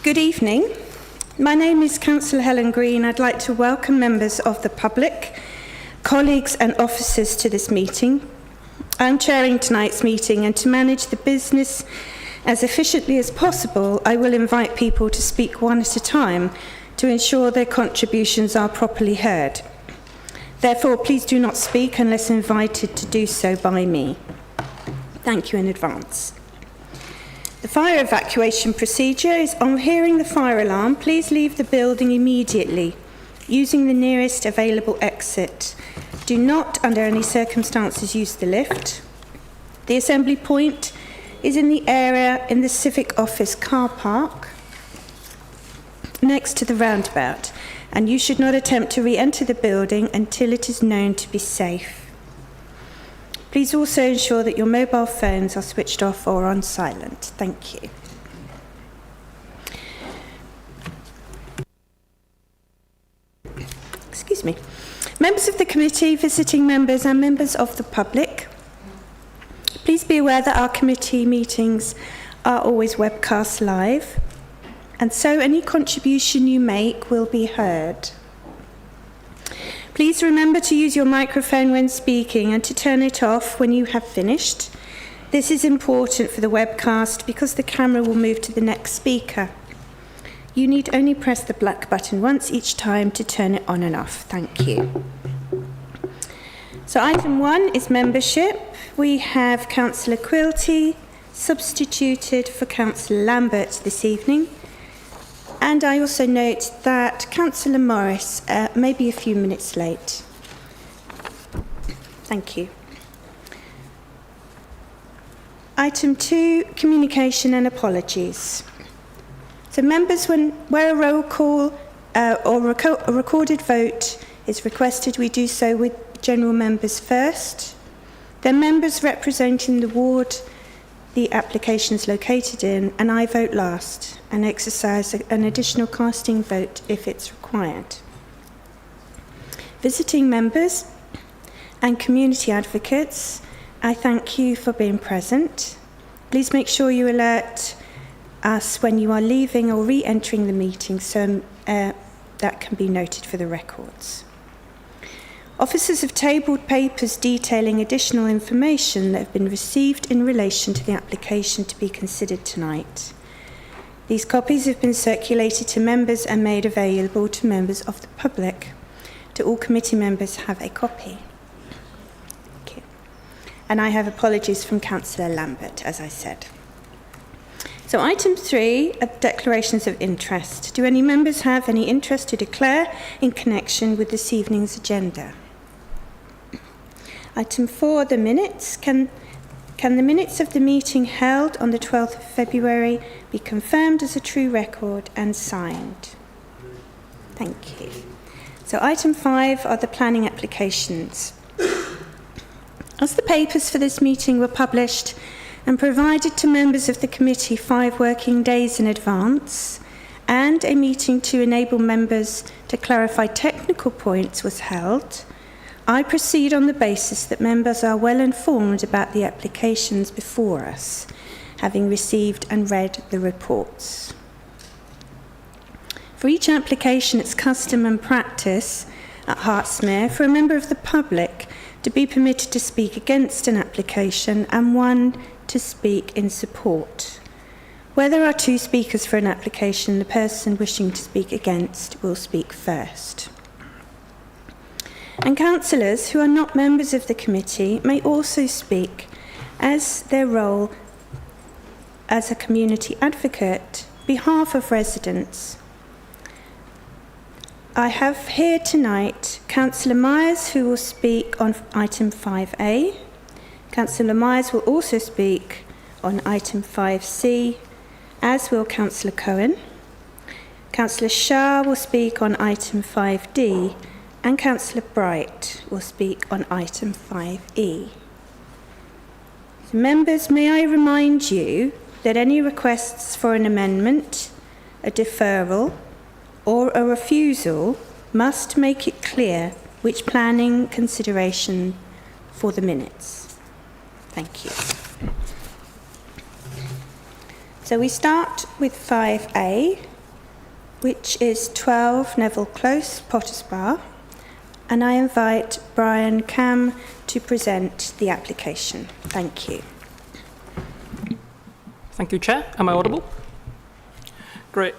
Good evening. My name is Councillor Helen Green. I'd like to welcome members of the public, colleagues and officers to this meeting. I'm chairing tonight's meeting, and to manage the business as efficiently as possible, I will invite people to speak one at a time to ensure their contributions are properly heard. Therefore, please do not speak unless invited to do so by me. Thank you in advance. The fire evacuation procedure is: on hearing the fire alarm, please leave the building immediately using the nearest available exit. Do not, under any circumstances, use the lift. The assembly point is in the area in the Civic Office car park next to the roundabout, and you should not attempt to re-enter the building until it is known to be safe. Please also ensure that your mobile phones are switched off or on silent. Thank you. Excuse me. Members of the committee, visiting members and members of the public, please be aware that our committee meetings are always webcast live, and so any contribution you make will be heard. Please remember to use your microphone when speaking and to turn it off when you have finished. This is important for the webcast because the camera will move to the next speaker. You need only press the black button once each time to turn it on and off. Thank you. So item 1 is membership. We have Councillor Quilty substituted for Councillor Lambert this evening. And I also note that Councillor Morris may be a few minutes late. Thank you. Item 2, communication and apologies. So members, where a roll call or a recorded vote is requested, we do so with general members first. Then members representing the ward the application is located in, and I vote last and exercise an additional casting vote if it's required. Visiting members and community advocates, I thank you for being present. Please make sure you alert us when you are leaving or re-entering the meeting so that can be noted for the records. Officers have tabled papers detailing additional information that have been received in relation to the application to be considered tonight. These copies have been circulated to members and made available to members of the public. Do all committee members have a copy? Thank you. And I have apologies from Councillor Lambert, as I said. So item 3 are declarations of interest. Do any members have any interest to declare in connection with this evening's agenda? Item 4, the minutes. Can the minutes of the meeting held on the 12th of February be confirmed as a true record and signed? Thank you. So item 5 are the planning applications. As the papers for this meeting were published and provided to members of the committee 5 working days in advance, and a meeting to enable members to clarify technical points was held, I proceed on the basis that members are well informed about the applications before us, having received and read the reports. For each application, it's custom and practice at Hertsmere for a member of the public to be permitted to speak against an application and one to speak in support. Where there are 2 speakers for an application, the person wishing to speak against will speak first. And councillors who are not members of the committee may also speak, as their role as a community advocate on behalf of residents. I have here tonight Councillor Myers, who will speak on item 5A. Councillor Myers will also speak on item 5C, as will Councillor Cohen. Councillor Shah will speak on item 5D, and Councillor Bright will speak on item 5E. So members, may I remind you that any requests for an amendment, a deferral, or a refusal must make it clear which planning consideration for the minutes. Thank you. So we start with 5A, which is 12 Neville Close, Potters Bar, and I invite Brian Cam to present the application. Thank you. Thank you, Chair. Am I audible? Great.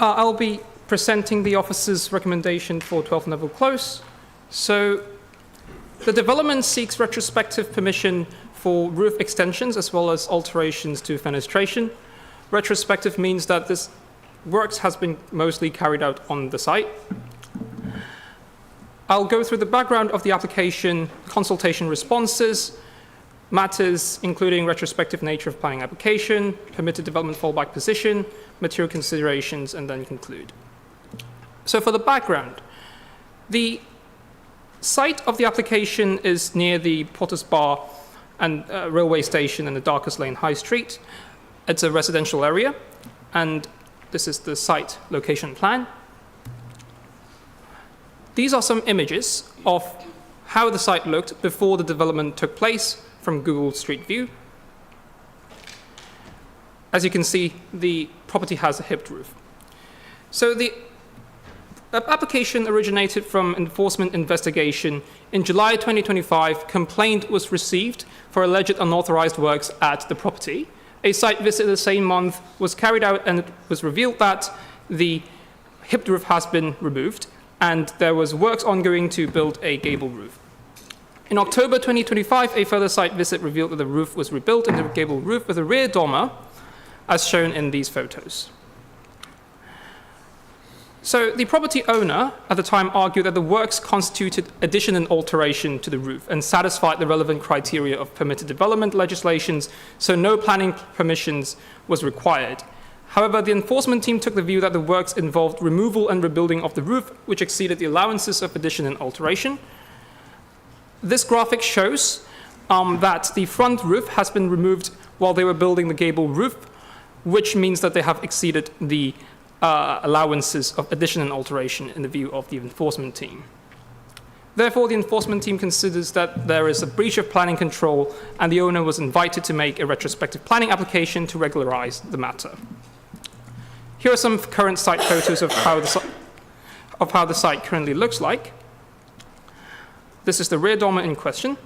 I'll be presenting the officer's recommendation for 12 Neville Close. So the development seeks retrospective permission for roof extensions as well as alterations to fenestration. Retrospective means that this works has been mostly carried out on the site. I'll go through the background of the application, consultation responses, matters including retrospective nature of planning application, permitted development fallback position, material considerations, and then conclude. So for the background, the site of the application is near the Potters Bar and railway station and the Darkest Lane High Street. It's a residential area, and this is the site location plan. These are some images of how the site looked before the development took place from Google Street View. As you can see, the property has a hipped roof. So the application originated from enforcement investigation. In July 2025, complaint was received for alleged unauthorized works at the property. A site visit the same month was carried out, and it was revealed that the hipped roof has been removed, and there was works ongoing to build a gable roof. In October 2025, a further site visit revealed that the roof was rebuilt into a gable roof with a rear dormer, as shown in these photos. So the property owner at the time argued that the works constituted addition and alteration to the roof and satisfied the relevant criteria of permitted development legislations, so no planning permissions was required. However, the enforcement team took the view that the works involved removal and rebuilding of the roof, which exceeded the allowances of addition and alteration. This graphic shows that the front roof has been removed while they were building the gable roof, which means that they have exceeded the allowances of addition and alteration in the view of the enforcement team. Therefore, the enforcement team considers that there is a breach of planning control, and the owner was invited to make a retrospective planning application to regularize the matter. Here are some current site photos of how the site currently looks like. This is the rear dormer in question.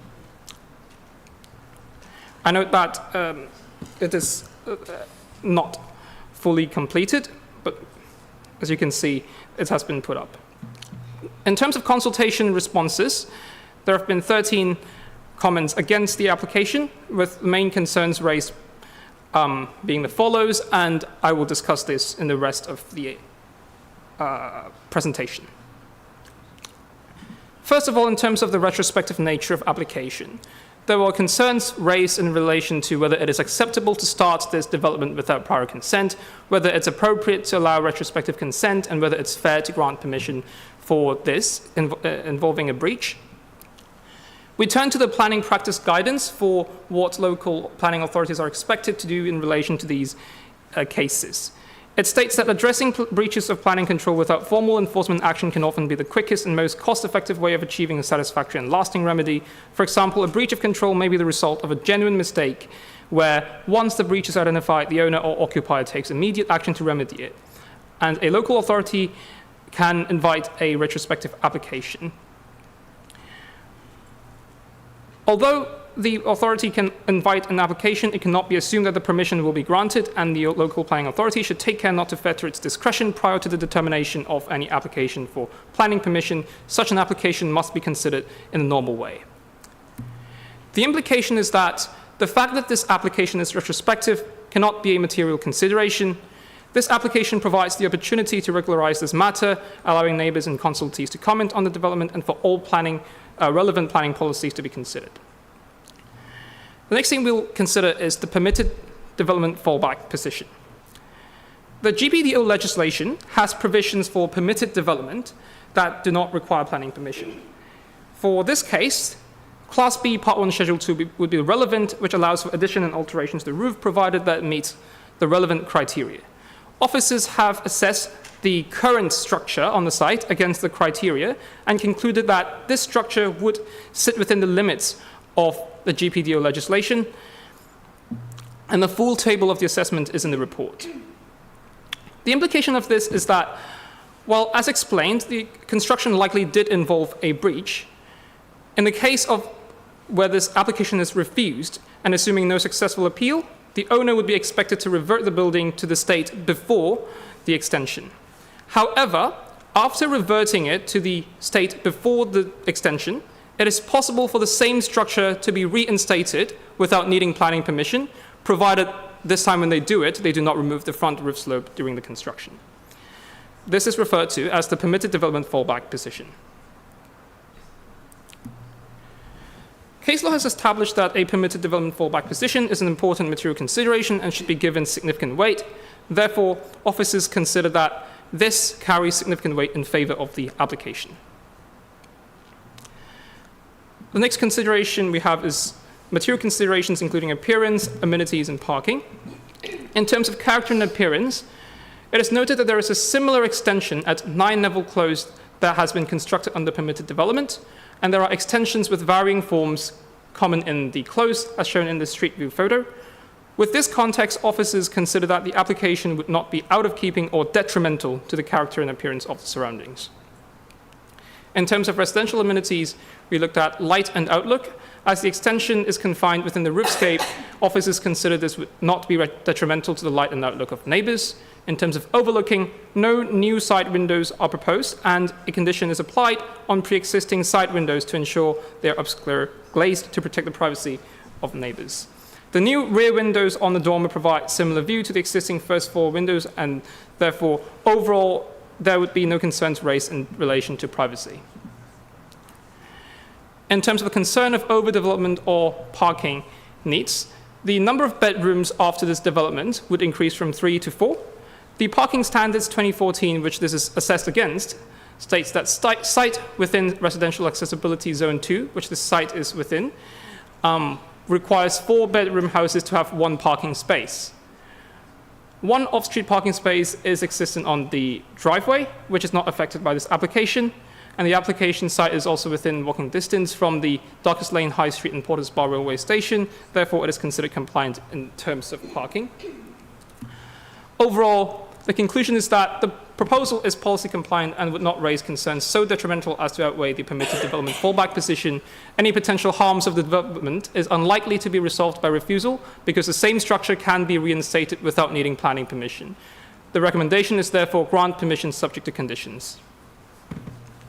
I note that it is not fully completed, but as you can see, it has been put up. In terms of consultation responses, there have been 13 comments against the application, with the main concerns raised being the follows, and I will discuss this in the rest of the presentation. First of all, in terms of the retrospective nature of application, there were concerns raised in relation to whether it is acceptable to start this development without prior consent, whether it's appropriate to allow retrospective consent, and whether it's fair to grant permission for this involving a breach. We turn to the planning practice guidance for what local planning authorities are expected to do in relation to these cases. It states that addressing breaches of planning control without formal enforcement action can often be the quickest and most cost-effective way of achieving a satisfactory and lasting remedy. For example, a breach of control may be the result of a genuine mistake where once the breach is identified, the owner or occupier takes immediate action to remedy it. And a local authority can invite a retrospective application. Although the authority can invite an application, it cannot be assumed that the permission will be granted, and the local planning authority should take care not to fetter its discretion prior to the determination of any application for planning permission. Such an application must be considered in a normal way. The implication is that the fact that this application is retrospective cannot be a material consideration. This application provides the opportunity to regularize this matter, allowing neighbors and consultees to comment on the development and for all relevant planning policies to be considered. The next thing we'll consider is the permitted development fallback position. The GPDO legislation has provisions for permitted development that do not require planning permission. For this case, Class B Part 1 Schedule 2 would be relevant, which allows for addition and alterations to the roof, provided that it meets the relevant criteria. Officers have assessed the current structure on the site against the criteria and concluded that this structure would sit within the limits of the GPDO legislation, and the full table of the assessment is in the report. The The implication of this is that, well, as explained, the construction likely did involve a breach. In the case of where this application is refused, and assuming no successful appeal, the owner would be expected to revert the building to the state before the extension. However, after reverting it to the state before the extension, it is possible for the same structure to be reinstated without needing planning permission, provided this time when they do it, they do not remove the front roof slope during the construction. This is referred to as the permitted development fallback position. Case law has established that a permitted development fallback position is an important material consideration and should be given significant weight. Therefore, officers consider that this carries significant weight in favor of the application. The next consideration we have is material considerations including appearance, amenities, and parking. In terms of character and appearance, it is noted that there is a similar extension at 9 Neville Close that has been constructed under permitted development, and there are extensions with varying forms common in the close, as shown in the street view photo. With this context, officers consider that the application would not be out of keeping or detrimental to the character and appearance of the surroundings. In terms of residential amenities, we looked at light and outlook. As the extension is confined within the roofscape, officers consider this would not be detrimental to the light and outlook of neighbors. In terms of overlooking, no new side windows are proposed, and a condition is applied on pre-existing side windows to ensure they are glazed to protect the privacy of neighbors. The new rear windows on the dormer provide similar view to the existing first floor windows, and therefore, overall, there would be no concerns raised in relation to privacy. In terms of the concern of overdevelopment or parking needs, the number of bedrooms after this development would increase from 3 to 4. The Parking Standards 2014, which this is assessed against, states that site within Residential Accessibility Zone 2, which this site is within, requires 4 bedroom houses to have 1 parking space. 1 off-street parking space is existent on the driveway, which is not affected by this application, and the application site is also within walking distance from the Darkest Lane High Street and Porters Bar Railway Station. Therefore, it is considered compliant in terms of parking. Overall, the conclusion is that the proposal is policy compliant and would not raise concerns so detrimental as to outweigh the permitted development fallback position. Any potential harms of the development is unlikely to be resolved by refusal because the same structure can be reinstated without needing planning permission. The recommendation is therefore grant permission subject to conditions.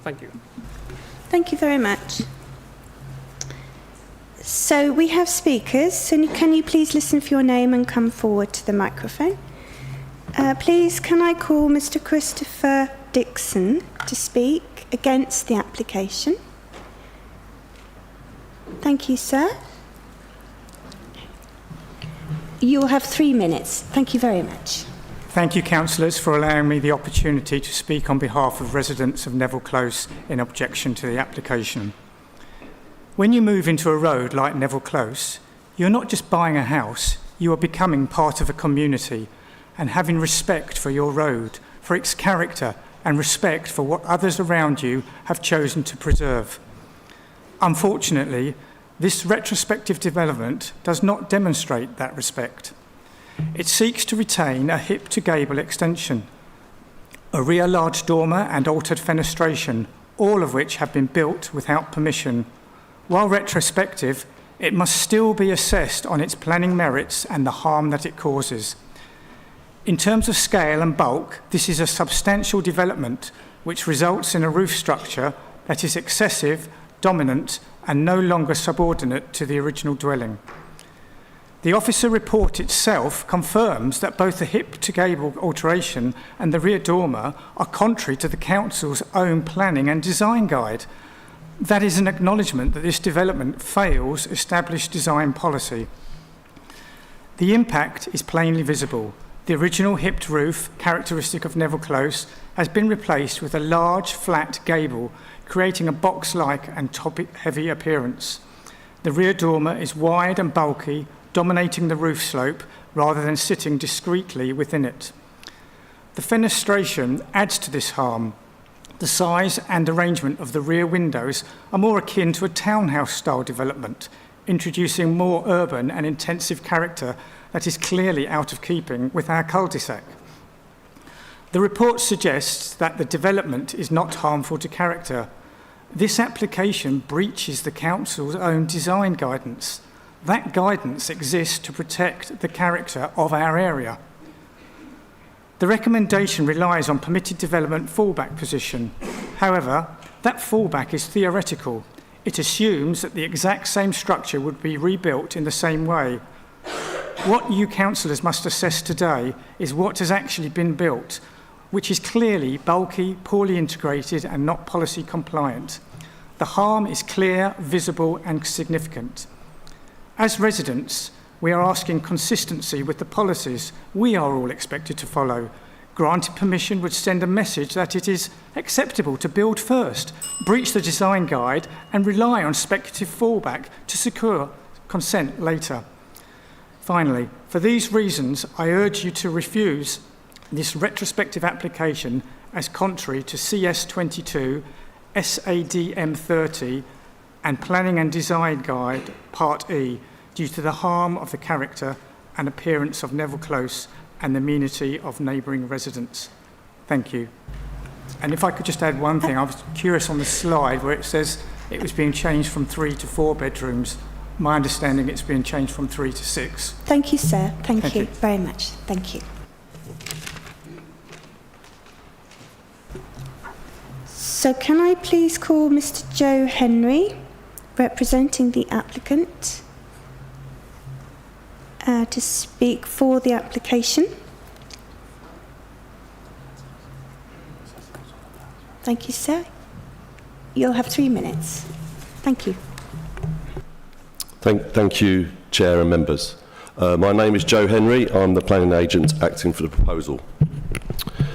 Thank you. Thank you very much. So we have speakers. So can you please listen for your name and come forward to the microphone? Please, can I call Mr. Christopher Dixon to speak against the application? Thank you, sir. You'll have 3 minutes. Thank you very much. Thank you, councillors, for allowing me the opportunity to speak on behalf of residents of Neville Close in objection to the application. When you move into a road like Neville Close, you're not just buying a house, you are becoming part of a community and having respect for your road, for its character, and respect for what others around you have chosen to preserve. Unfortunately, this retrospective development does not demonstrate that respect. It seeks to retain a hip-to-gable extension, a rear large dormer and altered fenestration, all of which have been built without permission. While retrospective, it must still be assessed on its planning merits and the harm that it causes. In terms of scale and bulk, this is a substantial development which results in a roof structure that is excessive, dominant, and no longer subordinate to the original dwelling. The officer report itself confirms that both the hip-to-gable alteration and the rear dormer are contrary to the council's own planning and design guide. That is an acknowledgement that this development fails established design policy. The impact is plainly visible. The original hipped roof, characteristic of Neville Close, has been replaced with a large, flat gable, creating a box-like and top-heavy appearance. The rear dormer is wide and bulky, dominating the roof slope rather than sitting discreetly within it. The fenestration adds to this harm. The size and arrangement of the rear windows are more akin to a townhouse-style development, introducing more urban and intensive character that is clearly out of keeping with our cul-de-sac. The report suggests that the development is not harmful to character. This application breaches the council's own design guidance. That guidance exists to protect the character of our area. The recommendation relies on permitted development fallback position. However, that fallback is theoretical. It assumes that the exact same structure would be rebuilt in the same way. What you councillors must assess today is what has actually been built, which is clearly bulky, poorly integrated and not policy compliant. The harm is clear, visible and significant. As residents, we are asking consistency with the policies we are all expected to follow. Granted permission would send a message that it is acceptable to build first, breach the design guide and rely on speculative fallback to secure consent later. Finally, for these reasons, I urge you to refuse this retrospective application as contrary to CS22, SADM 30 and Planning and Design Guide Part E due to the harm of the character and appearance of Neville Close and the amenity of neighbouring residents. Thank you. And if I could just add one thing, I was curious on the slide where it says it was being changed from 3 to 4 bedrooms. My understanding it's being changed from 3 to 6. Thank you, sir. Thank you very much. Thank you. So can I please call Mr. Joe Henry, representing the applicant, to speak for the application? Thank you, sir. You'll have 3 minutes. Thank you. Thank you, Chair and members. My name is Joe Henry. I'm the planning agent acting for the proposal.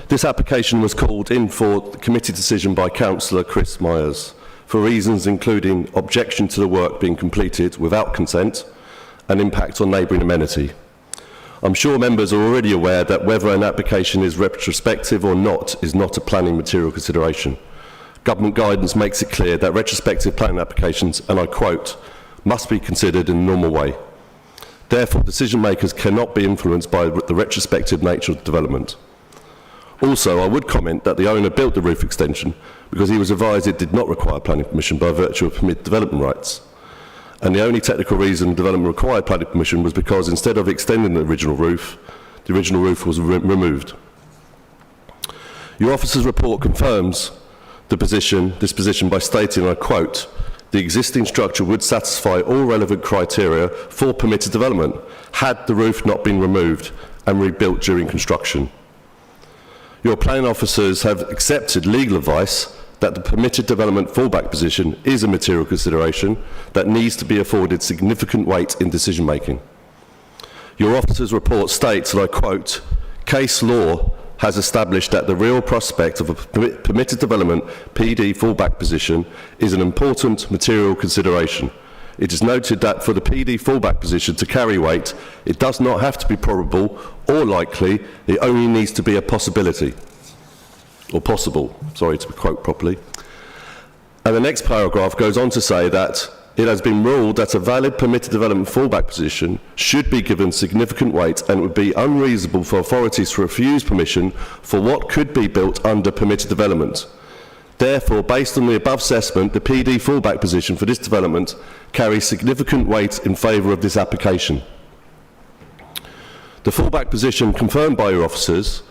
This application was called in for the committee decision by Councillor Chris Myers for reasons including objection to the work being completed without consent and impact on neighbouring amenity. I'm sure members are already aware that whether an application is retrospective or not is not a planning material consideration. Government guidance makes it clear that retrospective planning applications, and I quote, must be considered in a normal way. Therefore, decision makers cannot be influenced by the retrospective nature of the development. Also, I would comment that the owner built the roof extension because he was advised it did not require planning permission by virtue of permitted development rights. And the only technical reason development required planning permission was because instead of extending the original roof was removed. Your officer's report confirms this position by stating, and I quote, the existing structure would satisfy all relevant criteria for permitted development had the roof not been removed and rebuilt during construction. Your planning officers have accepted legal advice that the permitted development fallback position is a material consideration that needs to be afforded significant weight in decision making. Your officer's report states, and I quote, case law has established that the real prospect of a permitted development PD fallback position is an important material consideration. It is noted that for the PD fallback position to carry weight, it does not have to be probable or likely, it only needs to be a possibility. Or possible, sorry to quote properly. And the next paragraph goes on to say that it has been ruled that a valid permitted development fallback position should be given significant weight and it would be unreasonable for authorities to refuse permission for what could be built under permitted development. Therefore, based on the above assessment, the PD fallback position for this development carries significant weight in favour of this application. The fallback position confirmed by your officers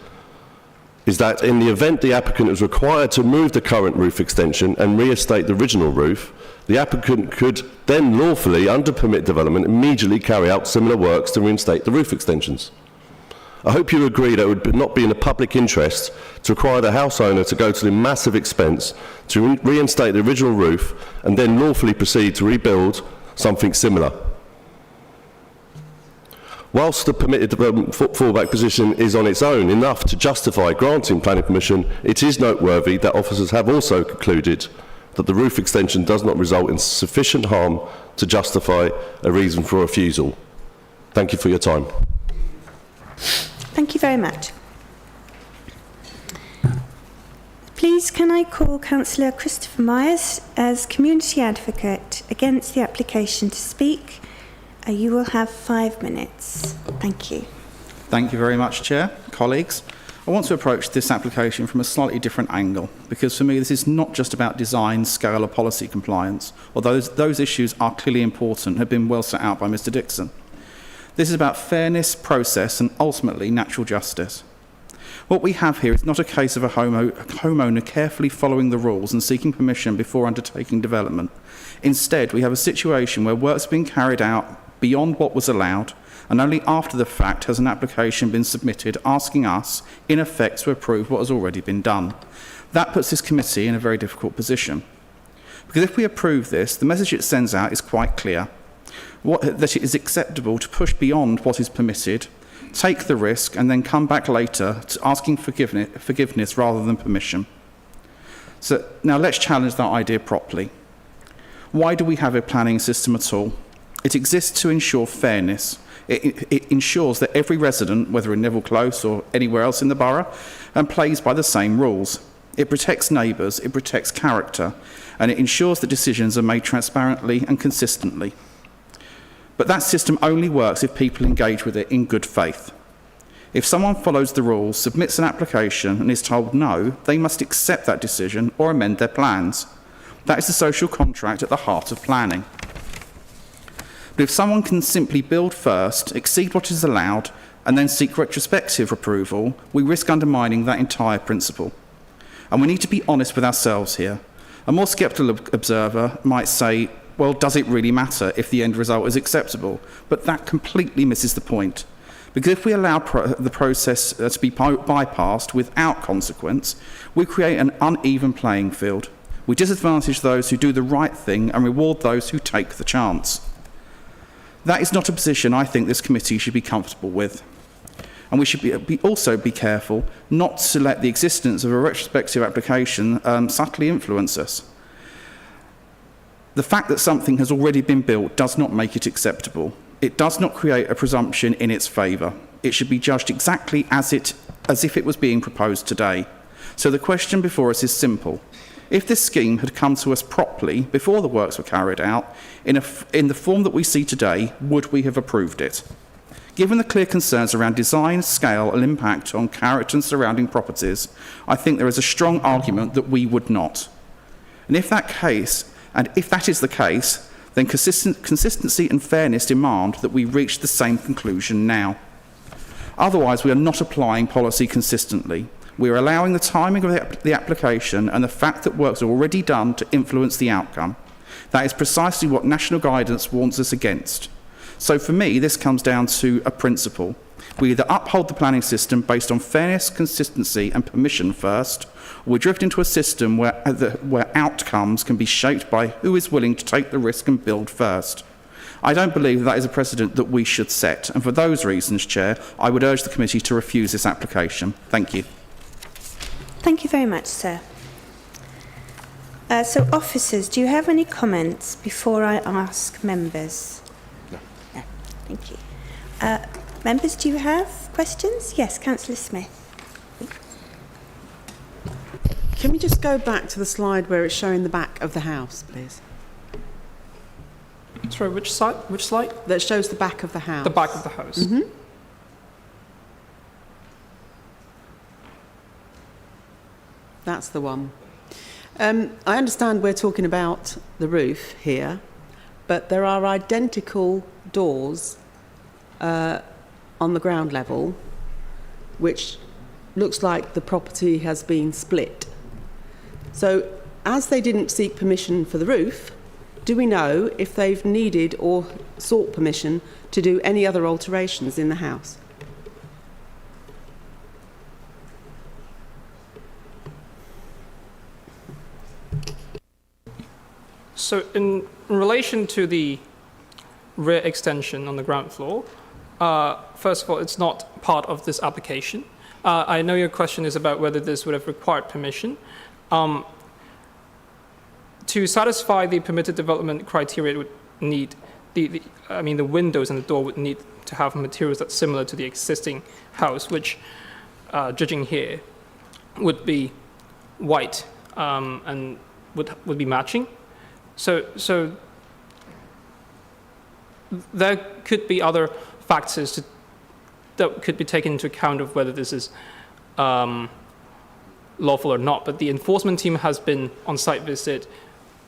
is that in the event the applicant is required to move the current roof extension and reinstate the original roof, the applicant could then lawfully, under permit development, immediately carry out similar works to reinstate the roof extensions. I hope you agree that it would not be in the public interest to require the house owner to go to the massive expense to reinstate the original roof and then lawfully proceed to rebuild something similar. Whilst the permitted development fallback position is on its own enough to justify granting planning permission, it is noteworthy that officers have also concluded that the roof extension does not result in sufficient harm to justify a reason for refusal. Thank you for your time. Thank you very much. Please can I call Councillor Christopher Myers as community advocate against the application to speak. You will have 5 minutes. Thank you. Thank you very much, Chair. Colleagues, I want to approach this application from a slightly different angle, because for me this is not just about design, scale or policy compliance, although those issues are clearly important and have been well set out by Mr Dixon. This is about fairness, process and ultimately natural justice. What we have here is not a case of a homeowner carefully following the rules and seeking permission before undertaking development. Instead, we have a situation where work's been carried out beyond what was allowed, and only after the fact has an application been submitted asking us, in effect, to approve what has already been done. That puts this committee in a very difficult position. Because if we approve this, the message it sends out is quite clear, that it is acceptable to push beyond what is permitted, take the risk, and then come back later to asking forgiveness rather than permission. So now let's challenge that idea properly. Why do we have a planning system at all? It exists to ensure fairness. It ensures that every resident, whether in Neville Close or anywhere else in the borough, plays by the same rules. It protects neighbours, it protects character, and it ensures that decisions are made transparently and consistently. But that system only works if people engage with it in good faith. If someone follows the rules, submits an application and is told no, they must accept that decision or amend their plans. That is the social contract at the heart of planning. But if someone can simply build first, exceed what is allowed, and then seek retrospective approval, we risk undermining that entire principle. And we need to be honest with ourselves here. A more sceptical observer might say, well, does it really matter if the end result is acceptable? But that completely misses the point. Because if we allow the process to be bypassed without consequence, we create an uneven playing field. We disadvantage those who do the right thing and reward those who take the chance. That is not a position I think this committee should be comfortable with. And we should also be careful not to let the existence of a retrospective application subtly influence us. The fact that something has already been built does not make it acceptable. It does not create a presumption in its favour. It should be judged exactly as if it was being proposed today. So the question before us is simple. If this scheme had come to us properly before the works were carried out, in the form that we see today, would we have approved it? Given the clear concerns around design, scale and impact on character and surrounding properties, I think there is a strong argument that we would not. And if that is the case, then consistency and fairness demand that we reach the same conclusion now. Otherwise, we are not applying policy consistently. We are allowing the timing of the application and the fact that works are already done to influence the outcome. That is precisely what national guidance warns us against. So for me, this comes down to a principle. We either uphold the planning system based on fairness, consistency and permission first, or we drift into a system where outcomes can be shaped by who is willing to take the risk and build first. I don't believe that is a precedent that we should set, and for those reasons, Chair, I would urge the committee to refuse this application. Thank you. Thank you very much, sir. So, officers, do you have any comments before I ask members? No. No. Thank you. Members, do you have questions? Yes, Councillor Smith. Can we just go back to the slide where it's showing the back of the house, please? Sorry, which side? Which slide? That shows the back of the house. The back of the house. Mm-hmm. That's the one. I understand we're talking about the roof here, but there are identical doors on the ground level, which looks like the property has been split. So, as they didn't seek permission for the roof, do we know if they've needed or sought permission to do any other alterations in the house? So in relation to the rear extension on the ground floor, first of all, it's not part of this application. I know your question is about whether this would have required permission. To satisfy the permitted development criteria, it would need the windows and the door would need to have materials that's similar to the existing house, which, judging here, would be white and would be matching. So there could be other factors that could be taken into account of whether this is lawful or not, but the enforcement team has been on site visit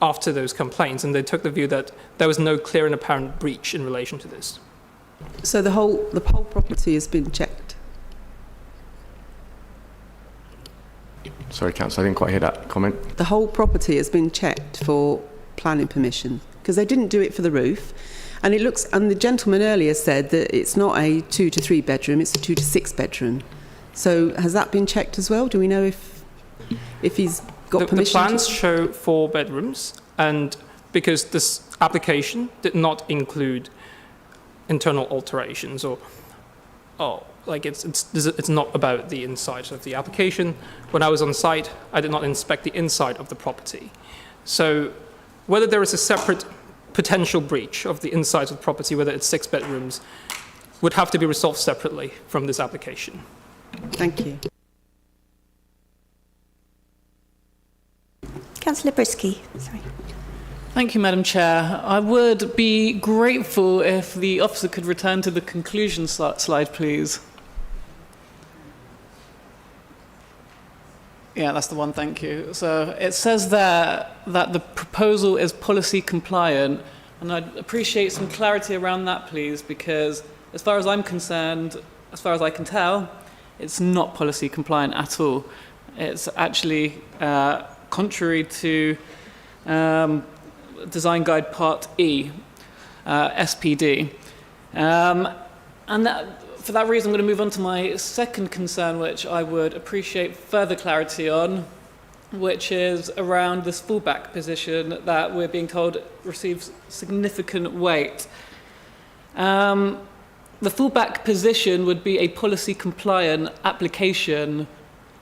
after those complaints, and they took the view that there was no clear and apparent breach in relation to this. So the whole property has been checked? Sorry, Councillor, I didn't quite hear that comment. The whole property has been checked for planning permission, because they didn't do it for the roof. And it looks, and the gentleman earlier said that it's not a 2 to 3 bedroom, it's a 2 to 6 bedroom. So has that been checked as well? Do we know if he's got permission? The plans show 4 bedrooms, and because this application did not include internal alterations like it's not about the inside of the application. When I was on site, I did not inspect the inside of the property. So whether there is a separate potential breach of the inside of the property, whether it's 6 bedrooms, would have to be resolved separately from this application. Thank you. Councillor Brisky, sorry. Thank you, Madam Chair. I would be grateful if the officer could return to the conclusion slide, please. Yeah, that's the one, thank you. So it says there that the proposal is policy compliant, and I'd appreciate some clarity around that, please, because as far as I'm concerned, as far as I can tell, it's not policy compliant at all. It's actually contrary to Design Guide Part E, SPD. And for that reason, I'm going to move on to my second concern, which I would appreciate further clarity on, which is around this fallback position that we're being told receives significant weight. The fallback position would be a policy compliant application,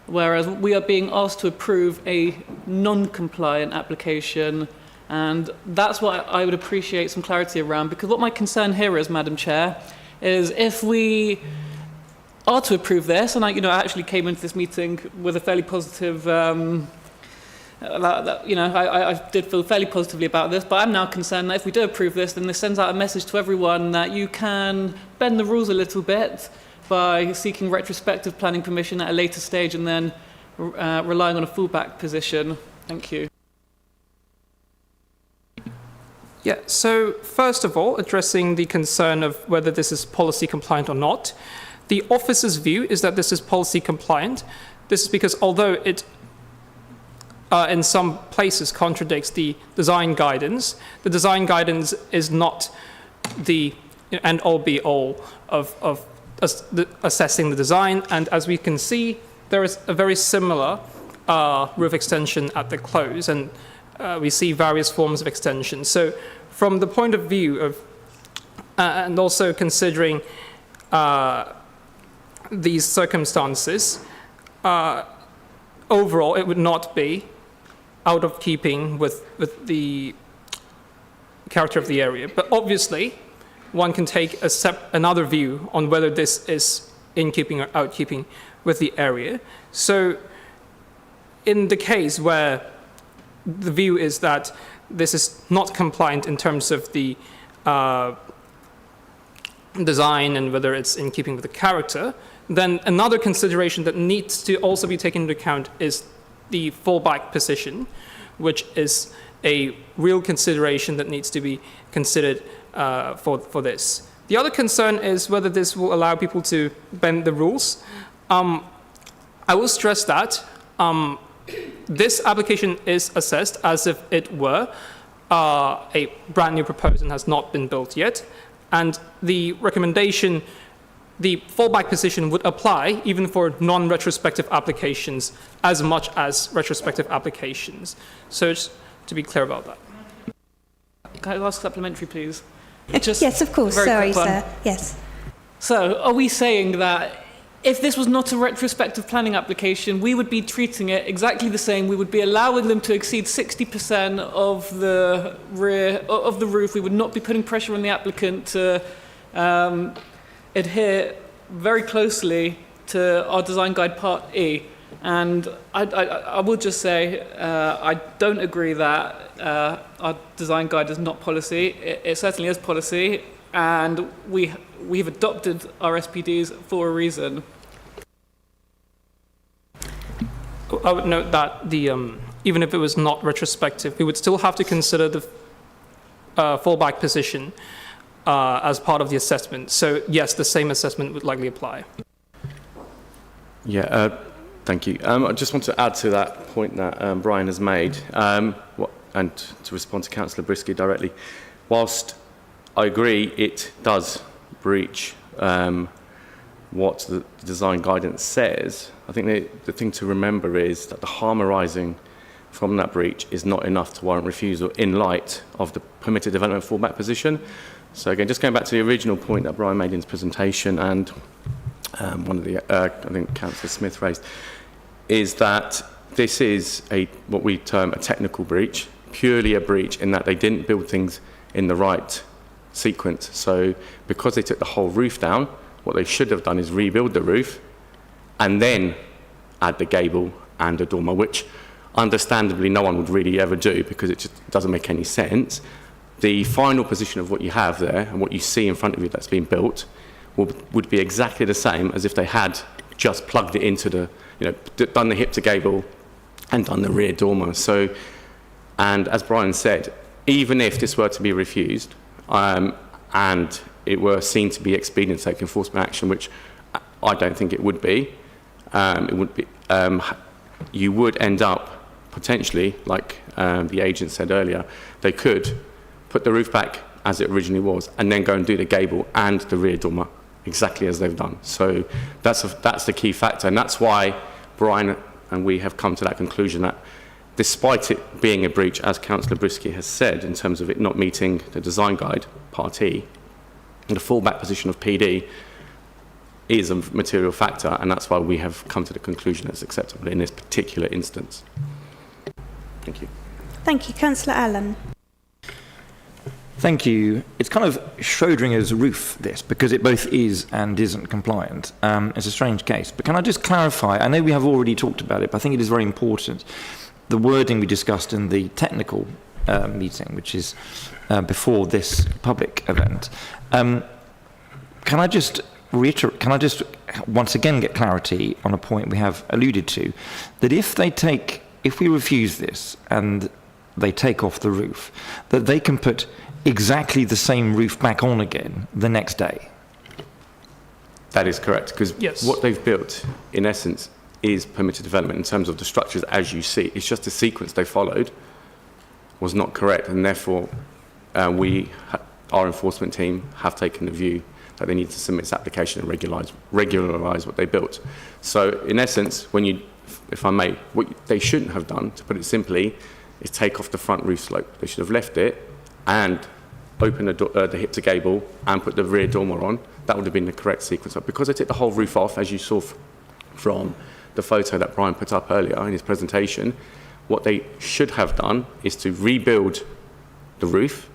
whereas we are being asked to approve a non-compliant application. And that's what I would appreciate some clarity around, because what my concern here is, Madam Chair, is if we are to approve this, and I actually came into this meeting with a fairly positive, I did feel fairly positively about this, but I'm now concerned that if we do approve this, then this sends out a message to everyone that you can bend the rules a little bit by seeking retrospective planning permission at a later stage and then relying on a fallback position. Thank you. Yeah, so first of all, addressing the concern of whether this is policy compliant or not, the officer's view is that this is policy compliant. This is because although it in some places contradicts the design guidance, the design guidance is not the end-all be-all of assessing the design, and as we can see, there is a very similar roof extension at the close, and we see various forms of extension. So from the point of view of, and also considering these circumstances, overall it would not be out of keeping with the character of the area. But obviously, one can take another view on whether this is in keeping or out keeping with the area. So in the case where the view is that this is not compliant in terms of the design and whether it's in keeping with the character, then another consideration that needs to also be taken into account is the fallback position, which is a real consideration that needs to be considered for this. The other concern is whether this will allow people to bend the rules. I will stress that this application is assessed as if it were a brand new proposal and has not been built yet. And the recommendation, the fallback position would apply even for non-retrospective applications as much as retrospective applications. So just to be clear about that. Can I ask supplementary, please? Yes, of course. Sorry, sir. Yes. So are we saying that if this was not a retrospective planning application, we would be treating it exactly the same? We would be allowing them to exceed 60% of the rear of the roof. We would not be putting pressure on the applicant to adhere very closely to our design guide Part E. And I will just say I don't agree that our design guide is not policy. It certainly is policy, and we've adopted our SPDs for a reason. I would note that even if it was not retrospective, we would still have to consider the fallback position as part of the assessment. So yes, the same assessment would likely apply. Yeah, thank you. I just want to add to that point that Brian has made, and to respond to Councillor Brisky directly. Whilst I agree it does breach what the design guidance says, I think the thing to remember is that the harm arising from that breach is not enough to warrant refusal in light of the permitted development fallback position. So again, just going back to the original point that Brian made in his presentation, and one of the, I think Councillor Smith raised, is that this is what we term a technical breach, purely a breach in that they didn't build things in the right sequence. So because they took the whole roof down, what they should have done is rebuild the roof and then add the gable and the dormer, which understandably no one would really ever do because it just doesn't make any sense. The final position of what you have there and what you see in front of you that's been built would be exactly the same as if they had just plugged it into done the hip to gable and done the rear dormer. So, and as Brian said, even if this were to be refused and it were seen to be expedient to take enforcement action, which I don't think it would be, you would end up potentially, like the agent said earlier, they could put the roof back as it originally was and then go and do the gable and the rear dormer exactly as they've done. So that's the key factor, and that's why Brian and we have come to that conclusion that despite it being a breach, as Councillor Brisky has said, in terms of it not meeting the design guide, Part E, the fallback position of PD is a material factor, and that's why we have come to the conclusion it's acceptable in this particular instance. Thank you. Thank you. Councillor Allen. Thank you. It's kind of Schrodinger's roof, this, because it both is and isn't compliant. It's a strange case. But can I just clarify? I know we have already talked about it, but I think it is very important. The wording we discussed in the technical meeting, which is before this public event. Can I just reiterate, can I just once again get clarity on a point we have alluded to, that if we refuse this and they take off the roof, that they can put exactly the same roof back on again the next day? That is correct, because yes, what they've built, in essence, is permitted development in terms of the structures as you see. It's just the sequence they followed was not correct, and therefore our enforcement team have taken the view that they need to submit this application and regularize what they built. So in essence, if I may, what they shouldn't have done, to put it simply, is take off the front roof slope. They should have left it and opened the hip to gable and put the rear dormer on. That would have been the correct sequence. But because they took the whole roof off, as you saw from the photo that Brian put up earlier in his presentation, what they should have done is to rebuild the roof,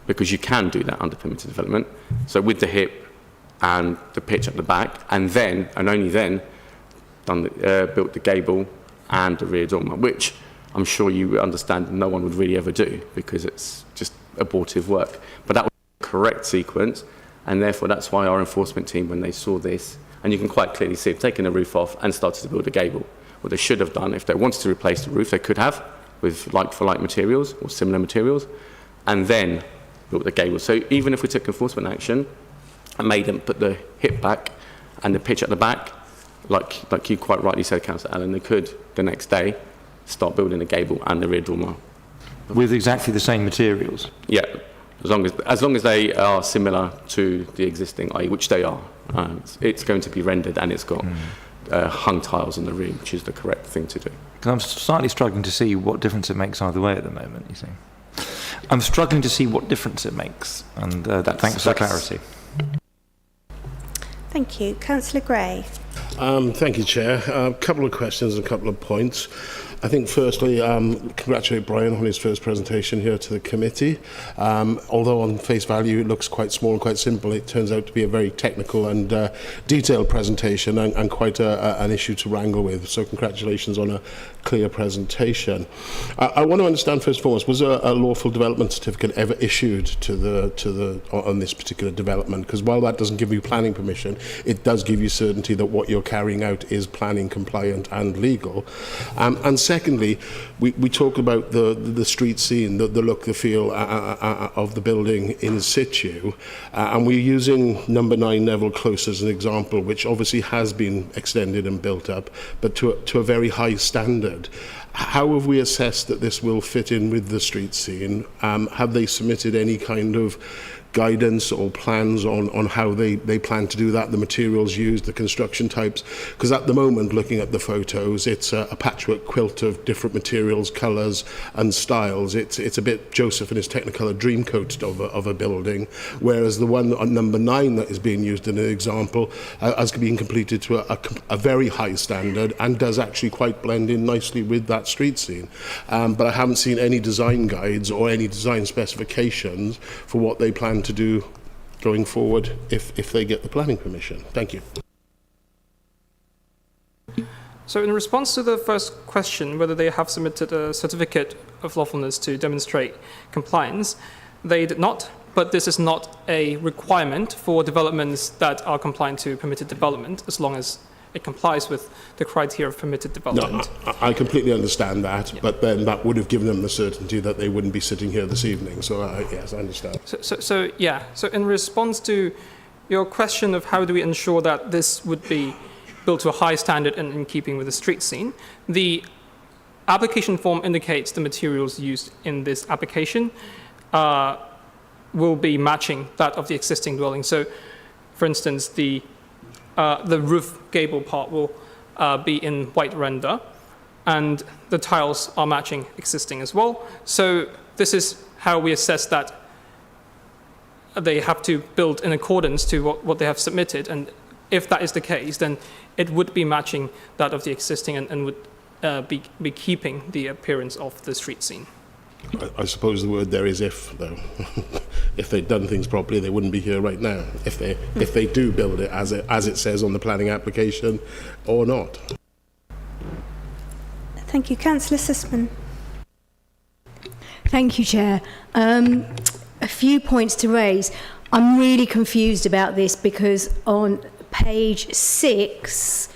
because you can do that under permitted development. So with the hip and the pitch at the back, and then, and only then, built the gable and the rear dormer, which I'm sure you understand no one would really ever do because it's just abortive work. But that was the correct sequence, and therefore that's why our enforcement team, when they saw this, and you can quite clearly see, taking the roof off and started to build a gable. What they should have done, if they wanted to replace the roof, they could have with like-for-like materials or similar materials, and then built the gable. So even if we took enforcement action and made them put the hip back and the pitch at the back, like you quite rightly said, Councillor Allen, they could the next day start building the gable and the rear dormer. With exactly the same materials? Yeah, as long as they are similar to the existing, i.e. which they are. It's going to be rendered, and it's got hung tiles on the rear, which is the correct thing to do. I'm slightly struggling to see what difference it makes either way at the moment, you see. I'm struggling to see what difference it makes, and thanks for the clarity. Thank you. Councillor Gray. Thank you, Chair. A couple of questions and a couple of points. I think firstly, congratulate Brian on his first presentation here to the committee. Although on face value it looks quite small and quite simple, it turns out to be a very technical and detailed presentation and quite an issue to wrangle with. So congratulations on a clear presentation. I want to understand first and foremost, was a lawful development certificate ever issued on this particular development? Because while that doesn't give you planning permission, it does give you certainty that what you're carrying out is planning compliant and legal. And secondly, we talk about the street scene, the look, the feel of the building in situ, and we're using number 9 Neville Close as an example, which obviously has been extended and built up, but to a very high standard. How have we assessed that this will fit in with the street scene? Have they submitted any kind of guidance or plans on how they plan to do that, the materials used, the construction types? Because at the moment, looking at the photos, it's a patchwork quilt of different materials, colours and styles. It's a bit Joseph and his Technicolor Dreamcoat of a building, whereas the one on number 9 that is being used in an example has been completed to a very high standard and does actually quite blend in nicely with that street scene. But I haven't seen any design guides or any design specifications for what they plan to do going forward if they get the planning permission. Thank you. So in response to the first question, whether they have submitted a certificate of lawfulness to demonstrate compliance, they did not, but this is not a requirement for developments that are compliant to permitted development, as long as it complies with the criteria of permitted development. No, I completely understand that, yeah. But then that would have given them the certainty that they wouldn't be sitting here this evening. So yes, I understand. So in response to your question of how do we ensure that this would be built to a high standard and in keeping with the street scene, the application form indicates the materials used in this application will be matching that of the existing dwelling. So, for instance, the roof gable part will be in white render, and the tiles are matching existing as well. So this is how we assess that they have to build in accordance to what they have submitted, and if that is the case, then it would be matching that of the existing and would be keeping the appearance of the street scene. I suppose the word there is if, though. If they'd done things properly, they wouldn't be here right now. If they do build it as it says on the planning application, or not. Thank you. Councillor Sussman. Thank you, Chair. A few points to raise. I'm really confused about this because on page 6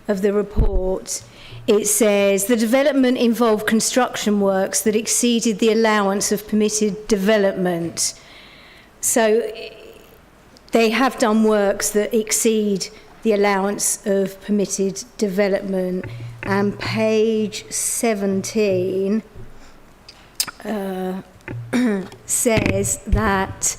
of the report, it says the development involved construction works that exceeded the allowance of permitted development. So they have done works that exceed the allowance of permitted development. And page 17 says that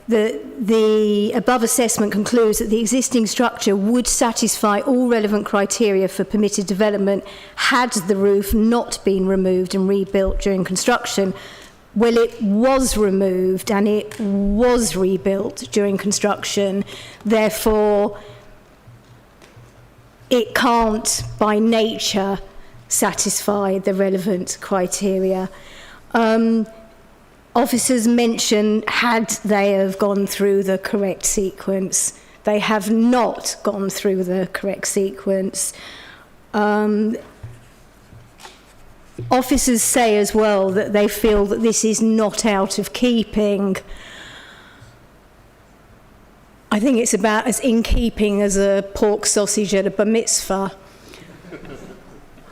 the above assessment concludes that the existing structure would satisfy all relevant criteria for permitted development had the roof not been removed and rebuilt during construction. Well, it was removed and it was rebuilt during construction. Therefore, it can't, by nature, satisfy the relevant criteria. Officers mention had they have gone through the correct sequence. They have not gone through the correct sequence. Officers say as well that they feel that this is not out of keeping. I think it's about as in keeping as a pork sausage at a bar mitzvah.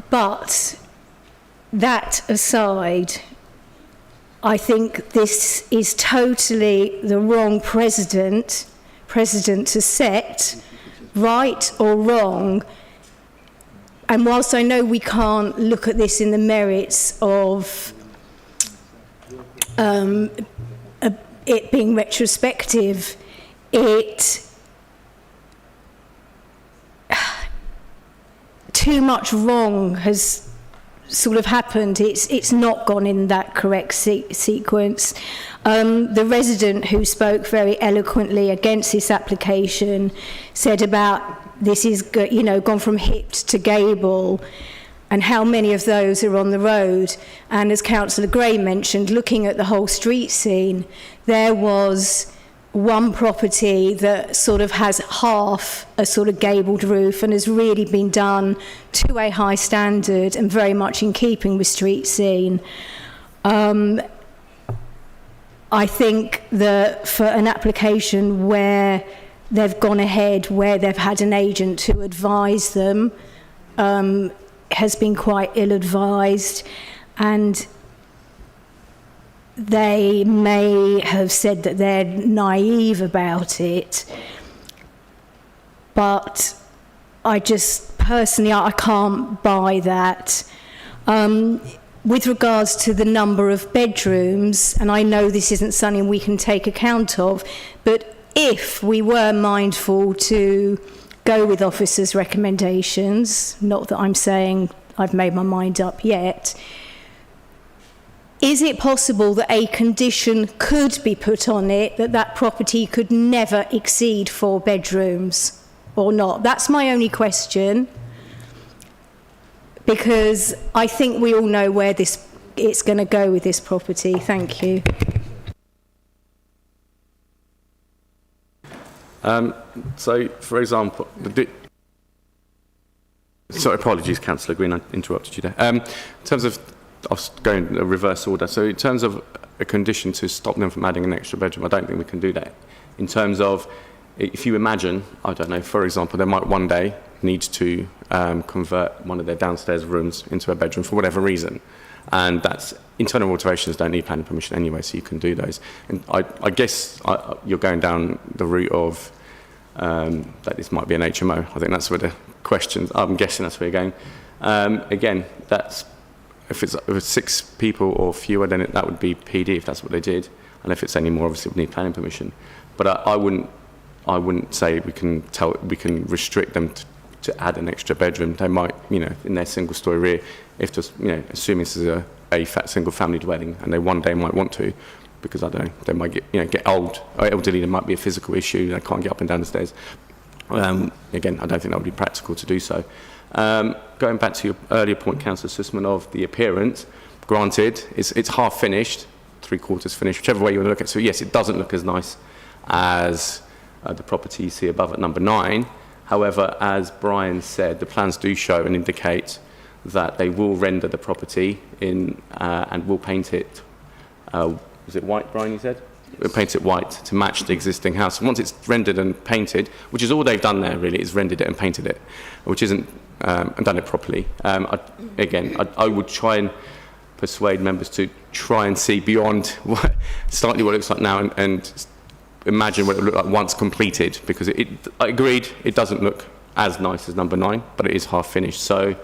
But that aside, I think this is totally the wrong precedent to set, right or wrong. And whilst I know we can't look at this in the merits of it being retrospective, too much wrong has sort of happened. It's not gone in that correct sequence. The resident who spoke very eloquently against this application said about this is, gone from hipped to gable, and how many of those are on the road. And as Councillor Gray mentioned, looking at the whole street scene, there was one property that sort of has half a sort of gabled roof and has really been done to a high standard and very much in keeping with street scene. I think that for an application where they've gone ahead, where they've had an agent to advise them, has been quite ill-advised, and they may have said that they're naive about it, but I just personally, I can't buy that. With regards to the number of bedrooms, and I know this isn't something we can take account of, but if we were mindful to go with officers' recommendations, not that I'm saying I've made my mind up yet, is it possible that a condition could be put on it that that property could never exceed 4 bedrooms or not? That's my only question, because I think we all know where it's going to go with this property. Thank you. So, for example, sorry, apologies, Councillor Green, I interrupted you there. In terms of, I'll go in a reverse order. So in terms of a condition to stop them from adding an extra bedroom, I don't think we can do that. In terms of, if you imagine, I don't know, for example, they might one day need to convert one of their downstairs rooms into a bedroom for whatever reason. And that's, internal alterations don't need planning permission anyway, so you can do those. And I guess you're going down the route of that this might be an HMO. I think that's where the questions, I'm guessing that's where you're going. Again, that's, if it's 6 people or fewer, then that would be PD if that's what they did. And if it's any more, obviously we need planning permission. But I wouldn't say we can restrict them to add an extra bedroom. They might, in their single-story rear, if just, assuming this is a single-family dwelling, and they one day might want to, because I don't know, they might get old or elderly. There might be a physical issue. They can't get up and down the stairs. Again, I don't think that would be practical to do so. Going back to your earlier point, Councillor Sussman, of the appearance, granted, it's half finished, 3/4 finished, whichever way you want to look at it. So yes, it doesn't look as nice as the property you see above at number 9. However, as Brian said, the plans do show and indicate that they will render the property in and will paint it. Was it white, Brian, you said? We'll paint it white to match the existing house. Once it's rendered and painted, which is all they've done there really, is rendered it and painted it, which isn't, and done it properly. I would try and persuade members to try and see beyond slightly what it looks like now and imagine what it would look like once completed, because I agreed, it doesn't look as nice as number 9, but it is half finished. So,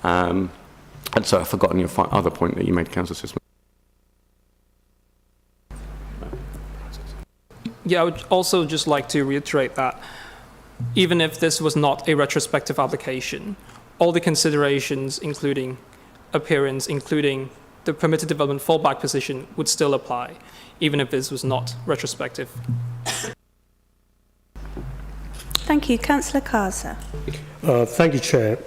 and so I've forgotten your other point that you made, Councillor Sussman. Yeah, I would also just like to reiterate that even if this was not a retrospective application, all the considerations, including appearance, including the permitted development fallback position, would still apply, even if this was not retrospective. Thank you. Councillor Kaza. Thank you, Chair.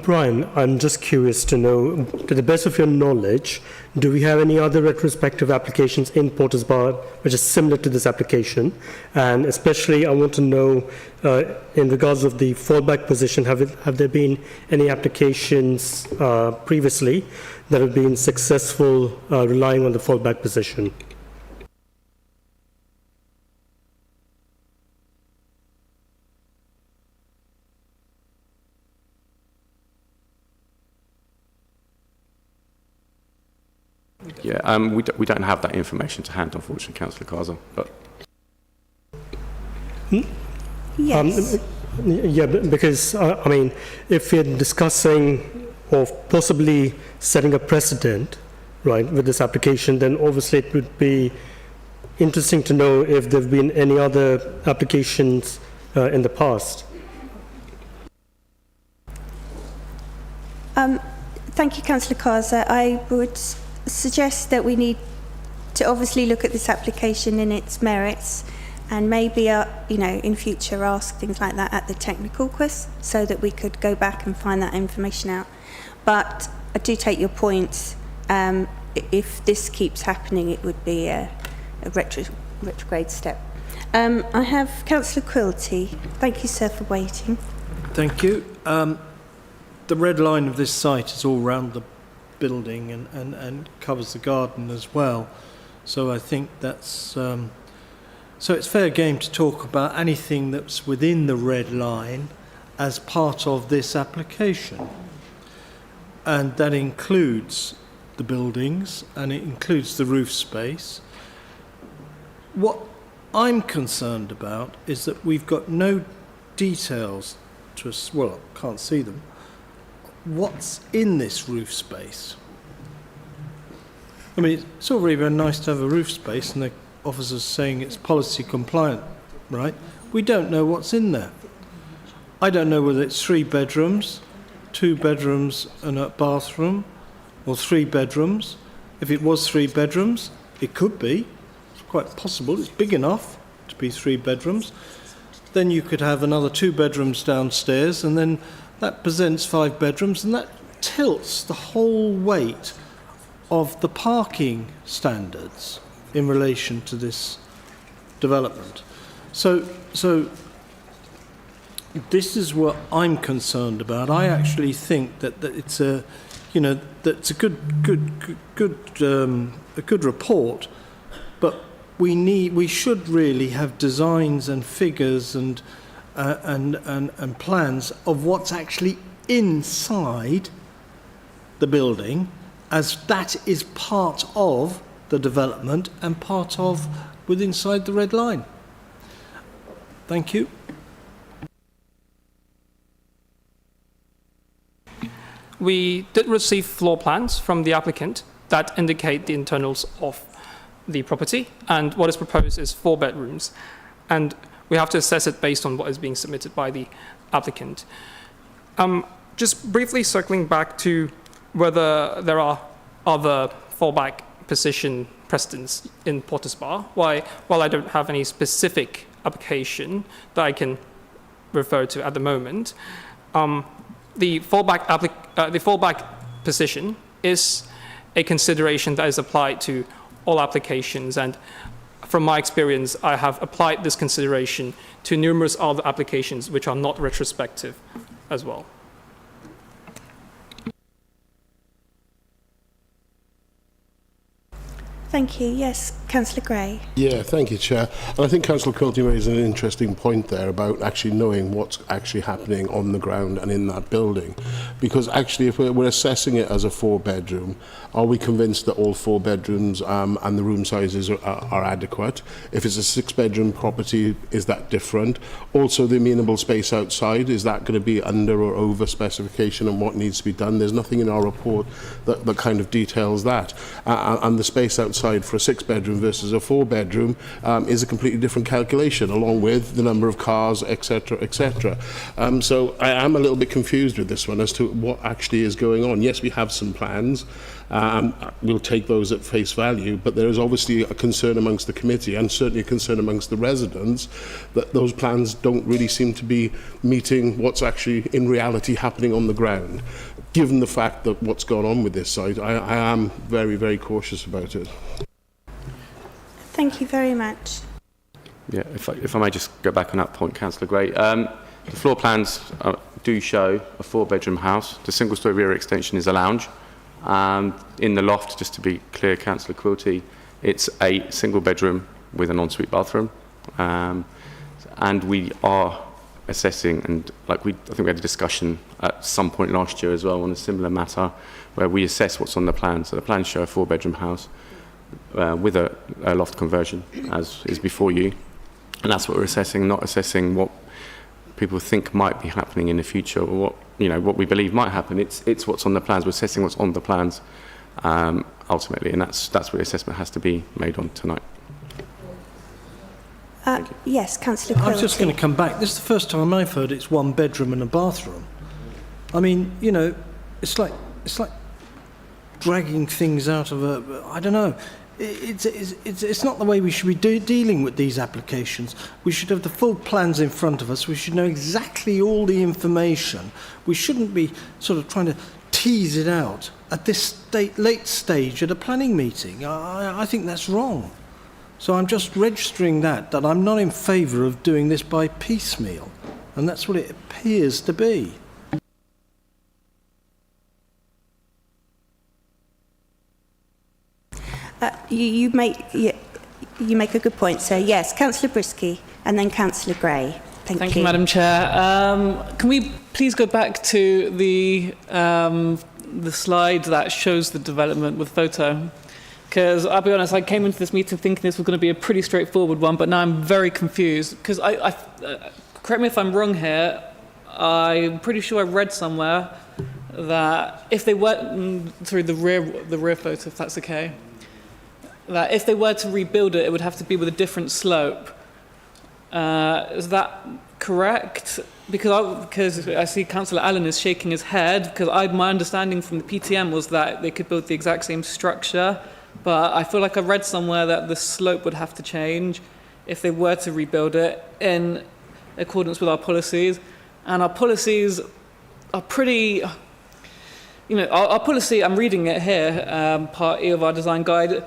Brian, I'm just curious to know, to the best of your knowledge, do we have any other retrospective applications in Porter's Bar which is similar to this application? And especially, I want to know, in regards of the fallback position, have there been any applications previously that have been successful relying on the fallback position? Yeah, we don't have that information to hand, unfortunately, Councillor Kaza. But Yes. Yeah, because, I mean, if we're discussing of possibly setting a precedent, right, with this application, then obviously it would be interesting to know if there have been any other applications in the past. Thank you, Councillor Kaza. I would suggest that we need to obviously look at this application in its merits and maybe, in future ask things like that at the technical quiz so that we could go back and find that information out. But I do take your point. If this keeps happening, it would be a retrograde step. I have Councillor Quilty. Thank you, sir, for waiting. Thank you. The red line of this site is all round the building and covers the garden as well. So I think that's... so it's fair game to talk about anything that's within the red line as part of this application. And that includes the buildings and it includes the roof space. What I'm concerned about is that we've got no details to us, well, I can't see them. What's in this roof space? I mean, it's all very nice to have a roof space and the officer's saying it's policy compliant, right? We don't know what's in there. I don't know whether it's 3 bedrooms, 2 bedrooms and a bathroom, or 3 bedrooms. If it was 3 bedrooms, it could be. It's quite possible. It's big enough to be 3 bedrooms. Then you could have another 2 bedrooms downstairs, and then that presents 5 bedrooms, and that tilts the whole weight of the parking standards in relation to this development. So this is what I'm concerned about. I actually think that it's a, that's a good report, but we should really have designs and figures and plans of what's actually inside the building, as that is part of the development and part of inside the red line. Thank you. We did receive floor plans from the applicant that indicate the internals of the property, and what is proposed is 4 bedrooms, and we have to assess it based on what is being submitted by the applicant. Just briefly circling back to whether there are other fallback position precedents in Porter's Bar, while I don't have any specific application that I can refer to at the moment, the fallback position is a consideration that is applied to all applications, and from my experience, I have applied this consideration to numerous other applications which are not retrospective as well. Thank you. Yes, Councillor Gray. Yeah, thank you, Chair. And I think Councillor Quilty raised an interesting point there about actually knowing what's actually happening on the ground and in that building. Because actually, if we're assessing it as a 4-bedroom, are we convinced that all 4 bedrooms and the room sizes are adequate? If it's a 6-bedroom property, is that different? Also, the amenable space outside, is that going to be under or over specification and what needs to be done? There's nothing in our report that kind of details that. And the space outside for a 6-bedroom versus a 4-bedroom is a completely different calculation, along with the number of cars, etc., etc. So I am a little bit confused with this one as to what actually is going on. Yes, we have some plans. We'll take those at face value, but there is obviously a concern amongst the committee and certainly a concern amongst the residents that those plans don't really seem to be meeting what's actually in reality happening on the ground. Given the fact that what's gone on with this site, I am very, very cautious about it. Thank you very much. Yeah, if I may just go back on that point, Councillor Gray. The floor plans do show a 4-bedroom house. The single-storey rear extension is a lounge. In the loft, just to be clear, Councillor Quilty, it's a single bedroom with an ensuite bathroom. And we are assessing, and I think we had a discussion at some point last year as well on a similar matter, where we assess what's on the plan. So the plans show a 4-bedroom house with a loft conversion, as is before you, and that's what we're assessing, not assessing what people think might be happening in the future or what we believe might happen. It's what's on the plans. We're assessing what's on the plans ultimately, and that's where the assessment has to be made on tonight. Yes, Councillor Quilty. I was just going to come back. This is the first time I've heard it's 1 bedroom and a bathroom. I mean, it's like dragging things out of I don't know. it's not the way we should be dealing with these applications. We should have the full plans in front of us. We should know exactly all the information. We shouldn't be sort of trying to tease it out at this late stage at a planning meeting. I think that's wrong. So I'm just registering that I'm not in favour of doing this by piecemeal. And that's what it appears to be. You make a good point, sir. Yes, Councillor Brisky and then Councillor Gray. Thank you, Madam Chair. Can we please go back to the slide that shows the development with photo? Because I'll be honest, I came into this meeting thinking this was going to be a pretty straightforward one, but now I'm very confused. Because correct me if I'm wrong here, I'm pretty sure I read somewhere that if they were, sorry, the rear photo, if that's okay, that if they were to rebuild it, it would have to be with a different slope. Is that correct? Because I see Councillor Allen is shaking his head, because my understanding from the PTM was that they could build the exact same structure, but I feel like I read somewhere that the slope would have to change if they were to rebuild it in accordance with our policies. And our policies are pretty, our policy, I'm reading it here, part E of our design guide.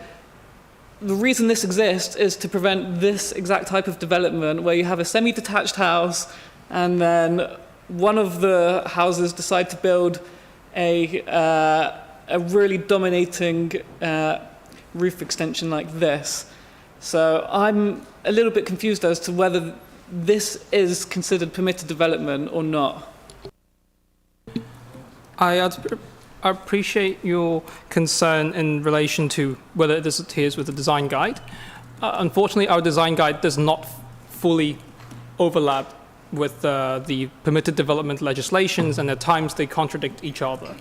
The reason this exists is to prevent this exact type of development where you have a semi-detached house and then one of the houses decide to build a really dominating roof extension like this. So I'm a little bit confused as to whether this is considered permitted development or not. I appreciate your concern in relation to whether this adheres with the design guide. Unfortunately, our design guide does not fully overlap with the permitted development legislations, and at times they contradict each other.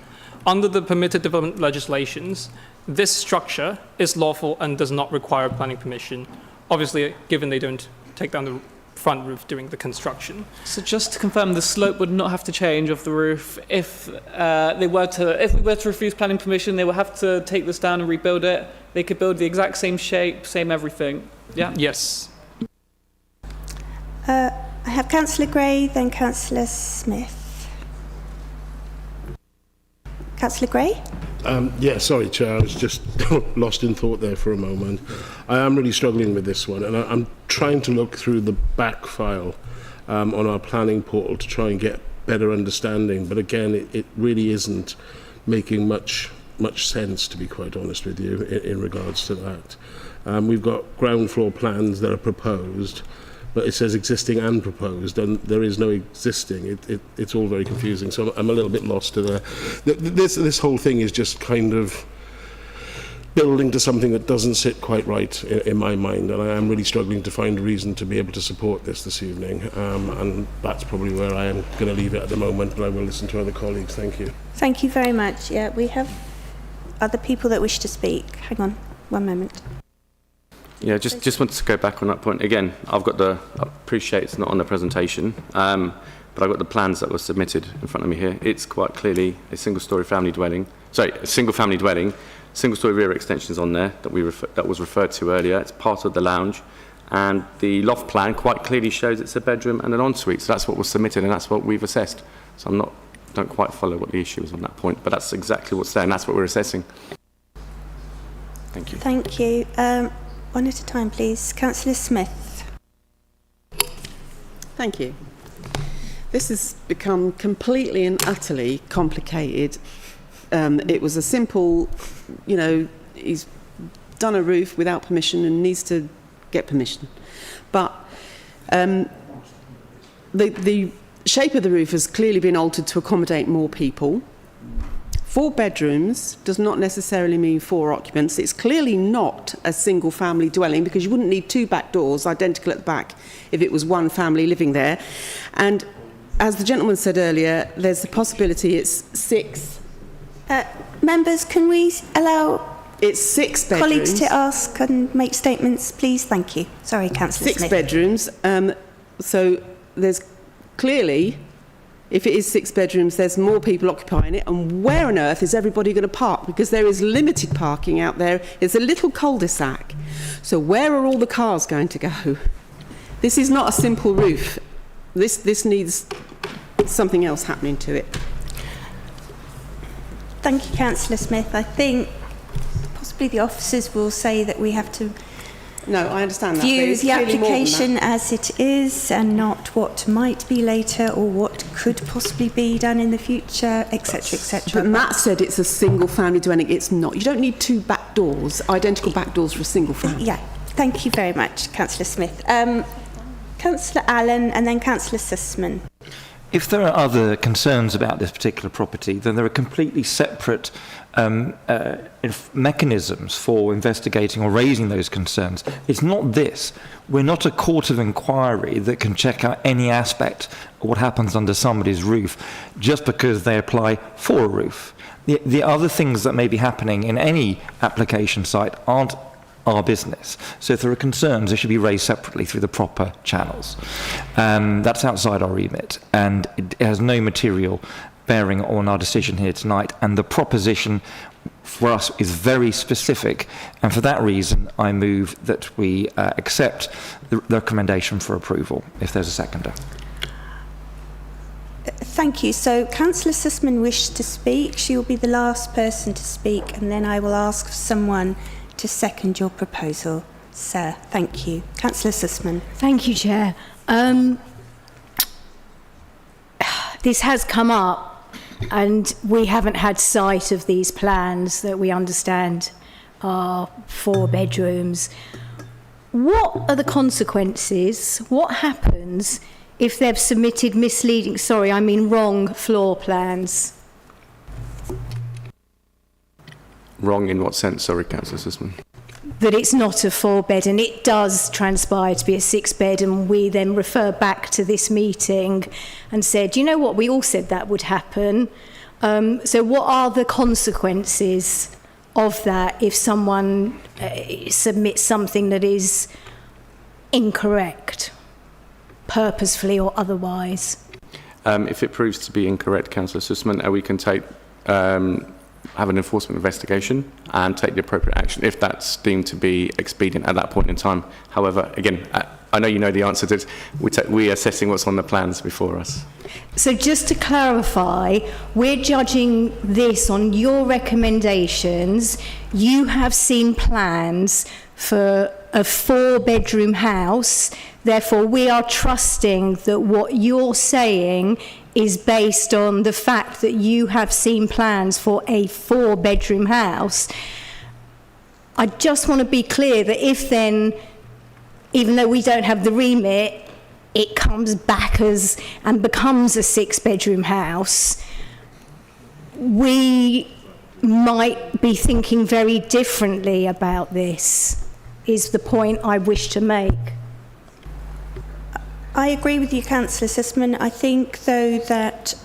Under the permitted development legislations, this structure is lawful and does not require planning permission, obviously given they don't take down the front roof during the construction. So just to confirm, the slope would not have to change of the roof if we were to refuse planning permission. They would have to take this down and rebuild it. They could build the exact same shape, same everything. Yeah. Yes. I have Councillor Gray, then Councillor Smith. Councillor Gray? Sorry, Chair, I was just lost in thought there for a moment. I am really struggling with this one, and I'm trying to look through the back file on our planning portal to try and get better understanding, but again, it really isn't making much sense, to be quite honest with you, in regards to that. We've got ground floor plans that are proposed, but it says existing and proposed, and there is no existing. It's all very confusing, so I'm a little bit lost to there. This whole thing is just kind of building to something that doesn't sit quite right in my mind, and I am really struggling to find a reason to be able to support this evening, and that's probably where I am going to leave it at the moment, but I will listen to other colleagues. Thank you. Thank you very much. Yeah, we have other people that wish to speak. Hang on, one moment. Yeah, just wanted to go back on that point. Again, I appreciate it's not on the presentation, but I've got the plans that were submitted in front of me here. It's quite clearly a single-storey family dwelling. Sorry, a single-family dwelling. Single-storey rear extensions on there that was referred to earlier. It's part of the lounge. And the loft plan quite clearly shows it's a bedroom and an ensuite. So that's what was submitted and that's what we've assessed. So don't quite follow what the issue is on that point, but that's exactly what's there and that's what we're assessing. Thank you. Thank you. One at a time, please. Councillor Smith. Thank you. This has become completely and utterly complicated. It was a simple, he's done a roof without permission and needs to get permission. But the shape of the roof has clearly been altered to accommodate more people. 4 bedrooms does not necessarily mean 4 occupants. It's clearly not a single family dwelling because you wouldn't need 2 back doors identical at the back if it was one family living there. And as the gentleman said earlier, there's the possibility it's 6. Members, can we allow it's 6 bedrooms. Colleagues to ask and make statements, please? Thank you. Sorry, Councillor Smith. 6 bedrooms. So there's clearly if it is 6 bedrooms, there's more people occupying it, and where on earth is everybody going to park? Because there is limited parking out there. It's a little cul-de-sac. So where are all the cars going to go? This is not a simple roof. This needs something else happening to it. Thank you, Councillor Smith. I think possibly the officers will say that we have to No, I understand that. but view it's the clearly more than application that. as it is and not what might be later or what could possibly be done in the future, etc., etc. But Matt said it's a single family dwelling. It's not. You don't need 2 back doors, identical back doors for a single family. Yeah, thank you very much, Councillor Smith. Councillor Allen and then Councillor Sussman. If there are other concerns about this particular property, then there are completely separate mechanisms for investigating or raising those concerns. It's not this. We're not a court of inquiry that can check out any aspect of what happens under somebody's roof just because they apply for a roof. The other things that may be happening in any application site aren't our business. So if there are concerns, they should be raised separately through the proper channels. That's outside our remit, and it has no material bearing on our decision here tonight. And the proposition for us is very specific, and for that reason, I move that we accept the recommendation for approval. If there's a seconder. Thank you. So Councillor Sussman wished to speak. She will be the last person to speak, and then I will ask someone to second your proposal. Sir, thank you. Councillor Sussman. Thank you, Chair. This has come up, and we haven't had sight of these plans that we understand are 4 bedrooms. What are the consequences? What happens if they've submitted wrong floor plans? Wrong in what sense? Sorry, Councillor Sussman. That it's not a 4-bed and it does transpire to be a 6-bed, and we then refer back to this meeting and said, you know what, we all said that would happen. So what are the consequences of that if someone submits something that is incorrect, purposefully or otherwise? If it proves to be incorrect, Councillor Sussman, we can take have an enforcement investigation and take the appropriate action if that's deemed to be expedient at that point in time. However, again, I know you know the answer to this. We're assessing what's on the plans before us. So just to clarify, we're judging this on your recommendations. You have seen plans for a 4-bedroom house. Therefore, we are trusting that what you're saying is based on the fact that you have seen plans for a 4-bedroom house. I just want to be clear that if then, even though we don't have the remit, it comes back and becomes a 6-bedroom house, we might be thinking very differently about this, is the point I wish to make. I agree with you, Councillor Sussman. I think, though, that,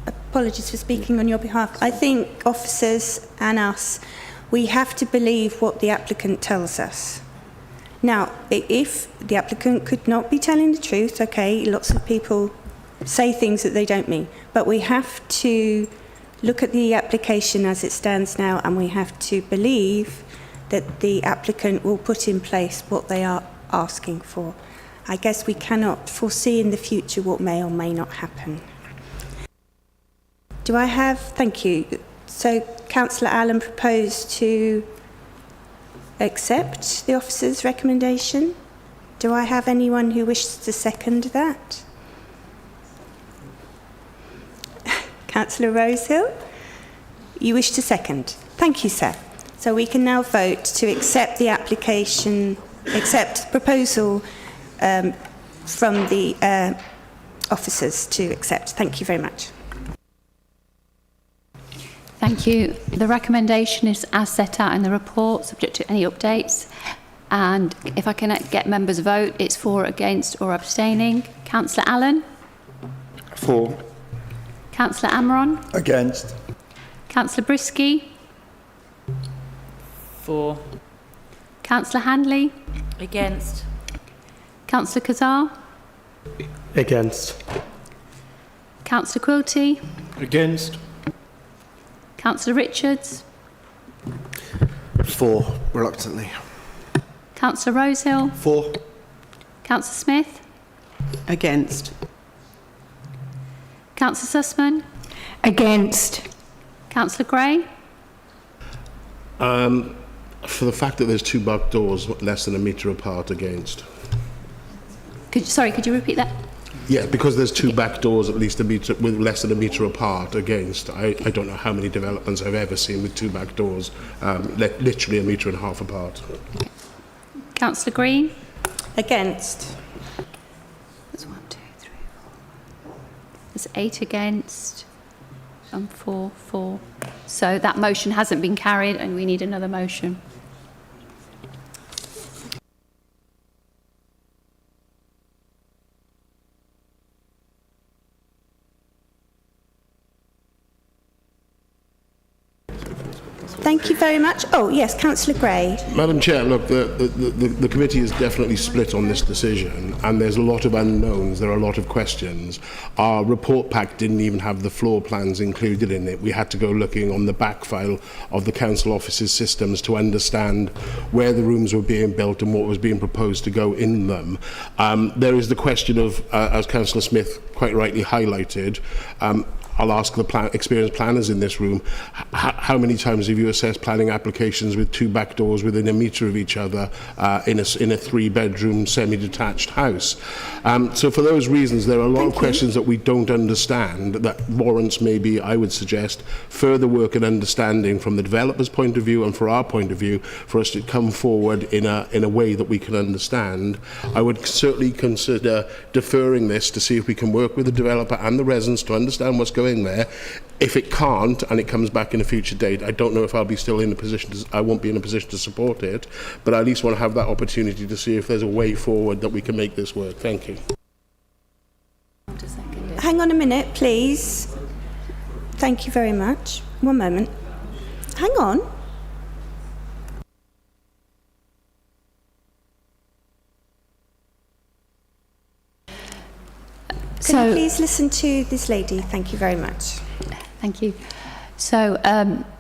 apologies for speaking on your behalf, I think officers and us, we have to believe what the applicant tells us. Now, if the applicant could not be telling the truth, okay, lots of people say things that they don't mean, but we have to look at the application as it stands now, and we have to believe that the applicant will put in place what they are asking for. I guess we cannot foresee in the future what may or may not happen. Do I have... Thank you. So, Councillor Allen proposed to accept the officer's recommendation. Do I have anyone who wishes to second that? Councillor Rosehill, you wish to second. Thank you, sir. So we can now vote to accept the application, accept proposal from the officers to accept. Thank you very much. Thank you. The recommendation is as set out in the report, subject to any updates. And if I can get members' vote, it's for, against or abstaining. Councillor Allen? For. Councillor Amaron? Against. Councillor Brisky? For. Councillor Handley? Against. Councillor Kazar? Against. Councillor Quilty? Against? Councillor Richards? For, reluctantly. Councillor Rosehill? For. Councillor Smith? Against. Councillor Sussman? Against. Councillor Gray? For the fact that there's two back doors less than a metre apart, against. Could you repeat that? Yeah, because there's two back doors at least a metre, with less than a metre apart, against. I don't know how many developments I've ever seen with two back doors literally a metre and a half apart. Councillor Green? Against. There's 1, 2, 3, 4. There's 8 against and 4 for. So that motion hasn't been carried and we need another motion. Thank you very much. Oh, yes, Councillor Gray. Madam Chair, look, the committee is definitely split on this decision, and there's a lot of unknowns, there are a lot of questions. Our report pack didn't even have the floor plans included in it. We had to go looking on the back file of the council office's systems to understand where the rooms were being built and what was being proposed to go in them. There is the question of, as Councillor Smith quite rightly highlighted, I'll ask the experienced planners in this room, how many times have you assessed planning applications with two back doors within a metre of each other in a 3-bedroom semi-detached house? So for those reasons, there are a lot of questions that we don't understand that warrants maybe, I would suggest, further work and understanding from the developer's point of view and for our point of view for us to come forward in a way that we can understand. I would certainly consider deferring this to see if we can work with the developer and the residents to understand what's going there. If it can't and it comes back in a future date, I don't know if I'll be still in a position to, I won't be in a position to support it, but I at least want to have that opportunity to see if there's a way forward that we can make this work. Thank you. Hang on a minute, please. Thank you very much. One moment. Hang on. Can you please listen to this lady? Thank you very much. Thank you. So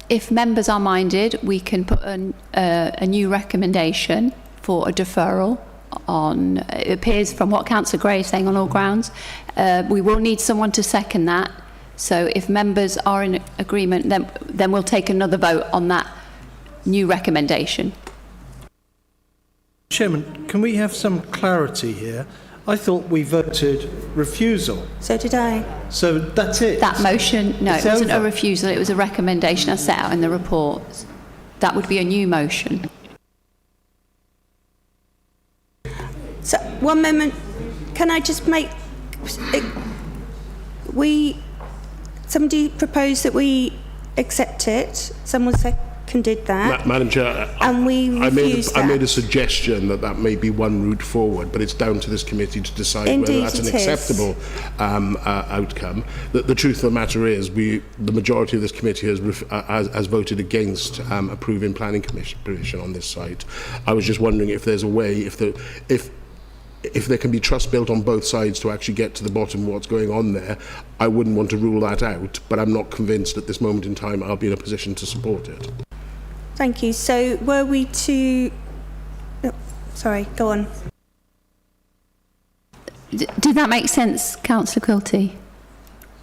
if members are minded, we can put a new recommendation for a deferral on, it appears from what Councillor Gray is saying, on all grounds. We will need someone to second that. So if members are in agreement, then we'll take another vote on that new recommendation. Chairman, can we have some clarity here? I thought we voted refusal. So did I. So that's it? That motion, no, It's it wasn't over. a refusal, it was a recommendation as set out in the report. That would be a new motion. So, one moment. Can I just make... Somebody proposed that we accept it. Someone seconded that. Madam Chair, and we refused I made a suggestion that may be one route forward, but it's down to this committee to decide whether that's an acceptable outcome. The truth of the matter is, the majority of this committee has voted against approving planning permission on this site. I was just wondering if there's a way, if there can be trust built on both sides to actually get to the bottom of what's going on there. I wouldn't want to rule that out, but I'm not convinced at this moment in time I'll be in a position to support it. Thank you. So were we to... Oh, sorry, go on. Did that make sense, Councillor Quilty?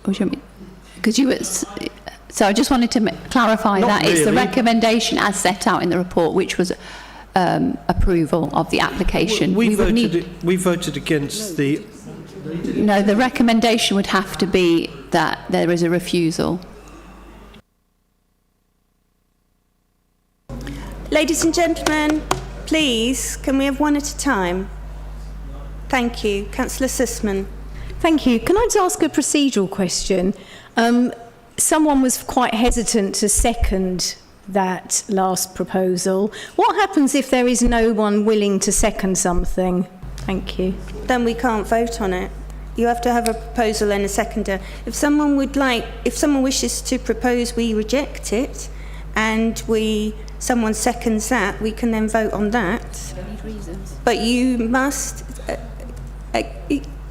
Or do you want me, because you were... So I just wanted to clarify that it's the recommendation as set out in the report, which was approval of the application. We voted against the... No, the recommendation would have to be that there is a refusal. Ladies and gentlemen, please, can we have one at a time? Thank you. Councillor Sussman. Thank you. Can I just ask a procedural question? Someone was quite hesitant to second that last proposal. What happens if there is no one willing to second something? Thank you. Then we can't vote on it. You have to have a proposal and a seconder. If someone wishes to propose we reject it, and someone seconds that, we can then vote on that. But you must...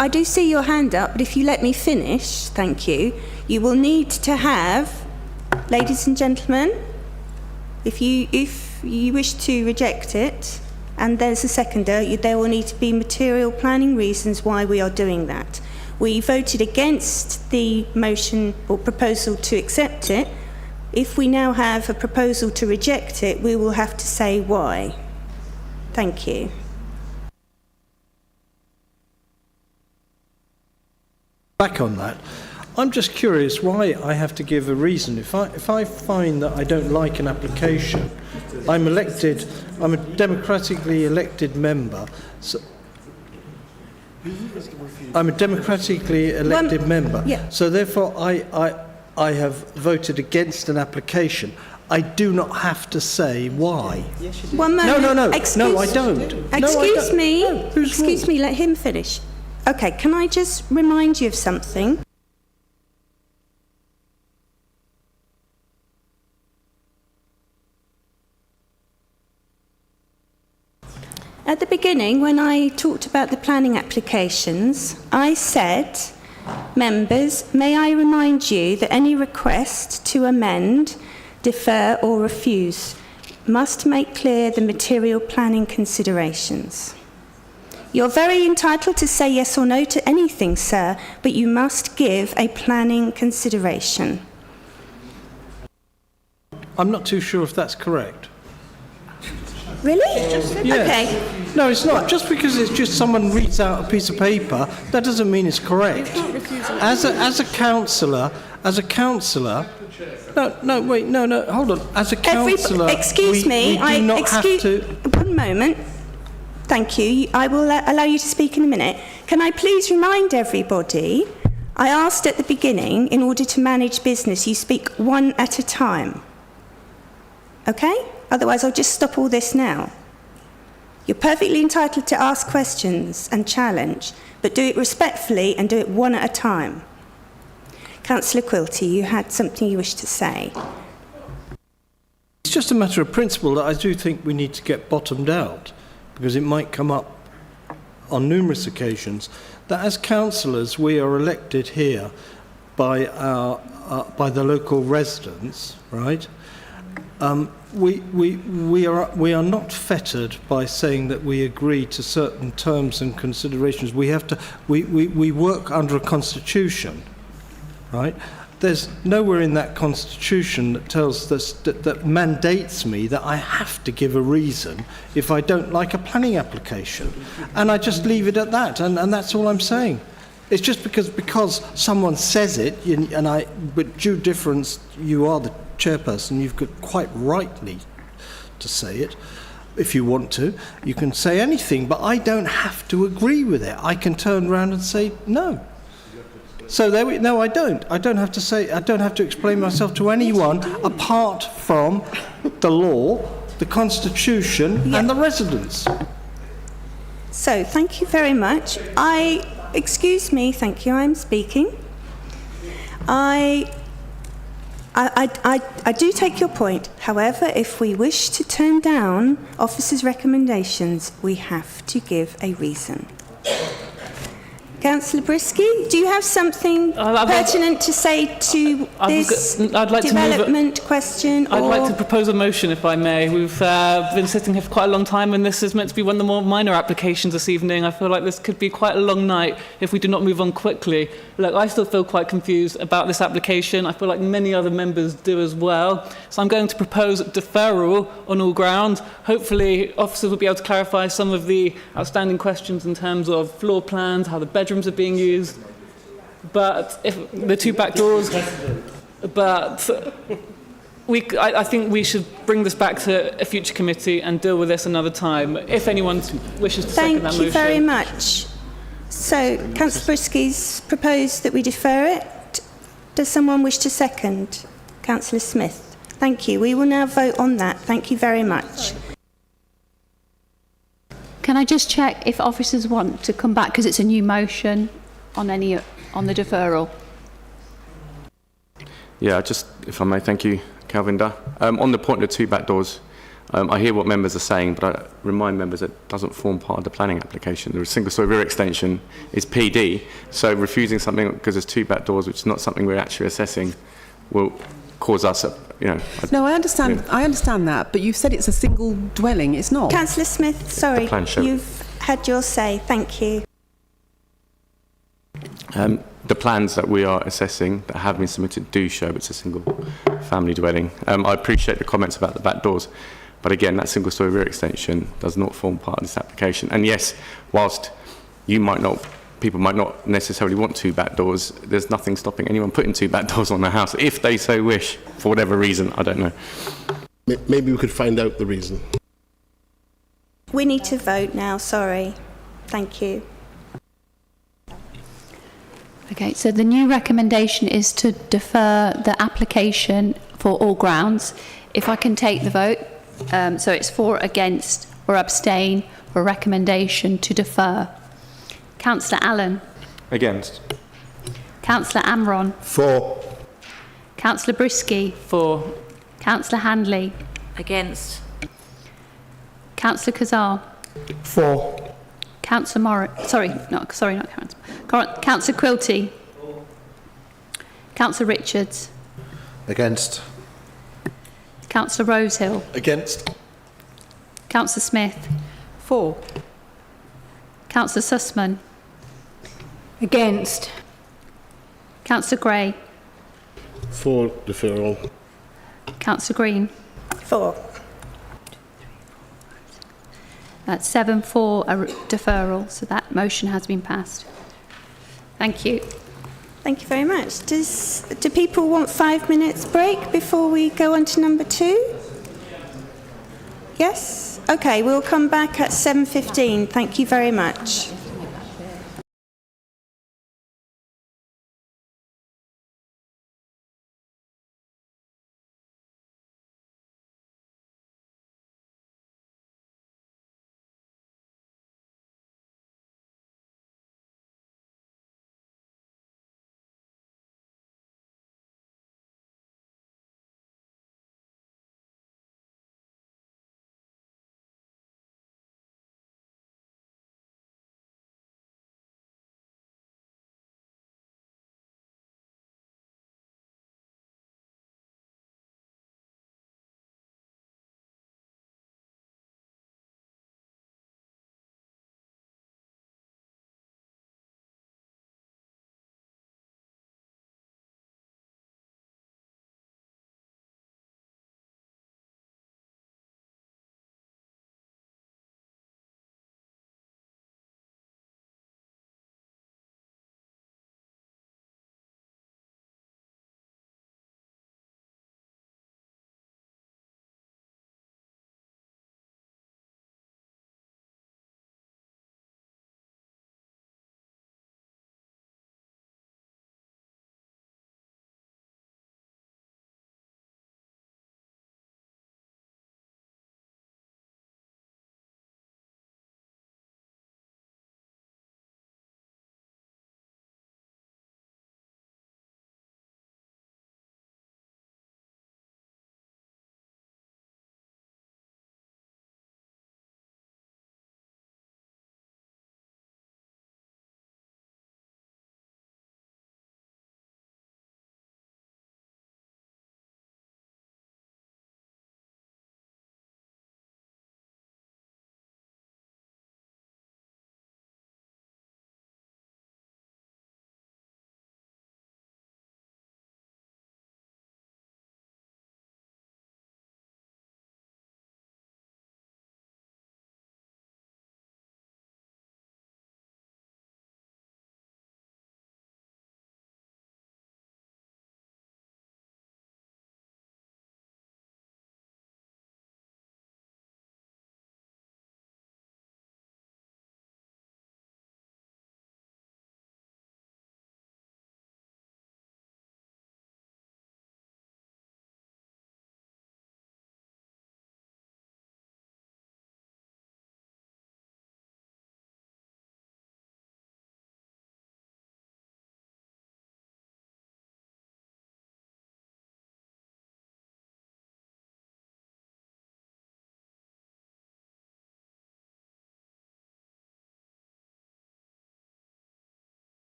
I do see your hand up, but if you let me finish, thank you, you will need to have, ladies and gentlemen, if you wish to reject it, and there's a seconder, there will need to be material planning reasons why we are doing that. We voted against the motion or proposal to accept it. If we now have a proposal to reject it, we will have to say why. Thank you. Back on that, I'm just curious why I have to give a reason. If I find that I don't like an application, I'm a democratically elected member. So I'm a democratically elected member. Yeah. So therefore I have voted against an application. I do not have to say why. One moment. No, I don't. Excuse me. No, Excuse me, let him finish. Okay, can I just remind you of something? At the beginning, when I talked about the planning applications, I said, members, may I remind you that any request to amend, defer or refuse must make clear the material planning considerations. You're very entitled to say yes or no to anything, sir, but you must give a planning consideration. I'm not too sure if that's correct. Really? Yeah. Okay. No, it's not. Just because it's just someone reads out a piece of paper, that doesn't mean it's correct. As a councillor, no, hold on. As a councillor, excuse me, we do not have to. One moment. Thank you. I will allow you to speak in a minute. Can I please remind everybody, I asked at the beginning, in order to manage business, you speak one at a time. Okay? Otherwise, I'll just stop all this now. You're perfectly entitled to ask questions and challenge, but do it respectfully and do it one at a time. Councillor Quilty, you had something you wished to say. It's just a matter of principle that I do think we need to get bottomed out, because it might come up on numerous occasions, that as councillors we are elected here by the local residents, right? We are not fettered by saying that we agree to certain terms and considerations. We work under a constitution, right? There's nowhere in that constitution that tells us that mandates me that I have to give a reason if I don't like a planning application, and I just leave it at that, and that's all I'm saying. It's just because someone says it, but due difference, you are the chairperson, you've got quite rightly to say it. If you want to, you can say anything, but I don't have to agree with it. I can turn around and say no. So no, I don't. I don't have to explain myself to anyone apart from the law, the constitution, and the residents. So, thank you very much. Excuse me, thank you, I'm speaking. I do take your point. However, if we wish to turn down officers' recommendations, we have to give a reason. Councillor Brisky, do you have something pertinent to say to this development question? I'd like to propose a motion, if I may. We've been sitting here for quite a long time, and this is meant to be one of the more minor applications this evening. I feel like this could be quite a long night if we do not move on quickly. Look, I still feel quite confused about this application. I feel like many other members do as well. So I'm going to propose deferral on all grounds. Hopefully, officers will be able to clarify some of the outstanding questions in terms of floor plans, how the bedrooms are being used, but if the two back doors. But I think we should bring this back to a future committee and deal with this another time. If anyone wishes to second that motion. Thank you very much. So, Councillor Brisky's proposed that we defer it. Does someone wish to second? Councillor Smith. Thank you. We will now vote on that. Thank you very much. Can I just check if officers want to come back, because it's a new motion on the deferral? Yeah, just if I may, thank you, Calvinda. On the point of the two back doors, I hear what members are saying, but I remind members that it doesn't form part of the planning application. The single-storey rear extension is PD, so refusing something because there's 2 back doors, which is not something we're actually assessing, will cause us, No, I understand. I understand that, but you've said it's a single dwelling. It's not. Councillor Smith, sorry, plan show. you've had your say. Thank you. The plans that we are assessing that have been submitted do show it's a single family dwelling. I appreciate the comments about the back doors, but again, that single storey rear extension does not form part of this application. And yes, whilst people might not necessarily want 2 back doors, there's nothing stopping anyone putting 2 back doors on their house if they so wish, for whatever reason, I don't know. Maybe we could find out the reason. We need to vote now, sorry. Thank you. Okay, so the new recommendation is to defer the application for all grounds. If I can take the vote, so it's for, against, or abstain for recommendation to defer. Councillor Allen. Against. Councillor Amron. For. Councillor Brisky. For. Councillor Handley. Against. Councillor Kazar. For. Councillor Morris. Not Councillor. Councillor Quilty. Councillor Richards. Against. Councillor Rosehill. Against. Councillor Smith. For. Councillor Sussman. Against. Councillor Gray. For deferral. Councillor Green. For. That's 7 for a deferral, so that motion has been passed. Thank you. Thank you very much. Do people want 5 minutes break before we go on to number 2? Yes? Okay, we'll come back at 7:15. Thank you very much.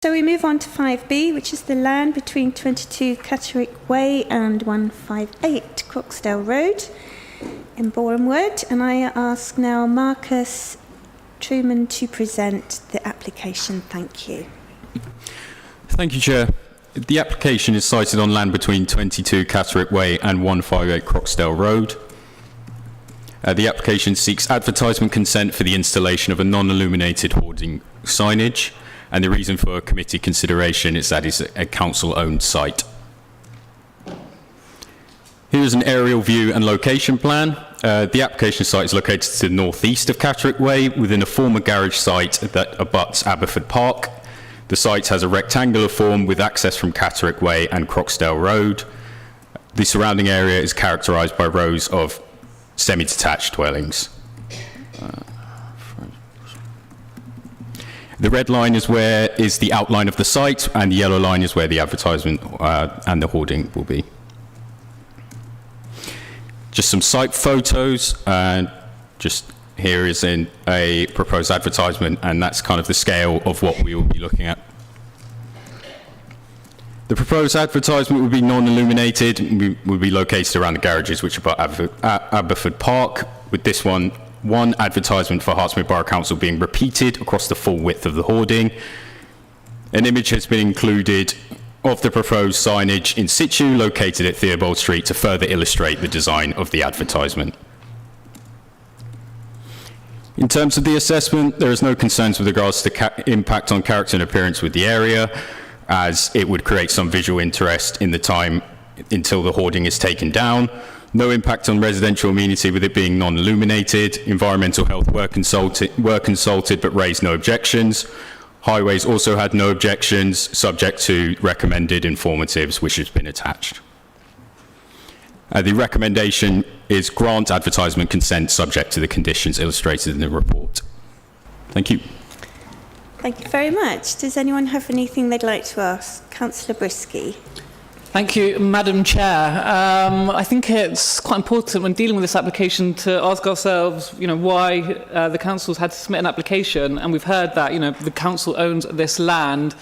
So we move on to 5B, which is the land between 22 Catterick Way and 158 Croxdale Road in Boreham Wood. And I ask now Marcus Truman to present the application. Thank you. Thank you, Chair. The application is sited on land between 22 Catterick Way and 158 Croxdale Road. The application seeks advertisement consent for the installation of a non-illuminated hoarding signage, and the reason for committee consideration is that it's a council-owned site. Here's an aerial view and location plan. The application site is located to the northeast of Catterick Way within a former garage site that abuts Aberford Park. The site has a rectangular form with access from Catterick Way and Croxdale Road. The surrounding area is characterised by rows of semi-detached dwellings. The red line is the outline of the site, and the yellow line is where the advertisement and the hoarding will be. Just some site photos, and just here is in a proposed advertisement, and that's kind of the scale of what we will be looking at. The proposed advertisement would be non-illuminated and would be located around the garages which are at Aberford Park, with this one advertisement for Hertsmere Borough Council being repeated across the full width of the hoarding. An image has been included of the proposed signage in situ located at Theobald Street to further illustrate the design of the advertisement. In terms of the assessment, there is no concerns with regards to impact on character and appearance with the area, as it would create some visual interest in the time until the hoarding is taken down. No impact on residential amenity with it being non-illuminated. Environmental health were consulted but raised no objections. Highways also had no objections, subject to recommended informatives which has been attached. The recommendation is grant advertisement consent subject to the conditions illustrated in the report. Thank you. Thank you very much. Does anyone have anything they'd like to ask? Councillor Brisky. Thank you, Madam Chair. I think it's quite important when dealing with this application to ask ourselves, why the council's had to submit an application, and we've heard that, the council owns this land,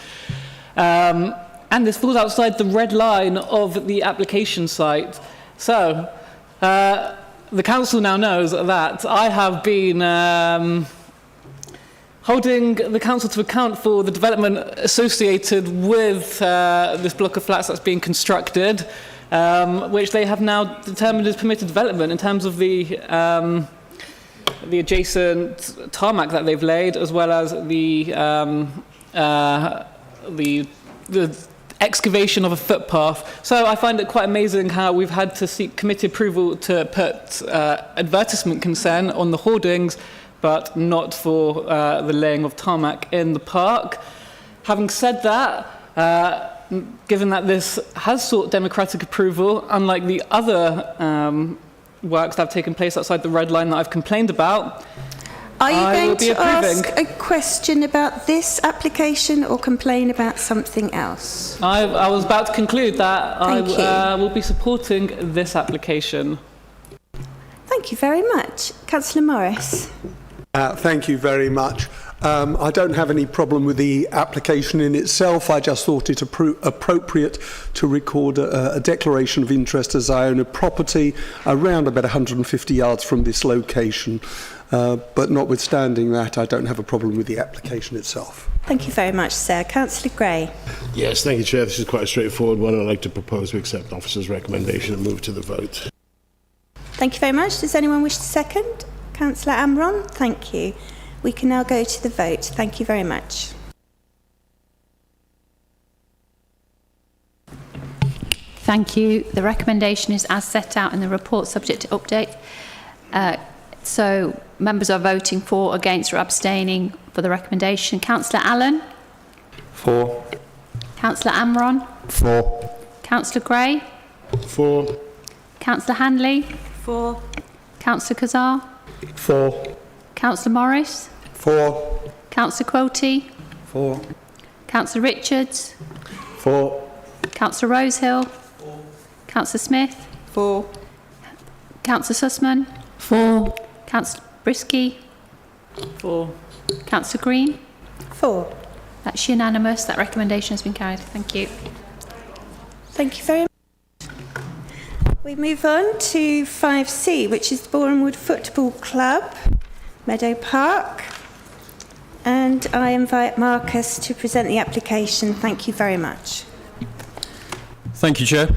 and this falls outside the red line of the application site. So, the council now knows that I have been holding the council to account for the development associated with this block of flats that's being constructed, which they have now determined is permitted development in terms of the adjacent tarmac that they've laid, as well as the excavation of a footpath. So I find it quite amazing how we've had to seek committee approval to put advertisement consent on the hoardings, but not for the laying of tarmac in the park. Having said that, given that this has sought democratic approval, unlike the other works that have taken place outside the red line that I've complained about, Are you I going will be to approving. ask a question about this application or complain about something else? I was about to conclude that Thank I will be supporting this application. Thank you very much. Councillor Morris. Thank you very much. I don't have any problem with the application in itself. I just thought it appropriate to record a declaration of interest as I own a property around about 150 yards from this location. But notwithstanding that, I don't have a problem with the application itself. Thank you very much, sir. Councillor Gray. Yes, thank you, Chair. This is quite a straightforward one. I'd like to propose we accept the officer's recommendation and move to the vote. Thank you very much. Does anyone wish to second? Councillor Amron, thank you. We can now go to the vote. Thank you very much. Thank you. The recommendation is as set out in the report, subject to update. So members are voting for, against or abstaining for the recommendation. Councillor Allen? For. Councillor Amron? For. Councillor Gray? For. Councillor Handley? For. Councillor Kazar? For. Councillor Morris? For. Councillor Quoty? For. Councillor Richards? For. Councillor Rosehill? For. Councillor Smith? For. Councillor Sussman? For. Councillor Brisky? For. Councillor Green? For. That's unanimous. That recommendation has been carried. Thank you. Thank you very much. We move on to 5C, which is the Borehamwood Football Club, Meadow Park. And I invite Marcus to present the application. Thank you very much. Thank you, Chair.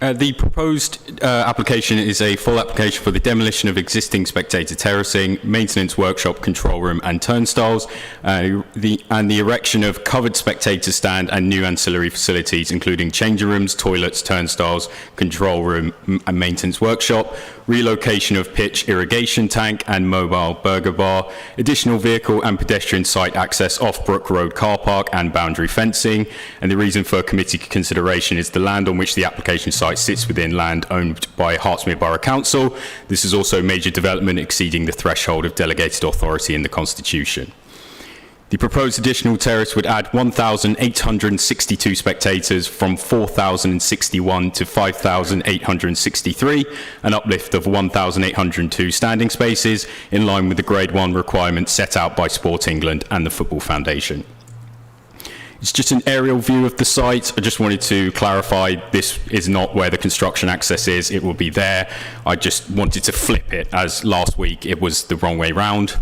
The proposed application is a full application for the demolition of existing spectator terracing, maintenance workshop, control room and turnstiles, and the erection of covered spectator stand and new ancillary facilities, including changing rooms, toilets, turnstiles, control room and maintenance workshop, relocation of pitch irrigation tank and mobile burger bar, additional vehicle and pedestrian site access off Brook Road car park and boundary fencing. And the reason for committee consideration is the land on which the application site sits within land owned by Hertsmere Borough Council. This is also a major development exceeding the threshold of delegated authority in the Constitution. The proposed additional terrace would add 1,862 spectators from 4,061 to 5,863, an uplift of 1,802 standing spaces in line with the Grade 1 requirements set out by Sport England and the Football Foundation. It's just an aerial view of the site. I just wanted to clarify this is not where the construction access is. It will be there. I just wanted to flip it, as last week it was the wrong way round.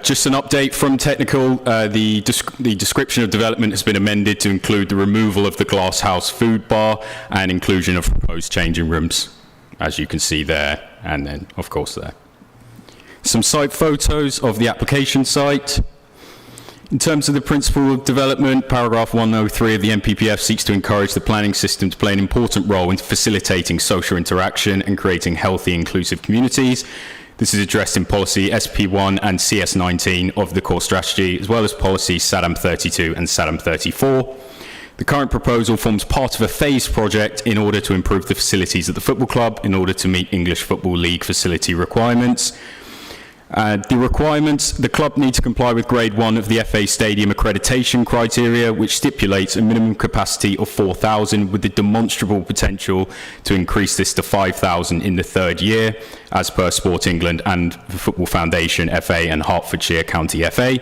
Just an update from technical, the description of development has been amended to include the removal of the glass house food bar and inclusion of proposed changing rooms, as you can see there, and then of course there. Some site photos of the application site. In terms of the principle of development, paragraph 103 of the NPPF seeks to encourage the planning system to play an important role in facilitating social interaction and creating healthy, inclusive communities. This is addressed in policy SP1 and CS19 of the core strategy, as well as policy SADAM 32 and SADAM 34. The current proposal forms part of a phased project in order to improve the facilities at the football club in order to meet English Football League facility requirements. The requirements, the club need to comply with Grade 1 of the FA Stadium accreditation criteria, which stipulates a minimum capacity of 4,000 with the demonstrable potential to increase this to 5,000 in the third year, as per Sport England and the Football Foundation FA and Hertfordshire County FA.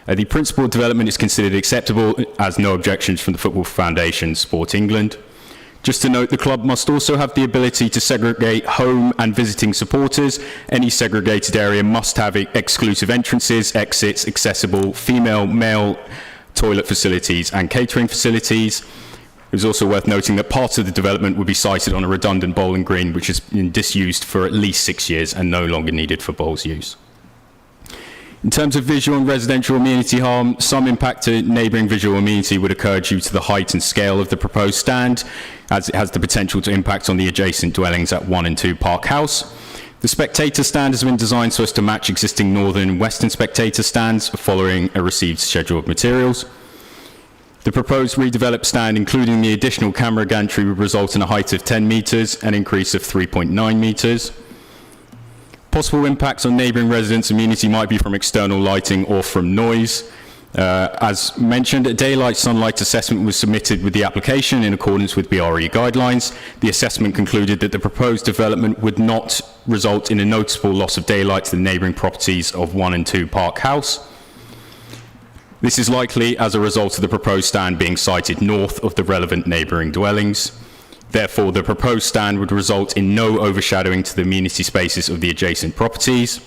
The principle of development is considered acceptable as no objections from the Football Foundation, Sport England. Just to note, the club must also have the ability to segregate home and visiting supporters. Any segregated area must have exclusive entrances, exits, accessible female, male toilet facilities and catering facilities. It is also worth noting that part of the development would be sited on a redundant bowling green, which has been disused for at least 6 years and no longer needed for bowls use. In terms of visual and residential amenity harm, some impact to neighbouring visual amenity would occur due to the height and scale of the proposed stand, as it has the potential to impact on the adjacent dwellings at 1 and 2 Park House. The spectator stand has been designed so as to match existing northern and western spectator stands following a received schedule of materials. The proposed redeveloped stand, including the additional camera gantry, would result in a height of 10 metres, an increase of 3.9 metres. Possible impacts on neighbouring residents' amenity might be from external lighting or from noise. As mentioned, a daylight sunlight assessment was submitted with the application in accordance with BRE guidelines. The assessment concluded that the proposed development would not result in a noticeable loss of daylight to the neighbouring properties of 1 and 2 Park House. This is likely as a result of the proposed stand being sited north of the relevant neighbouring dwellings. Therefore, the proposed stand would result in no overshadowing to the amenity spaces of the adjacent properties.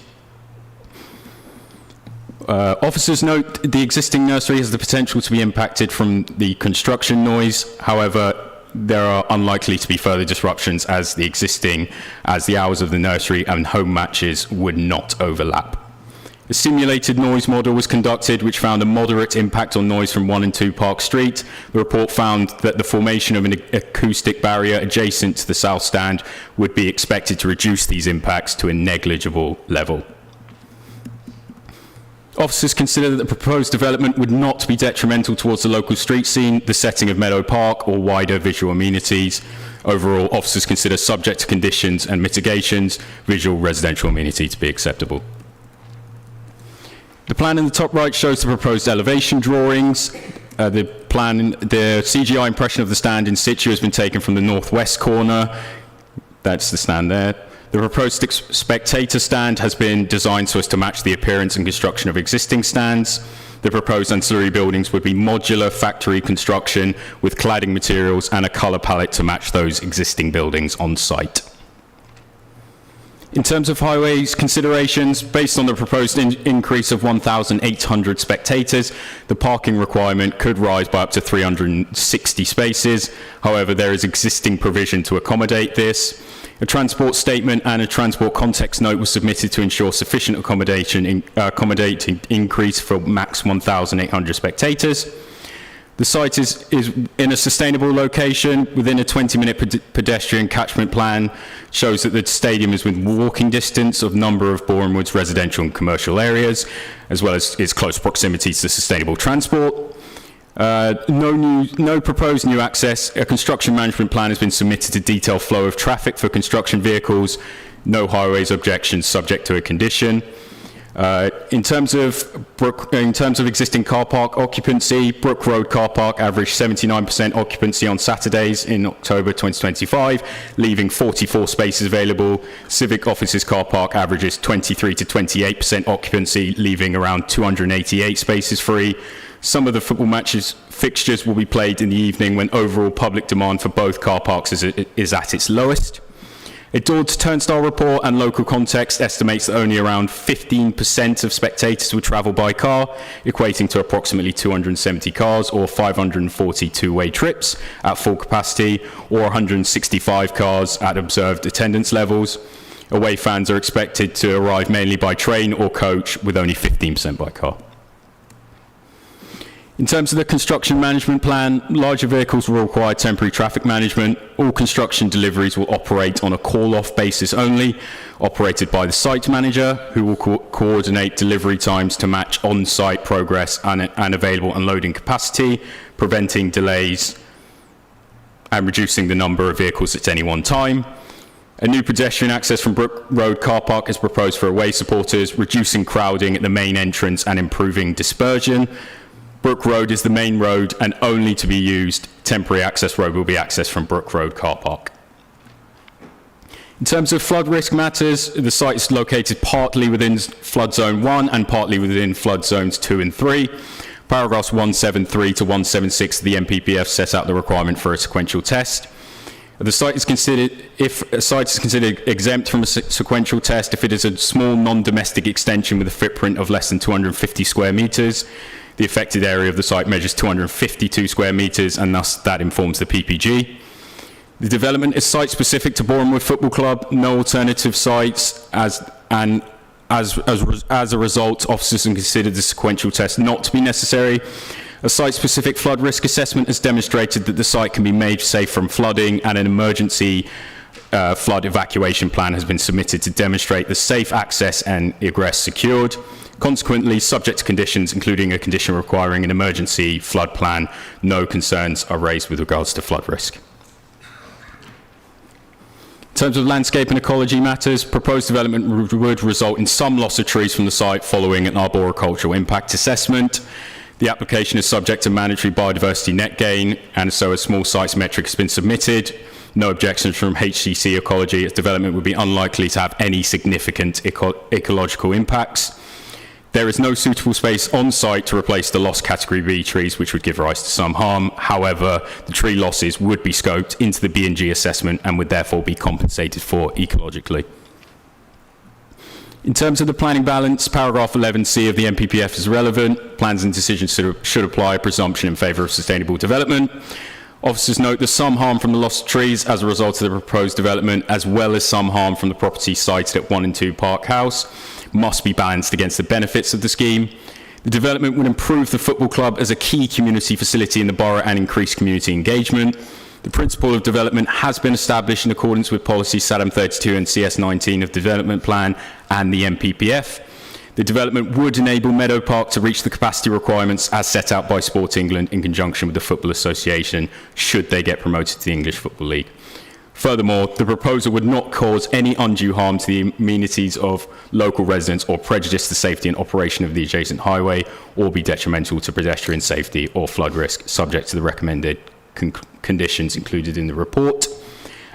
Officers note the existing nursery has the potential to be impacted from the construction noise. However, there are unlikely to be further disruptions as the hours of the nursery and home matches would not overlap. A simulated noise model was conducted which found a moderate impact on noise from 1 and 2 Park Street. The report found that the formation of an acoustic barrier adjacent to the south stand would be expected to reduce these impacts to a negligible level. Officers consider that the proposed development would not be detrimental towards the local street scene, the setting of Meadow Park, or wider visual amenities. Overall, officers consider, subject to conditions and mitigations, visual residential amenity to be acceptable. The plan in the top right shows the proposed elevation drawings. The CGI impression of the stand in situ has been taken from the northwest corner. That's the stand there. The proposed spectator stand has been designed so as to match the appearance and construction of existing stands. The proposed ancillary buildings would be modular factory construction with cladding materials and a colour palette to match those existing buildings on site. In terms of highways considerations, based on the proposed increase of 1,800 spectators, the parking requirement could rise by up to 360 spaces. However, there is existing provision to accommodate this. A transport statement and a transport context note was submitted to ensure sufficient accommodating increase for max 1,800 spectators. The site is in a sustainable location within a 20-minute pedestrian catchment plan, shows that the stadium is within walking distance of a number of Boreham Wood's residential and commercial areas, as well as its close proximity to sustainable transport. No proposed new access. A construction management plan has been submitted to detail flow of traffic for construction vehicles. No highways objections subject to a condition. In terms of existing car park occupancy, Brook Road car park averaged 79% occupancy on Saturdays in October 2025, leaving 44 spaces available. Civic Offices car park averages 23 to 28% occupancy, leaving around 288 spaces free. Some of the football matches fixtures will be played in the evening when overall public demand for both car parks is at its lowest. A Dord's turnstile report and local context estimates that only around 15% of spectators would travel by car, equating to approximately 270 cars or 540 two-way trips at full capacity, or 165 cars at observed attendance levels. Away fans are expected to arrive mainly by train or coach, with only 15% by car. In terms of the construction management plan, larger vehicles will require temporary traffic management. All construction deliveries will operate on a call-off basis only, operated by the site manager, who will coordinate delivery times to match on-site progress and available unloading capacity, preventing delays and reducing the number of vehicles at any one time. A new pedestrian access from Brook Road car park is proposed for away supporters, reducing crowding at the main entrance and improving dispersion. Brook Road is the main road and only to be used. Temporary access road will be accessed from Brook Road car park. In terms of flood risk matters, the site is located partly within flood zone 1 and partly within flood zones 2 and 3. Paragraphs 173 to 176 of the MPPF set out the requirement for a sequential test. The site is considered, if a site is considered exempt from a sequential test, if it is a small non-domestic extension with a footprint of less than 250 square metres. The affected area of the site measures 252 square metres, and thus that informs the PPG. The development is site-specific to Boreham Wood Football Club, no alternative sites, as a result, officers have considered the sequential test not to be necessary. A site-specific flood risk assessment has demonstrated that the site can be made safe from flooding, and an emergency flood evacuation plan has been submitted to demonstrate the safe access and egress secured. Consequently, subject to conditions, including a condition requiring an emergency flood plan, no concerns are raised with regards to flood risk. In terms of landscape and ecology matters, proposed development would result in some loss of trees from the site following an arboricultural impact assessment. The application is subject to mandatory biodiversity net gain, and so a small sites metric has been submitted. No objections from HBC ecology, as development would be unlikely to have any significant ecological impacts. There is no suitable space on site to replace the lost Category B trees, which would give rise to some harm. However, the tree losses would be scoped into the B&G assessment and would therefore be compensated for ecologically. In terms of the planning balance, paragraph 11C of the MPPF is relevant. Plans and decisions should apply a presumption in favour of sustainable development. Officers note there's some harm from the lost trees as a result of the proposed development, as well as some harm from the property sited at 1 and 2 Park House, must be balanced against the benefits of the scheme. The development would improve the football club as a key community facility in the borough and increase community engagement. The principle of development has been established in accordance with policy SADM 32 and CS 19 of the development plan and the MPPF. The development would enable Meadow Park to reach the capacity requirements as set out by Sport England in conjunction with the Football Association, should they get promoted to the English Football League. Furthermore, the proposal would not cause any undue harm to the amenities of local residents or prejudice the safety and operation of the adjacent highway, or be detrimental to pedestrian safety or flood risk, subject to the recommended conditions included in the report.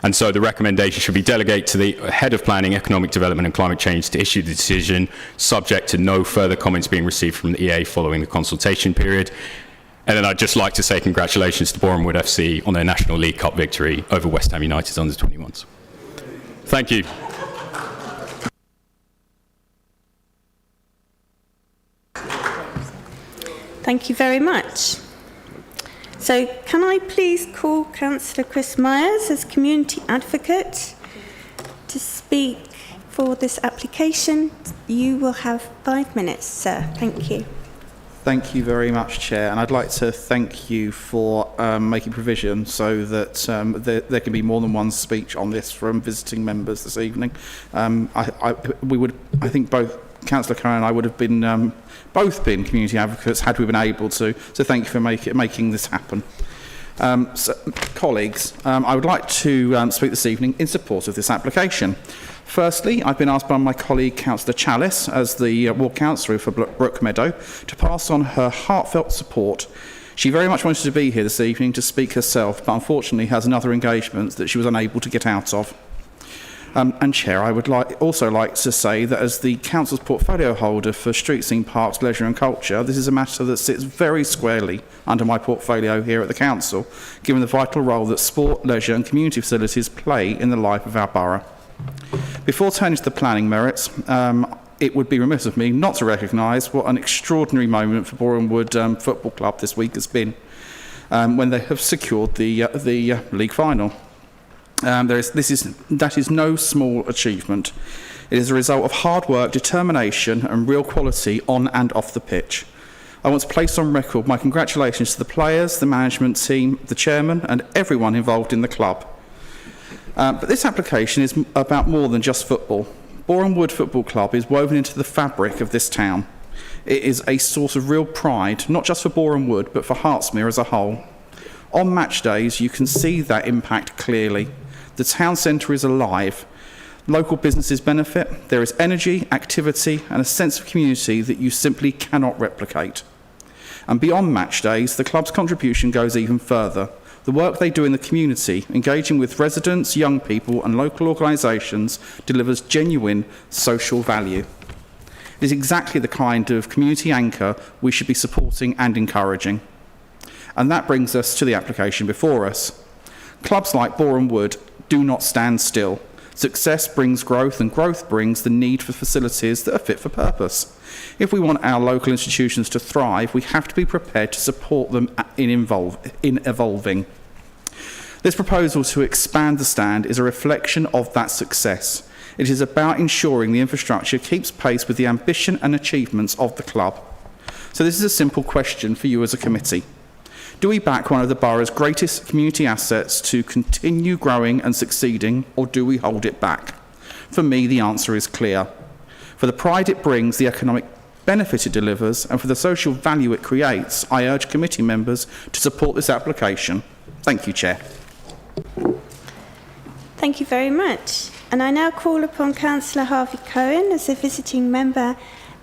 And so the recommendation should be delegate to the Head of Planning, Economic Development and Climate Change to issue the decision, subject to no further comments being received from the EA following the consultation period. And then I'd just like to say congratulations to Boreham Wood FC on their National League Cup victory over West Ham United's under-21s. Thank you. Thank you very much. So can I please call Councillor Chris Myers as Community Advocate to speak for this application? You will have 5 minutes, sir. Thank you. Thank you very much, Chair, and I'd like to thank you for making provision so that there can be more than one speech on this from visiting members this evening. I think both Councillor Curran and I would have been both been community advocates had we been able to. So thank you for making this happen. Colleagues, I would like to speak this evening in support of this application. Firstly, I've been asked by my colleague Councillor Chalice, as the ward councillor for Brook Meadow, to pass on her heartfelt support. She very much wanted to be here this evening to speak herself, but unfortunately has another engagement that she was unable to get out of. And Chair, I would also like to say that as the Council's portfolio holder for Street Scene, Parks, Leisure and Culture, this is a matter that sits very squarely under my portfolio here at the Council, given the vital role that sport, leisure and community facilities play in the life of our borough. Before turning to the planning merits, it would be remiss of me not to recognise what an extraordinary moment for Boreham Wood Football Club this week has been when they have secured the league final. That is no small achievement. It is a result of hard work, determination and real quality on and off the pitch. I want to place on record my congratulations to the players, the management team, the chairman and everyone involved in the club. But this application is about more than just football. Boreham Wood Football Club is woven into the fabric of this town. It is a source of real pride, not just for Boreham Wood, but for Hertsmere as a whole. On match days, you can see that impact clearly. The town centre is alive. Local businesses benefit. There is energy, activity, and a sense of community that you simply cannot replicate. And beyond match days, the club's contribution goes even further. The work they do in the community, engaging with residents, young people and local organisations, delivers genuine social value. It is exactly the kind of community anchor we should be supporting and encouraging. And that brings us to the application before us. Clubs like Boreham Wood do not stand still. Success brings growth and growth brings the need for facilities that are fit for purpose. If we want our local institutions to thrive, we have to be prepared to support them in evolving. This proposal to expand the stand is a reflection of that success. It is about ensuring the infrastructure keeps pace with the ambition and achievements of the club. So this is a simple question for you as a committee. Do we back one of the borough's greatest community assets to continue growing and succeeding, or do we hold it back? For me, the answer is clear. For the pride it brings, the economic benefit it delivers, and for the social value it creates, I urge committee members to support this application. Thank you, Chair. Thank you very much. And I now call upon Councillor Harvey Cohen as a visiting member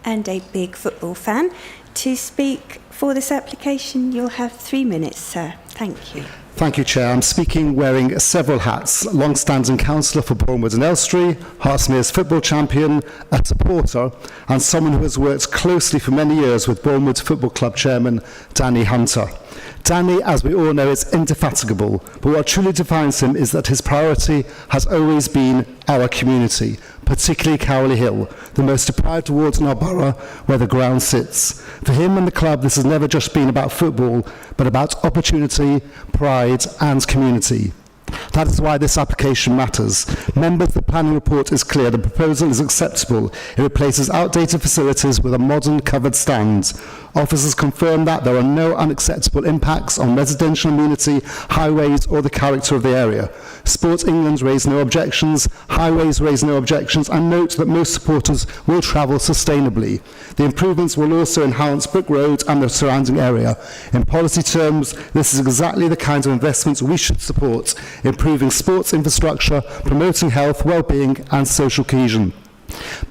and a big football fan to speak for this application. You'll have 3 minutes, sir. Thank you. Thank you, Chair. I'm speaking wearing several hats. Long-standing councillor for Boreham Wood and Elstree, Hertsmere's football champion, a supporter, and someone who has worked closely for many years with Boreham Wood Football Club chairman Danny Hunter. Danny, as we all know, is indefatigable, but what truly defines him is that his priority has always been our community, particularly Cowley Hill, the most deprived ward in our borough where the ground sits. For him and the club, this has never just been about football, but about opportunity, pride and community. That is why this application matters. Members, the planning report is clear. The proposal is acceptable. It replaces outdated facilities with a modern covered stand. Officers confirm that there are no unacceptable impacts on residential amenity, highways or the character of the area. Sport England raise no objections, highways raise no objections, and note that most supporters will travel sustainably. The improvements will also enhance Brook Road and the surrounding area. In policy terms, this is exactly the kind of investments we should support, improving sports infrastructure, promoting health, well-being and social cohesion.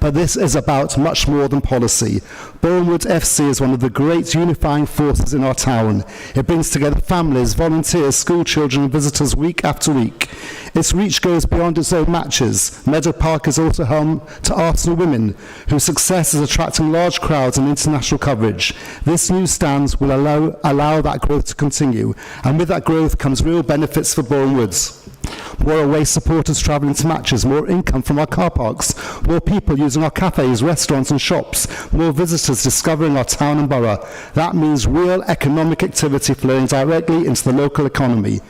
But this is about much more than policy. Bournemouth FC is one of the great unifying forces in our town. It brings together families, volunteers, school children and visitors week after week. Its reach goes beyond its own matches. Meadow Park is also home to Arsenal women, whose success is attracting large crowds and international coverage. This new stand will allow that growth to continue, and with that growth comes real benefits for Bournemouths. More away supporters travelling to matches, more income from our car parks, more people using our cafes, restaurants and shops, more visitors discovering our town and borough. That means real economic activity flowing directly into the local economy.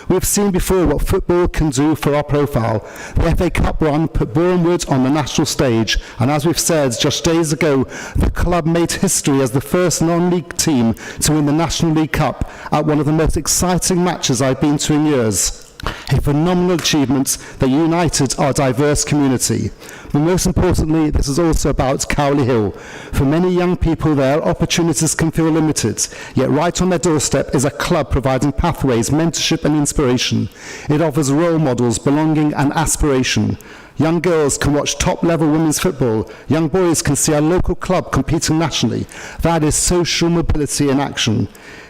We've seen before what football can do for our profile. The FA Cup run put Bournemouth on the national stage, and as we've said just days ago, the club made history as the first non-league team to win the National League Cup at one of the most exciting matches I've been to in years. A phenomenal achievement that united our diverse community. But most importantly, this is also about Cowley Hill. For many young people there, opportunities can feel limited, yet right on their doorstep is a club providing pathways, mentorship and inspiration. It offers role models, belonging and aspiration. Young girls can watch top-level women's football. Young boys can see our local club competing nationally. That is social mobility in action.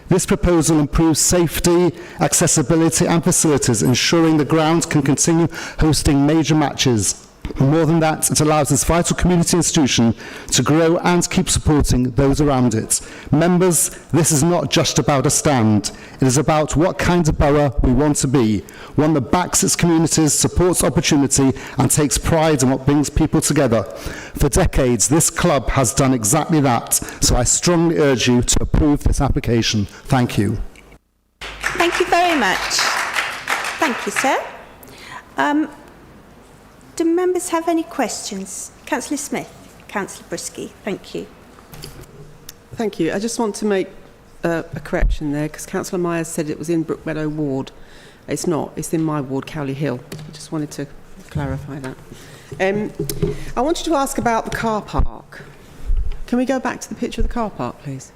This proposal improves safety, accessibility and facilities, ensuring the ground can continue hosting major matches. More than that, it allows this vital community institution to grow and keep supporting those around it. Members, this is not just about a stand. It is about what kind of borough we want to be. One that backs its communities, supports opportunity and takes pride in what brings people together. For decades, this club has done exactly that, so I strongly urge you to approve this application. Thank you. Thank you very much. Thank you, sir. Do members have any questions? Councillor Smith, Councillor Brisky, thank you. Thank you. I just want to make a correction there, because Councillor Myers said it was in Brookmeadow Ward. It's not. It's in my ward, Cowley Hill. I just wanted to clarify that. I wanted to ask about the car park. Can we go back to the picture of the car park, please?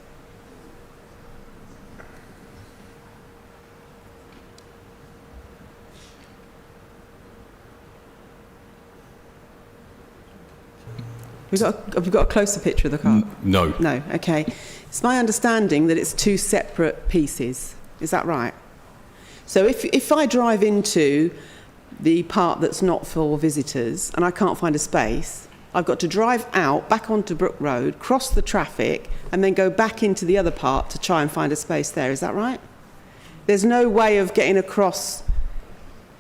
Have you got a closer picture of the car? No. No, okay. It's my understanding that it's two separate pieces. Is that right? So if I drive into the part that's not for visitors and I can't find a space, I've got to drive out, back onto Brook Road, cross the traffic, and then go back into the other part to try and find a space there. Is that right? There's no way of getting across,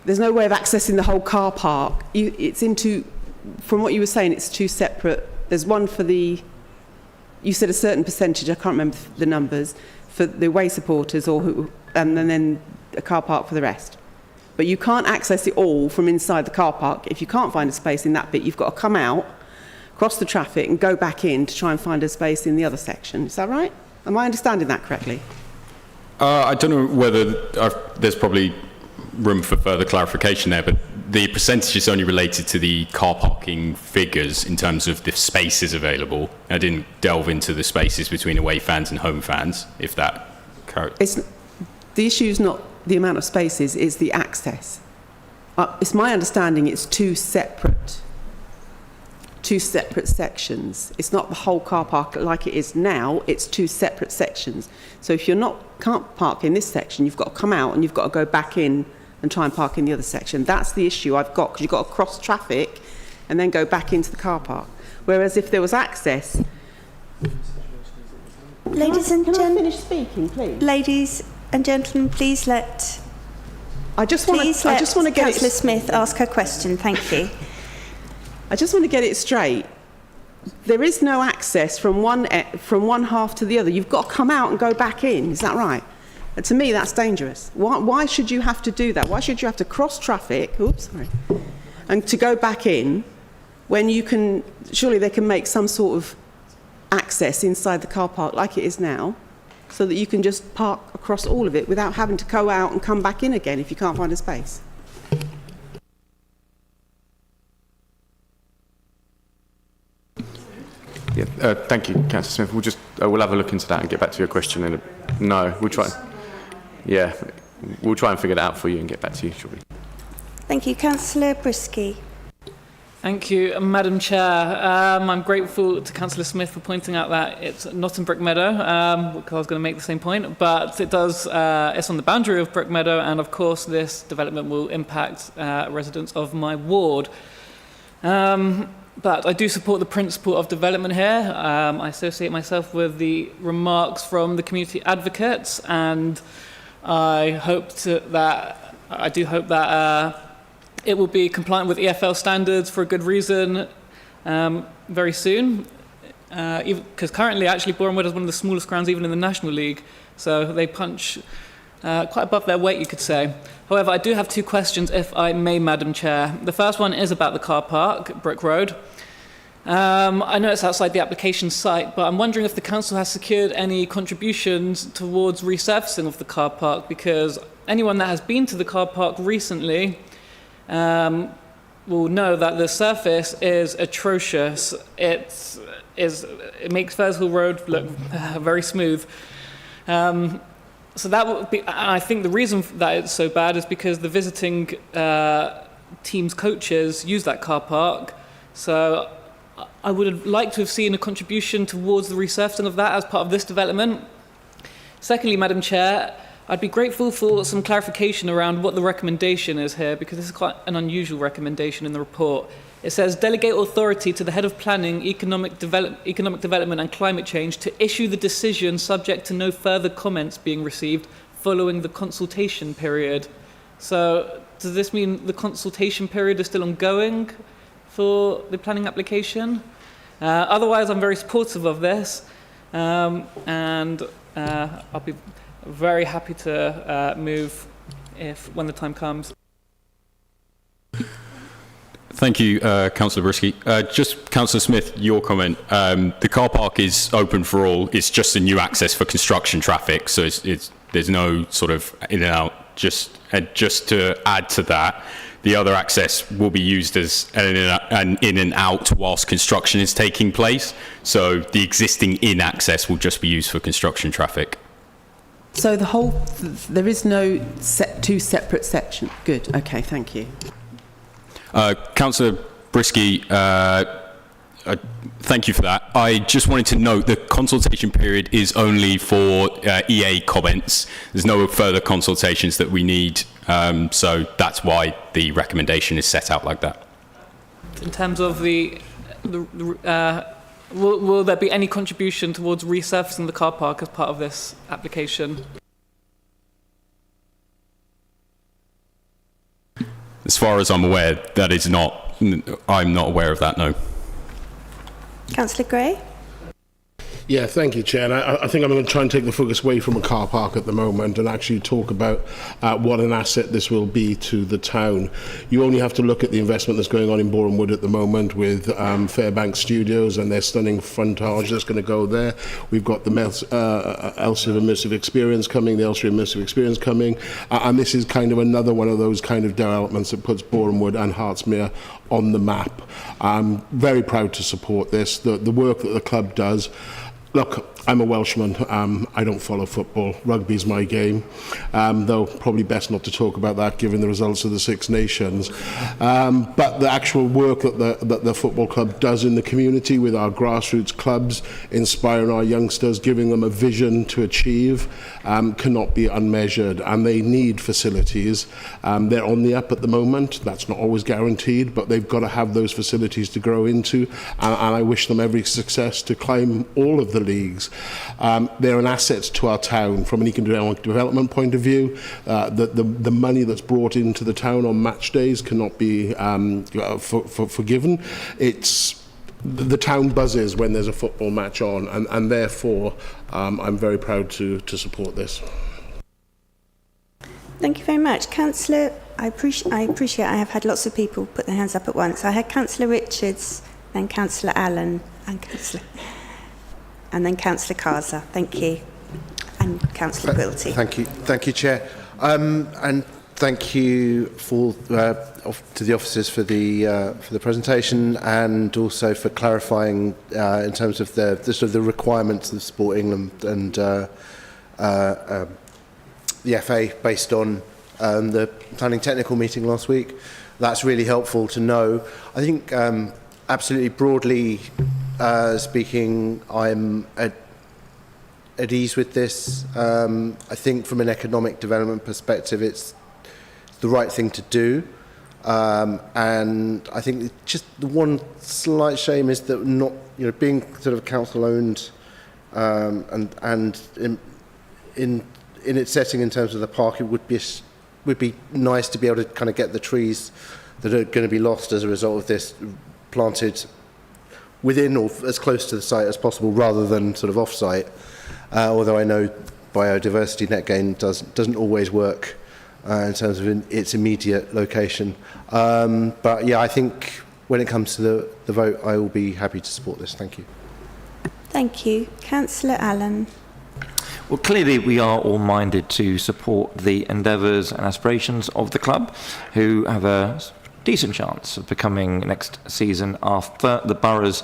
there's no way of accessing the whole car park. It's into... From what you were saying, it's two separate. There's one for the, you said a certain percentage, I can't remember the numbers, for the away supporters, and then a car park for the rest. But you can't access it all from inside the car park. If you can't find a space in that bit, you've got to come out, cross the traffic and go back in to try and find a space in the other section. Is that right? Am I understanding that correctly? I don't know whether there's probably room for further clarification there, but the percentage is only related to the car parking figures in terms of the spaces available. I didn't delve into the spaces between away fans and home fans, if that... The issue is not the amount of spaces, it's the access. It's my understanding it's two separate sections. It's not the whole car park like it is now, it's two separate sections. So if you can't park in this section, you've got to come out and you've got to go back in and try and park in the other section. That's the issue I've got, because you've got to cross traffic and then go back into the car park. Whereas if there was access... Ladies and gentlemen... Can I finish speaking, please? Ladies and gentlemen, please let... I just want to get Councillor Smith ask her question. Thank you. I just want to get it straight. There is no access from one half to the other. You've got to come out and go back in. Is that right? To me, that's dangerous. Why should you have to do that? Why should you have to cross traffic, and to go back in when you can, surely they can make some sort of access inside the car park like it is now, so that you can just park across all of it without having to go out and come back in again if you can't find a space. Yeah, thank you, Councillor Smith. We'll have a look into that and get back to your question. No, we'll try. Yeah, we'll try and figure that out for you and get back to you shortly. Thank you. Councillor Brisky. Thank you, Madam Chair. I'm grateful to Councillor Smith for pointing out that it's not in Brookmeadow, because I was going to make the same point, but it does, it's on the boundary of Brookmeadow, and of course this development will impact residents of my ward. But I do support the principle of development here. I associate myself with the remarks from the community advocates, and I do hope that it will be compliant with EFL standards for a good reason very soon. Because currently, actually, Boreham Wood is one of the smallest grounds even in the National League, so they punch quite above their weight, you could say. However, I do have two questions, if I may, Madam Chair. The first one is about the car park, Brook Road. I know it's outside the application site, but I'm wondering if the council has secured any contributions towards resurfacing of the car park, because anyone that has been to the car park recently will know that the surface is atrocious. It makes Thurshill Road look very smooth. So that would be, I think the reason that it's so bad is because the visiting team's coaches use that car park. So I would have liked to have seen a contribution towards the resurfacing of that as part of this development. Secondly, Madam Chair, I'd be grateful for some clarification around what the recommendation is here, because this is quite an unusual recommendation in the report. It says, delegate authority to the head of planning, economic development and climate change to issue the decision subject to no further comments being received following the consultation period. So does this mean the consultation period is still ongoing for the planning application? Otherwise, I'm very supportive of this, and I'll be very happy to move when the time comes. Thank you, Councillor Brisky. Just Councillor Smith, your comment. The car park is open for all. It's just a new access for construction traffic, so there's no sort of in and out. Just to add to that, the other access will be used as an in and out whilst construction is taking place. So the existing in access will just be used for construction traffic. So there is no two separate sections. Good. Okay. Thank you. Councillor Brisky, thank you for that. I just wanted to note the consultation period is only for EA comments. There's no further consultations that we need, so that's why the recommendation is set out like that. In terms of will there be any contribution towards resurfacing the car park as part of this application? As far as I'm aware, that is not. I'm not aware of that. No. Councillor Gray. Yeah, thank you, Chair. And I think I'm going to try and take the focus away from a car park at the moment and actually talk about what an asset this will be to the town. You only have to look at the investment that's going on in Boreham Wood at the moment with Fairbank Studios and their stunning frontage that's going to go there. We've got the Elstree Immersive Experience coming, the Elstree Immersive Experience coming, and this is kind of another one of those kind of developments that puts Boreham Wood and Hertsmere on the map. I'm very proud to support this. The work that the club does. Look, I'm a Welshman. I don't follow football. Rugby's my game, though probably best not to talk about that given the results of the Six Nations. But the actual work that the football club does in the community with our grassroots clubs, inspiring our youngsters, giving them a vision to achieve, cannot be unmeasured. And they need facilities. They're on the up at the moment. That's not always guaranteed, but they've got to have those facilities to grow into. And I wish them every success to climb all of the leagues. They're an asset to our town from an economic development point of view. The money that's brought into the town on match days cannot be forgiven. The town buzzes when there's a football match on, and therefore I'm very proud to support this. Thank you very much. Councillor, I appreciate I have had lots of people put their hands up at once. I had Councillor Richards, then Councillor Allen, and then Councillor Kaza. Thank you. And Councillor Quilty. Thank you, Chair. And thank you to the officers for the presentation, and also for clarifying in terms of the sort of the requirements of Sport England and the FA based on the planning technical meeting last week. that's really helpful to know. I think absolutely broadly speaking, I'm at ease with this. I think from an economic development perspective, it's the right thing to do. And I think just the one slight shame is that not, being sort of council owned, and in its setting in terms of the park, it would be nice to be able to kind of get the trees that are going to be lost as a result of this planted within or as close to the site as possible, rather than sort of off-site. Although I know biodiversity net gain doesn't always work in terms of its immediate location. But yeah, I think when it comes to the vote, I will be happy to support this. Thank you. Thank you. Councillor Allen. Well, clearly we are all minded to support the endeavours and aspirations of the club, who have a decent chance of becoming next season after the borough's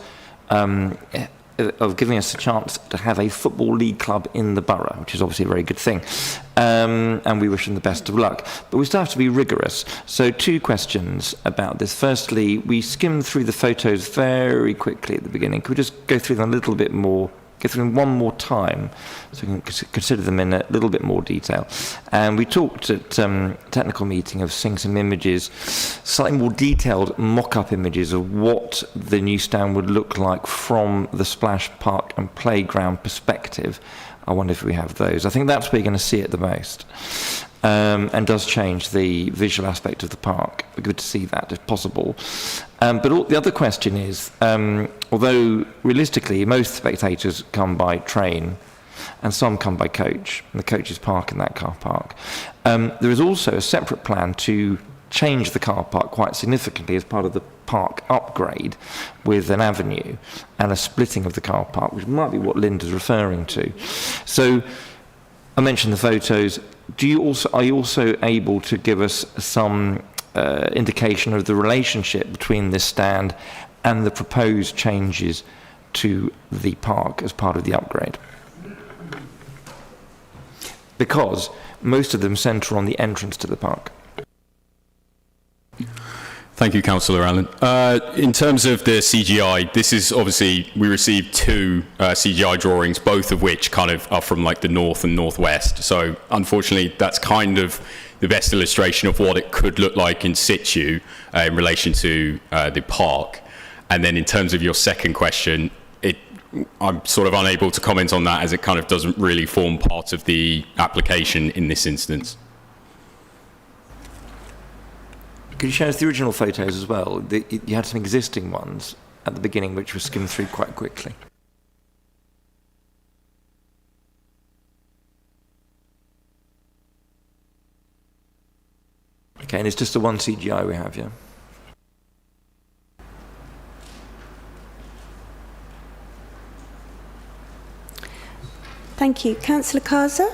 of giving us a chance to have a football league club in the borough, which is obviously a very good thing. And we wish them the best of luck. But we still have to be rigorous. So 2 questions about this. Firstly, we skimmed through the photos very quickly at the beginning. Could we just go through them a little bit more, go through them one more time, so we can consider them in a little bit more detail? And we talked at technical meeting of seeing some images, slightly more detailed mock-up images of what the new stand would look like from the splash park and playground perspective. I wonder if we have those. I think that's where you're going to see it the most, and does change the visual aspect of the park. It'd be good to see that if possible. But the other question is, although realistically most spectators come by train and some come by coach, and the coaches park in that car park, there is also a separate plan to change the car park quite significantly as part of the park upgrade, with an avenue and a splitting of the car park, which might be what Linda's referring to. So I mentioned the photos. Are you also able to give us some indication of the relationship between this stand and the proposed changes to the park as part of the upgrade? Because most of them centre on the entrance to the park. Thank you, Councillor Allen. In terms of the CGI, this is obviously, we received 2 CGI drawings, both of which kind of are from like the north and northwest. So unfortunately, that's kind of the best illustration of what it could look like in situ in relation to the park. And then in terms of your second question, I'm sort of unable to comment on that, as it kind of doesn't really form part of the application in this instance. Could you show us the original photos as well? You had some existing ones at the beginning which were skimmed through quite quickly. Okay, and it's just the one CGI we have, yeah? Thank you. Councillor Kaza.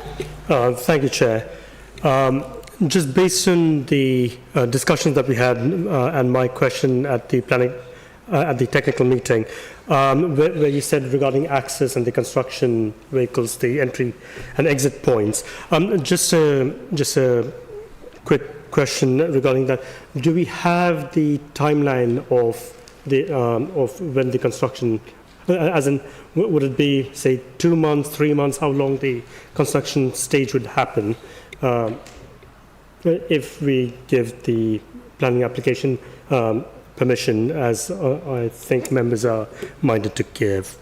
Thank you, Chair. Just based on the discussions that we had and my question at the planning, at the technical meeting, where you said regarding access and the construction vehicles, the entry and exit points. Just a quick question regarding that. Do we have the timeline of when the construction, as in, would it be, say, 2 months, 3 months, how long the construction stage would happen? If we give the planning application permission, as I think members are minded to give.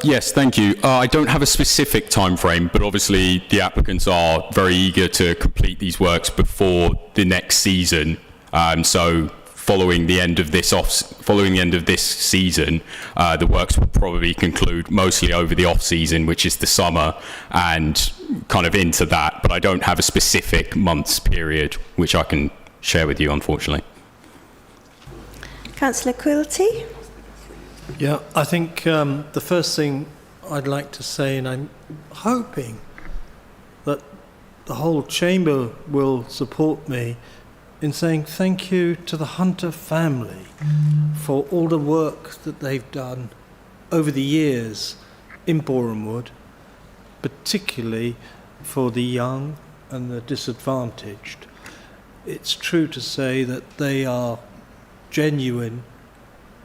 Yes, thank you. I don't have a specific time frame, but obviously the applicants are very eager to complete these works before the next season. So following the end of this season, the works will probably conclude mostly over the off season, which is the summer, and kind of into that. But I don't have a specific months period which I can share with you, unfortunately. Councillor Quilty. Yeah, I think the first thing I'd like to say, and I'm hoping that the whole chamber will support me in saying thank you to the Hunter family for all the work that they've done over the years in Boreham Wood, particularly for the young and the disadvantaged, it's true to say that they are genuine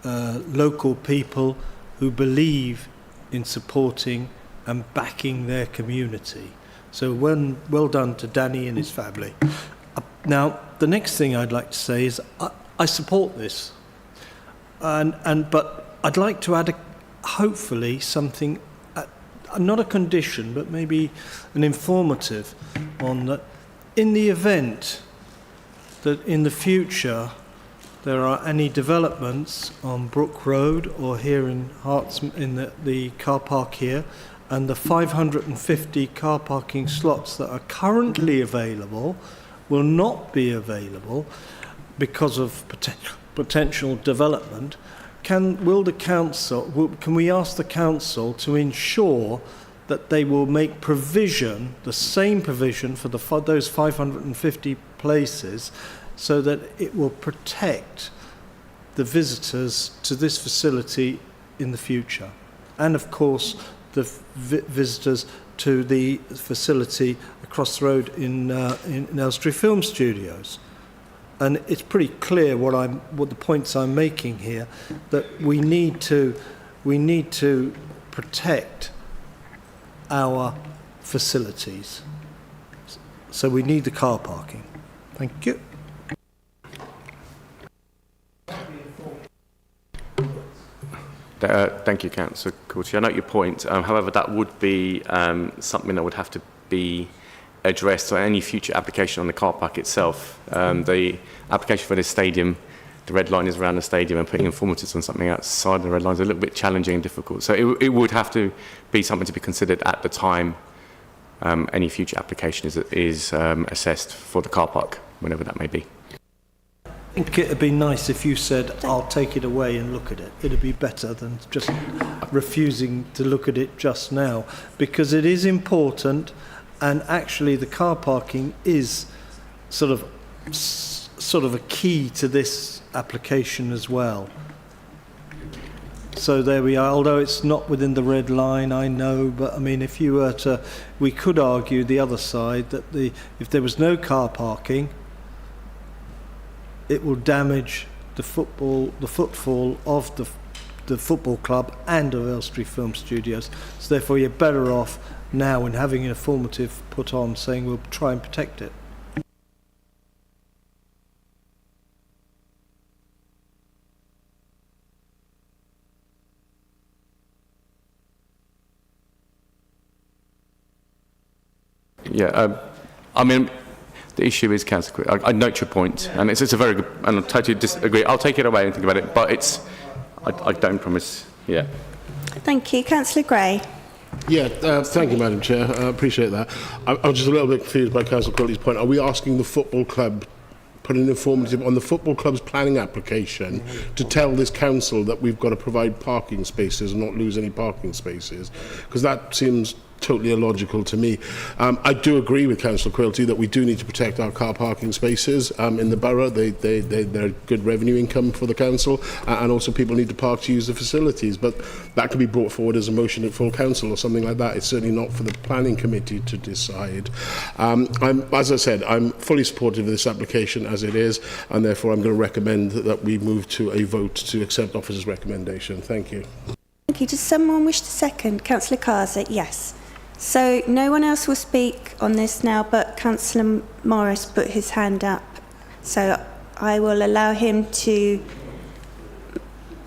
local people who believe in supporting and backing their community. So well done to Danny and his family. Now, the next thing I'd like to say is I support this, but I'd like to add hopefully something, not a condition, but maybe an informative on that. In the event that in the future there are any developments on Brook Road or here in Hertsmere, in the car park here, and the 550 car parking slots that are currently available will not be available because of potential development, can we ask the council to ensure that they will make provision, the same provision for those 550 places, so that it will protect the visitors to this facility in the future, and of course the visitors to the facility across the road in Elstree Film Studios. And it's pretty clear what the points I'm making here, that we need to protect our facilities. So we need the car parking. Thank you. Thank you, Councillor Courtier. I note your point. However, that would be something that would have to be addressed on any future application on the car park itself. The application for this stadium, the red line is around the stadium, and putting informatives on something outside the red line is a little bit challenging and difficult. So it would have to be something to be considered at the time any future application is assessed for the car park, whenever that may be. I think it'd be nice if you said, I'll take it away and look at it. It'd be better than just refusing to look at it just now, because it is important, and actually the car parking is sort of a key to this application as well. So there we are, although it's not within the red line, I know, but I mean, if you were to, we could argue the other side, that if there was no car parking, it will damage the footfall of the football club and of Elstree Film Studios. So therefore you're better off now in having an informative put on saying we'll try and protect it. Yeah, I mean, the issue is, Councillor, I note your point, and it's a very good, and I totally disagree. I'll take it away and think about it, but I don't promise, yeah. Thank you. Councillor Gray. Yeah, thank you, Madam Chair. I appreciate that. I'm just a little bit confused by Councillor Quilty's point. Are we asking the football club, put an informative on the football club's planning application to tell this council that we've got to provide parking spaces and not lose any parking spaces? Because that seems totally illogical to me. I do agree with Councillor Quilty that we do need to protect our car parking spaces in the borough. They're a good revenue income for the council, and also people need to park to use the facilities, but that could be brought forward as a motion at full council or something like that. It's certainly not for the planning committee to decide. As I said, I'm fully supportive of this application as it is, and therefore I'm going to recommend that we move to a vote to accept officer's recommendation. Thank you. Thank you. Does someone wish to second? Councillor Carser, yes. So no one else will speak on this now, but Councillor Morris put his hand up. So I will allow him to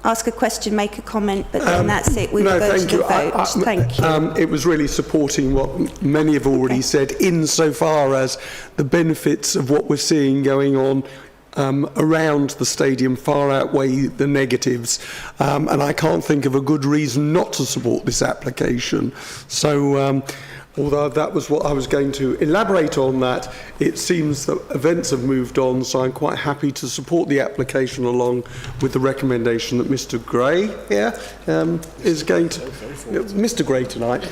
ask a question, make a comment, but then that's it. We will go to the vote. Thank you. It was really supporting what many have already said, insofar as the benefits of what we're seeing going on around the stadium far outweigh the negatives, and I can't think of a good reason not to support this application. So although that was what I was going to elaborate on, that it seems that events have moved on, so I'm quite happy to support the application along with the recommendation that Mr. Gray here is going to Mr. Gray tonight.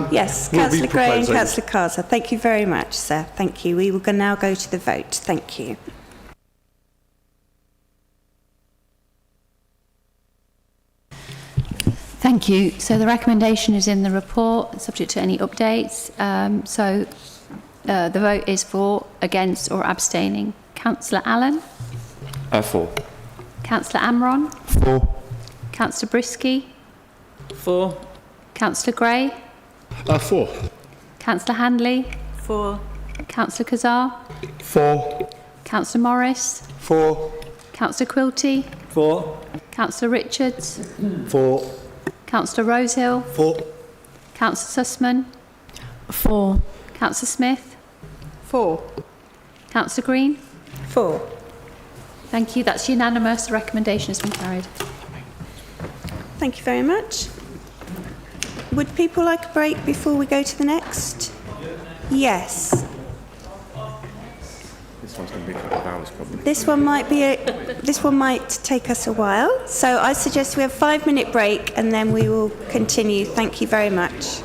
Yes, Councillor Gray and Councillor Carter, thank you very much, sir. Thank you. We will now go to the vote. Thank you. Thank you. So the recommendation is in the report, subject to any updates. So The vote is for, against or abstaining. Councillor Allen? For. Councillor Amron? For. Councillor Brisky? For. Councillor Gray? For. Councillor Handley? For. Councillor Kazar? For. Councillor Morris? For. Councillor Quilty? For. Councillor Richards? For. Councillor Rosehill? For. Councillor Sussman? For. Councillor Smith? For. Councillor Green? For. Thank you. That's unanimous. The recommendation has been carried. Thank you very much. Would people like a break before we go to the next? Yes. This one's going to be a couple of hours probably. This one might take us a while. So I suggest we have a 5-minute break and then we will continue. Thank you very much.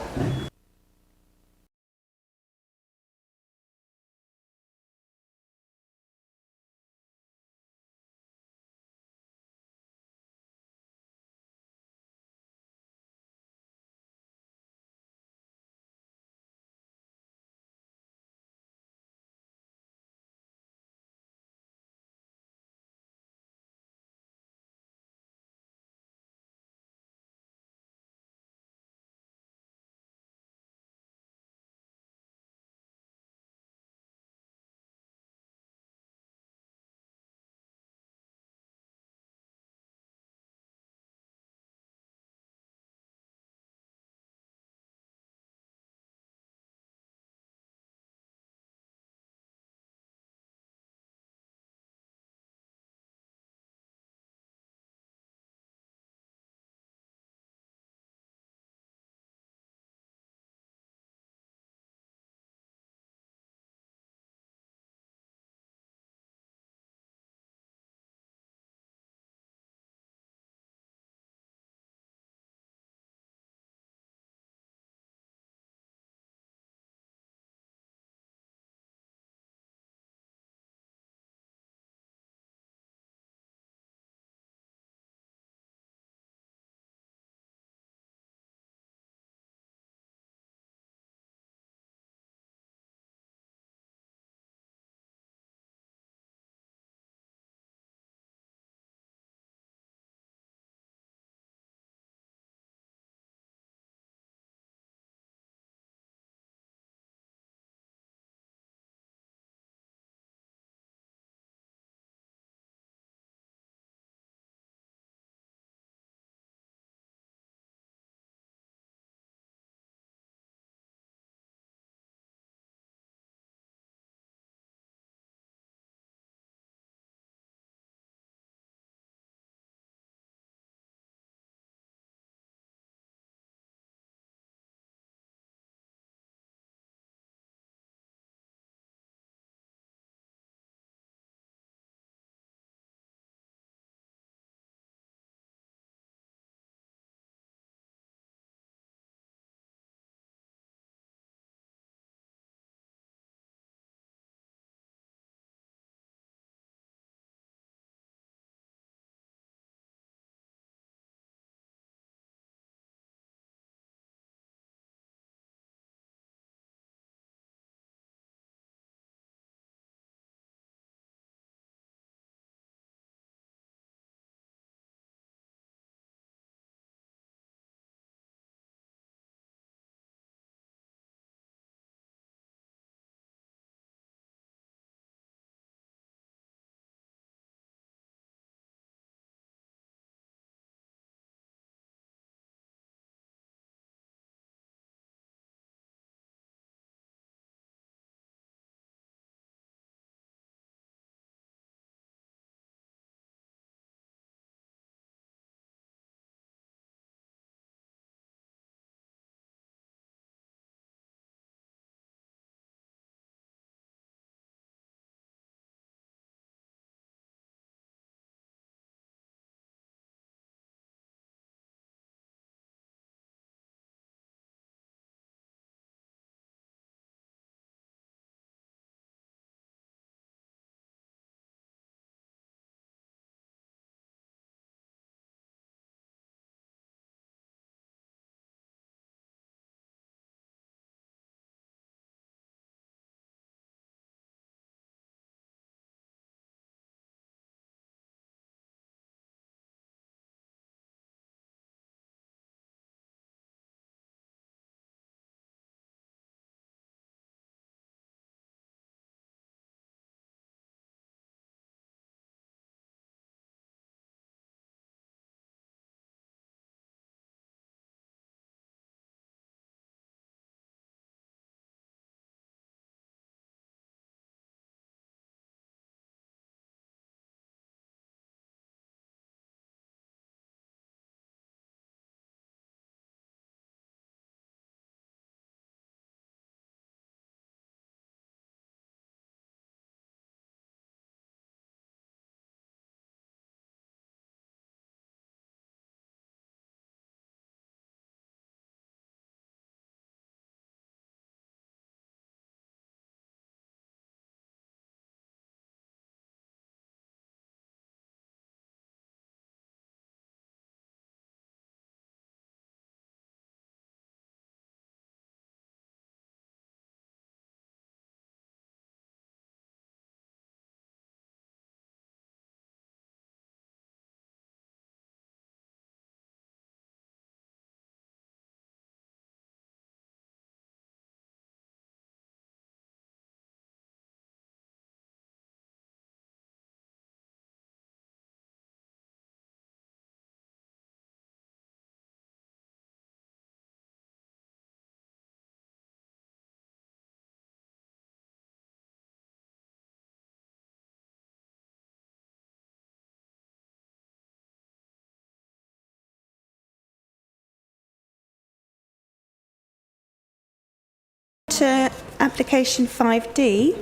to application 5D,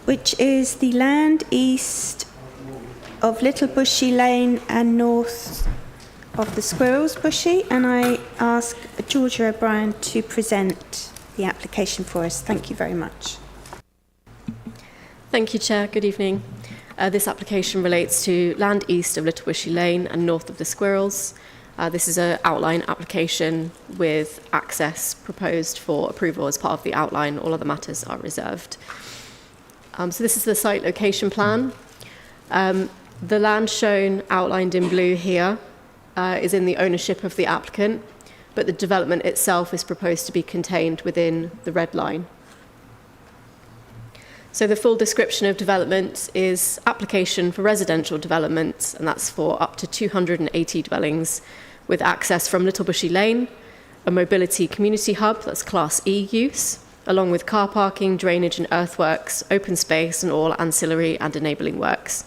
which is the land east of Little Bushy Lane and north of the Squirrels Bushy, and I ask Georgia O'Brien to present the application for us. Thank you very much. Thank you, Chair. Good evening. This application relates to land east of Little Bushy Lane and north of the Squirrels. This is an outline application with access proposed for approval as part of the outline. All other matters are reserved. So this is the site location plan. The land shown outlined in blue here is in the ownership of the applicant, but the development itself is proposed to be contained within the red line. So the full description of development is application for residential development, and that's for up to 280 dwellings with access from Little Bushy Lane, a mobility community hub, that's Class E use, along with car parking, drainage and earthworks, open space and all ancillary and enabling works.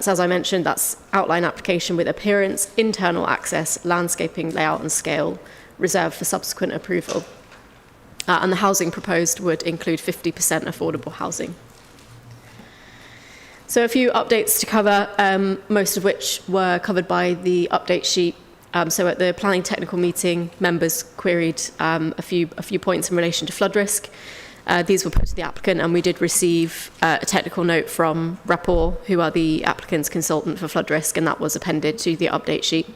So as I mentioned, that's outline application with appearance, internal access, landscaping, layout and scale, reserved for subsequent approval. And the housing proposed would include 50% affordable housing. So a few updates to cover, most of which were covered by the update sheet. So at the planning technical meeting, members queried a few points in relation to flood risk. These were put to the applicant, and we did receive a technical note from Rapport, who are the applicant's consultant for flood risk, and that was appended to the update sheet.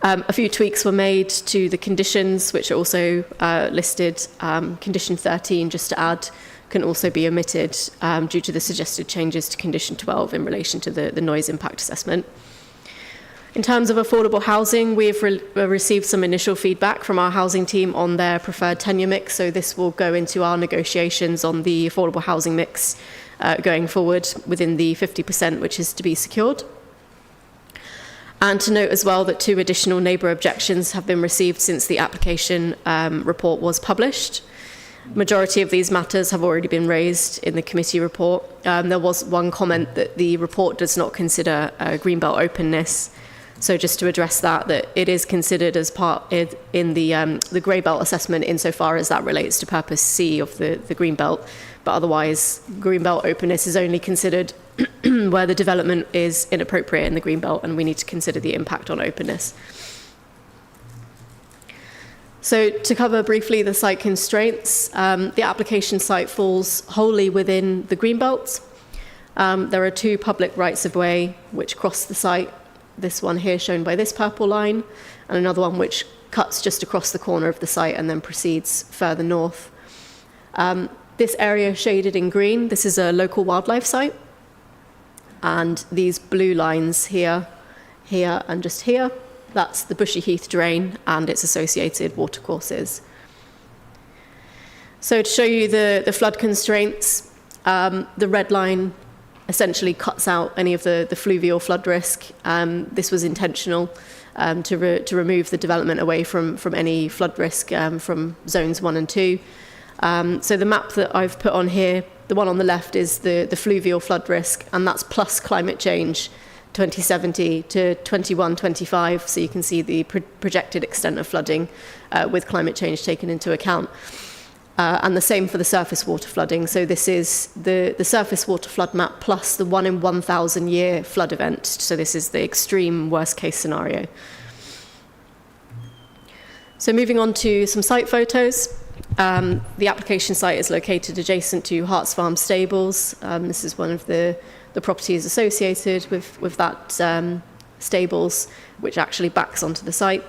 A few tweaks were made to the conditions, which are also listed. Condition 13, just to add, can also be omitted due to the suggested changes to condition 12 in relation to the noise impact assessment. In terms of affordable housing, we have received some initial feedback from our housing team on their preferred tenure mix, so this will go into our negotiations on the affordable housing mix going forward within the 50% which is to be secured. And to note as well that 2 additional neighbour objections have been received since the application report was published. Majority of these matters have already been raised in the committee report. There was one comment that the report does not consider greenbelt openness. So just to address that it is considered as part in the grey belt assessment insofar as that relates to purpose C of the green belt, but otherwise green belt openness is only considered where the development is inappropriate in the green belt, and we need to consider the impact on openness. So to cover briefly the site constraints, the application site falls wholly within the green belt. There are 2 public rights of way which cross the site. This one here shown by this purple line, and another one which cuts just across the corner of the site and then proceeds further north. This area shaded in green, this is a local wildlife site. And these blue lines here, here and just here, that's the Bushy Heath drain and its associated watercourses. So to show you the flood constraints, the red line essentially cuts out any of the fluvial flood risk. This was intentional to remove the development away from any flood risk from zones 1 and 2. So the map that I've put on here, the one on the left is the fluvial flood risk, and that's plus climate change 2070 to 2125. So you can see the projected extent of flooding with climate change taken into account. And the same for the surface water flooding. So this is the surface water flood map plus the 1 in 1,000 year flood event. So this is the extreme worst case scenario. So moving on to some site photos. The application site is located adjacent to Herts Farm Stables. This is one of the properties associated with that stables, which actually backs onto the site.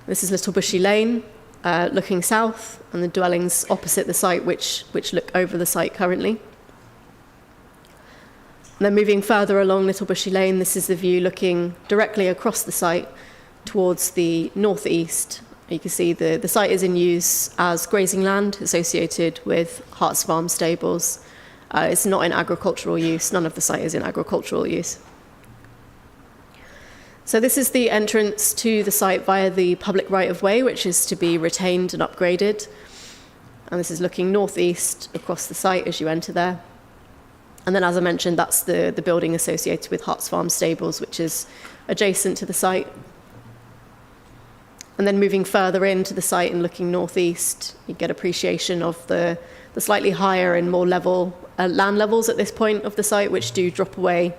This is Little Bushy Lane. Looking south, and the dwellings opposite the site which look over the site currently. And then moving further along Little Bushy Lane, this is the view looking directly across the site towards the northeast. You can see the site is in use as grazing land associated with Herts Farm Stables. It's not in agricultural use. None of the site is in agricultural use. So this is the entrance to the site via the public right-of-way, which is to be retained and upgraded. And this is looking northeast across the site as you enter there. And then, as I mentioned, that's the building associated with Herts Farm Stables, which is adjacent to the site. And then moving further into the site and looking northeast, you get appreciation of the slightly higher and more level land levels at this point of the site, which do drop away,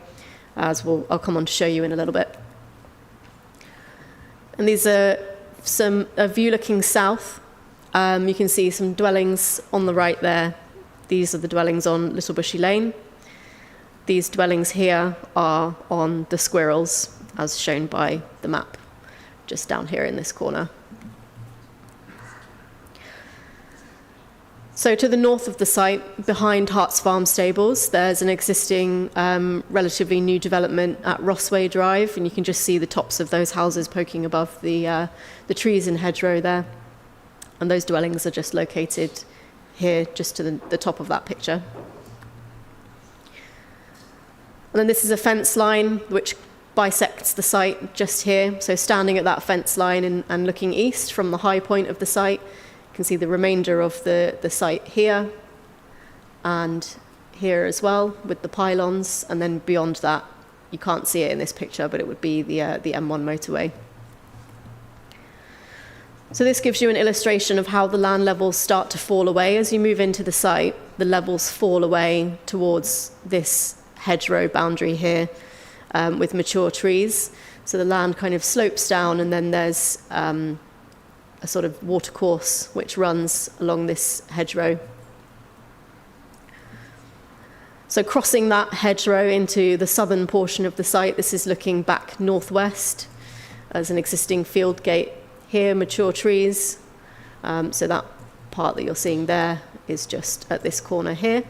as I'll come on to show you in a little bit. And these are a view looking south. You can see some dwellings on the right there. These are the dwellings on Little Bushy Lane. These dwellings here are on the Squirrels, as shown by the map, just down here in this corner. So to the north of the site, behind Harts Farm Stables, there's an existing relatively new development at Rossway Drive, and you can just see the tops of those houses poking above the trees and hedgerow there. And those dwellings are just located here, just to the top of that picture. And then this is a fence line which bisects the site just here. So standing at that fence line and looking east from the high point of the site, you can see the remainder of the site here and here as well with the pylons. And then beyond that, you can't see it in this picture, but it would be the M1 motorway. So this gives you an illustration of how the land levels start to fall away. As you move into the site, the levels fall away towards this hedgerow boundary here with mature trees. So the land kind of slopes down, and then there's a sort of watercourse which runs along this hedgerow. So crossing that hedgerow into the southern portion of the site, this is looking back northwest. There's an existing field gate here, mature trees. So that part that you're seeing there is just at this corner here.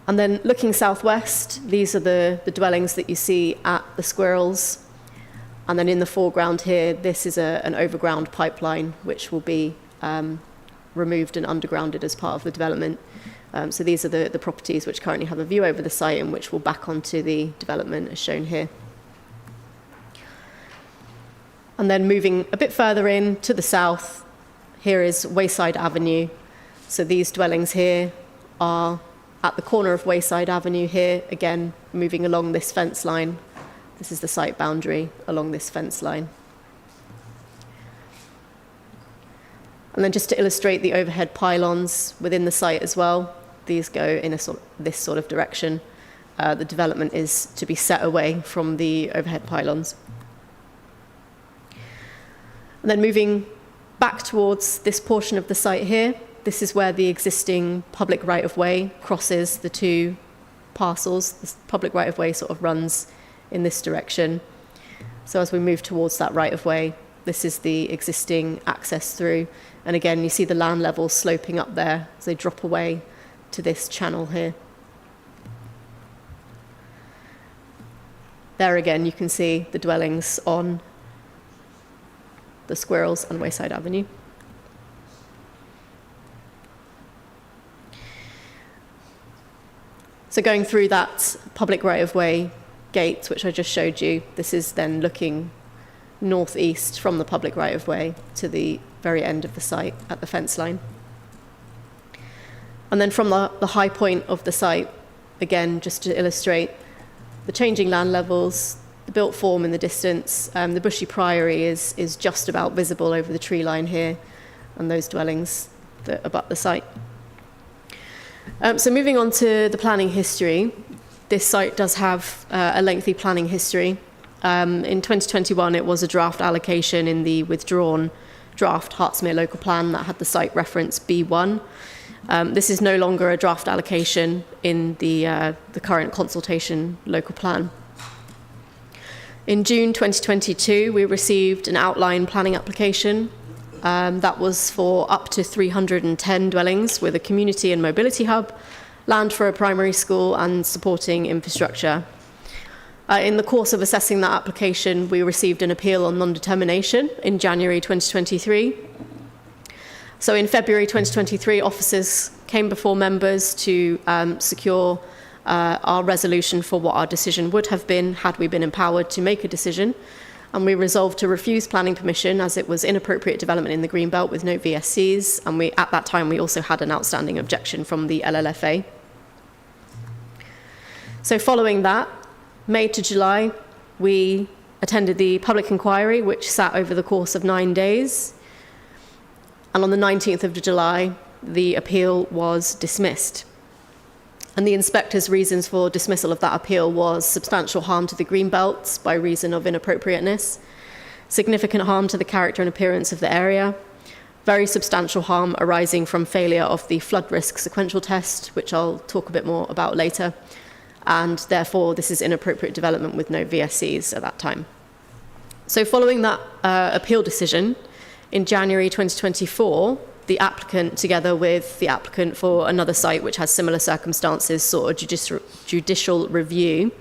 And then looking southwest, these are the dwellings that you see at the Squirrels. And then in the foreground here, this is an overground pipeline, which will be removed and undergrounded as part of the development. So these are the properties which currently have a view over the site and which will back onto the development as shown here. And then moving a bit further in to the south, here is Wayside Avenue. So these dwellings here are at the corner of Wayside Avenue here, again, moving along this fence line. This is the site boundary along this fence line. And then just to illustrate the overhead pylons within the site as well, these go in this sort of direction. The development is to be set away from the overhead pylons. And then moving back towards this portion of the site here, this is where the existing public right-of-way crosses the two parcels. This public right-of-way sort of runs in this direction. So as we move towards that right-of-way, this is the existing access through. And again, you see the land levels sloping up there as they drop away to this channel here. There again, you can see the dwellings on the Squirrels and Wayside Avenue. So going through that public right-of-way gate, which I just showed you, this is then looking northeast from the public right-of-way to the very end of the site at the fence line. And then from the high point of the site, again, just to illustrate the changing land levels, the built form in the distance, the Bushy Priory is just about visible over the tree line here, and those dwellings that abut the site. So moving on to the planning history, this site does have a lengthy planning history. In 2021, it was a draft allocation in the withdrawn draft Hertsmere local plan that had the site reference B1. This is no longer a draft allocation in the current consultation local plan. In June 2022, we received an outline planning application that was for up to 310 dwellings with a community and mobility hub, land for a primary school and supporting infrastructure. In the course of assessing that application, we received an appeal on non-determination in January 2023. So in February 2023, officers came before members to secure our resolution for what our decision would have been had we been empowered to make a decision. And we resolved to refuse planning permission as it was inappropriate development in the Greenbelt with no VSCs. And at that time, we also had an outstanding objection from the LLFA. So following that, May to July, we attended the public inquiry, which sat over the course of 9 days. And on the 19th of July, the appeal was dismissed. And the inspector's reasons for dismissal of that appeal was substantial harm to the green belts by reason of inappropriateness, significant harm to the character and appearance of the area, very substantial harm arising from failure of the flood risk sequential test, which I'll talk a bit more about later, and therefore this is inappropriate development with no VSCs at that time. So following that appeal decision, in January 2024, the applicant, together with the applicant for another site which has similar circumstances, sought a judicial review,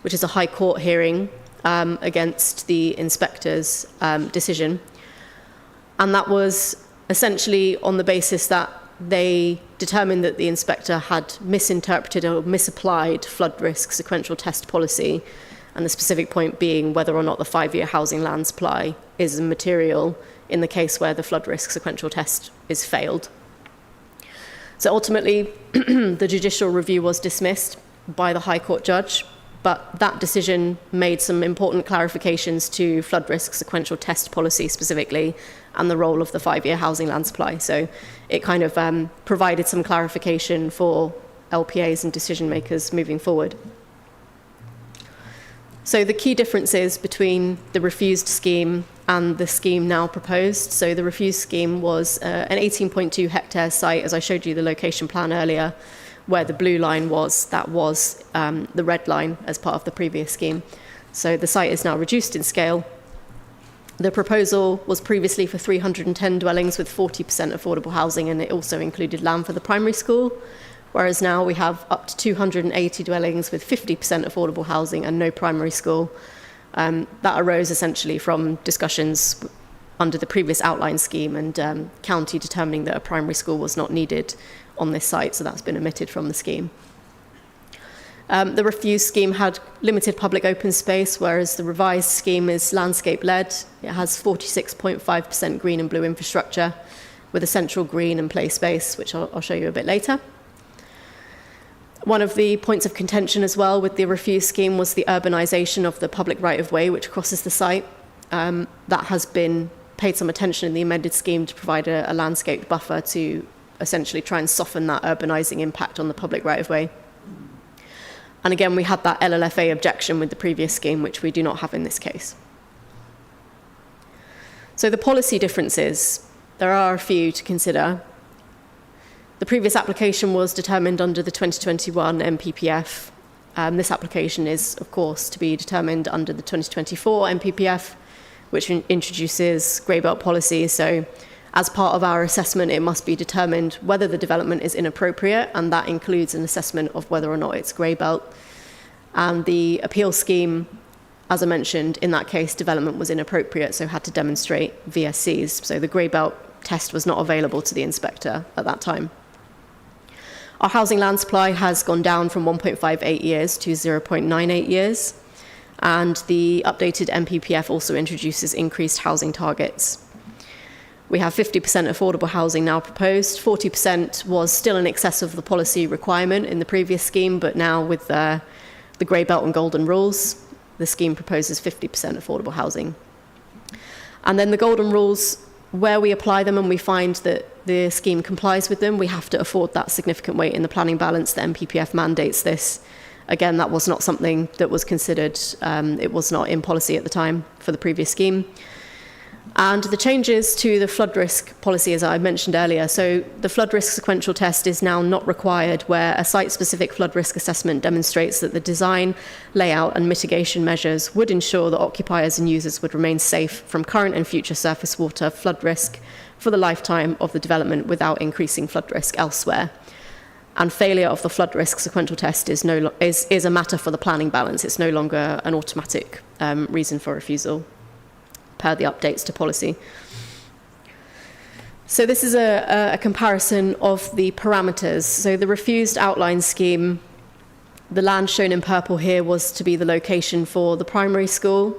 which is a High Court hearing against the inspector's decision. And that was essentially on the basis that they determined that the inspector had misinterpreted or misapplied flood risk sequential test policy, and the specific point being whether or not the 5-year housing land supply is material in the case where the flood risk sequential test is failed. So ultimately, the judicial review was dismissed by the High Court judge, but that decision made some important clarifications to flood risk sequential test policy specifically, and the role of the 5-year housing land supply. So it kind of provided some clarification for LPAs and decision makers moving forward. So the key differences between the refused scheme and the scheme now proposed. So the refused scheme was an 18.2 hectare site, as I showed you the location plan earlier, where the blue line was, that was the red line as part of the previous scheme. So the site is now reduced in scale. The proposal was previously for 310 dwellings with 40% affordable housing, and it also included land for the primary school, whereas now we have up to 280 dwellings with 50% affordable housing and no primary school. That arose essentially from discussions under the previous outline scheme and county determining that a primary school was not needed on this site, so that's been omitted from the scheme. The refused scheme had limited public open space, whereas the revised scheme is landscape-led. It has 46.5% green and blue infrastructure with a central green and play space, which I'll show you a bit later. One of the points of contention as well with the refused scheme was the urbanisation of the public right-of-way which crosses the site. That has been paid some attention in the amended scheme to provide a landscaped buffer to essentially try and soften that urbanising impact on the public right-of-way. And again, we had that LLFA objection with the previous scheme, which we do not have in this case. So the policy differences, there are a few to consider. The previous application was determined under the 2021 MPPF. This application is, of course, to be determined under the 2024 MPPF, which introduces grey belt policy. So as part of our assessment, it must be determined whether the development is inappropriate, and that includes an assessment of whether or not it's grey belt. And the appeal scheme, as I mentioned, in that case, development was inappropriate, so had to demonstrate VSCs. So the grey belt test was not available to the inspector at that time. Our housing land supply has gone down from 1.58 years to 0.98 years, and the updated MPPF also introduces increased housing targets. We have 50% affordable housing now proposed. 40% was still in excess of the policy requirement in the previous scheme, but now with the grey belt and golden rules, the scheme proposes 50% affordable housing. And then the golden rules, where we apply them and we find that the scheme complies with them, we have to afford that significant weight in the planning balance. The MPPF mandates this. Again, that was not something that was considered. It was not in policy at the time for the previous scheme. And the changes to the flood risk policy, as I mentioned earlier, so the flood risk sequential test is now not required where a site-specific flood risk assessment demonstrates that the design, layout and mitigation measures would ensure that occupiers and users would remain safe from current and future surface water flood risk for the lifetime of the development without increasing flood risk elsewhere. And failure of the flood risk sequential test is a matter for the planning balance. It's no longer an automatic reason for refusal, per the updates to policy. So this is a comparison of the parameters. So the refused outline scheme, the land shown in purple here was to be the location for the primary school.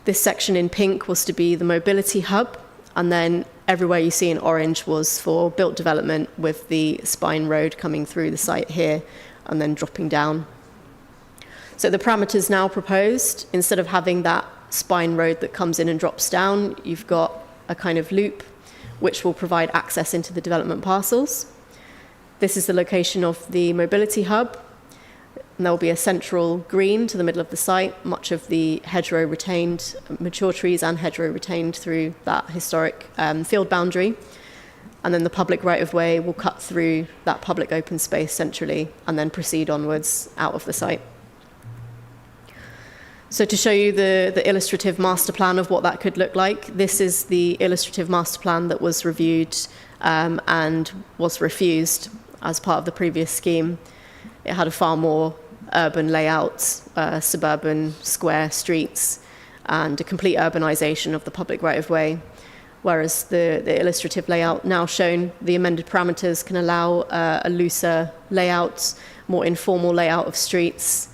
This section in pink was to be the mobility hub, and then everywhere you see in orange was for built development with the spine road coming through the site here and then dropping down. So the parameters now proposed, instead of having that spine road that comes in and drops down, you've got a kind of loop which will provide access into the development parcels. This is the location of the mobility hub. And there will be a central green to the middle of the site, much of the hedgerow retained, mature trees and hedgerow retained through that historic field boundary. And then the public right-of-way will cut through that public open space centrally and then proceed onwards out of the site. So to show you the illustrative master plan of what that could look like, this is the illustrative master plan that was reviewed and was refused as part of the previous scheme. It had a far more urban layout, suburban square streets, and a complete urbanisation of the public right-of-way, whereas the illustrative layout now shown, the amended parameters can allow a looser layout, more informal layout of streets,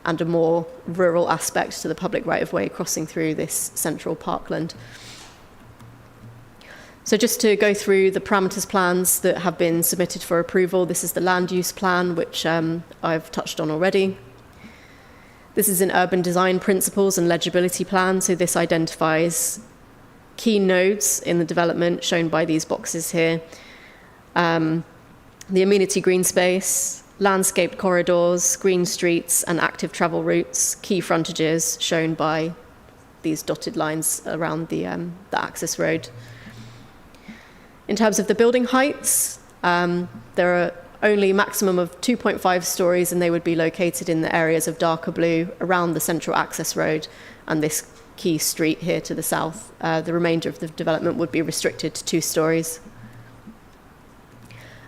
and a more rural aspect to the public right-of-way crossing through this central parkland. So just to go through the parameters plans that have been submitted for approval, this is the land use plan, which I've touched on already. This is an urban design principles and legibility plan, so this identifies key nodes in the development shown by these boxes here. The amenity green space, landscaped corridors, green streets and active travel routes, key frontages shown by these dotted lines around the access road. In terms of the building heights, there are only a maximum of 2.5 stories, and they would be located in the areas of darker blue around the central access road and this key street here to the south. The remainder of the development would be restricted to 2 stories.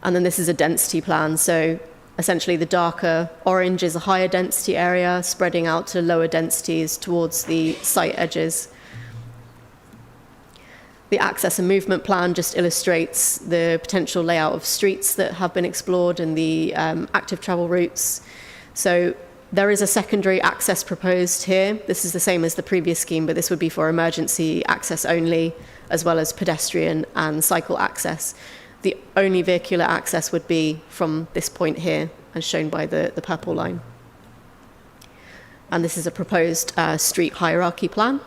And then this is a density plan. So essentially the darker orange is a higher density area spreading out to lower densities towards the site edges. The access and movement plan just illustrates the potential layout of streets that have been explored and the active travel routes. So there is a secondary access proposed here. This is the same as the previous scheme, but this would be for emergency access only, as well as pedestrian and cycle access. The only vehicular access would be from this point here, as shown by the purple line. And this is a proposed street hierarchy plan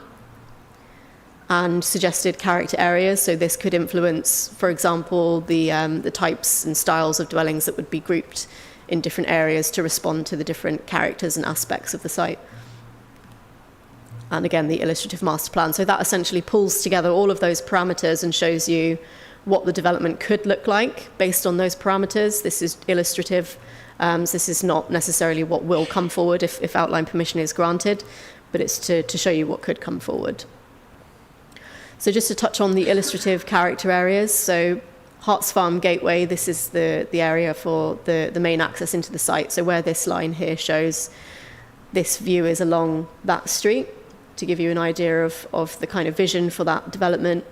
and suggested character areas. So this could influence, for example, the types and styles of dwellings that would be grouped in different areas to respond to the different characters and aspects of the site. And again, the illustrative master plan. So that essentially pulls together all of those parameters and shows you what the development could look like based on those parameters. This is illustrative. So this is not necessarily what will come forward if outline permission is granted, but it's to show you what could come forward. So just to touch on the illustrative character areas. So Herts Farm Gateway, this is the area for the main access into the site. So where this line here shows, this view is along that street, to give you an idea of the kind of vision for that development,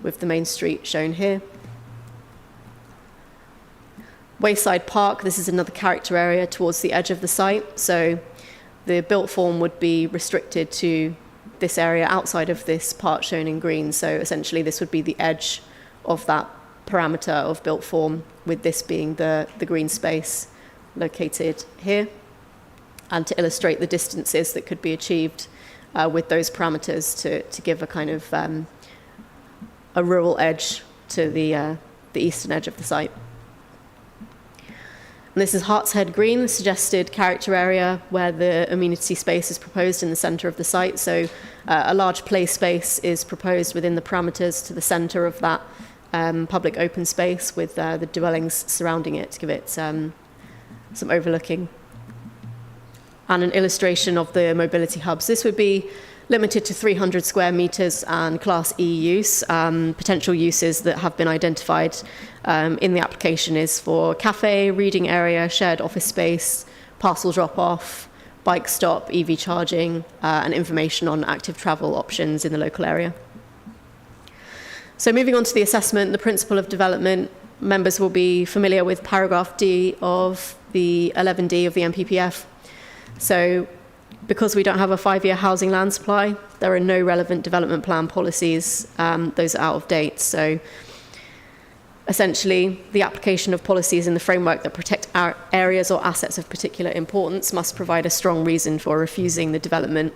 with the main street shown here. Wayside Park, this is another character area towards the edge of the site. So the built form would be restricted to this area outside of this part shown in green. So essentially this would be the edge of that parameter of built form, with this being the green space located here. And to illustrate the distances that could be achieved with those parameters to give a kind of a rural edge to the eastern edge of the site. And this is Hartshead Green, the suggested character area where the amenity space is proposed in the centre of the site. So a large play space is proposed within the parameters to the centre of that public open space, with the dwellings surrounding it to give it some overlooking. And an illustration of the mobility hubs. This would be limited to 300 square metres and Class E use. Potential uses that have been identified in the application is for cafe, reading area, shared office space, parcel drop-off, bike stop, EV charging, and information on active travel options in the local area. So moving on to the assessment, the principle of development, members will be familiar with paragraph D of the 11D of the MPPF. So because we don't have a 5-year housing land supply, there are no relevant development plan policies. Those are out of date. So essentially, the application of policies in the framework that protect our areas or assets of particular importance must provide a strong reason for refusing the development.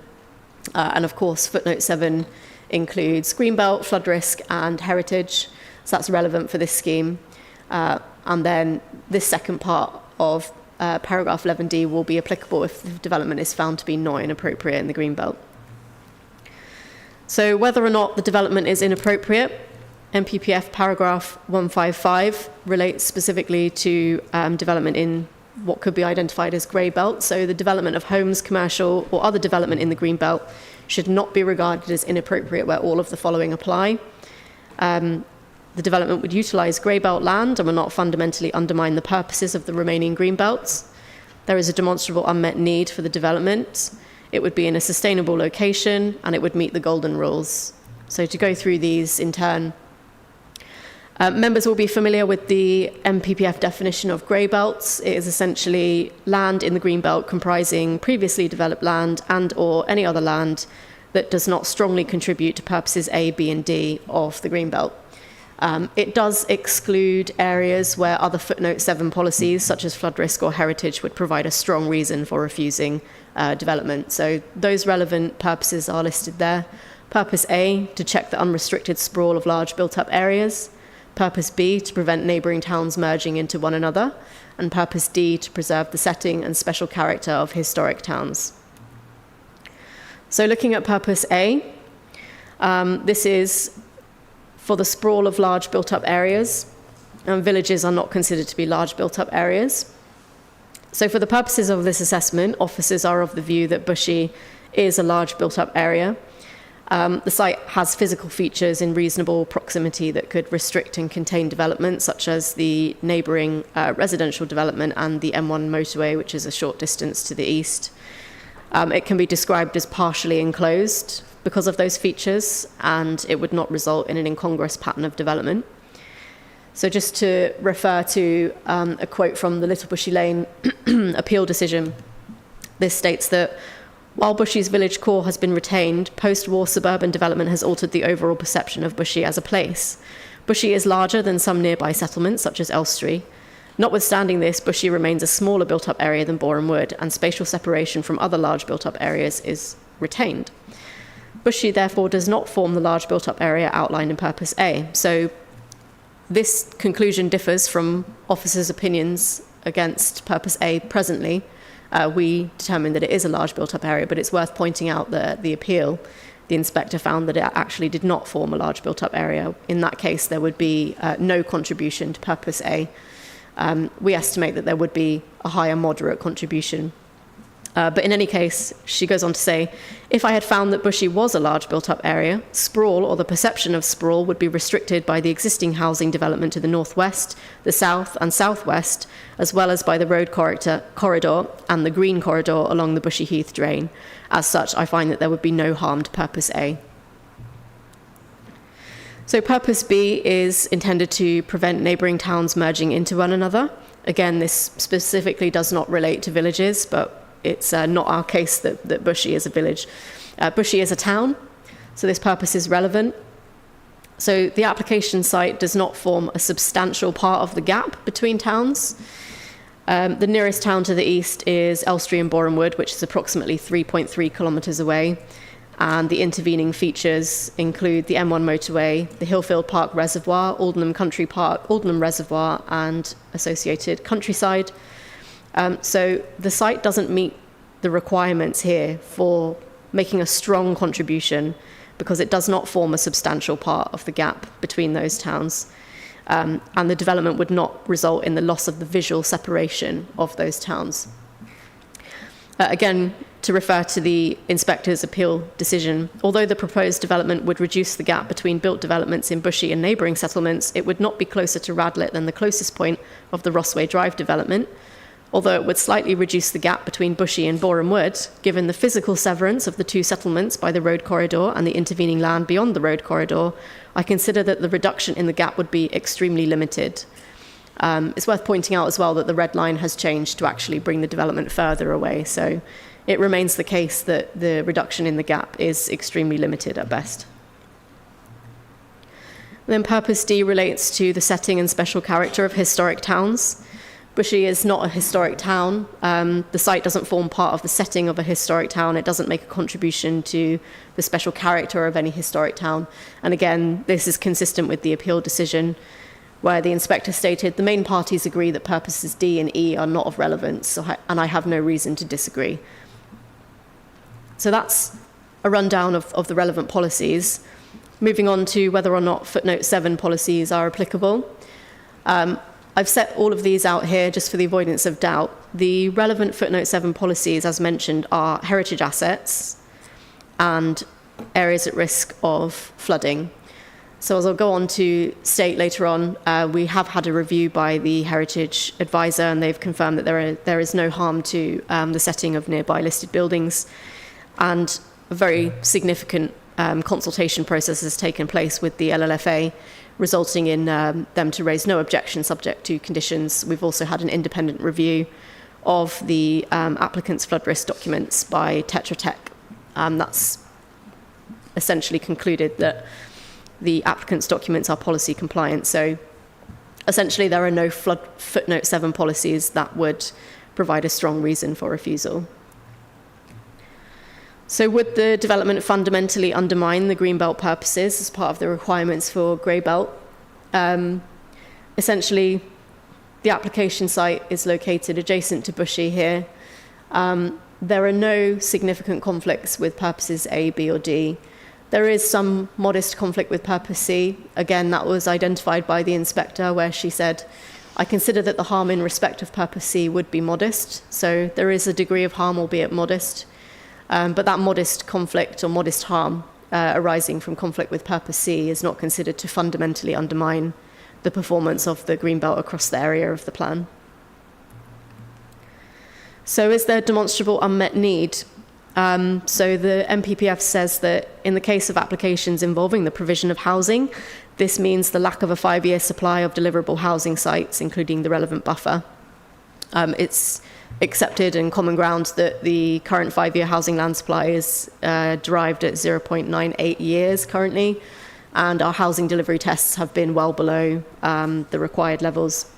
And of course, footnote 7 includes greenbelt, flood risk, and heritage. So that's relevant for this scheme. And then this second part of paragraph 11D will be applicable if the development is found to be not inappropriate in the greenbelt. So whether or not the development is inappropriate, MPPF paragraph 155 relates specifically to development in what could be identified as grey belt. So the development of homes, commercial, or other development in the green belt should not be regarded as inappropriate where all of the following apply. The development would utilise grey belt land and will not fundamentally undermine the purposes of the remaining green belts. There is a demonstrable unmet need for the development. It would be in a sustainable location and it would meet the golden rules. So to go through these in turn, members will be familiar with the MPPF definition of grey belts. It is essentially land in the green belt comprising previously developed land and or any other land that does not strongly contribute to purposes A, B and D of the green belt. It does exclude areas where other footnote 7 policies such as flood risk or heritage would provide a strong reason for refusing development. So those relevant purposes are listed there. Purpose A, to check the unrestricted sprawl of large built-up areas. Purpose B, to prevent neighbouring towns merging into one another. And Purpose D, to preserve the setting and special character of historic towns. So looking at Purpose A, this is for the sprawl of large built-up areas, and villages are not considered to be large built-up areas. So for the purposes of this assessment, officers are of the view that Bushy is a large built-up area. The site has physical features in reasonable proximity that could restrict and contain development, such as the neighbouring residential development and the M1 motorway, which is a short distance to the east. It can be described as partially enclosed because of those features, and it would not result in an incongruous pattern of development. So just to refer to a quote from the Little Bushy Lane appeal decision, this states that while Bushy's village core has been retained, post-war suburban development has altered the overall perception of Bushy as a place. Bushy is larger than some nearby settlements, such as Elstree. Notwithstanding this, Bushy remains a smaller built-up area than Boreham Wood, and spatial separation from other large built-up areas is retained. Bushy, therefore, does not form the large built-up area outlined in Purpose A. So this conclusion differs from officers' opinions against Purpose A presently. We determined that it is a large built-up area, but it's worth pointing out that the appeal, the inspector found that it actually did not form a large built-up area. In that case, there would be no contribution to Purpose A. We estimate that there would be a higher moderate contribution. But in any case, she goes on to say, if I had found that Bushy was a large built-up area, sprawl or the perception of sprawl would be restricted by the existing housing development to the northwest, the south and southwest, as well as by the road corridor and the green corridor along the Bushy Heath drain. As such, I find that there would be no harm to Purpose A. So Purpose B is intended to prevent neighbouring towns merging into one another. Again, this specifically does not relate to villages, but it's not our case that Bushy is a village. Bushy is a town, so this purpose is relevant. So the application site does not form a substantial part of the gap between towns. The nearest town to the east is Elstree and Boreham Wood, which is approximately 3.3 kilometres away. And the intervening features include the M1 motorway, the Hillfield Park Reservoir, Aldenham Country Park, Aldenham Reservoir, and associated countryside. So the site doesn't meet the requirements here for making a strong contribution because it does not form a substantial part of the gap between those towns. And the development would not result in the loss of the visual separation of those towns. Again, to refer to the inspector's appeal decision, although the proposed development would reduce the gap between built developments in Bushy and neighbouring settlements, it would not be closer to Radlett than the closest point of the Rossway Drive development. Although it would slightly reduce the gap between Bushy and Boreham Wood, given the physical severance of the two settlements by the road corridor and the intervening land beyond the road corridor, I consider that the reduction in the gap would be extremely limited. It's worth pointing out as well that the red line has changed to actually bring the development further away, so it remains the case that the reduction in the gap is extremely limited at best. Then Purpose D relates to the setting and special character of historic towns. Bushy is not a historic town. The site doesn't form part of the setting of a historic town. It doesn't make a contribution to the special character of any historic town. And again, this is consistent with the appeal decision, where the inspector stated the main parties agree that purposes D and E are not of relevance, and I have no reason to disagree. So that's a rundown of the relevant policies. Moving on to whether or not footnote 7 policies are applicable. I've set all of these out here just for the avoidance of doubt. The relevant footnote 7 policies, as mentioned, are heritage assets and areas at risk of flooding. So as I'll go on to state later on, we have had a review by the Heritage Advisor, and they've confirmed that there is no harm to the setting of nearby listed buildings. And a very significant consultation process has taken place with the LLFA, resulting in them to raise no objection subject to conditions. We've also had an independent review of the applicant's flood risk documents by Tetra Tech. That's essentially concluded that the applicant's documents are policy compliant. So essentially there are no flood footnote 7 policies that would provide a strong reason for refusal. So would the development fundamentally undermine the Greenbelt purposes as part of the requirements for Grey Belt? Essentially, the application site is located adjacent to Bushy here. There are no significant conflicts with purposes A, B, or D. There is some modest conflict with purpose C. Again, that was identified by the inspector, where she said, I consider that the harm in respect of purpose C would be modest. So there is a degree of harm, albeit modest. But that modest conflict or modest harm arising from conflict with purpose C is not considered to fundamentally undermine the performance of the Greenbelt across the area of the plan. So is there demonstrable unmet need? So the MPPF says that in the case of applications involving the provision of housing, this means the lack of a 5-year supply of deliverable housing sites, including the relevant buffer. It's accepted and common ground that the current 5-year housing land supply is derived at 0.98 years currently, and our housing delivery tests have been well below the required levels.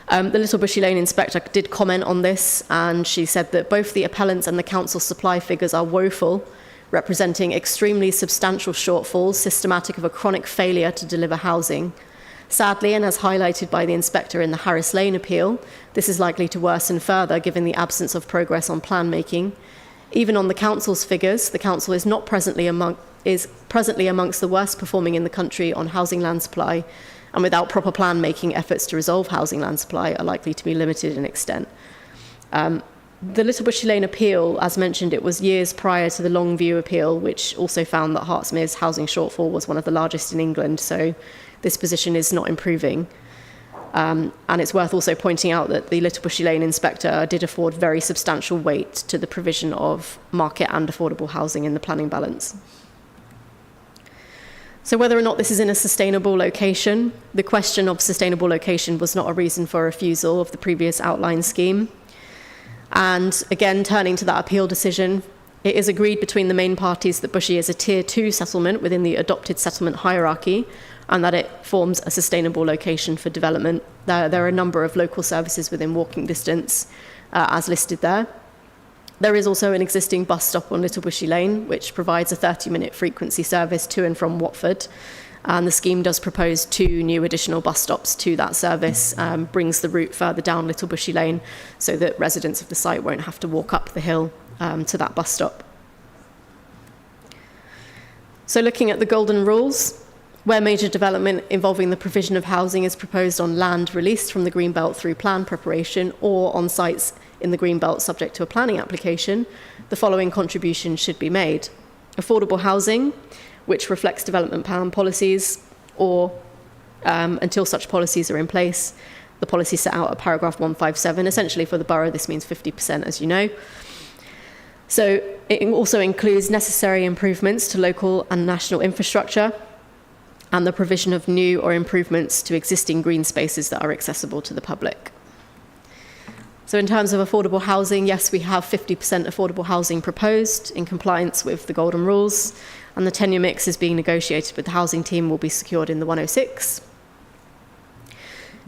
The Little Bushy Lane inspector did comment on this, and she said that both the appellants and the council supply figures are woeful, representing extremely substantial shortfalls, systematic of a chronic failure to deliver housing. Sadly, and as highlighted by the inspector in the Harris Lane appeal, this is likely to worsen further given the absence of progress on plan making. Even on the council's figures, the council is presently amongst the worst performing in the country on housing land supply, and without proper plan making, efforts to resolve housing land supply are likely to be limited in extent. The Little Bushy Lane appeal, as mentioned, it was years prior to the Longview appeal, which also found that Hertsmere's housing shortfall was one of the largest in England, so this position is not improving. And it's worth also pointing out that the Little Bushy Lane inspector did afford very substantial weight to the provision of market and affordable housing in the planning balance. So whether or not this is in a sustainable location, the question of sustainable location was not a reason for refusal of the previous outline scheme. And again, turning to that appeal decision, it is agreed between the main parties that Bushy is a Tier 2 settlement within the adopted settlement hierarchy, and that it forms a sustainable location for development. There are a number of local services within walking distance, as listed there. There is also an existing bus stop on Little Bushy Lane, which provides a 30-minute frequency service to and from Watford. And the scheme does propose 2 new additional bus stops to that service, brings the route further down Little Bushy Lane so that residents of the site won't have to walk up the hill to that bus stop. So looking at the golden rules, where major development involving the provision of housing is proposed on land released from the Greenbelt through plan preparation or on sites in the Greenbelt subject to a planning application, the following contributions should be made. Affordable housing, which reflects development plan policies, or until such policies are in place, the policy set out at paragraph 157. Essentially for the borough, this means 50%, as you know. So it also includes necessary improvements to local and national infrastructure, and the provision of new or improvements to existing green spaces that are accessible to the public. So in terms of affordable housing, yes, we have 50% affordable housing proposed in compliance with the golden rules, and the tenure mix is being negotiated with the housing team will be secured in the 106.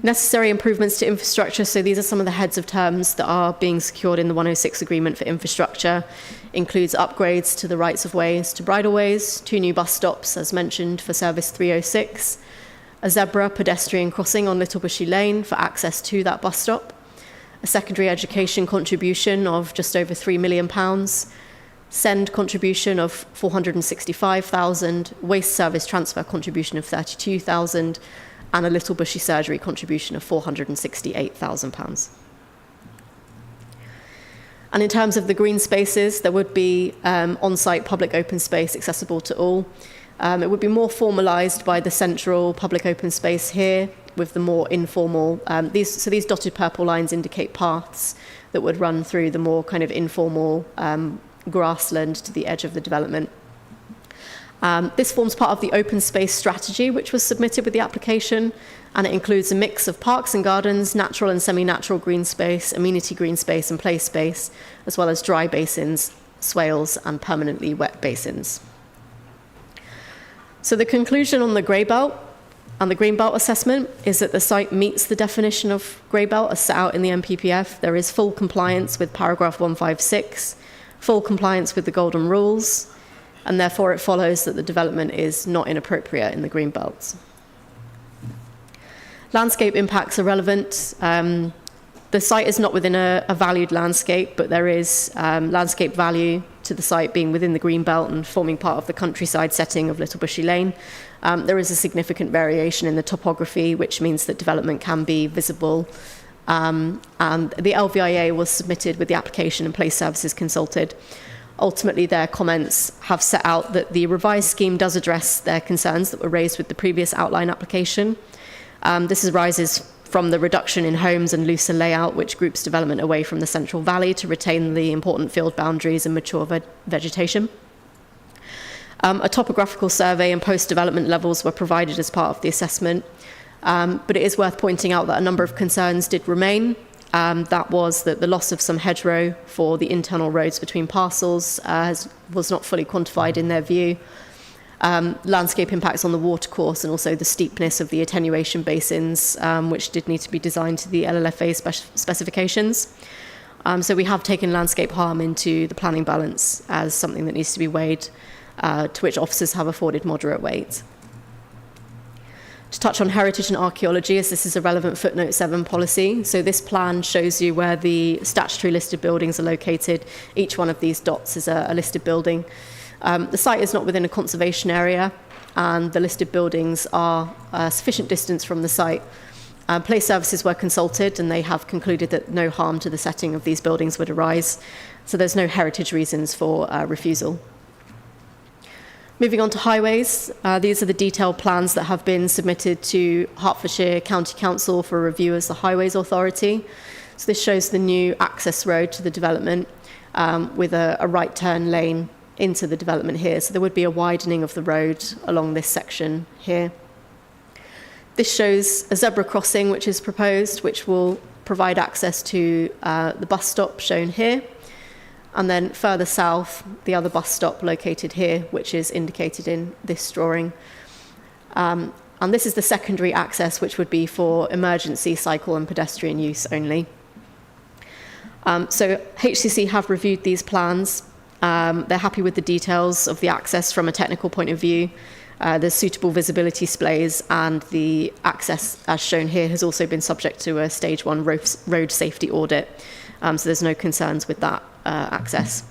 Necessary improvements to infrastructure, so these are some of the heads of terms that are being secured in the 106 agreement for infrastructure, includes upgrades to the rights of ways to bridleways, 2 new bus stops, as mentioned, for service 306, a zebra pedestrian crossing on Littlebushy Lane for access to that bus stop, a secondary education contribution of just over £3 million, SEND contribution of 465,000, waste service transfer contribution of 32,000, and a Littlebushy surgery contribution of £468,000. And in terms of the green spaces, there would be on-site public open space accessible to all. It would be more formalised by the central public open space here, with the more informal, these dotted purple lines indicate paths that would run through the more kind of informal grassland to the edge of the development. This forms part of the open space strategy, which was submitted with the application, and it includes a mix of parks and gardens, natural and semi-natural green space, amenity green space and play space, as well as dry basins, swales, and permanently wet basins. So the conclusion on the grey belt and the green belt assessment is that the site meets the definition of grey belt as set out in the NPPF. There is full compliance with paragraph 156, full compliance with the golden rules, and therefore it follows that the development is not inappropriate in the green belts. Landscape impacts are relevant. The site is not within a valued landscape, but there is landscape value to the site being within the green belt and forming part of the countryside setting of Littlebushy Lane. There is a significant variation in the topography, which means that development can be visible. And the LVIA was submitted with the application and place services consulted. Ultimately, their comments have set out that the revised scheme does address their concerns that were raised with the previous outline application. This arises from the reduction in homes and looser layout, which groups development away from the central valley to retain the important field boundaries and mature vegetation. A topographical survey and post-development levels were provided as part of the assessment, but it is worth pointing out that a number of concerns did remain. That was that the loss of some hedgerow for the internal roads between parcels was not fully quantified in their view. Landscape impacts on the watercourse and also the steepness of the attenuation basins, which did need to be designed to the LLFA specifications. So we have taken landscape harm into the planning balance as something that needs to be weighed, to which officers have afforded moderate weight. To touch on heritage and archaeology, as this is a relevant footnote 7 policy. So this plan shows you where the statutory listed buildings are located. Each one of these dots is a listed building. The site is not within a conservation area, and the listed buildings are a sufficient distance from the site. Place services were consulted, and they have concluded that no harm to the setting of these buildings would arise. So there's no heritage reasons for refusal. Moving on to highways, these are the detailed plans that have been submitted to Hertfordshire County Council for review as the Highways Authority. So this shows the new access road to the development with a right turn lane into the development here. So there would be a widening of the road along this section here. This shows a zebra crossing which is proposed, which will provide access to the bus stop shown here. And then further south, the other bus stop located here, which is indicated in this drawing. And this is the secondary access, which would be for emergency cycle and pedestrian use only. So HCC have reviewed these plans. They're happy with the details of the access from a technical point of view. There's suitable visibility displays, and the access, as shown here, has also been subject to a stage 1 road safety audit. So there's no concerns with that access.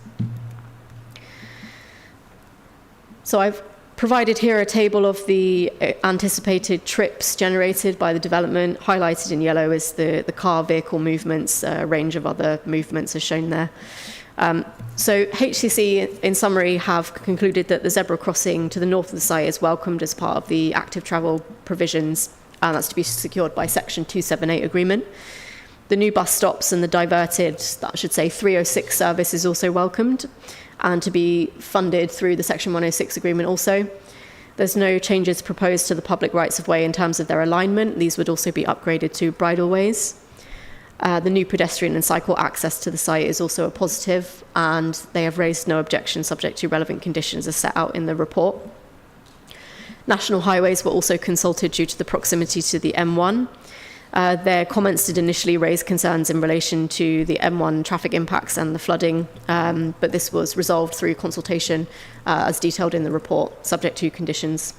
So I've provided here a table of the anticipated trips generated by the development. Highlighted in yellow is the car vehicle movements, a range of other movements are shown there. So HCC, in summary, have concluded that the zebra crossing to the north of the site is welcomed as part of the active travel provisions, and that's to be secured by Section 278 agreement. The new bus stops and the diverted, I should say, 306 service is also welcomed, and to be funded through the Section 106 agreement also. There's no changes proposed to the public rights of way in terms of their alignment. These would also be upgraded to bridleways. The new pedestrian and cycle access to the site is also a positive, and they have raised no objection subject to relevant conditions as set out in the report. National highways were also consulted due to the proximity to the M1. Their comments did initially raise concerns in relation to the M1 traffic impacts and the flooding, but this was resolved through consultation as detailed in the report, subject to conditions.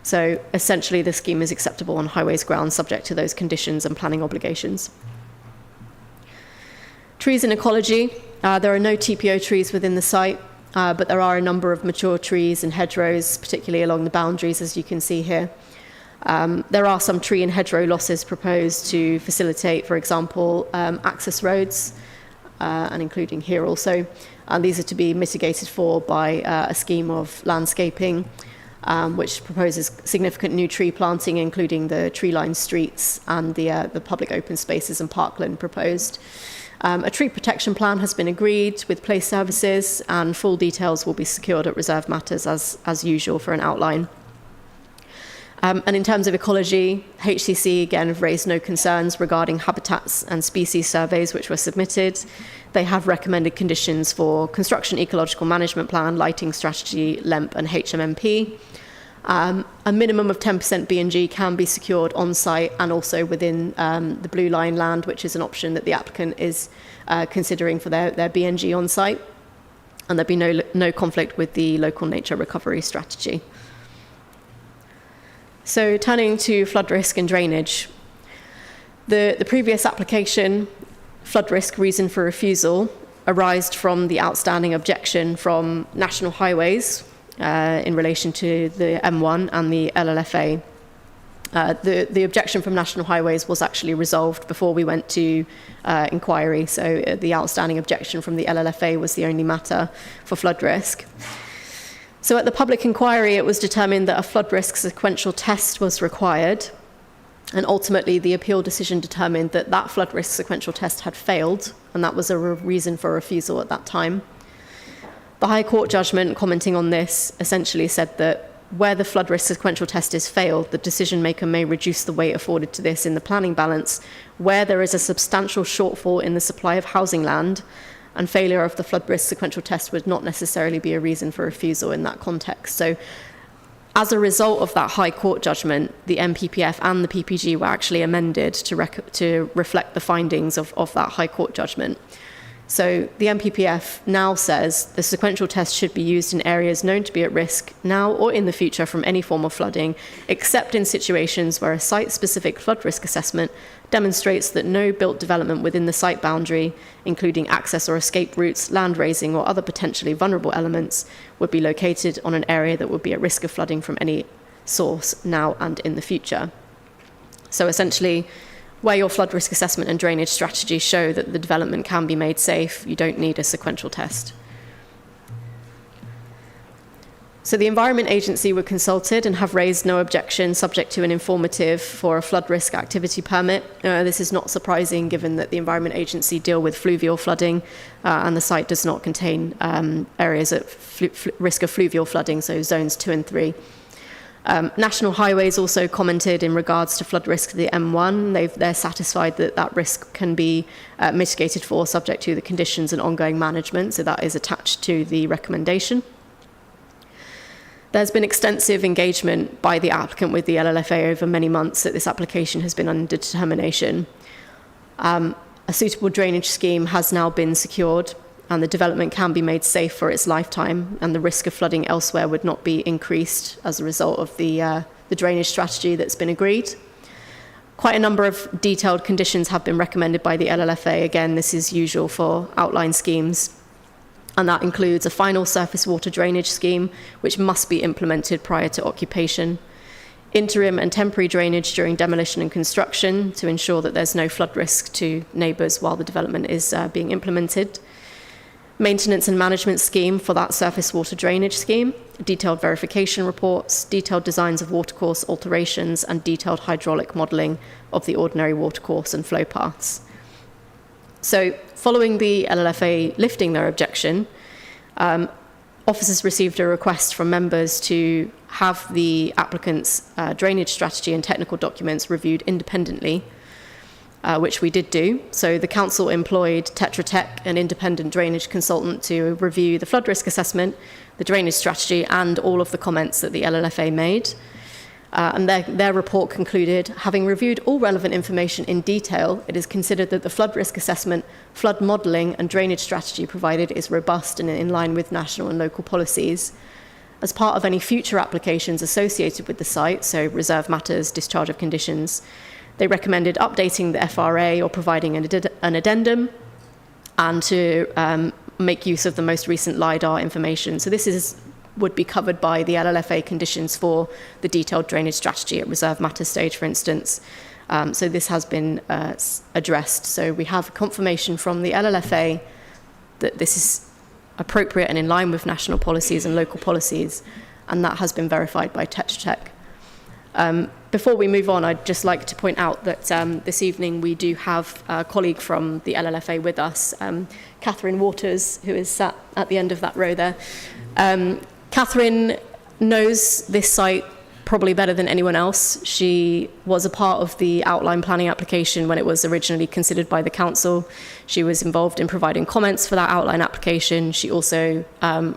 So essentially the scheme is acceptable on highways grounds subject to those conditions and planning obligations. Trees and ecology. There are no TPO trees within the site, but there are a number of mature trees and hedgerows, particularly along the boundaries, as you can see here. There are some tree and hedgerow losses proposed to facilitate, for example, access roads, and including here also. And these are to be mitigated for by a scheme of landscaping, which proposes significant new tree planting, including the tree-lined streets and the public open spaces and parkland proposed. A tree protection plan has been agreed with Place Services, and full details will be secured at Reserve Matters as usual for an outline. And in terms of ecology, HCC again have raised no concerns regarding habitats and species surveys which were submitted. They have recommended conditions for construction ecological management plan, lighting strategy, LEMP and HMMP. A minimum of 10% B&G can be secured on site and also within the Blue Line land, which is an option that the applicant is considering for their B&G on site. And there'd be no conflict with the local nature recovery strategy. So turning to flood risk and drainage. The previous application, flood risk reason for refusal, arised from the outstanding objection from National Highways in relation to the M1 and the LLFA. The objection from National Highways was actually resolved before we went to inquiry, so the outstanding objection from the LLFA was the only matter for flood risk. So at the public inquiry, it was determined that a flood risk sequential test was required, and ultimately the appeal decision determined that that flood risk sequential test had failed, and that was a reason for refusal at that time. The High Court judgment commenting on this essentially said that where the flood risk sequential test is failed, the decision maker may reduce the weight afforded to this in the planning balance where there is a substantial shortfall in the supply of housing land, and failure of the flood risk sequential test would not necessarily be a reason for refusal in that context. So as a result of that High Court judgment, the MPPF and the PPG were actually amended to reflect the findings of that High Court judgment. So the MPPF now says the sequential test should be used in areas known to be at risk now or in the future from any form of flooding, except in situations where a site-specific flood risk assessment demonstrates that no built development within the site boundary, including access or escape routes, land raising or other potentially vulnerable elements, would be located on an area that would be at risk of flooding from any source now and in the future. So essentially, where your flood risk assessment and drainage strategies show that the development can be made safe, you don't need a sequential test. So the Environment Agency were consulted and have raised no objection subject to an informative for a flood risk activity permit. This is not surprising given that the Environment Agency deal with fluvial flooding and the site does not contain areas at risk of fluvial flooding, so zones 2 and 3. National Highways also commented in regards to flood risk to the M1. They're satisfied that that risk can be mitigated for subject to the conditions and ongoing management, so that is attached to the recommendation. There's been extensive engagement by the applicant with the LLFA over many months that this application has been under determination. A suitable drainage scheme has now been secured, and the development can be made safe for its lifetime, and the risk of flooding elsewhere would not be increased as a result of the drainage strategy that's been agreed. Quite a number of detailed conditions have been recommended by the LLFA. Again, this is usual for outline schemes, and that includes a final surface water drainage scheme, which must be implemented prior to occupation, interim and temporary drainage during demolition and construction to ensure that there's no flood risk to neighbours while the development is being implemented, maintenance and management scheme for that surface water drainage scheme, detailed verification reports, detailed designs of watercourse alterations, and detailed hydraulic modelling of the ordinary watercourse and flow paths. So following the LLFA lifting their objection, officers received a request from members to have the applicant's drainage strategy and technical documents reviewed independently, which we did do. So the council employed Tetra Tech, an independent drainage consultant, to review the flood risk assessment, the drainage strategy, and all of the comments that the LLFA made. And their report concluded, having reviewed all relevant information in detail, it is considered that the flood risk assessment, flood modelling and drainage strategy provided is robust and in line with national and local policies. As part of any future applications associated with the site, so reserve matters, discharge of conditions, they recommended updating the FRA or providing an addendum and to make use of the most recent LiDAR information. So this would be covered by the LLFA conditions for the detailed drainage strategy at reserve matter stage, for instance. So this has been addressed. So we have confirmation from the LLFA that this is appropriate and in line with national policies and local policies, and that has been verified by Tetra Tech. Before we move on, I'd just like to point out that this evening we do have a colleague from the LLFA with us, Catherine Waters, who is sat at the end of that row there. Catherine knows this site probably better than anyone else. She was a part of the outline planning application when it was originally considered by the council. She was involved in providing comments for that outline application. She also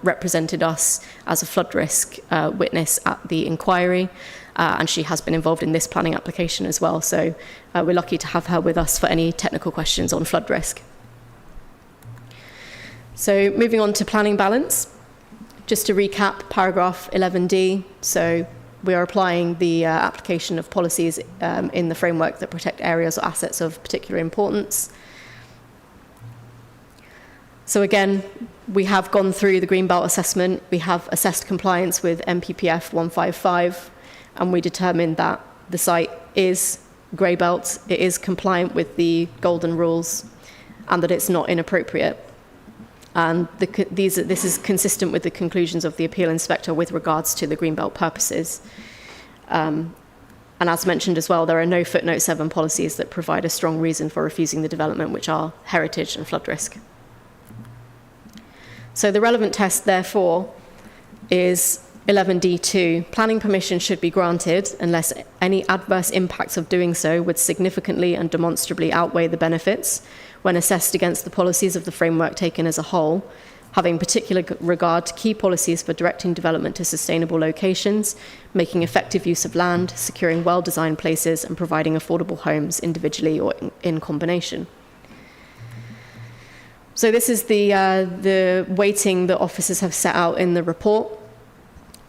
represented us as a flood risk witness at the inquiry, and she has been involved in this planning application as well. So we're lucky to have her with us for any technical questions on flood risk. So moving on to planning balance. Just to recap, paragraph 11D, so we are applying the application of policies in the framework that protect areas or assets of particular importance. So again, we have gone through the Greenbelt assessment, we have assessed compliance with MPPF 155, and we determined that the site is grey belt, it is compliant with the golden rules, and that it's not inappropriate. And this is consistent with the conclusions of the appeal inspector with regards to the Greenbelt purposes. And as mentioned as well, there are no footnote 7 policies that provide a strong reason for refusing the development, which are heritage and flood risk. So the relevant test, therefore, is 11D2. Planning permission should be granted unless any adverse impacts of doing so would significantly and demonstrably outweigh the benefits when assessed against the policies of the framework taken as a whole, having particular regard to key policies for directing development to sustainable locations, making effective use of land, securing well-designed places, and providing affordable homes individually or in combination. So this is the weighting that officers have set out in the report.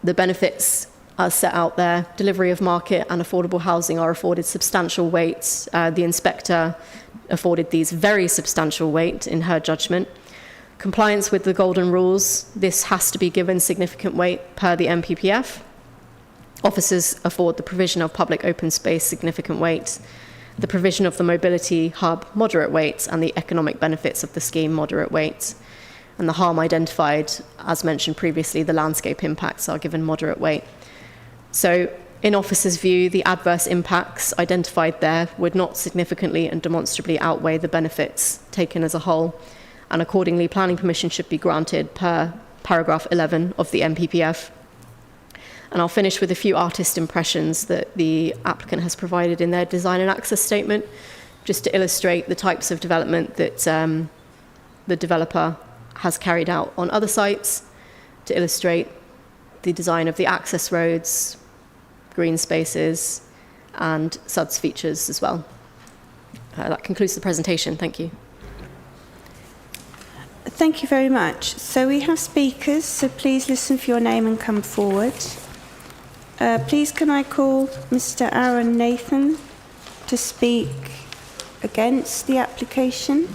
The benefits are set out there. Delivery of market and affordable housing are afforded substantial weight. The inspector afforded these very substantial weight in her judgment. Compliance with the golden rules, this has to be given significant weight per the MPPF. Officers afford the provision of public open space significant weight, the provision of the mobility hub moderate weight, and the economic benefits of the scheme moderate weight. And the harm identified, as mentioned previously, the landscape impacts are given moderate weight. So in officers' view, the adverse impacts identified there would not significantly and demonstrably outweigh the benefits taken as a whole, and accordingly planning permission should be granted per paragraph 11 of the MPPF. And I'll finish with a few artist impressions that the applicant has provided in their design and access statement, just to illustrate the types of development that the developer has carried out on other sites, to illustrate the design of the access roads, green spaces, and SUDS features as well. That concludes the presentation. Thank you. Thank you very much. So we have speakers, so please listen for your name and come forward. Please can I call Mr. Aaron Nathan to speak against the application?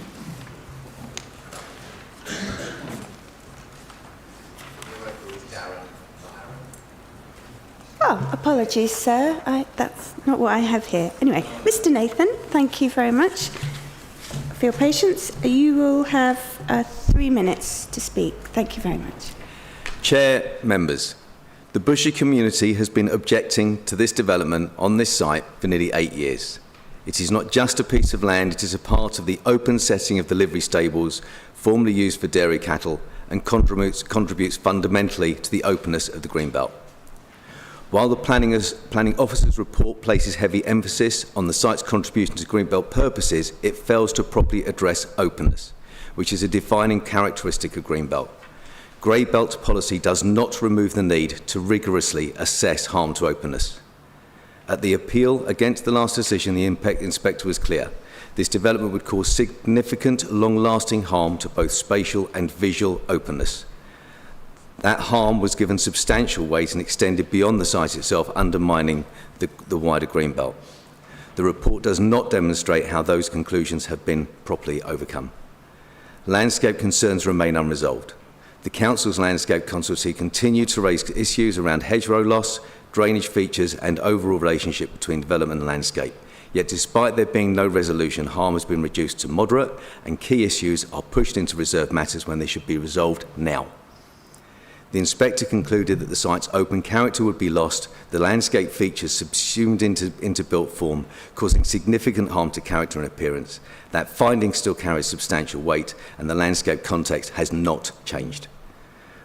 Oh, apologies, sir. That's not what I have here. Anyway, Mr. Nathan, thank you very much for your patience. You will have 3 minutes to speak. Thank you very much. Chair, members, the Bushy community has been objecting to this development on this site for nearly 8 years. It is not just a piece of land, it is a part of the open setting of the livery stables formerly used for dairy cattle and contributes fundamentally to the openness of the Greenbelt. While the planning officer's report places heavy emphasis on the site's contribution to Greenbelt purposes, it fails to properly address openness, which is a defining characteristic of Greenbelt. Grey Belt policy does not remove the need to rigorously assess harm to openness. At the appeal against the last decision, the impact inspector was clear. This development would cause significant, long-lasting harm to both spatial and visual openness. That harm was given substantial weight and extended beyond the site itself, undermining the wider greenbelt. The report does not demonstrate how those conclusions have been properly overcome. Landscape concerns remain unresolved. The Council's Landscape Consultancy continued to raise issues around hedgerow loss, drainage features and overall relationship between development and landscape. Yet despite there being no resolution, harm has been reduced to moderate and key issues are pushed into reserved matters when they should be resolved now. The inspector concluded that the site's open character would be lost, the landscape features subsumed into built form, causing significant harm to character and appearance. That finding still carries substantial weight, and the landscape context has not changed.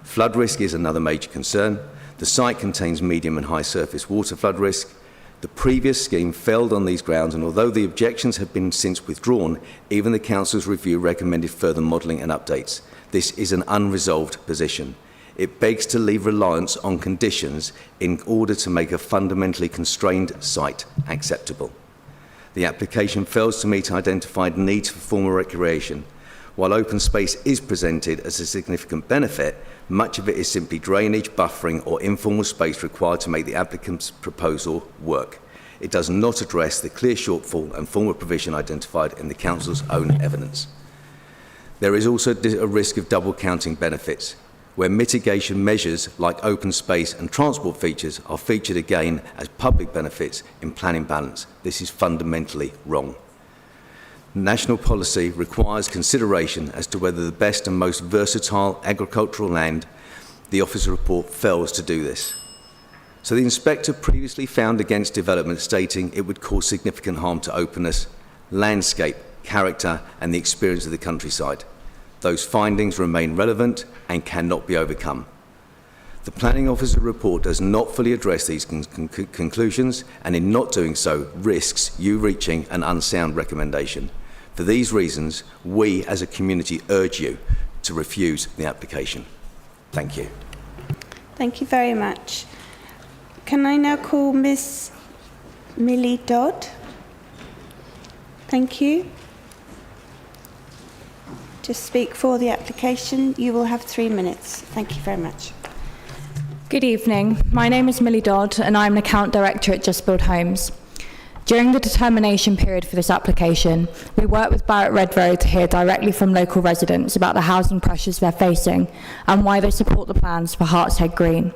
Flood risk is another major concern. The site contains medium and high surface water flood risk. The previous scheme failed on these grounds, and although the objections have been since withdrawn, even the Council's review recommended further modelling and updates. This is an unresolved position. It begs to leave reliance on conditions in order to make a fundamentally constrained site acceptable. The application fails to meet identified needs for formal recreation. While open space is presented as a significant benefit, much of it is simply drainage, buffering or informal space required to make the applicant's proposal work. It does not address the clear shortfall and formal provision identified in the Council's own evidence. There is also a risk of double counting benefits, where mitigation measures like open space and transport features are featured again as public benefits in planning balance. This is fundamentally wrong. National policy requires consideration as to whether the best and most versatile agricultural land. The officer report fails to do this. So the inspector previously found against development, stating it would cause significant harm to openness, landscape, character and the experience of the countryside. Those findings remain relevant and cannot be overcome. The planning officer report does not fully address these conclusions, and in not doing so risks you reaching an unsound recommendation. For these reasons, we as a community urge you to refuse the application. Thank you. Thank you very much. Can I now call Miss Millie Dodd? Thank you. To speak for the application, you will have 3 minutes. Thank you very much. Good evening. My name is Millie Dodd and I'm an account director at Just Build Homes. During the determination period for this application, we worked with Barrett Redrow to hear directly from local residents about the housing pressures they're facing and why they support the plans for Hertsmere Green.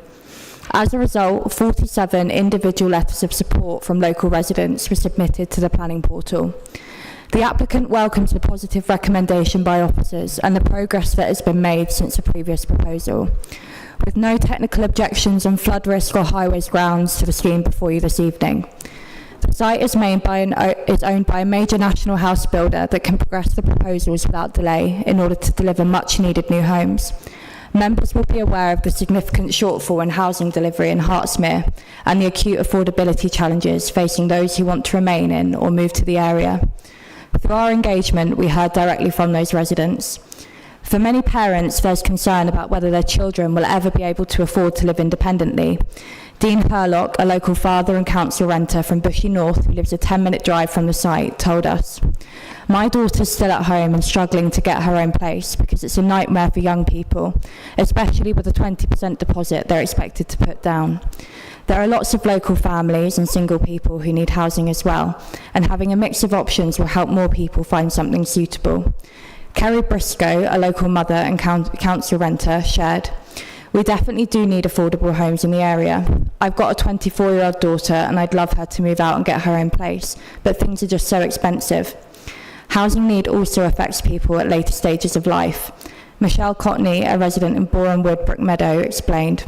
As a result, 47 individual letters of support from local residents were submitted to the planning portal. The applicant welcomes the positive recommendation by officers and the progress that has been made since the previous proposal. With no technical objections on flood risk or highways grounds to the scheme before you this evening. The site is owned by a major national house builder that can progress the proposals without delay in order to deliver much needed new homes. Members will be aware of the significant shortfall in housing delivery in Hertsmere and the acute affordability challenges facing those who want to remain in or move to the area. Through our engagement, we heard directly from those residents. For many parents, there's concern about whether their children will ever be able to afford to live independently. Dean Herlock, a local father and council renter from Bushy North, who lives a 10-minute drive from the site, told us, "My daughter's still at home and struggling to get her own place because it's a nightmare for young people, especially with a 20% deposit they're expected to put down. There are lots of local families and single people who need housing as well, and having a mix of options will help more people find something suitable." Kerry Briscoe, a local mother and council renter, shared, "We definitely do need affordable homes in the area. I've got a 24-year-old daughter and I'd love her to move out and get her own place, but things are just so expensive. Housing need also affects people at later stages of life." Michelle Cotney, a resident in Boreham Wood, Brookmeadow, explained,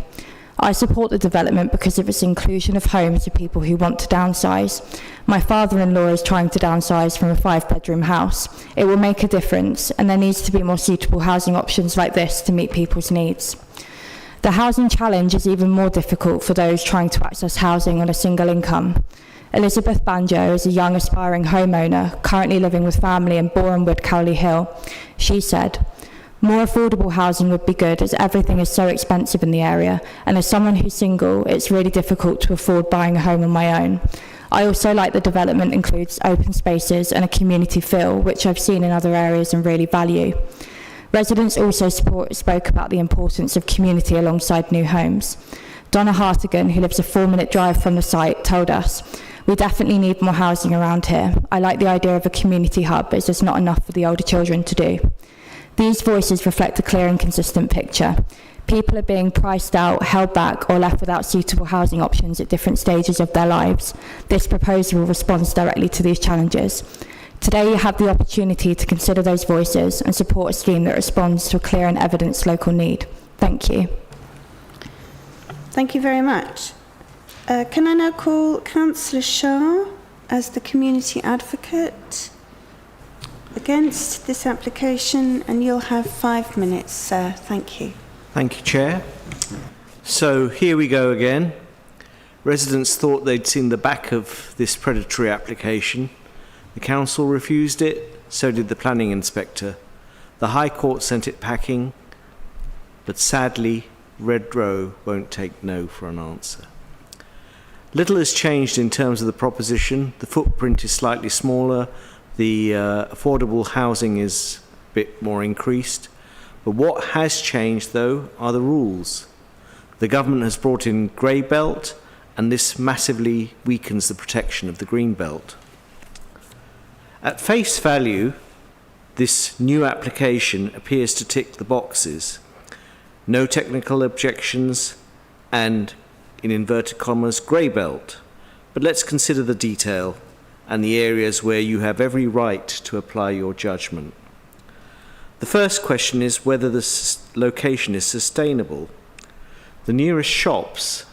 "I support the development because of its inclusion of homes for people who want to downsize. My father-in-law is trying to downsize from a 5-bedroom house. It will make a difference, and there needs to be more suitable housing options like this to meet people's needs. The housing challenge is even more difficult for those trying to access housing on a single income. Elizabeth Banjo is a young aspiring homeowner currently living with family in Boreham Wood, Cowley Hill. She said, More affordable housing would be good, as everything is so expensive in the area, and as someone who's single, it's really difficult to afford buying a home on my own. I also like the development includes open spaces and a community feel, which I've seen in other areas and really value. Residents also spoke about the importance of community alongside new homes. Donna Hartigan, who lives a 4-minute drive from the site, told us, "We definitely need more housing around here. I like the idea of a community hub, as there's not enough for the older children to do." These voices reflect a clear and consistent picture. People are being priced out, held back, or left without suitable housing options at different stages of their lives. This proposal responds directly to these challenges. Today you have the opportunity to consider those voices and support a scheme that responds to a clear and evidenced local need. Thank you. Thank you very much. Can I now call Councillor Shah as the community advocate against this application, and you'll have 5 minutes, sir. Thank you. Thank you, Chair. So here we go again. Residents thought they'd seen the back of this predatory application. The council refused it, so did the planning inspector. The High Court sent it packing, but sadly, Red Row won't take no for an answer. Little has changed in terms of the proposition. The footprint is slightly smaller. The affordable housing is a bit more increased. But what has changed, though, are the rules. The government has brought in grey belt, and this massively weakens the protection of the green belt. At face value, this new application appears to tick the boxes. No technical objections and, in inverted commas, grey belt. But let's consider the detail and the areas where you have every right to apply your judgment. The first question is whether the location is sustainable. The nearest shops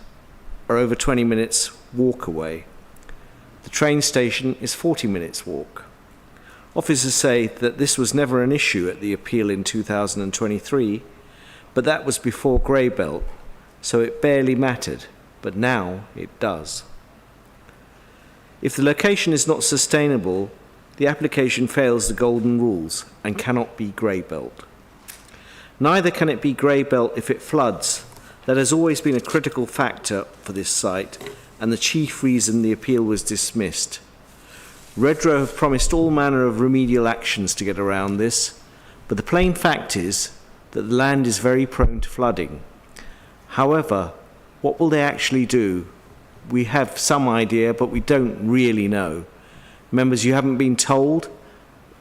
are over 20 minutes walk away. The train station is 40 minutes walk. Officers say that this was never an issue at the appeal in 2023, but that was before grey belt, so it barely mattered, but now it does. If the location is not sustainable, the application fails the golden rules and cannot be grey belt. Neither can it be grey belt if it floods. That has always been a critical factor for this site and the chief reason the appeal was dismissed. Redrow have promised all manner of remedial actions to get around this, but the plain fact is that the land is very prone to flooding. However, what will they actually do? We have some idea, but we don't really know. Members, you haven't been told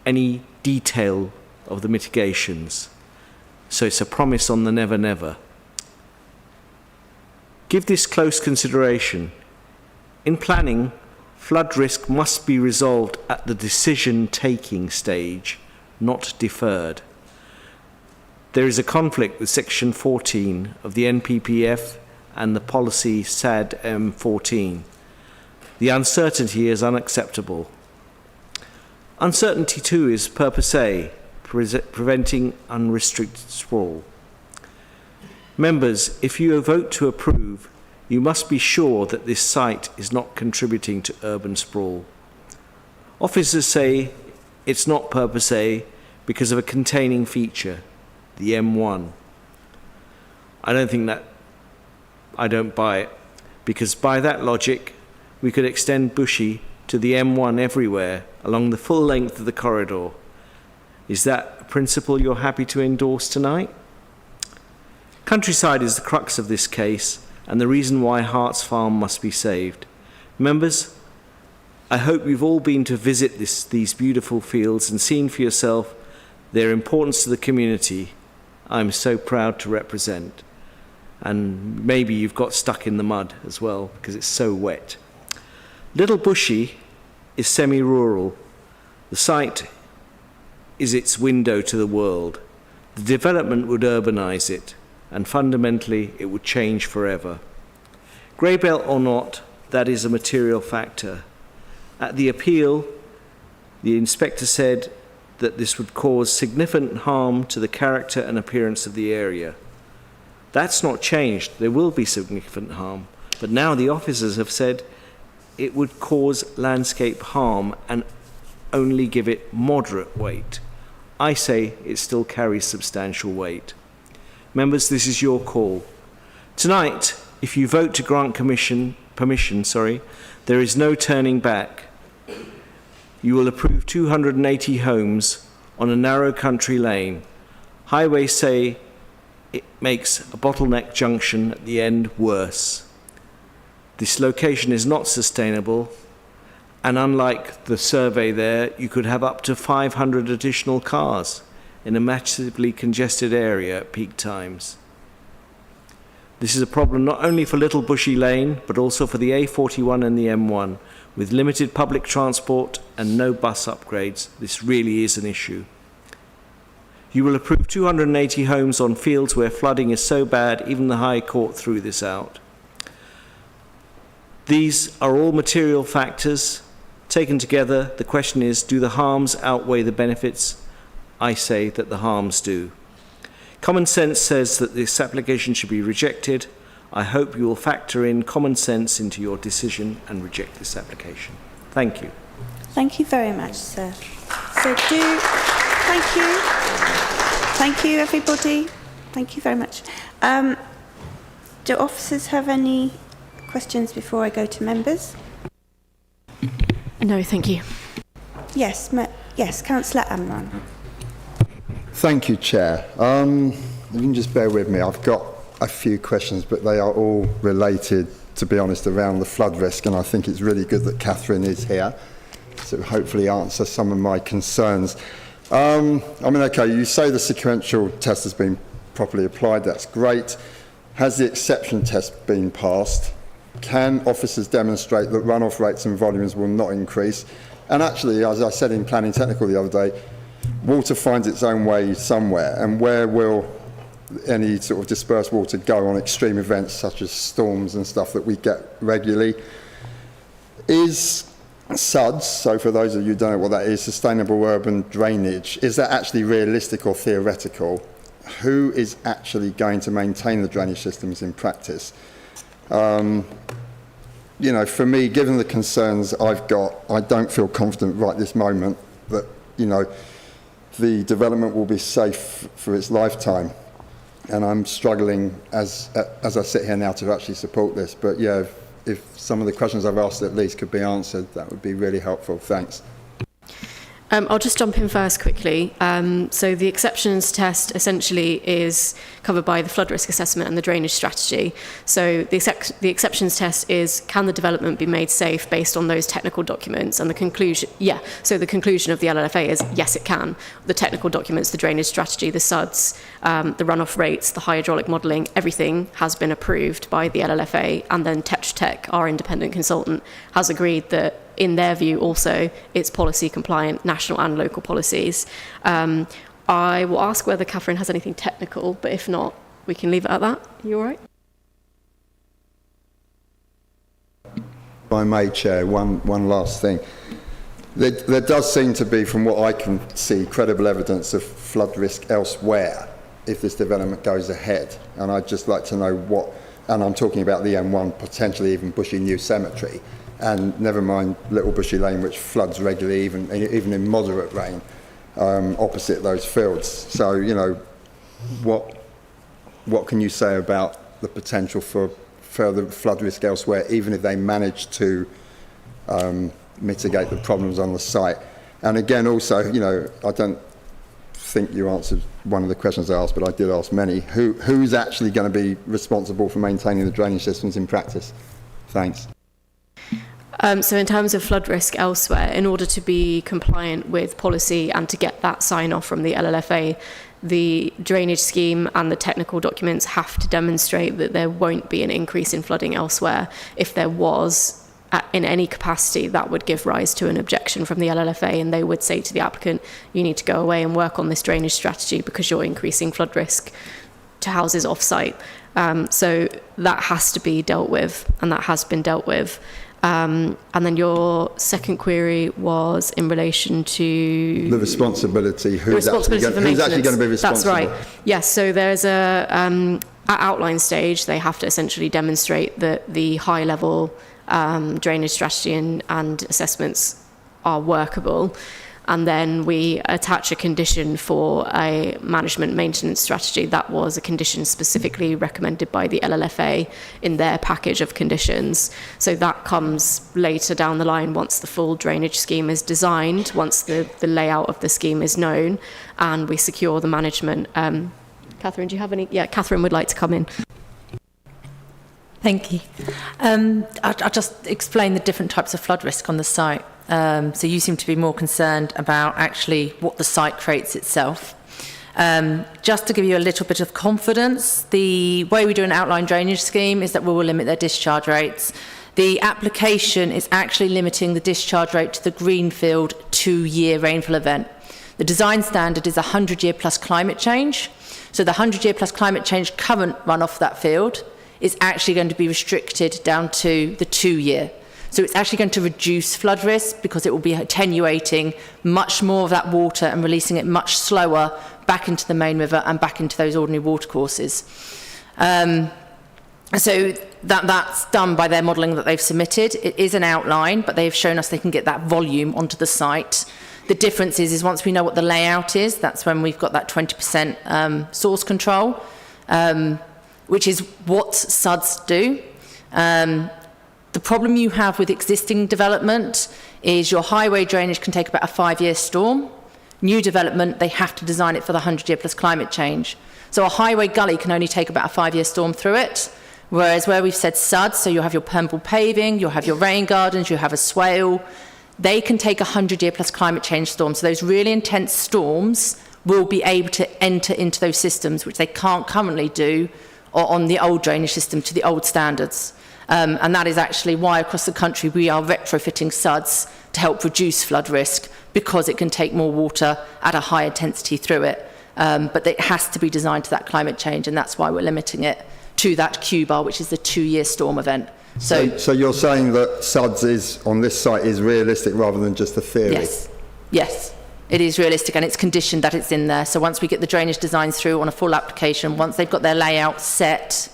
any detail of the mitigations, so it's a promise on the never never. Give this close consideration. In planning, flood risk must be resolved at the decision-taking stage, not deferred. There is a conflict with Section 14 of the NPPF and the policy SAD M14. The uncertainty is unacceptable. Uncertainty too is purpose A, preventing unrestricted sprawl. Members, if you vote to approve, you must be sure that this site is not contributing to urban sprawl. Officers say it's not purpose A because of a containing feature, the M1. I don't buy it, because by that logic, we could extend Bushy to the M1 everywhere along the full length of the corridor. Is that a principle you're happy to endorse tonight? Countryside is the crux of this case and the reason why Herts Farm must be saved. Members, I hope you've all been to visit these beautiful fields and seen for yourself their importance to the community I'm so proud to represent. And maybe you've got stuck in the mud as well because it's so wet. Little Bushy is semi-rural. The site is its window to the world. The development would urbanise it, and fundamentally it would change forever. Grey belt or not, that is a material factor. At the appeal, the inspector said that this would cause significant harm to the character and appearance of the area. That's not changed. There will be significant harm. But now the officers have said it would cause landscape harm and only give it moderate weight. I say it still carries substantial weight. Members, this is your call. Tonight, if you vote to grant permission, there is no turning back. You will approve 280 homes on a narrow country lane. Highways say it makes a bottleneck junction at the end worse. This location is not sustainable, and unlike the survey there, you could have up to 500 additional cars in a massively congested area at peak times. This is a problem not only for Little Bushy Lane, but also for the A41 and the M1. With limited public transport and no bus upgrades, this really is an issue. You will approve 280 homes on fields where flooding is so bad, even the High Court threw this out. These are all material factors. Taken together, the question is, do the harms outweigh the benefits? I say that the harms do. Common sense says that this application should be rejected. I hope you will factor in common sense into your decision and reject this application. Thank you. Thank you very much, sir. Thank you. Thank you, everybody. Thank you very much. Do officers have any questions before I go to members? No, thank you. Yes, Councillor Amron. Thank you, Chair. You can just bear with me. I've got a few questions, but they are all related, to be honest, around the flood risk, and I think it's really good that Catherine is here to hopefully answer some of my concerns. Okay, you say the sequential test has been properly applied. That's great. Has the exception test been passed? Can officers demonstrate that runoff rates and volumes will not increase? And actually, as I said in Planning Technical the other day, water finds its own way somewhere, and where will any sort of dispersed water go on extreme events such as storms and stuff that we get regularly? Is SUDS, so for those of you who don't know what that is, sustainable urban drainage, is that actually realistic or theoretical? Who is actually going to maintain the drainage systems in practice? For me, given the concerns I've got, I don't feel confident right this moment that, the development will be safe for its lifetime. And I'm struggling as I sit here now to actually support this. But yeah, if some of the questions I've asked at least could be answered, that would be really helpful. Thanks. I'll just jump in first quickly. So the exceptions test essentially is covered by the flood risk assessment and the drainage strategy. So the exceptions test is, can the development be made safe based on those technical documents? And the conclusion, so the conclusion of the LLFA is yes, it can. The technical documents, the drainage strategy, the SUDS, the runoff rates, the hydraulic modelling, everything has been approved by the LLFA, and then Tetra Tech, our independent consultant, has agreed that in their view also it's policy compliant, national and local policies. I will ask whether Catherine has anything technical, but if not, we can leave it at that. Are you all right? If I may, Chair, one last thing. There does seem to be, from what I can see, credible evidence of flood risk elsewhere if this development goes ahead. And I'd just like to know what, and I'm talking about the M1, potentially even Bushy New Cemetery, and never mind Little Bushy Lane, which floods regularly, even in moderate rain, opposite those fields. So, what can you say about the potential for further flood risk elsewhere, even if they manage to mitigate the problems on the site? And again, also, I don't think you answered one of the questions I asked, but I did ask many. Who's actually going to be responsible for maintaining the drainage systems in practice? Thanks. So in terms of flood risk elsewhere, in order to be compliant with policy and to get that sign-off from the LLFA, the drainage scheme and the technical documents have to demonstrate that there won't be an increase in flooding elsewhere. If there was, in any capacity, that would give rise to an objection from the LLFA, and they would say to the applicant, you need to go away and work on this drainage strategy because you're increasing flood risk to houses off-site. So that has to be dealt with, and that has been dealt with. And then your second query was in relation to the responsibility. Who's actually going to be responsible? That's right. Yes. So there's at outline stage, they have to essentially demonstrate that the high-level drainage strategy and assessments are workable. and then we attach a condition for a management maintenance strategy. That was a condition specifically recommended by the LLFA in their package of conditions. So that comes later down the line once the full drainage scheme is designed, once the layout of the scheme is known, and we secure the management. Catherine, do you have any? Yeah, Catherine would like to come in. Thank you. I'll just explain the different types of flood risk on the site. So you seem to be more concerned about actually what the site creates itself. Just to give you a little bit of confidence, the way we do an outline drainage scheme is that we will limit their discharge rates. The application is actually limiting the discharge rate to the greenfield 2-year rainfall event. The design standard is 100-year plus climate change. So the 100-year plus climate change current runoff of that field is actually going to be restricted down to the 2-year. So it's actually going to reduce flood risk because it will be attenuating much more of that water and releasing it much slower back into the main river and back into those ordinary watercourses. So that's done by their modelling that they've submitted. It is an outline, but they've shown us they can get that volume onto the site. The difference is once we know what the layout is, that's when we've got that 20% source control, which is what SUDs do. The problem you have with existing development is your highway drainage can take about a 5-year storm. New development, they have to design it for the 100-year plus climate change. So a highway gully can only take about a 5-year storm through it, whereas where we've said SUDs, so you'll have your permeable paving, you'll have your rain gardens, you'll have a swale, they can take a 100-year plus climate change storm. So those really intense storms will be able to enter into those systems, which they can't currently do on the old drainage system to the old standards. And that is actually why across the country we are retrofitting SUDs to help reduce flood risk, because it can take more water at a higher intensity through it. But it has to be designed to that climate change, and that's why we're limiting it to that Q-bar, which is the 2-year storm event. So you're saying that SUDs is, on this site, is realistic rather than just a theory? Yes, it is realistic, and it's conditioned that it's in there. So once we get the drainage designs through on a full application, once they've got their layout set,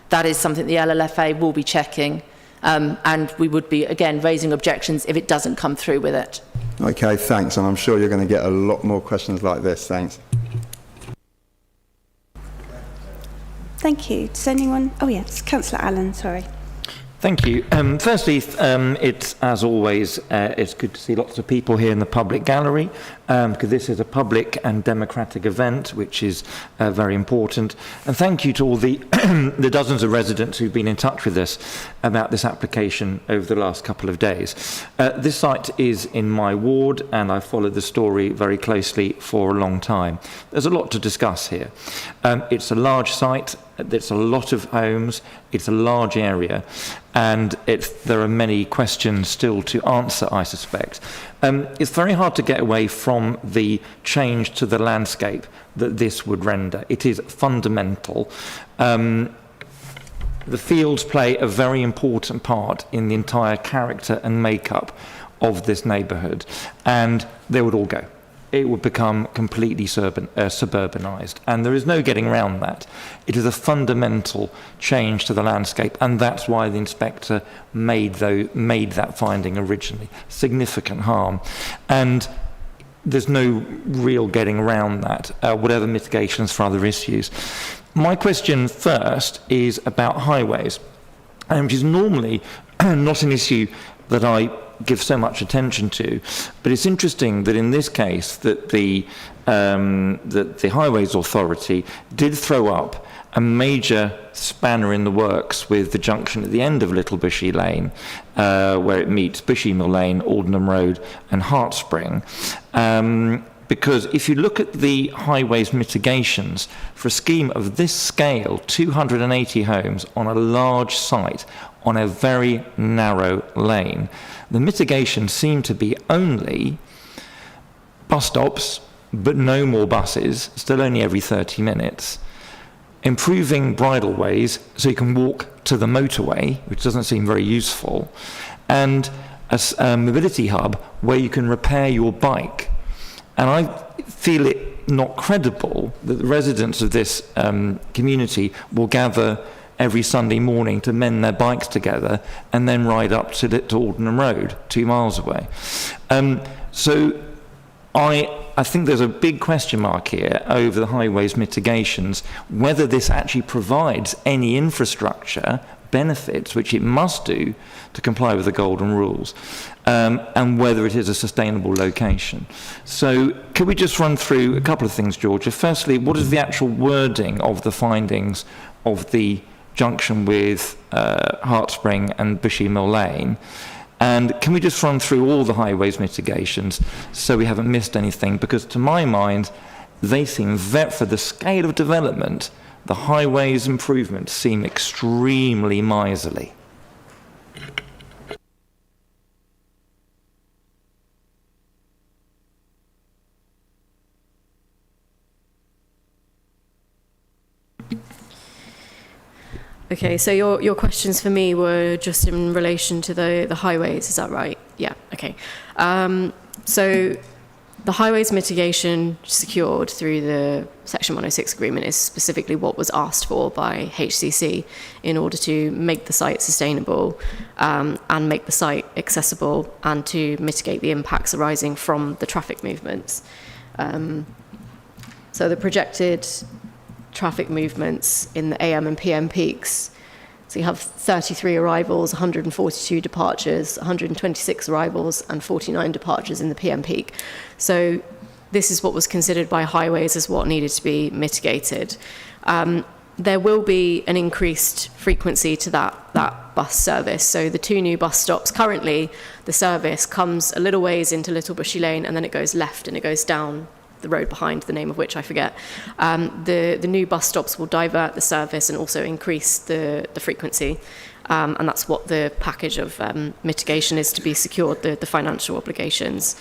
that is something the LLFA will be checking, and we would be, again, raising objections if it doesn't come through with it. Okay, thanks, and I'm sure you're going to get a lot more questions like this. Thanks. Thank you. Does anyone... Oh, yes, Councillor Allen, sorry. Thank you. Firstly, it's, as always, it's good to see lots of people here in the public gallery, because this is a public and democratic event, which is very important. And thank you to all the, the dozens of residents who've been in touch with us about this application over the last couple of days. This site is in my ward, and I've followed the story very closely for a long time. There's a lot to discuss here. It's a large site. There's a lot of homes, it's a large area, and there are many questions still to answer, I suspect. It's very hard to get away from the change to the landscape that this would render. It is fundamental. The fields play a very important part in the entire character and makeup of this neighbourhood, and they would all go. It would become completely suburbanised, and there is no getting around that. It is a fundamental change to the landscape, and that's why the inspector made that finding originally. Significant harm, and there's no real getting around that, whatever mitigations for other issues. My question first is about highways, which is normally not an issue that I give so much attention to, but it's interesting that in this case that the Highways Authority did throw up a major spanner in the works with the junction at the end of Little Bushy Lane, where it meets Bushy Mill Lane, Aldenham Road and Hertsmere. Because if you look at the highways mitigations for a scheme of this scale, 280 homes on a large site on a very narrow lane, the mitigations seem to be only bus stops, but no more buses, still only every 30 minutes, improving bridleways so you can walk to the motorway, which doesn't seem very useful, and a mobility hub where you can repair your bike. And I feel it not credible that the residents of this community will gather every Sunday morning to mend their bikes together and then ride up to Aldenham Road, 2 miles away. So I think there's a big question mark here over the highways mitigations, whether this actually provides any infrastructure benefits, which it must do to comply with the golden rules, and whether it is a sustainable location. So could we just run through a couple of things, Georgia? Firstly, what is the actual wording of the findings of the junction with Hertsmere and Bushy Mill Lane? And can we just run through all the highways mitigations so we haven't missed anything? Because to my mind, they seem, for the scale of development, the highways improvements seem extremely miserly. Okay, so your questions for me were just in relation to the highways, is that right? Yeah, okay. So the highways mitigation secured through the Section 106 agreement is specifically what was asked for by HCC in order to make the site sustainable and make the site accessible and to mitigate the impacts arising from the traffic movements. So the projected traffic movements in the AM and PM peaks. So you have 33 arrivals, 142 departures, 126 arrivals, and 49 departures in the PM peak. So this is what was considered by highways as what needed to be mitigated. There will be an increased frequency to that bus service. So the 2 new bus stops, currently the service comes a little ways into Little Bushy Lane and then it goes left and it goes down the road behind, the name of which I forget. The new bus stops will divert the service and also increase the frequency. And that's what the package of mitigation is to be secured, the financial obligations.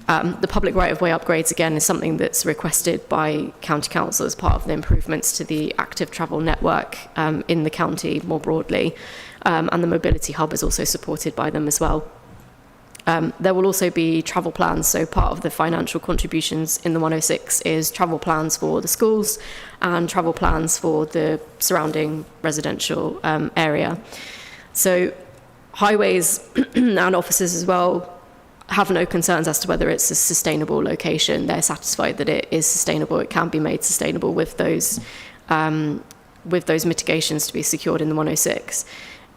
The public right-of-way upgrades, again, is something that's requested by County Council as part of the improvements to the active travel network in the county more broadly. And the mobility hub is also supported by them as well. There will also be travel plans, so part of the financial contributions in the 106 is travel plans for the schools and travel plans for the surrounding residential area. So highways and officers as well have no concerns as to whether it's a sustainable location. They're satisfied that it is sustainable, it can be made sustainable with those mitigations to be secured in the 106.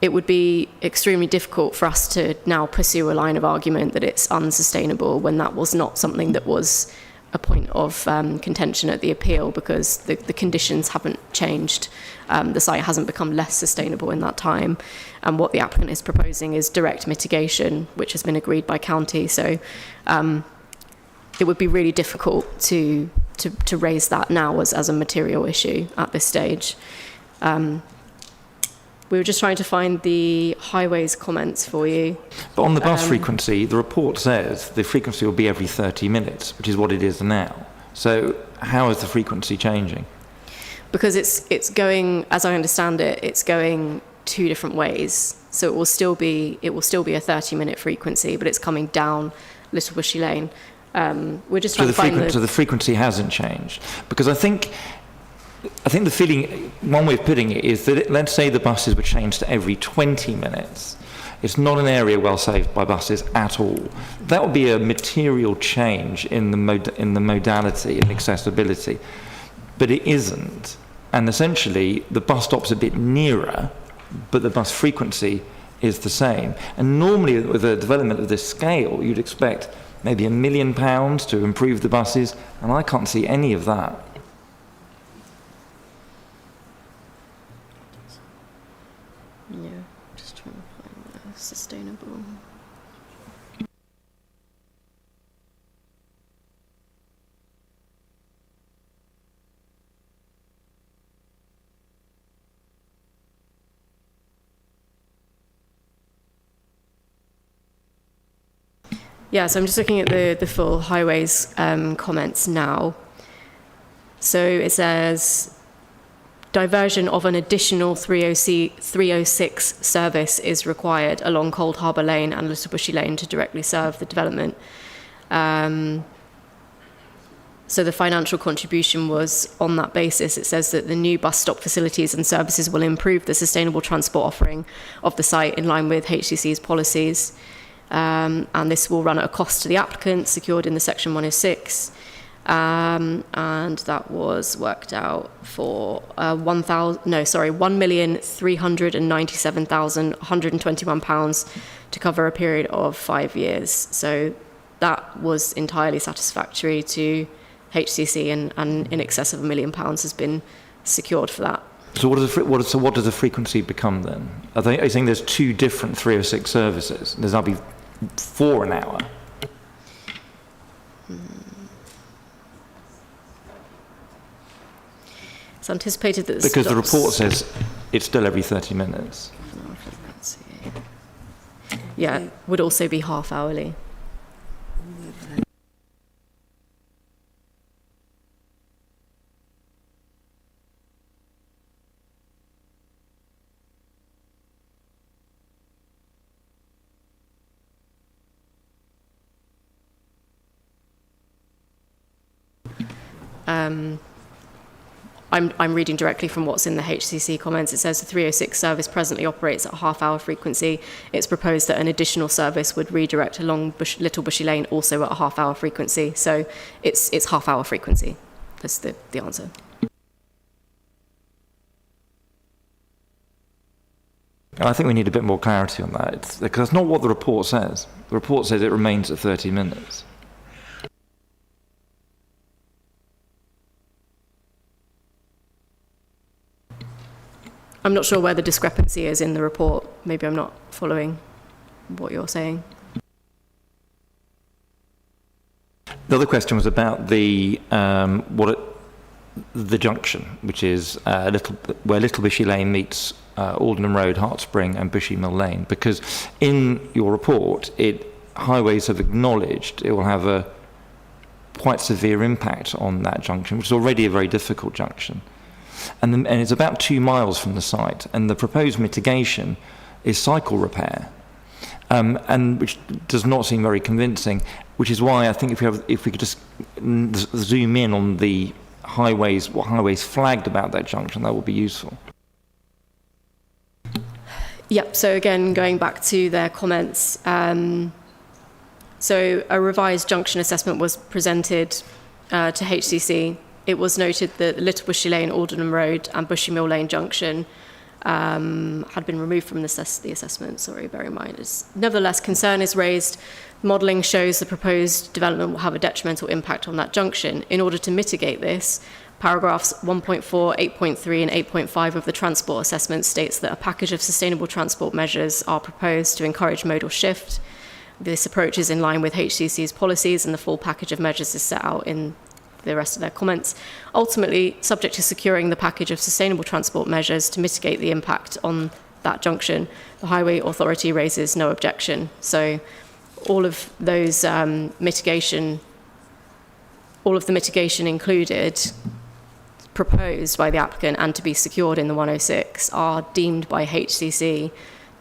It would be extremely difficult for us to now pursue a line of argument that it's unsustainable when that was not something that was a point of contention at the appeal, because the conditions haven't changed. The site hasn't become less sustainable in that time. And what the applicant is proposing is direct mitigation, which has been agreed by county. So it would be really difficult to raise that now as a material issue at this stage. We were just trying to find the highways comments for you. But on the bus frequency, the report says the frequency will be every 30 minutes, which is what it is now. So how is the frequency changing? Because it's going, as I understand it, it's going 2 different ways. So it will still be a 30-minute frequency, but it's coming down Little Bushy Lane. We're just trying to find So the frequency hasn't changed, because I think the feeling, one way of putting it is that let's say the buses were changed to every 20 minutes. It's not an area well saved by buses at all. That would be a material change in the modality and accessibility, but it isn't. And essentially, the bus stop's a bit nearer, but the bus frequency is the same. And normally, with a development of this scale, you'd expect maybe £1 million to improve the buses, and I can't see any of that. Yeah, just trying to find sustainable. Yeah, so I'm just looking at the full highways comments now. So it says, diversion of an additional 306 service is required along Cold Harbour Lane and Little Bushy Lane to directly serve the development. So the financial contribution was on that basis. It says that the new bus stop facilities and services will improve the sustainable transport offering of the site in line with HCC's policies. and this will run at a cost to the applicant secured in the Section 106. And that was worked out for £1,397,121 to cover a period of 5 years. So that was entirely satisfactory to HCC, and in excess of £1 million has been secured for that. So what does the frequency become then? Are you saying there's 2 different 306 services? There's now be 4 an hour? It's anticipated that because the report says it's still every 30 minutes. Yeah, it would also be half hourly. I'm reading directly from what's in the HCC comments. It says the 306 service presently operates at a half-hour frequency. It's proposed that an additional service would redirect along Little Bushy Lane also at a half-hour frequency. So it's half-hour frequency. That's the answer. I think we need a bit more clarity on that, because that's not what the report says. The report says it remains at 30 minutes. I'm not sure where the discrepancy is in the report. Maybe I'm not following what you're saying. The other question was about the junction, which is where Little Bushy Lane meets Aldenham Road, Hart Spring, and Bushy Mill Lane. Because in your report, highways have acknowledged it will have a quite severe impact on that junction, which is already a very difficult junction. And it's about 2 miles from the site, and the proposed mitigation is cycle repair, and which does not seem very convincing. Which is why I think if we could just zoom in on the highways, what highways flagged about that junction, that would be useful. Yep. So again, going back to their comments, so a revised junction assessment was presented to HCC. It was noted that Little Bushy Lane, Aldenham Road, and Bushy Mill Lane junction had been removed from the assessment. Sorry, bear in mind. Nevertheless, concern is raised. Modelling shows the proposed development will have a detrimental impact on that junction. In order to mitigate this, paragraphs 1.4, 8.3, and 8.5 of the transport assessment states that a package of sustainable transport measures are proposed to encourage modal shift. This approach is in line with HCC's policies, and the full package of measures is set out in the rest of their comments. Ultimately, subject to securing the package of sustainable transport measures to mitigate the impact on that junction, the Highway Authority raises no objection. So all of those mitigation included, proposed by the applicant and to be secured in the 106, are deemed by HCC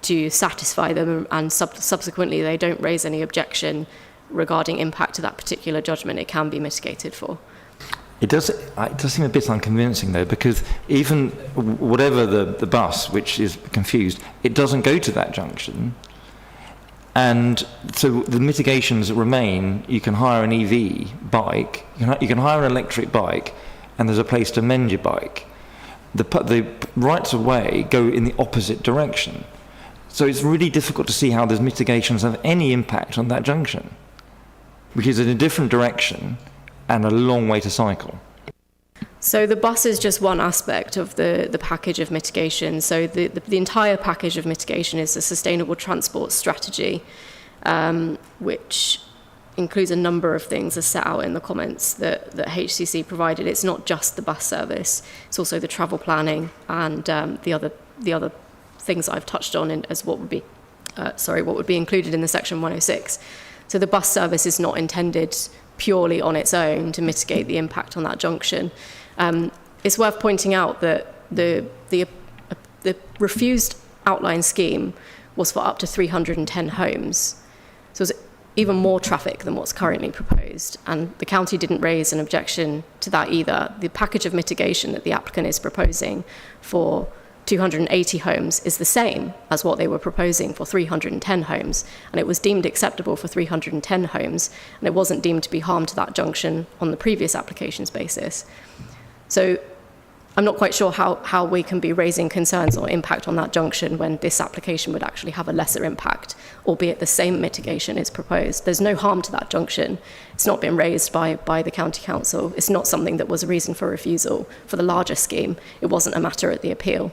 to satisfy them, and subsequently they don't raise any objection regarding impact to that particular judgment. It can be mitigated for. It does seem a bit unconvincing, though, because even whatever the bus, which is confused, it doesn't go to that junction. And so the mitigations remain. You can hire an EV bike, you can hire an electric bike, and there's a place to mend your bike. The rights of way go in the opposite direction. So it's really difficult to see how those mitigations have any impact on that junction, which is in a different direction and a long way to cycle. So the bus is just one aspect of the package of mitigation. So the entire package of mitigation is a sustainable transport strategy, which includes a number of things as set out in the comments that HCC provided. It's not just the bus service, it's also the travel planning and the other things that I've touched on as what would be included in the Section 106. So the bus service is not intended purely on its own to mitigate the impact on that junction. It's worth pointing out that the refused outline scheme was for up to 310 homes. So it was even more traffic than what's currently proposed, and the county didn't raise an objection to that either. The package of mitigation that the applicant is proposing for 280 homes is the same as what they were proposing for 310 homes, and it was deemed acceptable for 310 homes, and it wasn't deemed to be harm to that junction on the previous applications basis. So I'm not quite sure how we can be raising concerns or impact on that junction when this application would actually have a lesser impact, albeit the same mitigation is proposed. There's no harm to that junction. It's not been raised by the County Council. It's not something that was a reason for refusal for the larger scheme. It wasn't a matter at the appeal.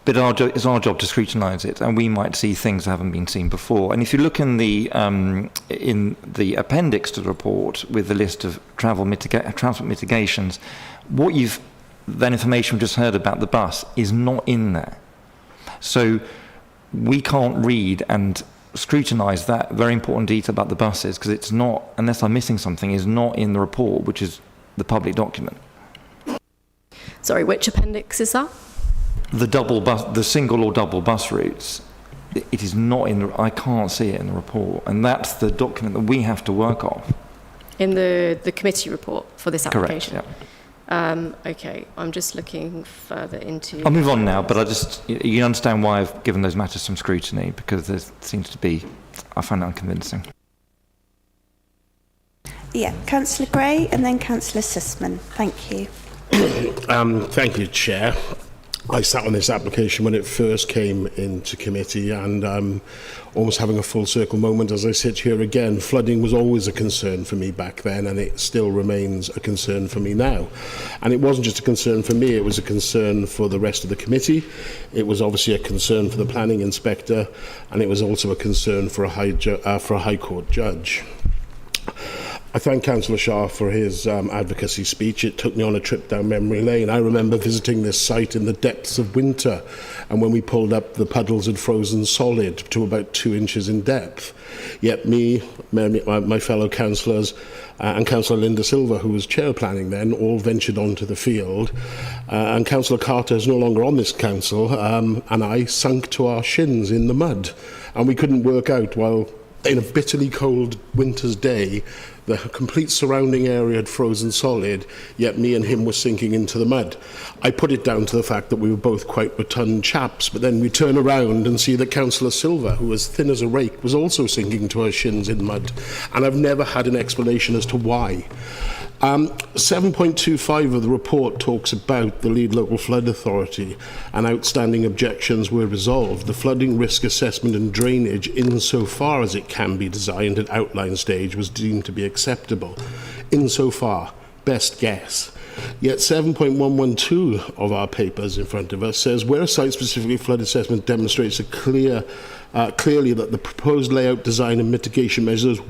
But it's our job to scrutinise it, and we might see things that haven't been seen before. And if you look in the appendix to the report with the list of transport mitigations, that information we just heard about the bus is not in there. So we can't read and scrutinise that very important detail about the buses, because it's not, unless I'm missing something, is not in the report, which is the public document. Sorry, which appendix is that? The single or double bus routes, it is not in I can't see it in the report, and that's the document that we have to work off. In the committee report for this application? Correct, yeah. Okay, I'm just looking further into... I'll move on now, but you understand why I've given those matters some scrutiny, because there seems to be, I find it unconvincing. Yeah, Councillor Gray and then Councillor Sussman. Thank you. Thank you, Chair. I sat on this application when it first came into committee, and almost having a full circle moment as I sit here again. Flooding was always a concern for me back then, and it still remains a concern for me now. And it wasn't just a concern for me, it was a concern for the rest of the committee. It was obviously a concern for the planning inspector, and it was also a concern for a High Court judge. I thank Councillor Shah for his advocacy speech. It took me on a trip down memory lane. I remember visiting this site in the depths of winter, and when we pulled up, the puddles had frozen solid to about 2 inches in depth. Yet my fellow councillors, and Councillor Linda Silva, who was chair planning then, all ventured onto the field. And Councillor Carter is no longer on this council, and I sunk to our shins in the mud. And we couldn't work out, while in a bitterly cold winter's day, the complete surrounding area had frozen solid, yet me and him were sinking into the mud. I put it down to the fact that we were both quite rotund chaps, but then we turn around and see that Councillor Silva, who was thin as a rake, was also sinking to her shins in mud. And I've never had an explanation as to why. 7.25 of the report talks about the lead local flood authority, and outstanding objections were resolved. The flooding risk assessment and drainage, insofar as it can be designed at outline stage, was deemed to be acceptable. Insofar, best guess. Yet 7.112 of our papers in front of us says, where a site-specific flood assessment demonstrates clearly that the proposed layout, design and mitigation measures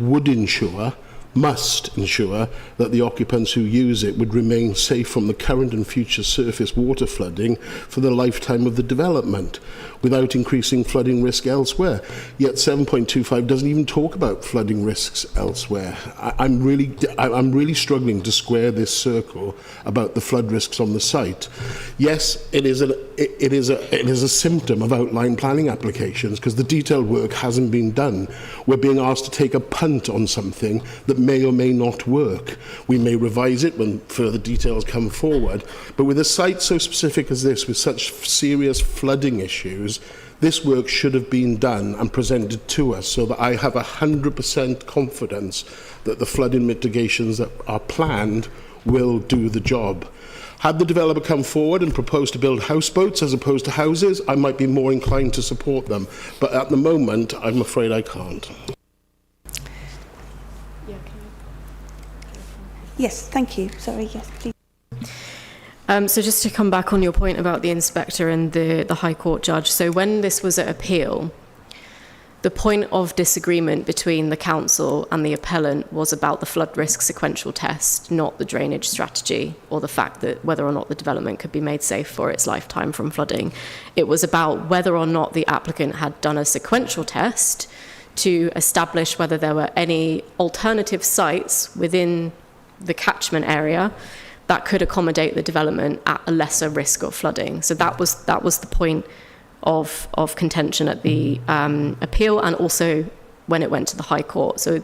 must ensure that the occupants who use it would remain safe from the current and future surface water flooding for the lifetime of the development, without increasing flooding risk elsewhere. Yet 7.25 doesn't even talk about flooding risks elsewhere. I'm really struggling to square this circle about the flood risks on the site. Yes, it is a symptom of outline planning applications, because the detailed work hasn't been done. We're being asked to take a punt on something that may or may not work. We may revise it when further details come forward, but with a site so specific as this, with such serious flooding issues, this work should have been done and presented to us, so that I have 100% confidence that the flooding mitigations that are planned will do the job. Had the developer come forward and proposed to build houseboats as opposed to houses, I might be more inclined to support them, but at the moment I'm afraid I can't. Yes, thank you. Sorry, yes, please. So just to come back on your point about the inspector and the High Court judge. So when this was at appeal, the point of disagreement between the council and the appellant was about the flood risk sequential test, not the drainage strategy or the fact that whether or not the development could be made safe for its lifetime from flooding. It was about whether or not the applicant had done a sequential test to establish whether there were any alternative sites within the catchment area that could accommodate the development at a lesser risk of flooding. So that was the point of contention at the appeal, and also when it went to the High Court. So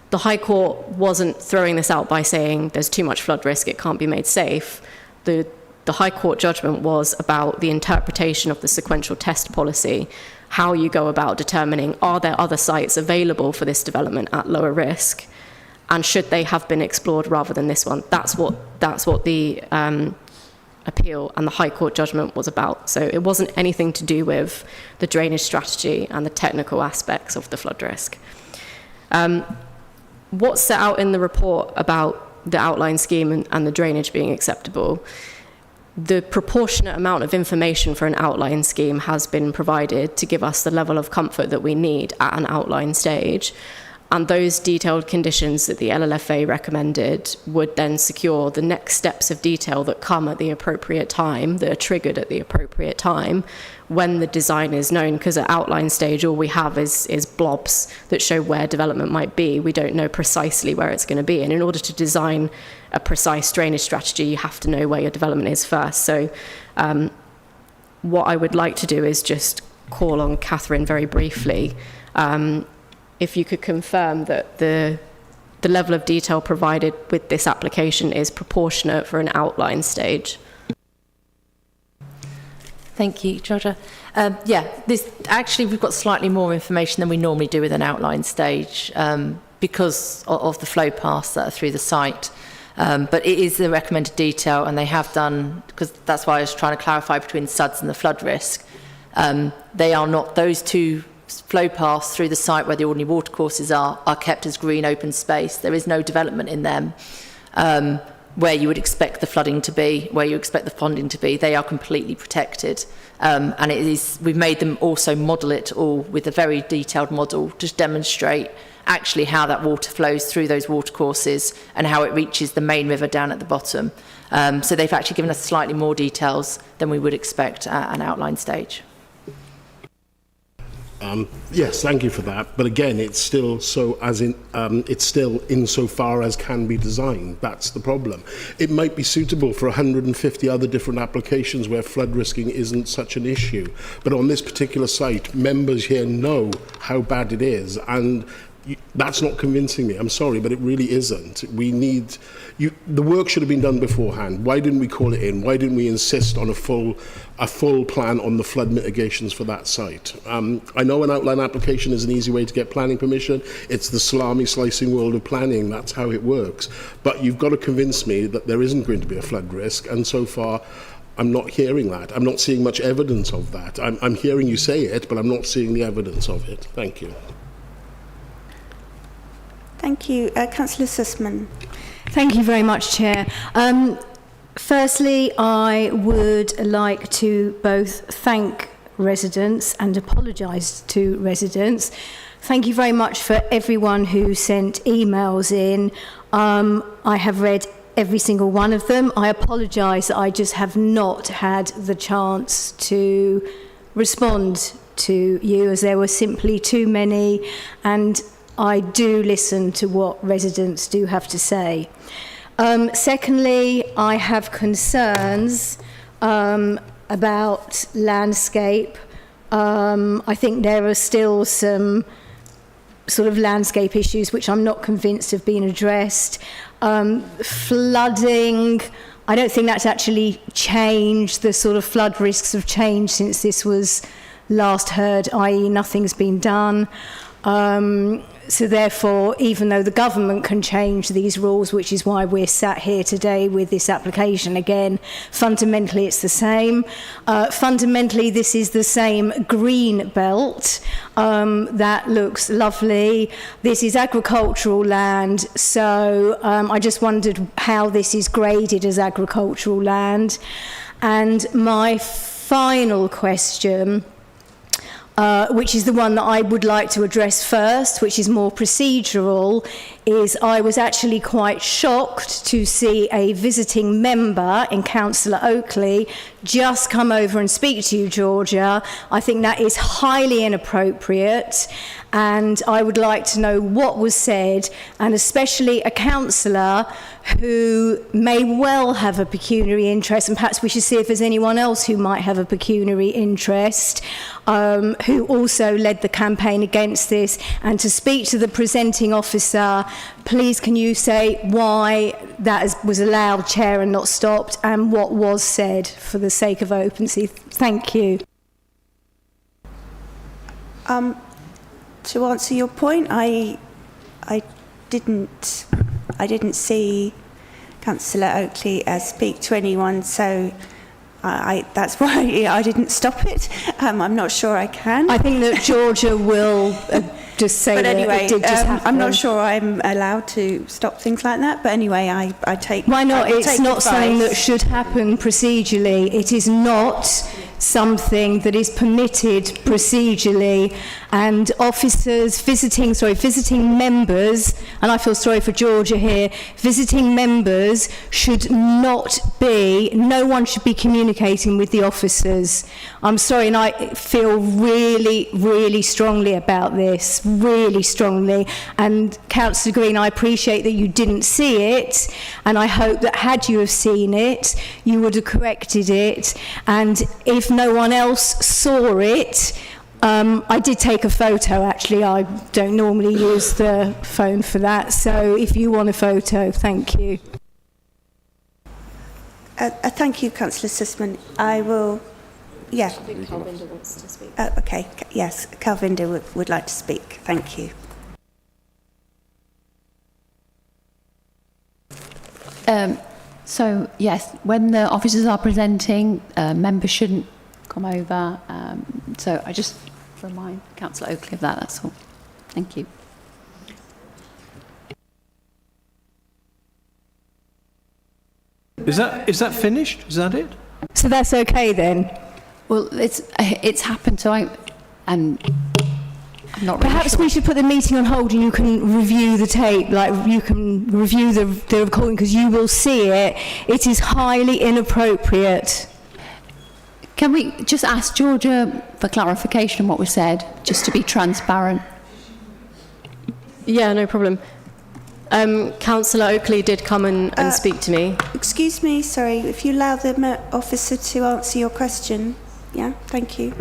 the High Court wasn't throwing this out by saying there's too much flood risk, it can't be made safe. The the High Court judgment was about the interpretation of the sequential test policy, how you go about determining are there other sites available for this development at lower risk, and should they have been explored rather than this one. That's what the appeal and the High Court judgment was about. So it wasn't anything to do with the drainage strategy and the technical aspects of the flood risk. What's set out in the report about the outline scheme and the drainage being acceptable, the proportionate amount of information for an outline scheme has been provided to give us the level of comfort that we need at an outline stage. And those detailed conditions that the LLFA recommended would then secure the next steps of detail that come at the appropriate time, that are triggered at the appropriate time when the design is known, because at outline stage all we have is blobs that show where development might be. We don't know precisely where it's going to be. And in order to design a precise drainage strategy, you have to know where your development is first. So what I would like to do is just call on Catherine very briefly, if you could confirm that the level of detail provided with this application is proportionate for an outline stage. Thank you, Georgia. We've got slightly more information than we normally do with an outline stage because of the flow paths that are through the site. But it is the recommended detail, and they have done, because that's why I was trying to clarify between SUDS and the flood risk. They are not, those two flow paths through the site where the ordinary watercourses are kept as green open space. There is no development in them. Where you would expect the flooding to be, where you expect the ponding to be, they are completely protected. And we've made them also model it all with a very detailed model to demonstrate actually how that water flows through those watercourses and how it reaches the main river down at the bottom. So they've actually given us slightly more details than we would expect at an outline stage. Yes, thank you for that. But again, it's still it's still insofar as can be designed. That's the problem. It might be suitable for 150 other different applications where flood risking isn't such an issue. But on this particular site, members here know how bad it is, and that's not convincing me. I'm sorry, but it really isn't. We need the work should have been done beforehand. Why didn't we call it in? Why didn't we insist on a full plan on the flood mitigations for that site? I know an outline application is an easy way to get planning permission. It's the salami slicing world of planning. That's how it works. But you've got to convince me that there isn't going to be a flood risk, and so far I'm not hearing that. I'm not seeing much evidence of that. I'm hearing you say it, but I'm not seeing the evidence of it. Thank you. Thank you. Councillor Sussman. Thank you very much, Chair. Firstly, I would like to both thank residents and apologise to residents. Thank you very much for everyone who sent emails in. I have read every single one of them. I apologise that I just have not had the chance to respond to you, as there were simply too many, and I do listen to what residents do have to say. Secondly, I have concerns about landscape. I think there are still some sort of landscape issues which I'm not convinced have been addressed. Flooding, I don't think that's actually changed. The sort of flood risks have changed since this was last heard, i.e. nothing's been done. So therefore, even though the government can change these rules, which is why we're sat here today with this application again, fundamentally it's the same. Fundamentally, this is the same green belt that looks lovely. This is agricultural land, so I just wondered how this is graded as agricultural land. And my final question, which is the one that I would like to address first, which is more procedural, is I was actually quite shocked to see a visiting member in Councillor Oakley just come over and speak to you, Georgia. I think that is highly inappropriate, and I would like to know what was said, and especially a councillor who may well have a pecuniary interest, and perhaps we should see if there's anyone else who might have a pecuniary interest, who also led the campaign against this, and to speak to the presenting officer Please can you say why that was allowed, Chair, and not stopped, and what was said for the sake of opency? Thank you. To answer your point, I didn't see Councillor Oakley speak to anyone, so that's why I didn't stop it. I'm not sure I can. I think that Georgia will just say but anyway, that it did just happen. I'm not sure I'm allowed to stop things like that, but anyway, I take... Why not? It's not advice. something that should happen procedurally. It is not something that is permitted procedurally, and officers visiting members, and I feel sorry for Georgia here, visiting members should not be, no one should be communicating with the officers. I'm sorry, and I feel really, really strongly about this, really strongly, and Councillor Green, I appreciate that you didn't see it, and I hope that had you have seen it, you would have corrected it, and if no one else saw it, I did take a photo actually. I don't normally use the phone for that, so if you want a photo, thank you. Thank you, Councillor Sussman. I will... Yeah. Calvinda wants to speak. Okay, yes, Calvinda would like to speak. Thank you. So, yes, when the officers are presenting, members shouldn't come over. So I just remind Councillor Oakley of that, that's all. Thank you. Is that finished? Is that it? So that's okay then? Well, it's happened, so I'm not really Perhaps sure. we should put the meeting on hold and you can review the tape, like you can review the recording, because you will see it. It is highly inappropriate. Can we just ask Georgia for clarification on what was said, just to be transparent? Yeah, no problem. Councillor Oakley did come and speak to me. Excuse me, sorry, if you allow the officer to answer your question. Yeah, thank you.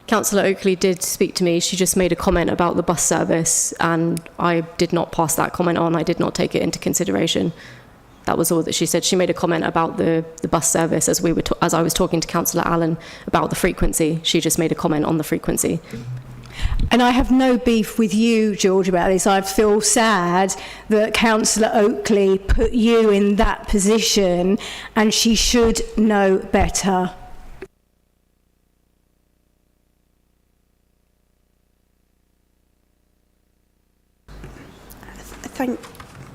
Councillor Oakley did speak to me. She just made a comment about the bus service, and I did not pass that comment on. I did not take it into consideration. That was all that she said. She made a comment about the bus service as I was talking to Councillor Allen about the frequency. She just made a comment on the frequency. And I have no beef with you, George, about this. I feel sad that Councillor Oakley put you in that position, and she should know better.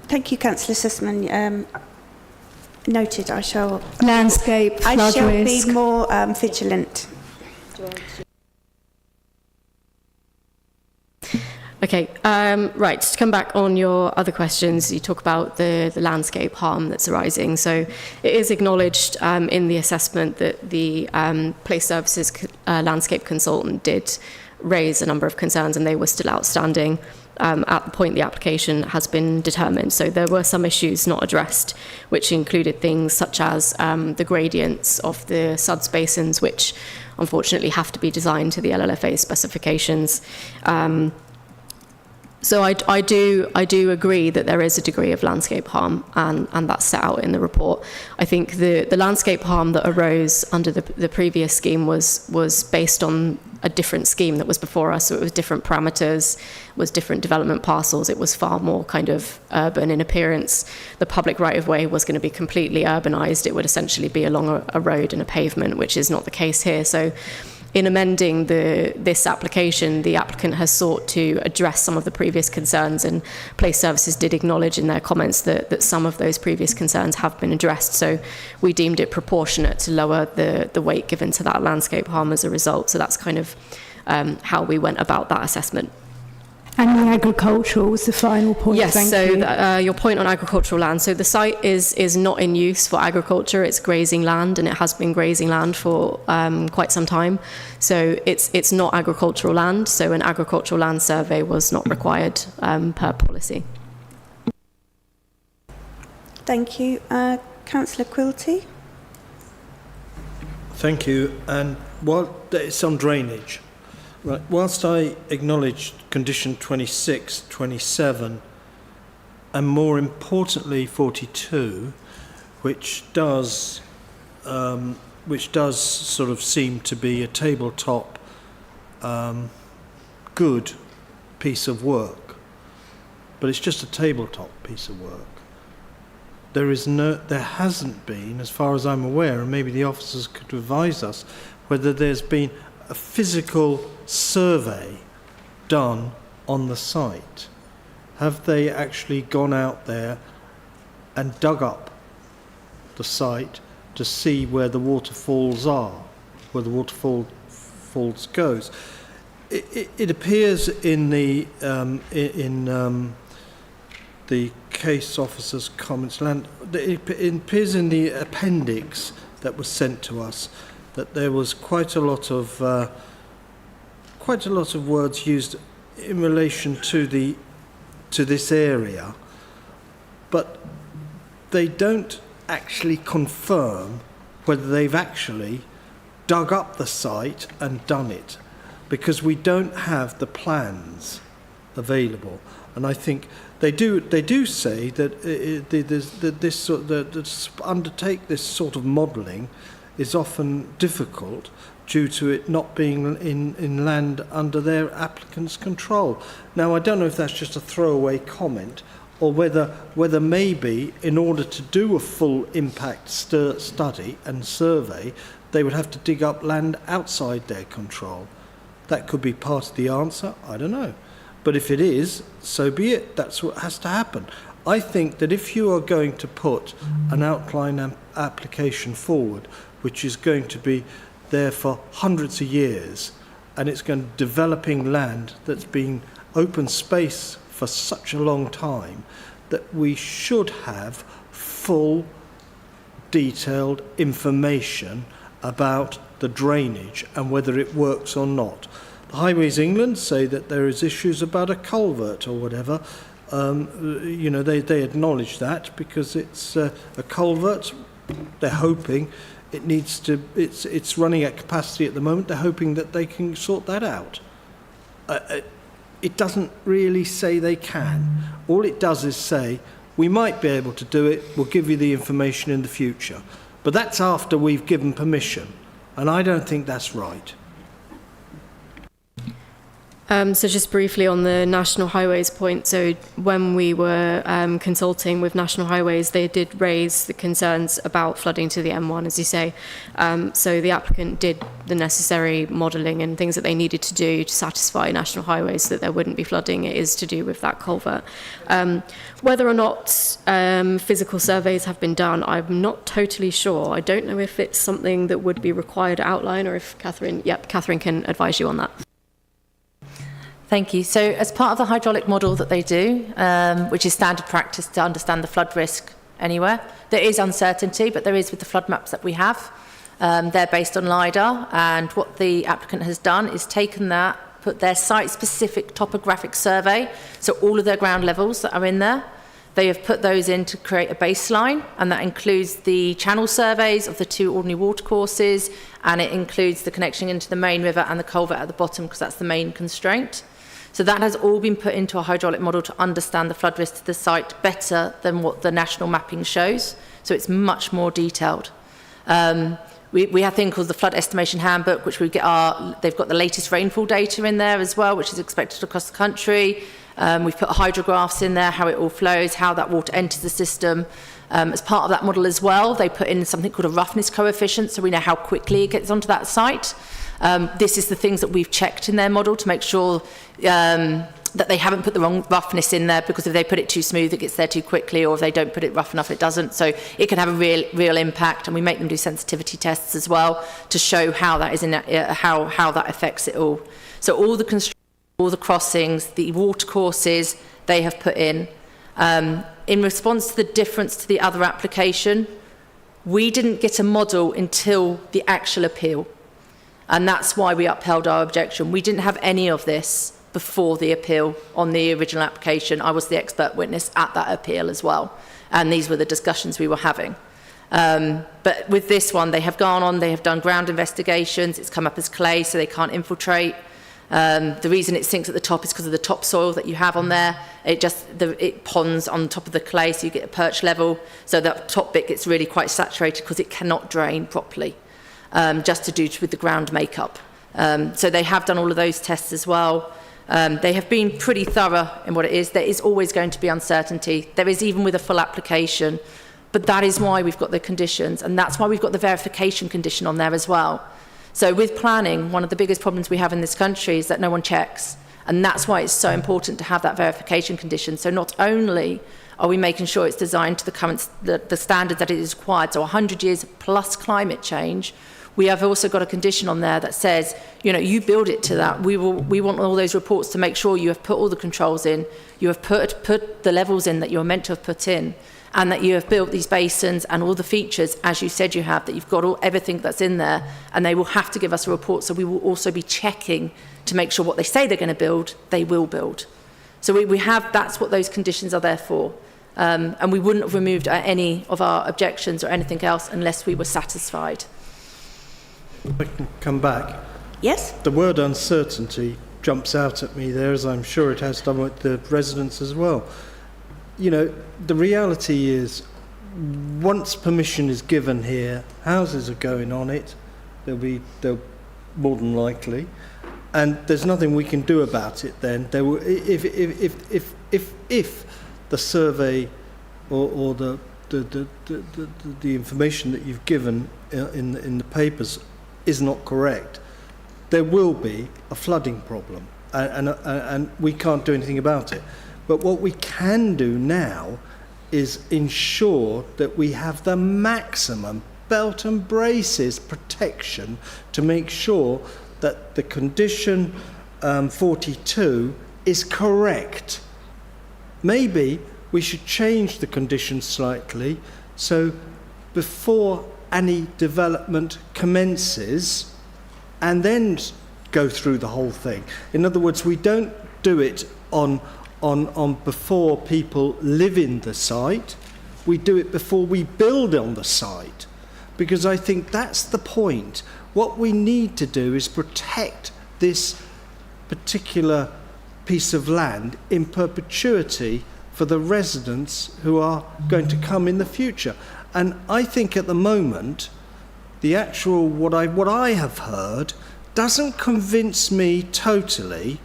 Thank you, Councillor Sussman. Noted. I shall landscape flood I shall risk. be more vigilant. Okay, right, to come back on your other questions, you talk about the landscape harm that's arising. So it is acknowledged in the assessment that the Place Services landscape consultant did raise a number of concerns, and they were still outstanding at the point the application has been determined. So there were some issues not addressed, which included things such as the gradients of the suds basins, which unfortunately have to be designed to the LLFA specifications. So I do agree that there is a degree of landscape harm, and that's set out in the report. I think the landscape harm that arose under the previous scheme was based on a different scheme that was before us. So it was different parameters, was different development parcels. It was far more kind of urban in appearance. The public right-of-way was going to be completely urbanised. It would essentially be along a road and a pavement, which is not the case here. So in amending this application, the applicant has sought to address some of the previous concerns, and Place Services did acknowledge in their comments that some of those previous concerns have been addressed. So we deemed it proportionate to lower the weight given to that landscape harm as a result. So that's kind of how we went about that assessment. And the agricultural was the final point. Yes, Thank so you. your point on agricultural land. So the site is not in use for agriculture. It's grazing land, and it has been grazing land for quite some time. So it's not agricultural land. So an agricultural land survey was not required per policy. Thank you. Councillor Quilty. Thank you. And while it's on drainage, right, whilst I acknowledge condition 26, 27 and more importantly 42, which does sort of seem to be a tabletop good piece of work, but it's just a tabletop piece of work. There hasn't been, as far as I'm aware, and maybe the officers could advise us, whether there's been a physical survey done on the site. Have they actually gone out there and dug up the site to see where the waterfalls are, where the waterfalls goes? It appears in the case officer's comments, it appears in the appendix that was sent to us that there was quite a lot of words used in relation to this area, but they don't actually confirm whether they've actually dug up the site and done it, because we don't have the plans available. And I think they do say that undertake this sort of modelling is often difficult due to it not being in land under their applicant's control. Now, I don't know if that's just a throwaway comment, or whether maybe in order to do a full impact study and survey, they would have to dig up land outside their control. That could be part of the answer, I don't know. But if it is, so be it. That's what has to happen. I think that if you are going to put an outline application forward, which is going to be there for hundreds of years, and it's going to be developing land that's been open space for such a long time, that we should have full, detailed information about the drainage and whether it works or not. The Highways England say that there is issues about a culvert or whatever. They acknowledge that because it's a culvert. They're hoping it's running at capacity at the moment. They're hoping that they can sort that out. It doesn't really say they can. All it does is say, we might be able to do it, we'll give you the information in the future. But that's after we've given permission, and I don't think that's right. So just briefly on the National Highways point, so when we were consulting with National Highways, they did raise the concerns about flooding to the M1, as you say. So the applicant did the necessary modelling and things that they needed to do to satisfy National Highways that there wouldn't be flooding. It is to do with that culvert. Whether or not physical surveys have been done, I'm not totally sure. I don't know if it's something that would be required to outline, or if Catherine can advise you on that. Thank you. So as part of the hydraulic model that they do, which is standard practice to understand the flood risk anywhere, there is uncertainty, but there is with the flood maps that we have. They're based on LiDAR, and what the applicant has done is taken that, put their site-specific topographic survey, so all of their ground levels that are in there, they have put those in to create a baseline, and that includes the channel surveys of the 2 ordinary watercourses, and it includes the connection into the main river and the culvert at the bottom, because that's the main constraint. So that has all been put into a hydraulic model to understand the flood risk to the site better than what the national mapping shows. So it's much more detailed. We have a thing called the Flood Estimation Handbook, which they've got the latest rainfall data in there as well, which is expected across the country. We've put hydrographs in there, how it all flows, how that water enters the system. As part of that model as well, they put in something called a roughness coefficient, so we know how quickly it gets onto that site. This is the things that we've checked in their model to make sure that they haven't put the wrong roughness in there, because if they put it too smooth, it gets there too quickly, or if they don't put it rough enough, it doesn't. So it can have a real impact, and we make them do sensitivity tests as well to show how that is how that affects it all. So all the crossings, the watercourses they have put in response to the difference to the other application. We didn't get a model until the actual appeal. And that's why we upheld our objection. We didn't have any of this before the appeal on the original application. I was the expert witness at that appeal as well. And these were the discussions we were having. But with this one, they have gone on, they have done ground investigations. It's come up as clay, so they can't infiltrate. The reason it sinks at the top is because of the topsoil that you have on there. It ponds on top of the clay, so you get a perch level. So that top bit gets really quite saturated because it cannot drain properly, just to do with the ground makeup. So they have done all of those tests as well. They have been pretty thorough in what it is. There is always going to be uncertainty. There is even with a full application. But that is why we've got the conditions, and that's why we've got the verification condition on there as well. So with planning, one of the biggest problems we have in this country is that no one checks. And that's why it's so important to have that verification condition. So not only are we making sure it's designed to the standard that it is required, so 100 years plus climate change, we have also got a condition on there that says, you know, you build it to that. We want all those reports to make sure you have put all the controls in, you have put the levels in that you're meant to have put in, and that you have built these basins and all the features, as you said you have, that you've got everything that's in there, and they will have to give us a report, so we will also be checking to make sure what they say they're going to build, they will build. So we have, that's what those conditions are there for. And we wouldn't have removed any of our objections or anything else unless we were satisfied. I can come back. Yes? The word uncertainty jumps out at me there, as I'm sure it has done with the residents as well. You know, the reality is, once permission is given here, houses are going on it, they'll more than likely, and there's nothing we can do about it then. There will, if the survey or the information that you've given in the papers is not correct, there will be a flooding problem, and we can't do anything about it. But what we can do now is ensure that we have the maximum belt and braces protection to make sure that the condition 42 is correct. Maybe we should change the condition slightly so before any development commences and then go through the whole thing. In other words, we don't do it on before people live in the site. We do it before we build on the site, because I think that's the point. What we need to do is protect this particular piece of land in perpetuity for the residents who are going to come in the future. And I think at the moment, the actual what I have heard doesn't convince me totally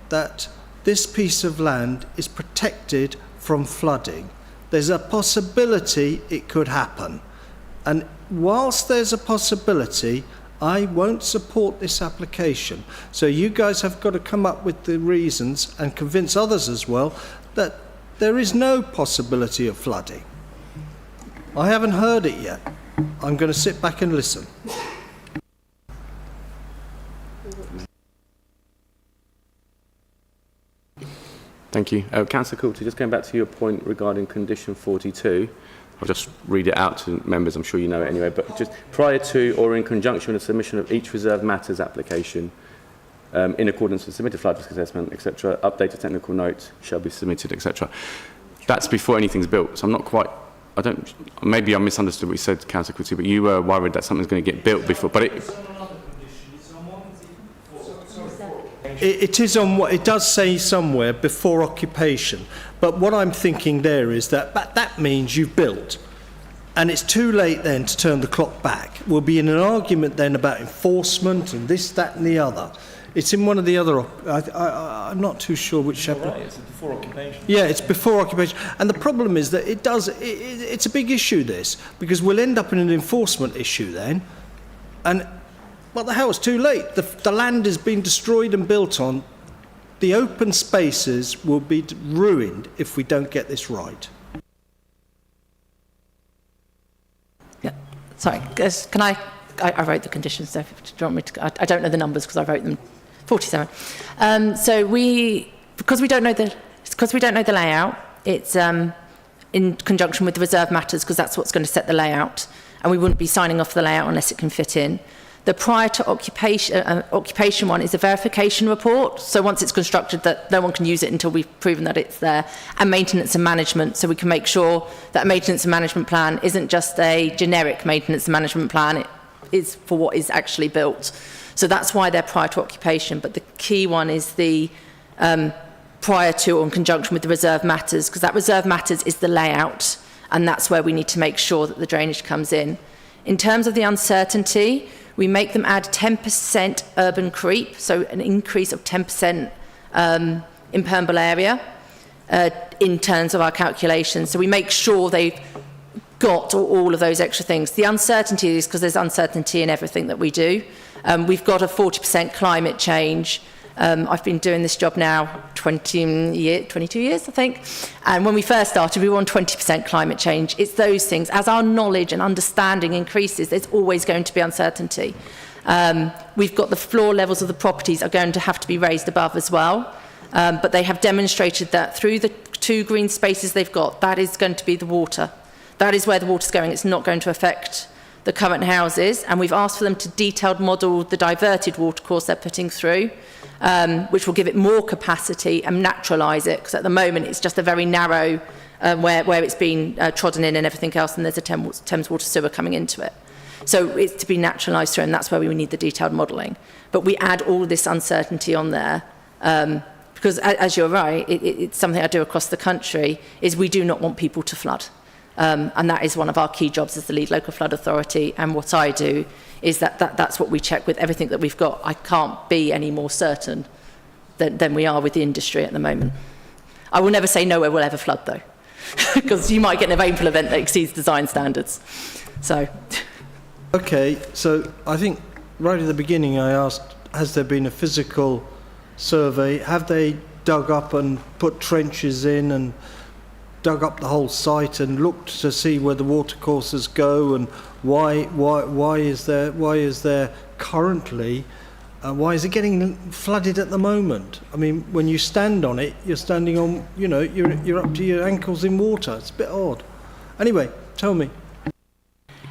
that this piece of land is protected from flooding. There's a possibility it could happen. And whilst there's a possibility, I won't support this application. So you guys have got to come up with the reasons and convince others as well that there is no possibility of flooding. I haven't heard it yet. I'm going to sit back and listen. Thank you. Councillor Coulter, just going back to your point regarding condition 42, I'll just read it out to members, I'm sure you know it anyway, but just prior to or in conjunction with the submission of each reserved matters application, in accordance with submitted flood risk assessment, etc., updated technical notes shall be submitted, etc. That's before anything's built, so I'm not quite, maybe I misunderstood what you said, Councillor Coulter, but you were worried that something's going to get built before, but It is on what it does say somewhere before occupation, but what I'm thinking there is that means you've built, and it's too late then to turn the clock back. We'll be in an argument then about enforcement and this, that, and the other. It's in one of the other. I'm not too sure which chapter. Right, it's before occupation. Yeah, it's before occupation, and the problem is that it's a big issue, this, because we'll end up in an enforcement issue then, and. What the hell, it's too late. The land has been destroyed and built on. The open spaces will be ruined if we don't get this right. Yeah, sorry, can I wrote the conditions, so do you want me to, I don't know the numbers because I wrote them, 47. So because we don't know the layout, it's in conjunction with the reserved matters, because that's what's going to set the layout, and we wouldn't be signing off the layout unless it can fit in. The prior to occupation one is a verification report. So once it's constructed, that no one can use it until we've proven that it's there. And maintenance and management, so we can make sure that maintenance and management plan isn't just a generic maintenance and management plan. is for what is actually built. So that's why they're prior to occupation. But the key one is the prior to or in conjunction with the reserve matters, because that reserve matters is the layout, and that's where we need to make sure that the drainage comes in. In terms of the uncertainty, we make them add 10% urban creep, so an increase of 10% impermeable area in terms of our calculations. So we make sure they've got all of those extra things. The uncertainty is because there's uncertainty in everything that we do. We've got a 40% climate change. I've been doing this job now 22 years, I think. And when we first started, we were on 20% climate change. It's those things. As our knowledge and understanding increases, there's always going to be uncertainty. We've got the floor levels of the properties are going to have to be raised above as well. But they have demonstrated that through the 2 green spaces they've got, that is going to be the water. That is where the water's going. It's not going to affect the current houses. And we've asked for them to detailed model the diverted watercourse they're putting through, which will give it more capacity and naturalise it, because at the moment it's just a very narrow where it's been trodden in and everything else, and there's a Thames water sewer coming into it. So it's to be naturalised through, and that's where we need the detailed modelling. But we add all this uncertainty on there, because as you're right, it's something I do across the country, is we do not want people to flood. And that is one of our key jobs as the lead local flood authority, and what I do is that's what we check with everything that we've got. I can't be any more certain than we are with the industry at the moment. I will never say nowhere will ever flood though, because you might get a rainfall event that exceeds design standards. So. Okay, so I think right at the beginning I asked, has there been a physical survey? Have they dug up and put trenches in and dug up the whole site and looked to see where the watercourses go, and why is there currently why is it getting flooded at the moment? I mean, when you stand on it, you're standing on, you're up to your ankles in water. It's a bit odd. Anyway, tell me.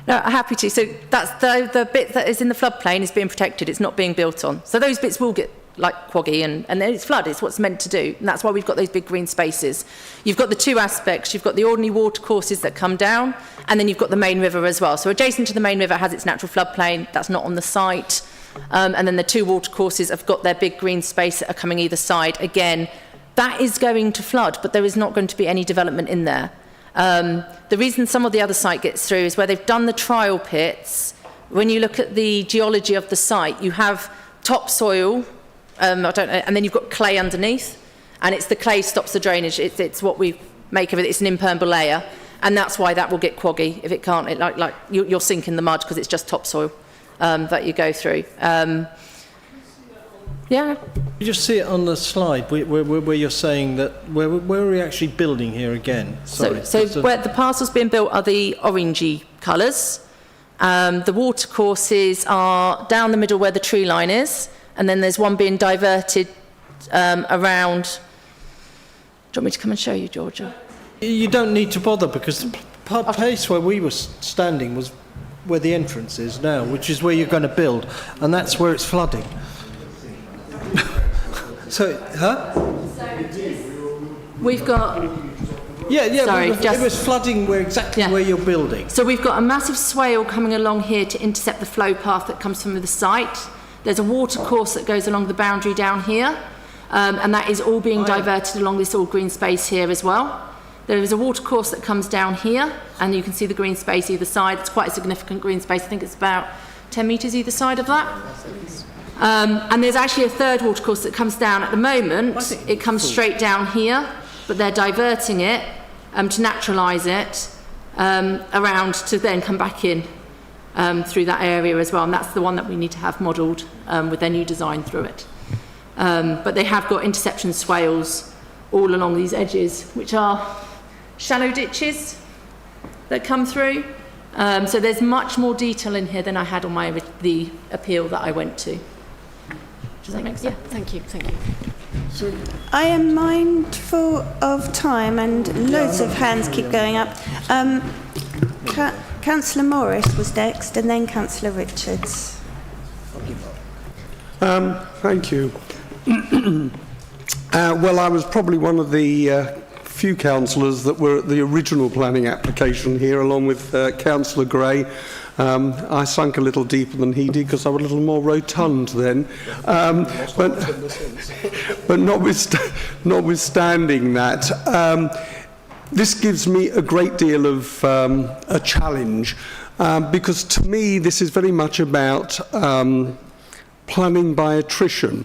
No, happy to. So that's the bit that is in the floodplain is being protected. It's not being built on. So those bits will get like quaggy and then it's flood. It's what's meant to do. And that's why we've got those big green spaces. You've got the 2 aspects. You've got the ordinary water courses that come down, and then you've got the main river as well. So adjacent to the main river has its natural floodplain. That's not on the site. And then the 2 water courses have got their big green space that are coming either side. Again, that is going to flood, but there is not going to be any development in there. The reason some of the other site gets through is where they've done the trial pits. When you look at the geology of the site, you have topsoil, and then you've got clay underneath, and it's the clay stops the drainage. It's what we make of it. It's an impermeable layer, and that's why that will get quaggy if it can't. You'll sink in the mud because it's just topsoil that you go through. Yeah. You just see it on the slide where you're saying that where are we actually building here again? Sorry. So where the parcels being built are the orangey colours. The water courses are down the middle where the tree line is, and then there's one being diverted around. Do you want me to come and show you, Georgia? You don't need to bother, because the place where we were standing was where the entrance is now, which is where you're going to build, and that's where it's flooding. So, We've got... Yeah, sorry, it was flooding where you're building. So we've got a massive swale coming along here to intercept the flow path that comes from the site. There's a water course that goes along the boundary down here, and that is all being diverted along this all green space here as well. There is a water course that comes down here, and you can see the green space either side. It's quite a significant green space. I think it's about 10 metres either side of that. And there's actually a third water course that comes down at the moment. It comes straight down here, but they're diverting it to naturalise it around to then come back in through that area as well. And that's the one that we need to have modelled with their new design through it. But they have got interception swales all along these edges, which are shallow ditches that come through. So there's much more detail in here than I had on the appeal that I went to. Does that make sense? Yeah, thank you. So I am mindful of time, and loads of hands keep going up. Councillor Morris was next, and then Councillor Richards. Thank you. Well, I was probably one of the few councillors that were at the original planning application here, along with Councillor Gray. I sunk a little deeper than he did because I was a little more rotund then. But notwithstanding that, this gives me a great deal of a challenge because to me this is very much about planning by attrition.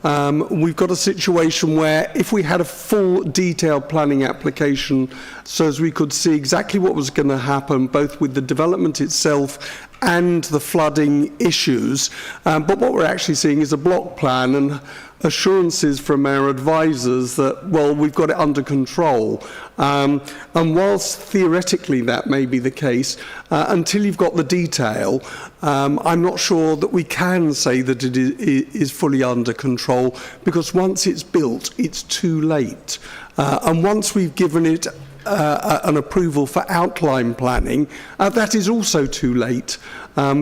We've got a situation where if we had a full detailed planning application so as we could see exactly what was going to happen both with the development itself and the flooding issues, but what we're actually seeing is a block plan and assurances from our advisors that, well, we've got it under control. And whilst theoretically that may be the case, until you've got the detail, I'm not sure that we can say that it is fully under control, because once it's built, it's too late. And once we've given it an approval for outline planning, that is also too late,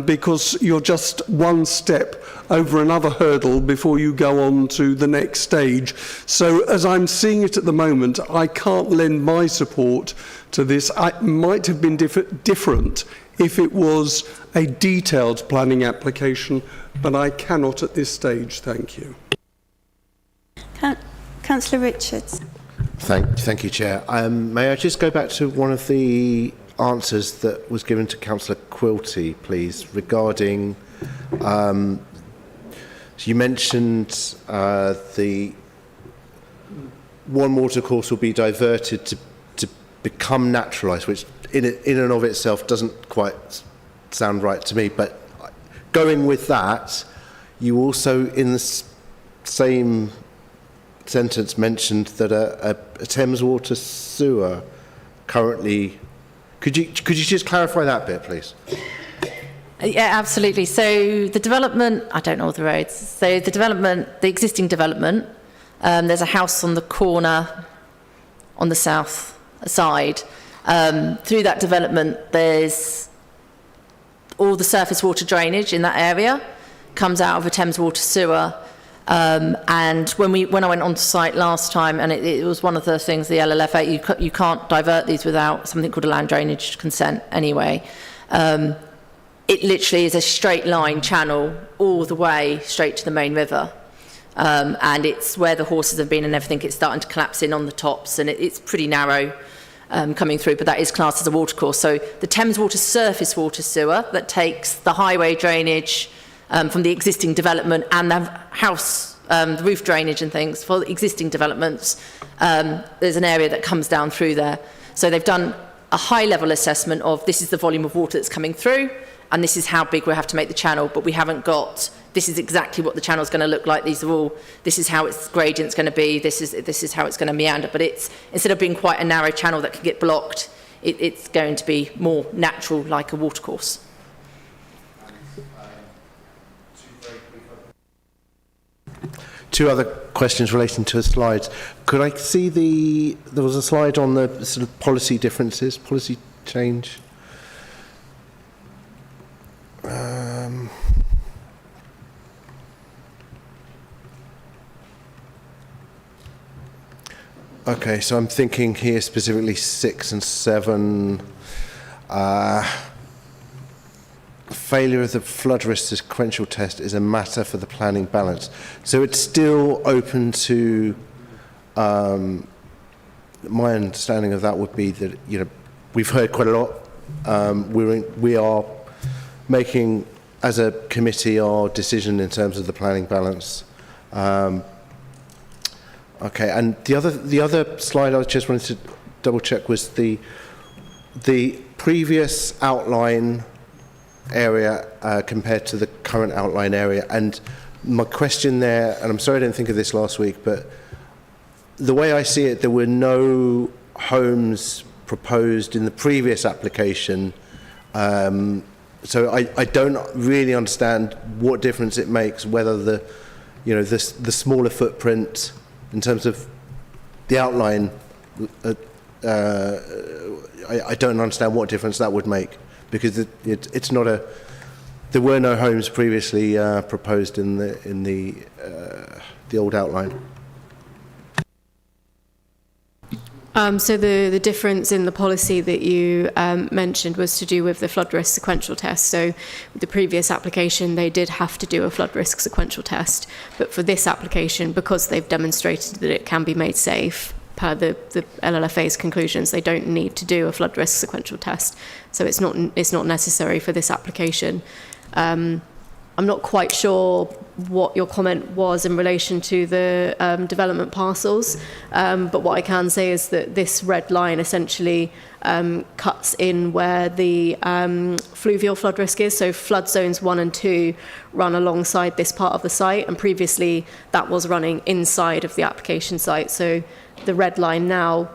because you're just one step over another hurdle before you go on to the next stage. So as I'm seeing it at the moment, I can't lend my support to this. It might have been different if it was a detailed planning application, but I cannot at this stage. Thank you. Councillor Richards. Thank you, Chair. May I just go back to one of the answers that was given to Councillor Quilty, please, regarding, you mentioned the one watercourse will be diverted to become naturalised, which in and of itself doesn't quite sound right to me, but going with that, you also in the same sentence mentioned that a Thames water sewer currently. Could you just clarify that bit, please? Yeah, absolutely. So the development, I don't know all the roads. So the existing development, there's a house on the corner on the south side. Through that development, there's all the surface water drainage in that area comes out of a Thames water sewer. And when I went on to site last time, and it was one of the things, the LLF8, you can't divert these without something called a land drainage consent anyway. It literally is a straight line channel all the way straight to the main river. And it's where the horses have been and everything, it's starting to collapse in on the tops, and it's pretty narrow coming through, but that is classed as a watercourse. So the Thames water surface water sewer that takes the highway drainage from the existing development and the house, the roof drainage and things for the existing developments, there's an area that comes down through there. So they've done a high-level assessment of this is the volume of water that's coming through, and this is how big we have to make the channel, but we haven't got, this is exactly what the channel's going to look like, these are all, this is how its gradient's going to be, this is how it's going to meander, but it's, instead of being quite a narrow channel that can get blocked, it's going to be more natural, like a watercourse. Two other questions relating to the slides. Could I see there was a slide on the sort of policy differences, policy change? Okay, so I'm thinking here specifically 6 and 7. Failure of the flood risk sequential test is a matter for the planning balance. So it's still open to, my understanding of that would be that, you know, we've heard quite a lot. We are making, as a committee, our decision in terms of the planning balance. Okay, and the other slide I just wanted to double check was the previous outline area compared to the current outline area. And my question there, and I'm sorry I didn't think of this last week, but the way I see it, there were no homes proposed in the previous application. So I don't really understand what difference it makes whether the smaller footprint in terms of the outline. I don't understand what difference that would make, because it's not a. There were no homes previously proposed in the old outline. So the difference in the policy that you mentioned was to do with the flood risk sequential test. So with the previous application, they did have to do a flood risk sequential test. But for this application, because they've demonstrated that it can be made safe, per the LLFA's conclusions, they don't need to do a flood risk sequential test. So it's not necessary for this application. I'm not quite sure what your comment was in relation to the development parcels, but what I can say is that this red line essentially cuts in where the fluvial flood risk is. So flood zones 1 and 2 run alongside this part of the site, and previously that was running inside of the application site. So the red line now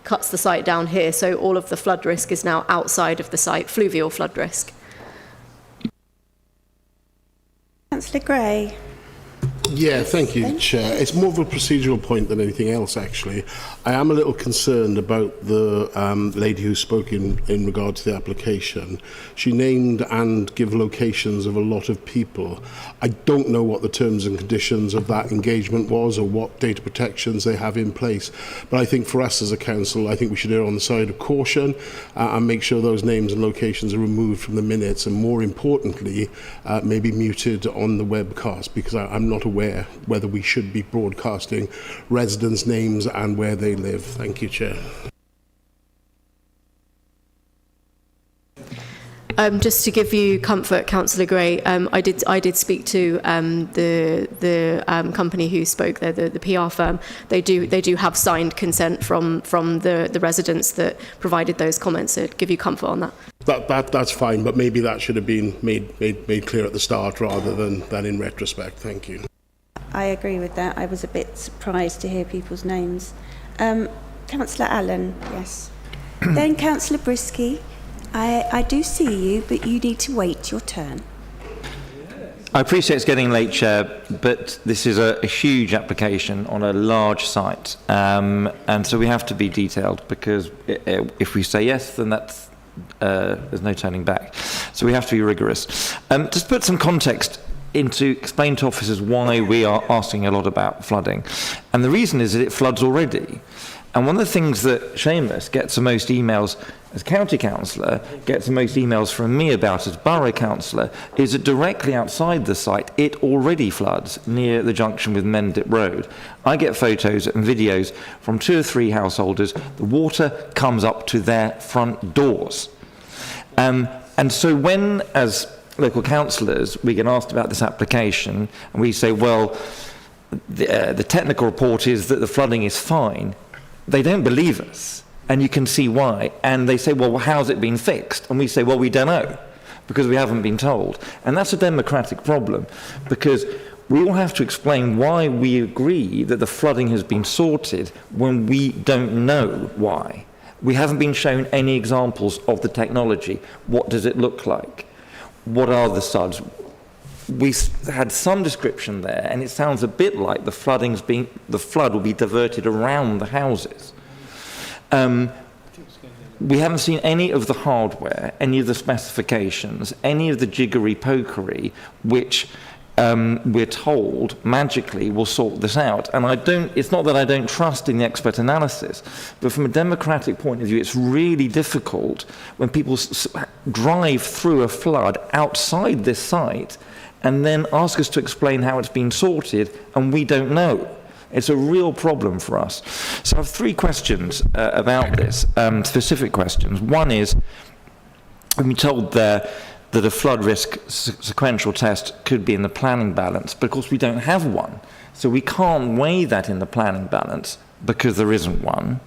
cuts the site down here, so all of the flood risk is now outside of the site, fluvial flood risk. Councillor Gray. Yeah, thank you, Chair. It's more of a procedural point than anything else, actually. I am a little concerned about the lady who spoke in regard to the application. She named and gave locations of a lot of people. I don't know what the terms and conditions of that engagement was or what data protections they have in place. But I think for us as a council, I think we should err on the side of caution and make sure those names and locations are removed from the minutes, and more importantly, maybe muted on the webcast, because I'm not aware whether we should be broadcasting residents' names and where they live. Thank you, Chair. Just to give you comfort, Councillor Gray, I did speak to the company who spoke there, the PR firm. They do have signed consent from the residents that provided those comments. So to give you comfort on that. That's fine, but maybe that should have been made clear at the start rather than in retrospect. Thank you. I agree with that. I was a bit surprised to hear people's names. Councillor Allen, yes. Then Councillor Brisky. I do see you, but you need to wait your turn. I appreciate it's getting late, Chair, but this is a huge application on a large site, and so we have to be detailed, because if we say yes, then that's there's no turning back. So we have to be rigorous. Just put some context to explain to officers why we are asking a lot about flooding. And the reason is that it floods already. And one of the things that Seamus gets the most emails as county councillor, gets the most emails from me about as borough councillor, is that directly outside the site, it already floods near the junction with Mendip Road. I get photos and videos from 2 or 3 householders. The water comes up to their front doors. And so when, as local councillors, we get asked about this application, and we say, well, the technical report is that the flooding is fine, they don't believe us, and you can see why. And they say, well, how's it been fixed? And we say, well, we don't know, because we haven't been told. And that's a democratic problem, because we all have to explain why we agree that the flooding has been sorted when we don't know why. We haven't been shown any examples of the technology. What does it look like? What are the suds? We had some description there, and it sounds a bit like the flood will be diverted around the houses. We haven't seen any of the hardware, any of the specifications, any of the jiggery-pokery, which we're told magically will sort this out. And it's not that I don't trust in the expert analysis, but from a democratic point of view, it's really difficult when people drive through a flood outside this site and then ask us to explain how it's been sorted, and we don't know. It's a real problem for us. So I have 3 questions about this, specific questions. One is, we've been told there that a flood risk sequential test could be in the planning balance, but of course we don't have one. So we can't weigh that in the planning balance because there isn't one.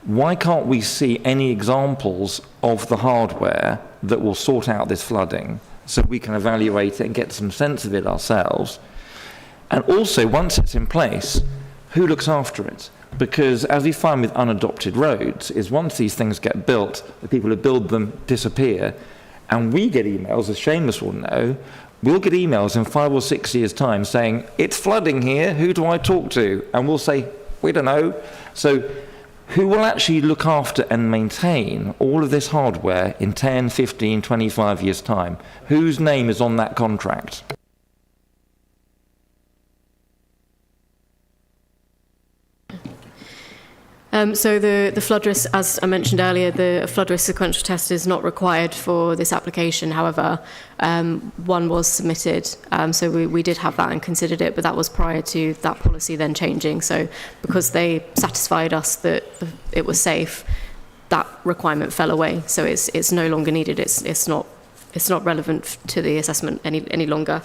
Why can't we see any examples of the hardware that will sort out this flooding so we can evaluate it and get some sense of it ourselves? And also, once it's in place, who looks after it? Because as we find with unadopted roads, is once these things get built, the people who build them disappear, and we get emails, as Seamus will know, we'll get emails in 5 or 6 years' time saying, it's flooding here, who do I talk to? And we'll say, we don't know. So who will actually look after and maintain all of this hardware in 10, 15, 25 years' time? Whose name is on that contract? So the flood risk, as I mentioned earlier, the flood risk sequential test is not required for this application. However, one was submitted, so we did have that and considered it, but that was prior to that policy then changing. So because they satisfied us that it was safe, that requirement fell away. So it's no longer needed. It's not relevant to the assessment any longer.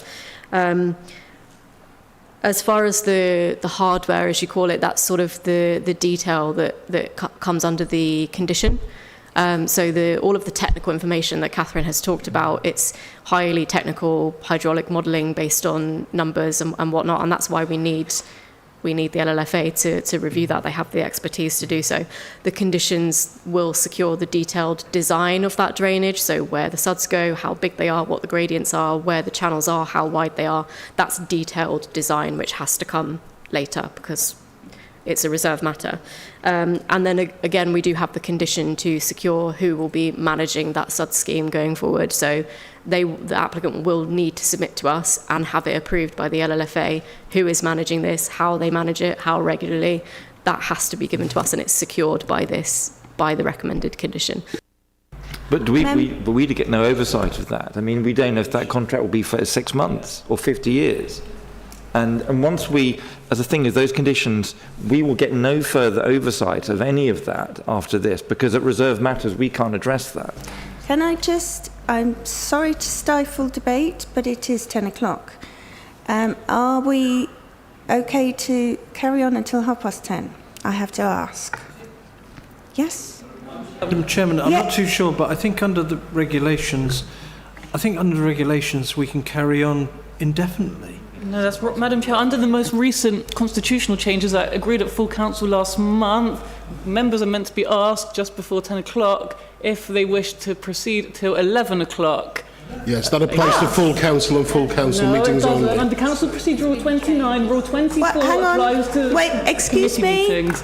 As far as the hardware, as you call it, that's sort of the detail that comes under the condition. So all of the technical information that Catherine has talked about, it's highly technical hydraulic modelling based on numbers and whatnot, and that's why we need the LLFA to review that. They have the expertise to do so. The conditions will secure the detailed design of that drainage, so where the suds go, how big they are, what the gradients are, where the channels are, how wide they are. That's detailed design, which has to come later because it's a reserve matter. And then again, we do have the condition to secure who will be managing that sud scheme going forward. So the applicant will need to submit to us and have it approved by the LLFA who is managing this, how they manage it, how regularly. That has to be given to us, and it's secured by the recommended condition. But we get no oversight of that. I mean, we don't know if that contract will be for 6 months or 50 years. And once as a thing of those conditions, we will get no further oversight of any of that after this, because at reserve matters, we can't address that. I'm sorry to stifle debate, but it is 10 o'clock. Are we okay to carry on until 10:30? I have to ask. Yes? Madam Chairman, I'm not too sure, but I think under the regulations, we can carry on indefinitely. No, that's what, Madam Chair. Under the most recent constitutional changes that agreed at full council last month, members are meant to be asked just before 10 o'clock if they wish to proceed till 11 o'clock. Yes, that applies to full council and full council meetings only. Under Council Procedure Rule 29, Rule 24 applies to excuse me. meetings.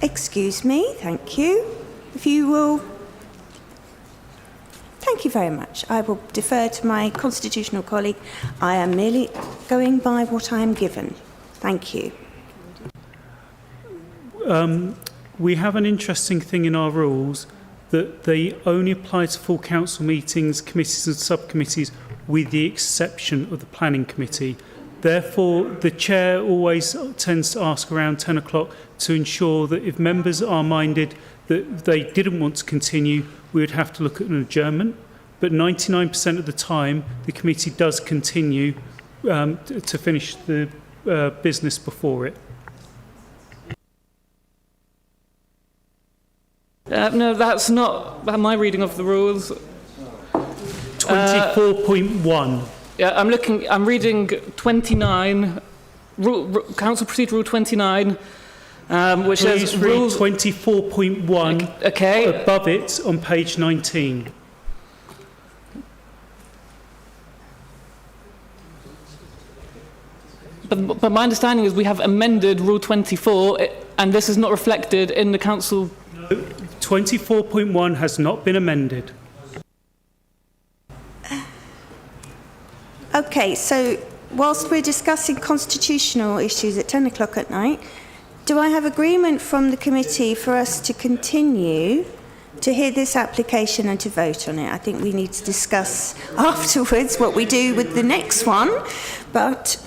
Excuse me, thank you. If you will... Thank you very much. I will defer to my constitutional colleague. I am merely going by what I am given. Thank you. We have an interesting thing in our rules that they only apply to full council meetings, committees and subcommittees, with the exception of the planning committee. Therefore, the chair always tends to ask around 10 o'clock to ensure that if members are minded that they didn't want to continue, we would have to look at an adjournment. But 99% of the time, the committee does continue to finish the business before it. No, that's not my reading of the rules. 24.1. Yeah, I'm reading 29, Council Procedure Rule 29, which Please says read rules 24.1 above it on page 19. But my understanding is we have amended Rule 24, and this is not reflected in the Council. No, 24.1 has not been amended. Okay, so whilst we're discussing constitutional issues at 10 o'clock at night, do I have agreement from the committee for us to continue to hear this application and to vote on it? I think we need to discuss afterwards what we do with the next one, but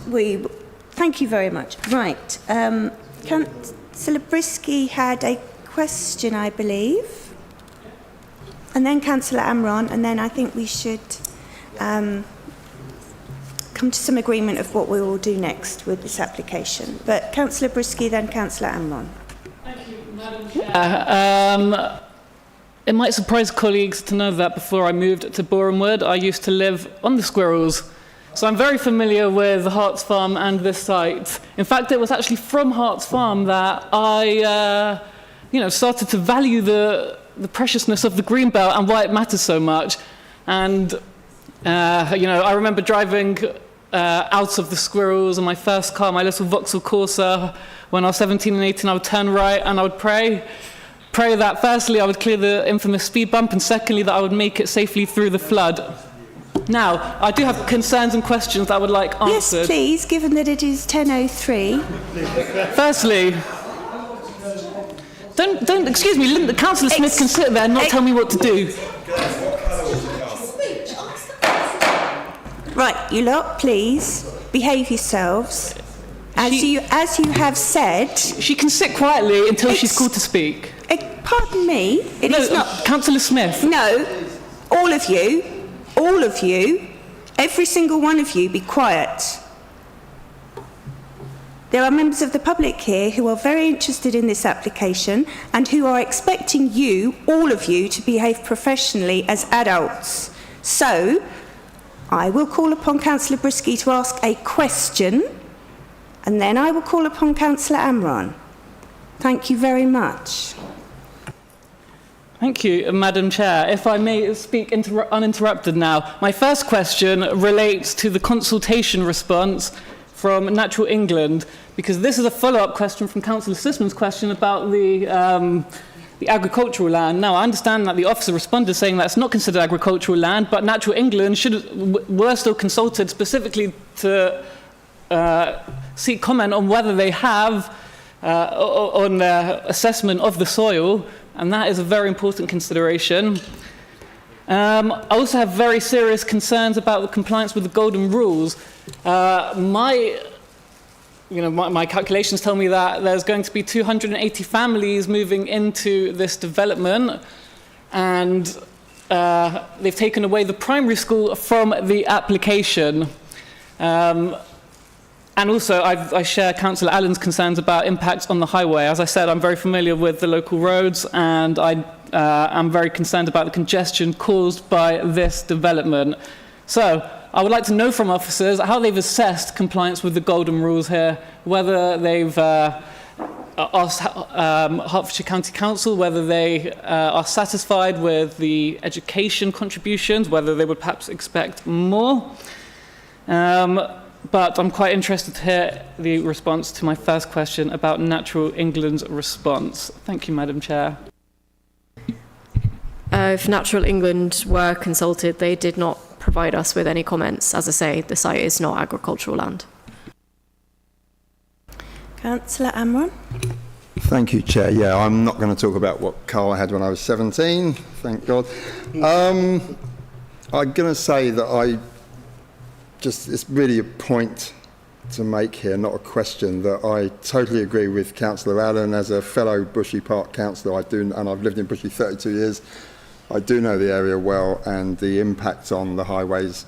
thank you very much. Right, Councillor Brisky had a question, I believe, and then Councillor Amron, and then I think we should come to some agreement of what we will do next with this application. But Councillor Brisky, then Councillor Amron. Thank you, Madam Chair. It might surprise colleagues to know that before I moved to Boreham Wood, I used to live on the Squirrels. So I'm very familiar with Herts Farm and this site. In fact, it was actually from Herts Farm that I started to value the preciousness of the greenbelt and why it matters so much. And, I remember driving out of the Squirrels in my first car, my little Vauxhall Corsa. When I was 17 and 18, I would turn right and I would pray that firstly I would clear the infamous speed bump, and secondly that I would make it safely through the flood. Now, I do have concerns and questions that I would like answered. Yes, please, given that it is 10:03. Firstly, Don't, excuse me, Councillor Smith can sit there and not tell me what to do. Right, you lot, please behave yourselves. As you have said... She can sit quietly until she's called to speak. Pardon me? It is not... Councillor Smith. No, all of you, every single one of you, be quiet. There are members of the public here who are very interested in this application and who are expecting you, all of you, to behave professionally as adults. So, I will call upon Councillor Brisky to ask a question, and then I will call upon Councillor Amron. Thank you very much. Thank you, Madam Chair. If I may speak uninterrupted now. My first question relates to the consultation response from Natural England, because this is a follow-up question from Councillor Sisman's question about the agricultural land. Now, I understand that the officer responded saying that it's not considered agricultural land, but Natural England were still consulted specifically to seek comment on whether they have on their assessment of the soil, and that is a very important consideration. I also have very serious concerns about the compliance with the golden rules. My calculations tell me that there's going to be 280 families moving into this development, and they've taken away the primary school from the application. And also, I share Councillor Allen's concerns about impacts on the highway. As I said, I'm very familiar with the local roads, and I am very concerned about the congestion caused by this development. So, I would like to know from officers how they've assessed compliance with the golden rules here, whether they've asked Hertfordshire County Council whether they are satisfied with the education contributions, whether they would perhaps expect more. But I'm quite interested to hear the response to my first question about Natural England's response. Thank you, Madam Chair. If Natural England were consulted, they did not provide us with any comments. As I say, the site is not agricultural land. Councillor Amron. Thank you, Chair. Yeah, I'm not going to talk about what car I had when I was 17, thank God. I'm going to say that it's really a point to make here, not a question, that I totally agree with Councillor Allen. As a fellow Bushy Park councillor, and I've lived in Bushy 32 years, I do know the area well, and the impact on the highways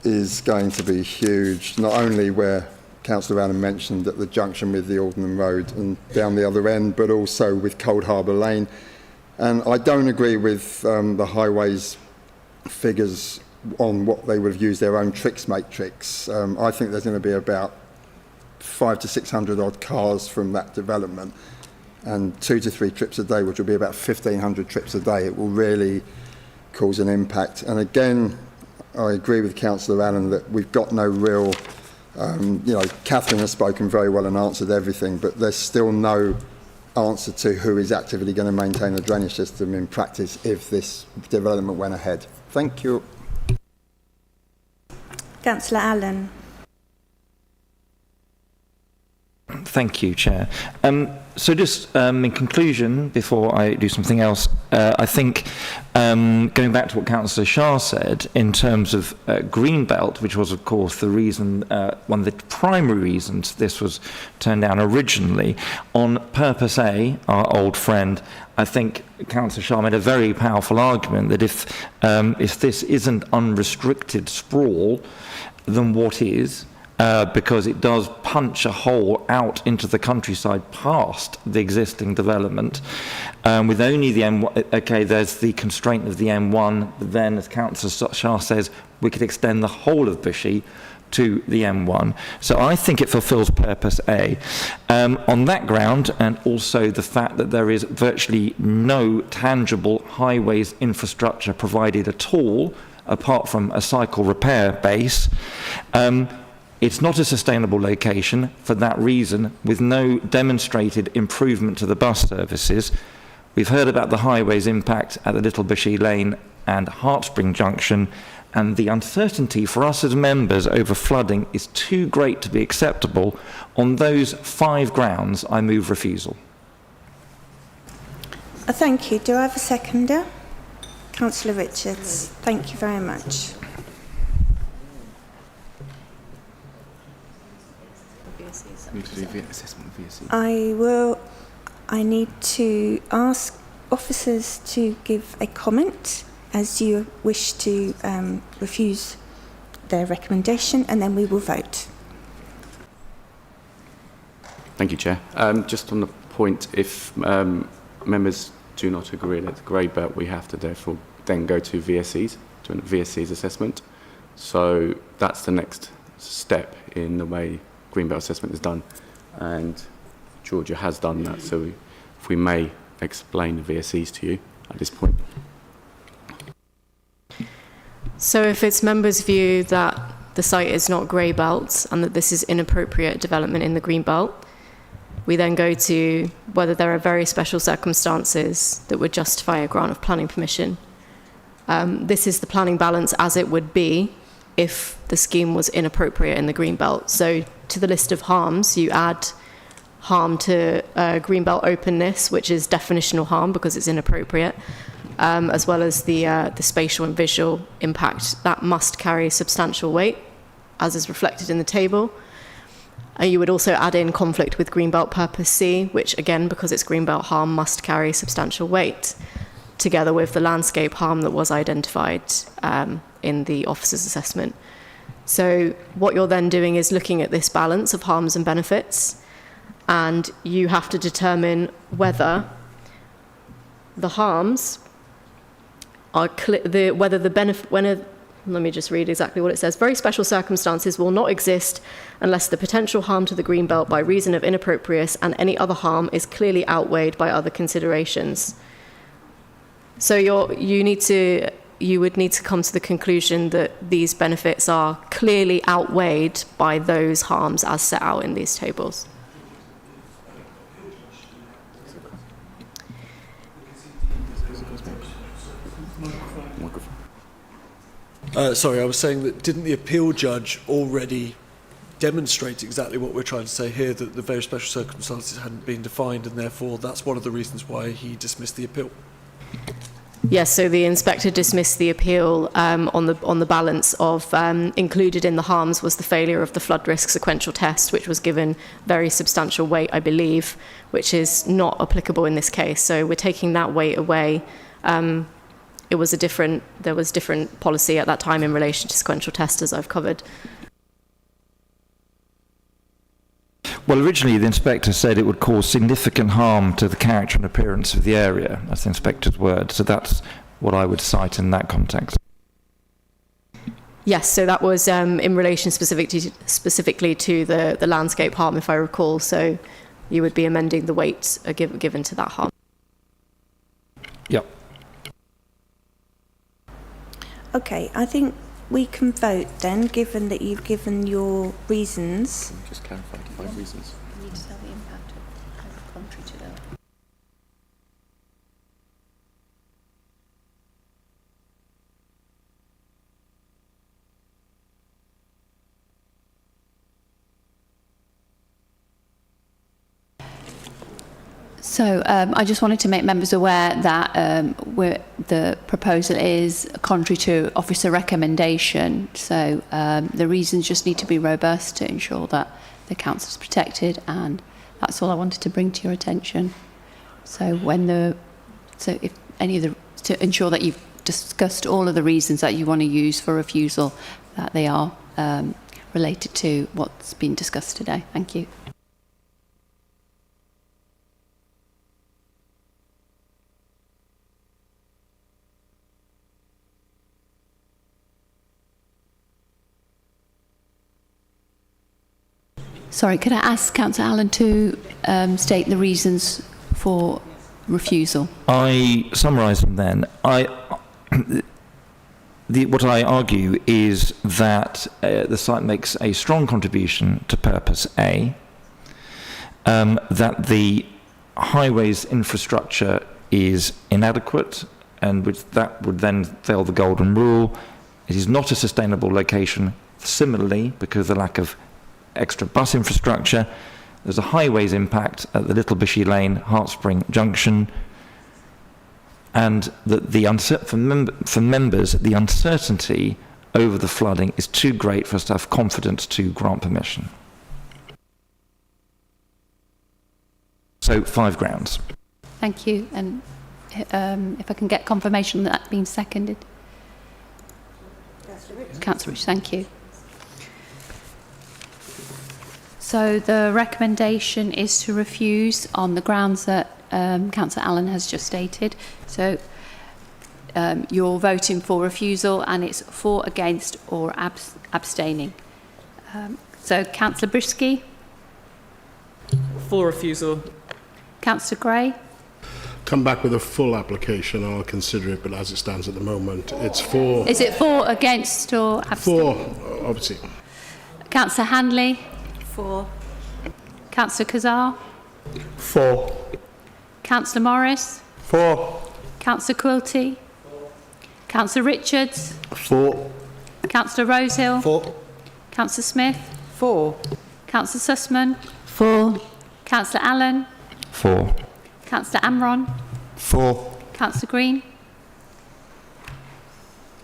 is going to be huge, not only where Councillor Allen mentioned at the junction with the Aldenham Road and down the other end, but also with Cold Harbour Lane. And I don't agree with the highways figures on what they would have used their own tricks matrix. I think there's going to be about 500 to 600 odd cars from that development, and 2 to 3 trips a day, which will be about 1,500 trips a day. It will really cause an impact. And again, I agree with Councillor Allen that we've got no real, Catherine has spoken very well and answered everything, but there's still no answer to who is actively going to maintain the drainage system in practice if this development went ahead. Thank you. Councillor Allen. Thank you, Chair. So just in conclusion, before I do something else, I think going back to what Councillor Shah said in terms of Greenbelt, which was, of course, the reason, one of the primary reasons this was turned down originally, on Purpose A, our old friend, I think Councillor Shah made a very powerful argument that if this isn't unrestricted sprawl, then what is? Because it does punch a hole out into the countryside past the existing development, with only the M1. Okay, there's the constraint of the M1, but then, as Councillor Shah says, we could extend the whole of Bushy to the M1. So I think it fulfills Purpose A. On that ground, and also the fact that there is virtually no tangible highways infrastructure provided at all, apart from a cycle repair base, it's not a sustainable location for that reason, with no demonstrated improvement to the bus services. We've heard about the highway's impact at the Little Bushy Lane and Hartspring Junction, and the uncertainty for us as members over flooding is too great to be acceptable. On those 5 grounds, I move refusal. Thank you. Do I have a seconder? Councillor Richards. Thank you very much. I need to ask officers to give a comment as you wish to refuse their recommendation, and then we will vote. Thank you, Chair. Just on the point, if members do not agree at the grey belt, we have to therefore then go to VSEs, to a VSEs assessment. So that's the next step in the way green belt assessment is done. And Georgia has done that, so if we may explain the VSEs to you at this point. So if it's members' view that the site is not grey belt and that this is inappropriate development in the green belt, we then go to whether there are very special circumstances that would justify a grant of planning permission. This is the planning balance as it would be if the scheme was inappropriate in the green belt. So to the list of harms, you add harm to green belt openness, which is definitional harm because it's inappropriate, as well as the spatial and visual impact. That must carry substantial weight, as is reflected in the table. You would also add in conflict with Greenbelt Purpose C, which again, because it's Greenbelt harm, must carry substantial weight, together with the landscape harm that was identified in the officer's assessment. So what you're then doing is looking at this balance of harms and benefits, and you have to determine whether the harms are whether the benefit, let me just read exactly what it says. Very special circumstances will not exist unless the potential harm to the greenbelt by reason of inappropriate and any other harm is clearly outweighed by other considerations. So you would need to come to the conclusion that these benefits are clearly outweighed by those harms as set out in these tables. Sorry, I was saying that didn't the appeal judge already demonstrate exactly what we're trying to say here, that the very special circumstances hadn't been defined, and therefore that's one of the reasons why he dismissed the appeal? Yes, so the inspector dismissed the appeal on the balance of included in the harms was the failure of the flood risk sequential test, which was given very substantial weight, I believe, which is not applicable in this case. So we're taking that weight away. There was different policy at that time in relation to sequential tests, as I've covered. Well, originally the inspector said it would cause significant harm to the character and appearance of the area. That's the inspector's word. So that's what I would cite in that context. Yes, so that was in relation specifically to the landscape harm, if I recall. So you would be amending the weight given to that harm. Yep. Okay, I think we can vote then, given that you've given your reasons. Just clarify 5 reasons. You need to tell the impact of contrary to that. So I just wanted to make members aware that the proposal is contrary to officer recommendation. So the reasons just need to be robust to ensure that the council is protected, and that's all I wanted to bring to your attention. So to ensure that you've discussed all of the reasons that you want to use for refusal, that they are related to what's been discussed today. Thank you. Sorry, could I ask Councillor Allen to state the reasons for refusal? I summarise them then. What I argue is that the site makes a strong contribution to Purpose A, that the highways infrastructure is inadequate, and that would then fail the golden rule. It is not a sustainable location, similarly, because of the lack of extra bus infrastructure. There's a highways impact at the Little Bishy Lane, Heartspring Junction. and that the for members, the uncertainty over the flooding is too great for us to have confidence to grant permission. So 5 grounds. Thank you. And if I can get confirmation that that's been seconded. Councillor Rich, thank you. So the recommendation is to refuse on the grounds that Councillor Allen has just stated. So you're voting for refusal, and it's for, against or abstaining. So Councillor Brisky? For refusal. Councillor Gray? Come back with a full application, I'll consider it, but as it stands at the moment, it's for... Is it for, against or abstaining? For, obviously. Councillor Handley? For. Councillor Kazar? For. Councillor Morris? For. Councillor Quilty? Councillor Richards? For. Councillor Rosehill? For. Councillor Smith? For. Councillor Sussman? For. Councillor Allen? For. Councillor Amron? For. Councillor Green?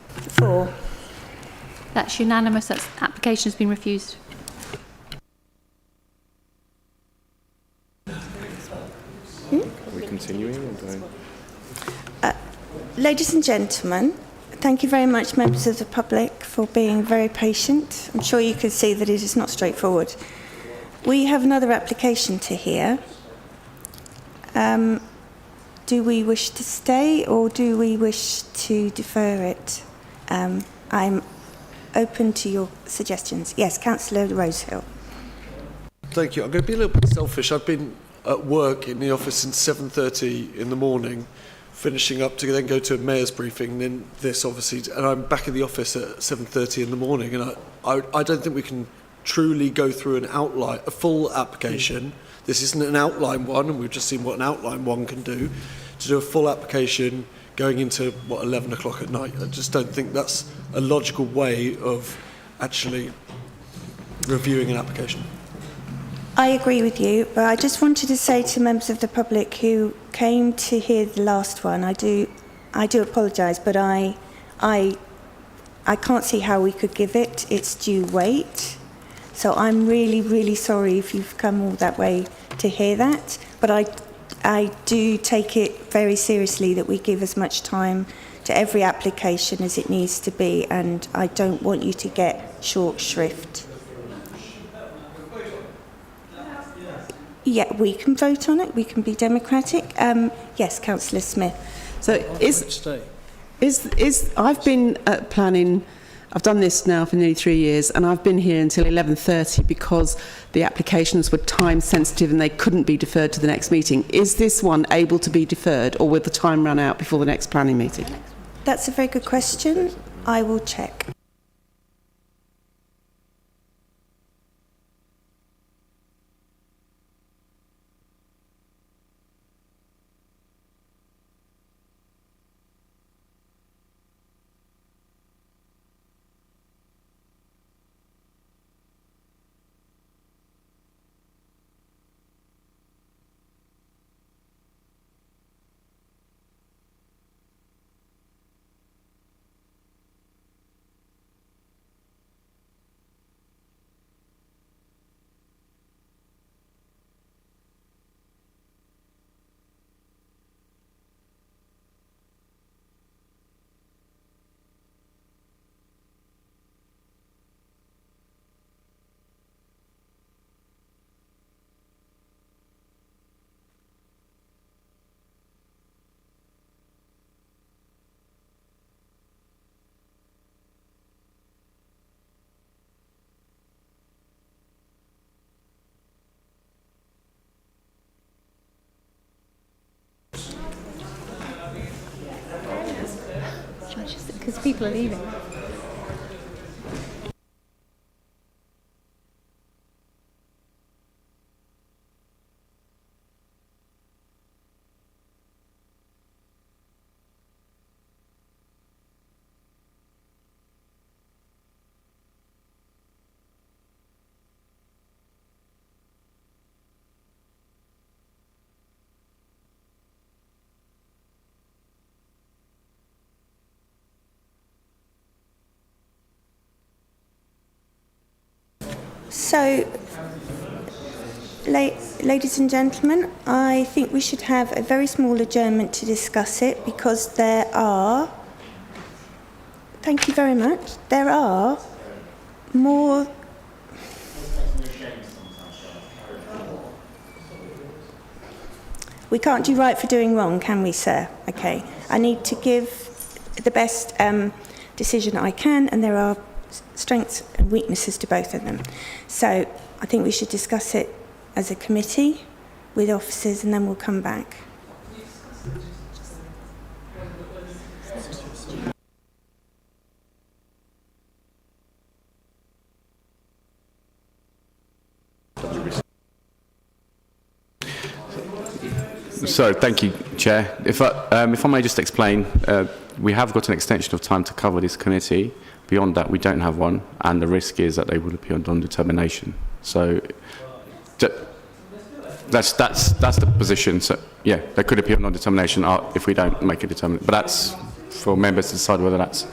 For. That's unanimous. That application has been refused. Are we continuing or doing? Ladies and gentlemen, thank you very much, members of the public, for being very patient. I'm sure you can see that it is not straightforward. We have another application to hear. Do we wish to stay or do we wish to defer it? I'm open to your suggestions. Yes, Councillor Rosehill. Thank you. I'm going to be a little bit selfish. I've been at work in the office since 7:30 in the morning, finishing up to then go to a mayor's briefing, then this obviously, and I'm back in the office at 7:30 in the morning, and I don't think we can truly go through an outline, a full application. This isn't an outline one, and we've just seen what an outline one can do. To do a full application going into, 11 o'clock at night, I just don't think that's a logical way of actually reviewing an application. I agree with you, but I just wanted to say to members of the public who came to hear the last one, I do apologise, but I can't see how we could give it its due weight. So I'm really, really sorry if you've come all that way to hear that. But I do take it very seriously that we give as much time to every application as it needs to be, and I don't want you to get short shrift. Yeah, we can vote on it. We can be democratic. Yes, Councillor Smith. So I've been at planning. I've done this now for nearly 3 years, and I've been here until 11:30 because the applications were time sensitive and they couldn't be deferred to the next meeting. Is this one able to be deferred, or will the time run out before the next planning meeting? That's a very good question. I will check. Because people are leaving. So, ladies and gentlemen, I think we should have a very small adjournment to discuss it because there are, thank you very much, there are more. We can't do right for doing wrong, can we, sir? Okay. I need to give the best decision I can, and there are strengths and weaknesses to both of them. So I think we should discuss it as a committee with officers, and then we'll come back. So, thank you, Chair. If I may just explain, we have got an extension of time to cover this committee. Beyond that, we don't have one, and the risk is that they would appeal on determination. So, that's the position. So, yeah, they could appeal on determination if we don't make a determination. But that's for members to decide whether that's.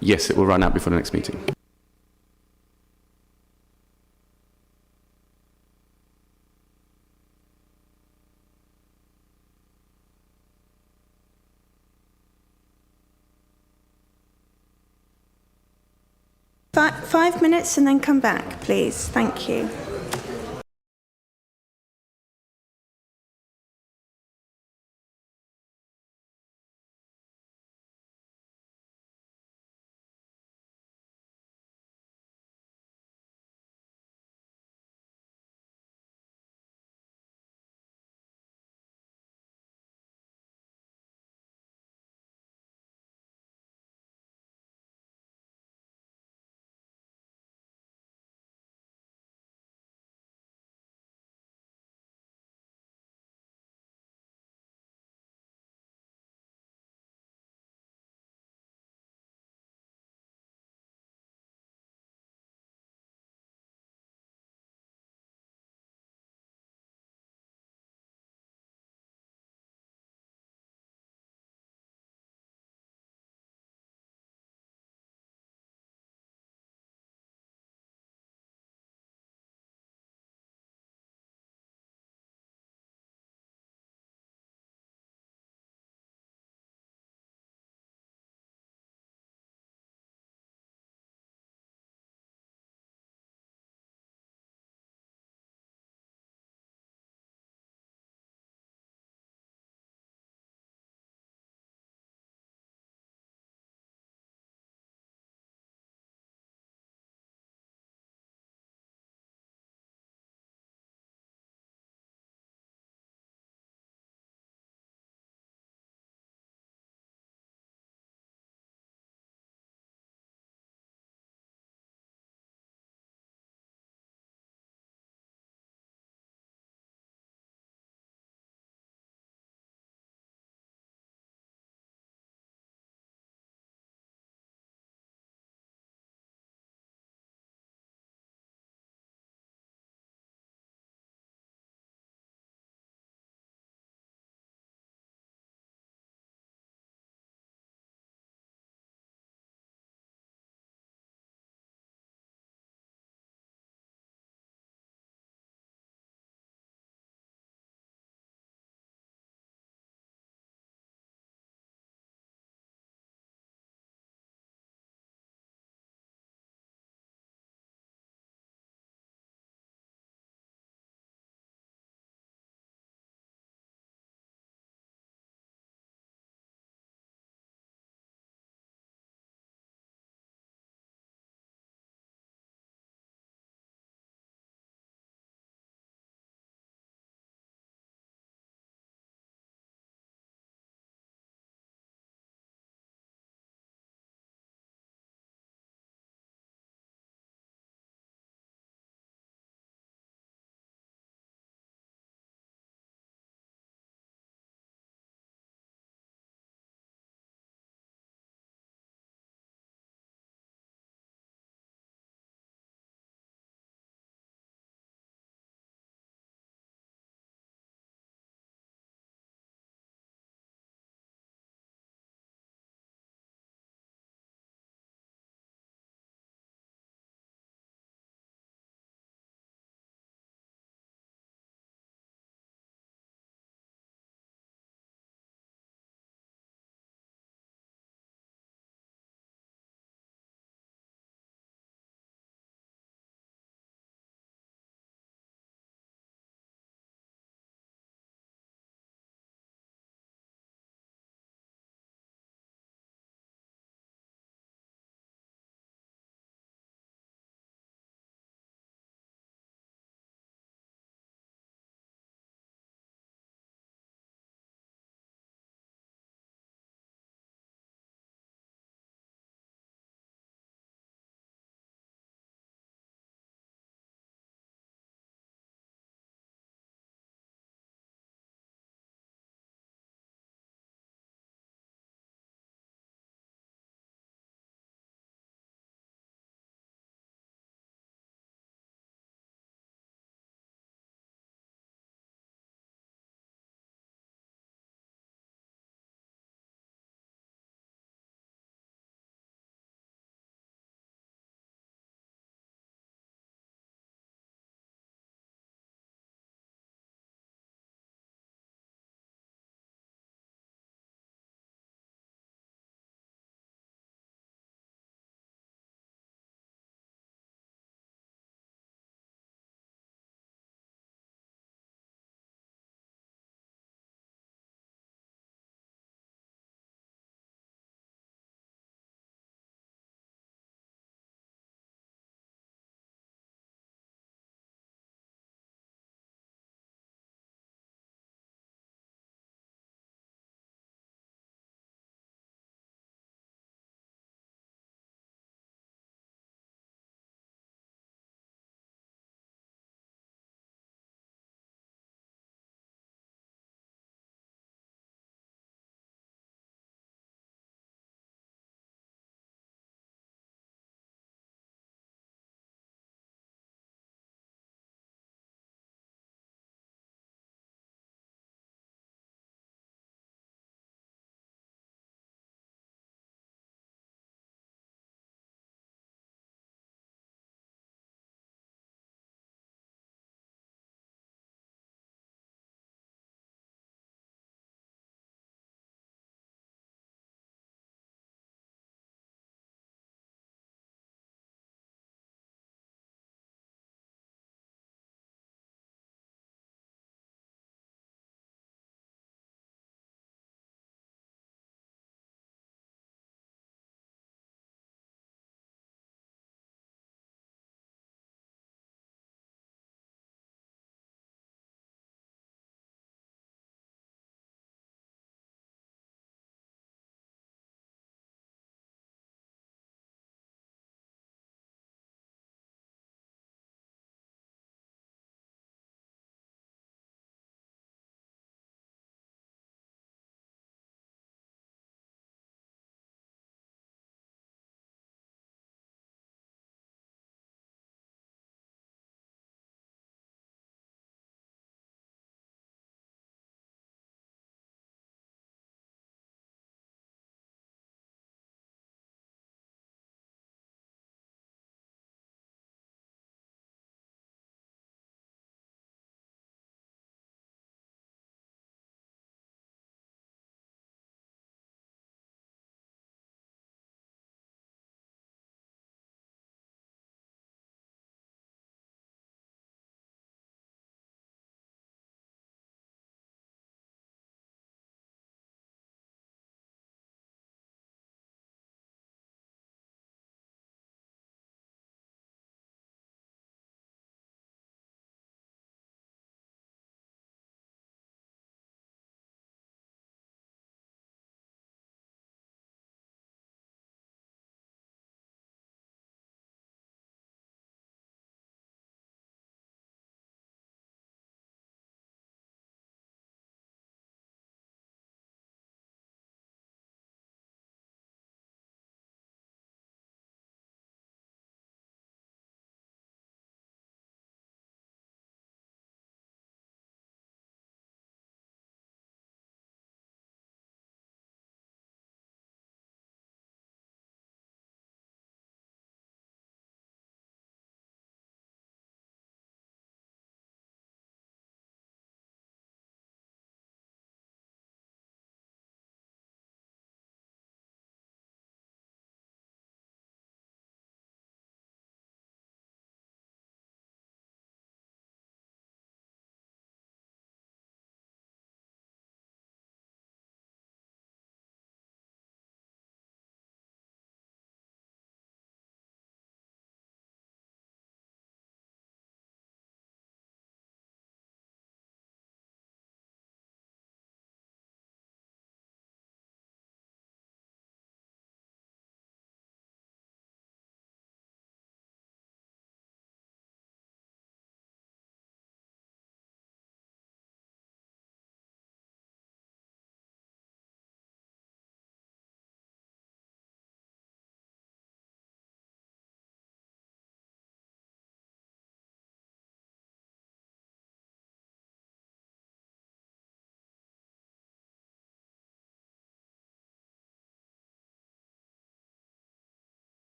Yes, it will run out before the next meeting. Five minutes and then come back, please. Thank you.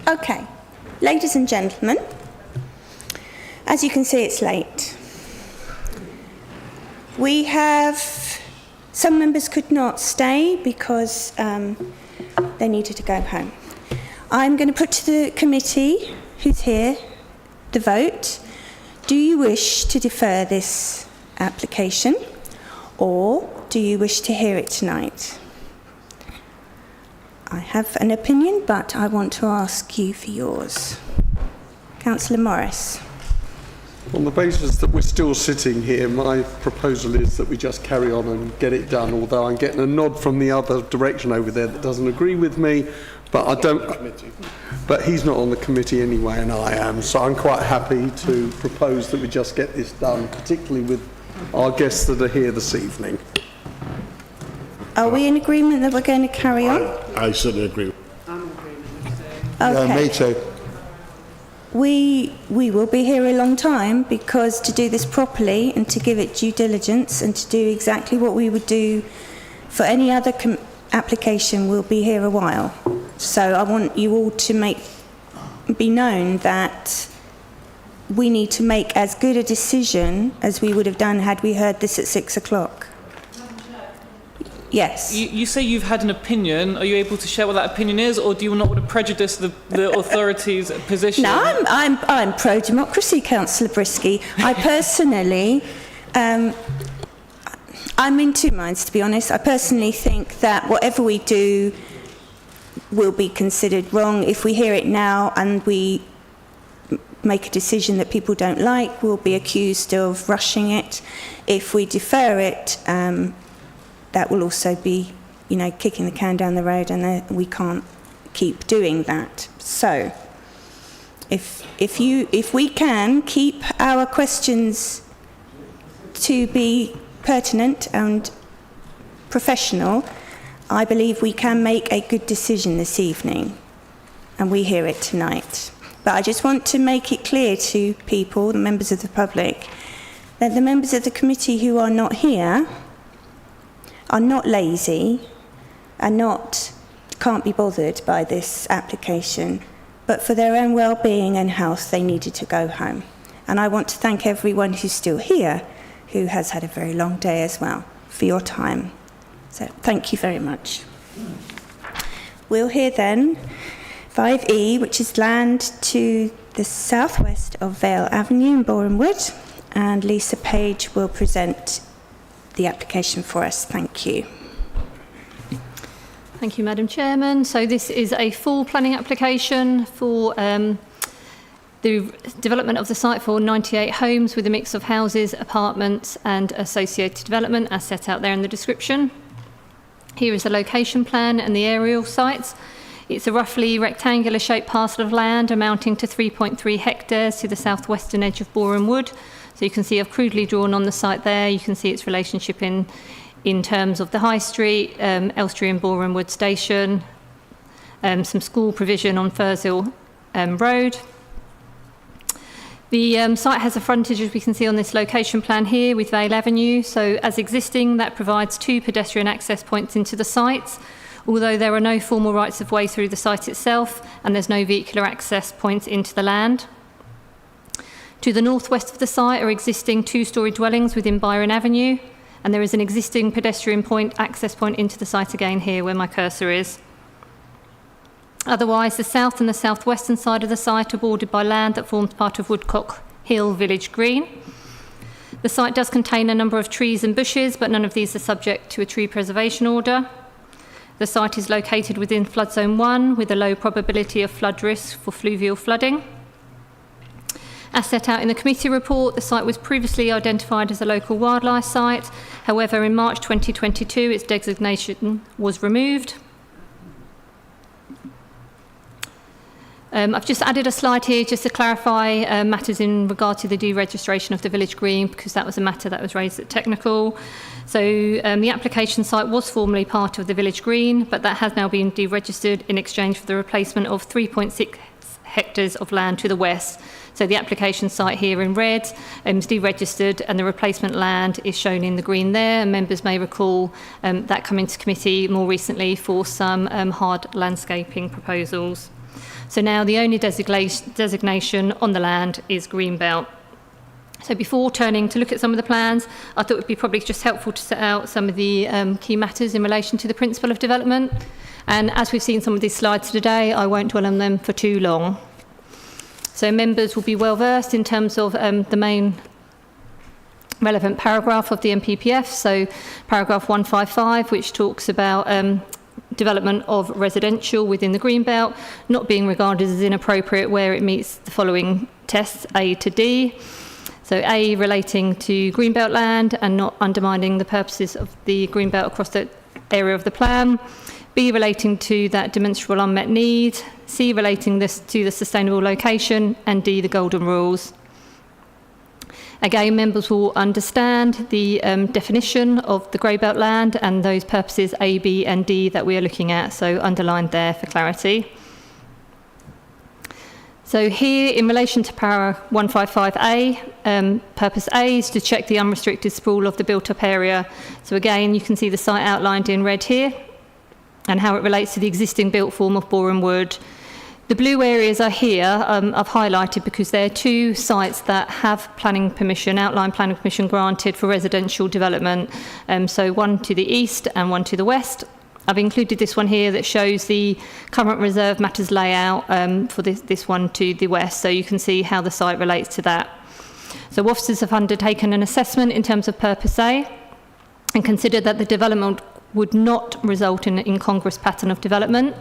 Okay, ladies and gentlemen, as you can see, it's late. We have, some members could not stay because they needed to go home. I'm going to put to the committee, who's here, the vote. Do you wish to defer this application, or do you wish to hear it tonight? I have an opinion, but I want to ask you for yours. Councillor Morris. On the basis that we're still sitting here, my proposal is that we just carry on and get it done, although I'm getting a nod from the other direction over there that doesn't agree with me, but I don't. But he's not on the committee anyway, and I am, so I'm quite happy to propose that we just get this done, particularly with our guests that are here this evening. Are we in agreement that we're going to carry on? I certainly agree. Okay. Yeah, me too. We will be here a long time, because to do this properly and to give it due diligence and to do exactly what we would do for any other application, we'll be here a while. So I want you all to be known that we need to make as good a decision as we would have done had we heard this at 6 o'clock. Yes. You say you've had an opinion. Are you able to share what that opinion is, or do you not want to prejudice the authorities' position? No, I'm pro-democracy, Councillor Brisky. I personally, I'm in two minds, to be honest. I personally think that whatever we do will be considered wrong. If we hear it now and we make a decision that people don't like, we'll be accused of rushing it. If we defer it, that will also be, kicking the can down the road, and we can't keep doing that. So, if we can keep our questions to be pertinent and professional, I believe we can make a good decision this evening, and we hear it tonight. But I just want to make it clear to people, the members of the public, that the members of the committee who are not here are not lazy and can't be bothered by this application, but for their own well-being and health, they needed to go home. And I want to thank everyone who's still here, who has had a very long day as well, for your time. So thank you very much. We'll hear then 5E, which is land to the southwest of Vale Avenue in Boreham Wood, and Lisa Page will present the application for us. Thank you. Thank you, Madam Chairman. So this is a full planning application for the development of the site for 98 homes with a mix of houses, apartments and associated development as set out there in the description. Here is the location plan and the aerial sites. It's a roughly rectangular shaped parcel of land amounting to 3.3 hectares to the southwestern edge of Boreham Wood. So you can see I've crudely drawn on the site there. You can see its relationship in terms of the High Street, Elstree and Boreham Wood Station, some school provision on Furshill Road. The site has a frontage, as we can see on this location plan here, with Vale Avenue. So as existing, that provides 2 pedestrian access points into the site, although there are no formal rights of way through the site itself, and there's no vehicular access points into the land. To the northwest of the site are existing 2-storey dwellings within Byron Avenue, and there is an existing pedestrian access point into the site again here where my cursor is. Otherwise, the south and the southwestern side of the site are bordered by land that forms part of Woodcock Hill Village Green. The site does contain a number of trees and bushes, but none of these are subject to a tree preservation order. The site is located within flood zone 1 with a low probability of flood risk for fluvial flooding. As set out in the committee report, the site was previously identified as a local wildlife site. However, in March 2022, its designation was removed. I've just added a slide here just to clarify matters in regard to the deregistration of the village green, because that was a matter that was raised at technical. So the application site was formerly part of the village green, but that has now been deregistered in exchange for the replacement of 3.6 hectares of land to the west. So the application site here in red is deregistered, and the replacement land is shown in the green there. And members may recall that coming to committee more recently for some hard landscaping proposals. So now the only designation on the land is Greenbelt. So before turning to look at some of the plans, I thought it would be probably just helpful to set out some of the key matters in relation to the principle of development. And as we've seen some of these slides today, I won't dwell on them for too long. So members will be well versed in terms of the main relevant paragraph of the NPPF. So paragraph 155, which talks about development of residential within the Greenbelt not being regarded as inappropriate where it meets the following tests, A to D. So A, relating to Greenbelt land and not undermining the purposes of the Greenbelt across the area of the plan. B, relating to that demonstrable unmet need. C, relating this to the sustainable location. And D, the golden rules. Again, members will understand the definition of the Grey Belt land and those purposes A, B and D that we are looking at, so underlined there for clarity. So here, in relation to para 155A, purpose A is to check the unrestricted sprawl of the built-up area. So again, you can see the site outlined in red here and how it relates to the existing built form of Boreham Wood. The blue areas are here, I've highlighted because they're two sites that have planning permission, outline planning permission granted for residential development. So one to the east and one to the west. I've included this one here that shows the current reserve matters layout for this one to the west, so you can see how the site relates to that. So officers have undertaken an assessment in terms of purpose A and considered that the development would not result in an incongruous pattern of development.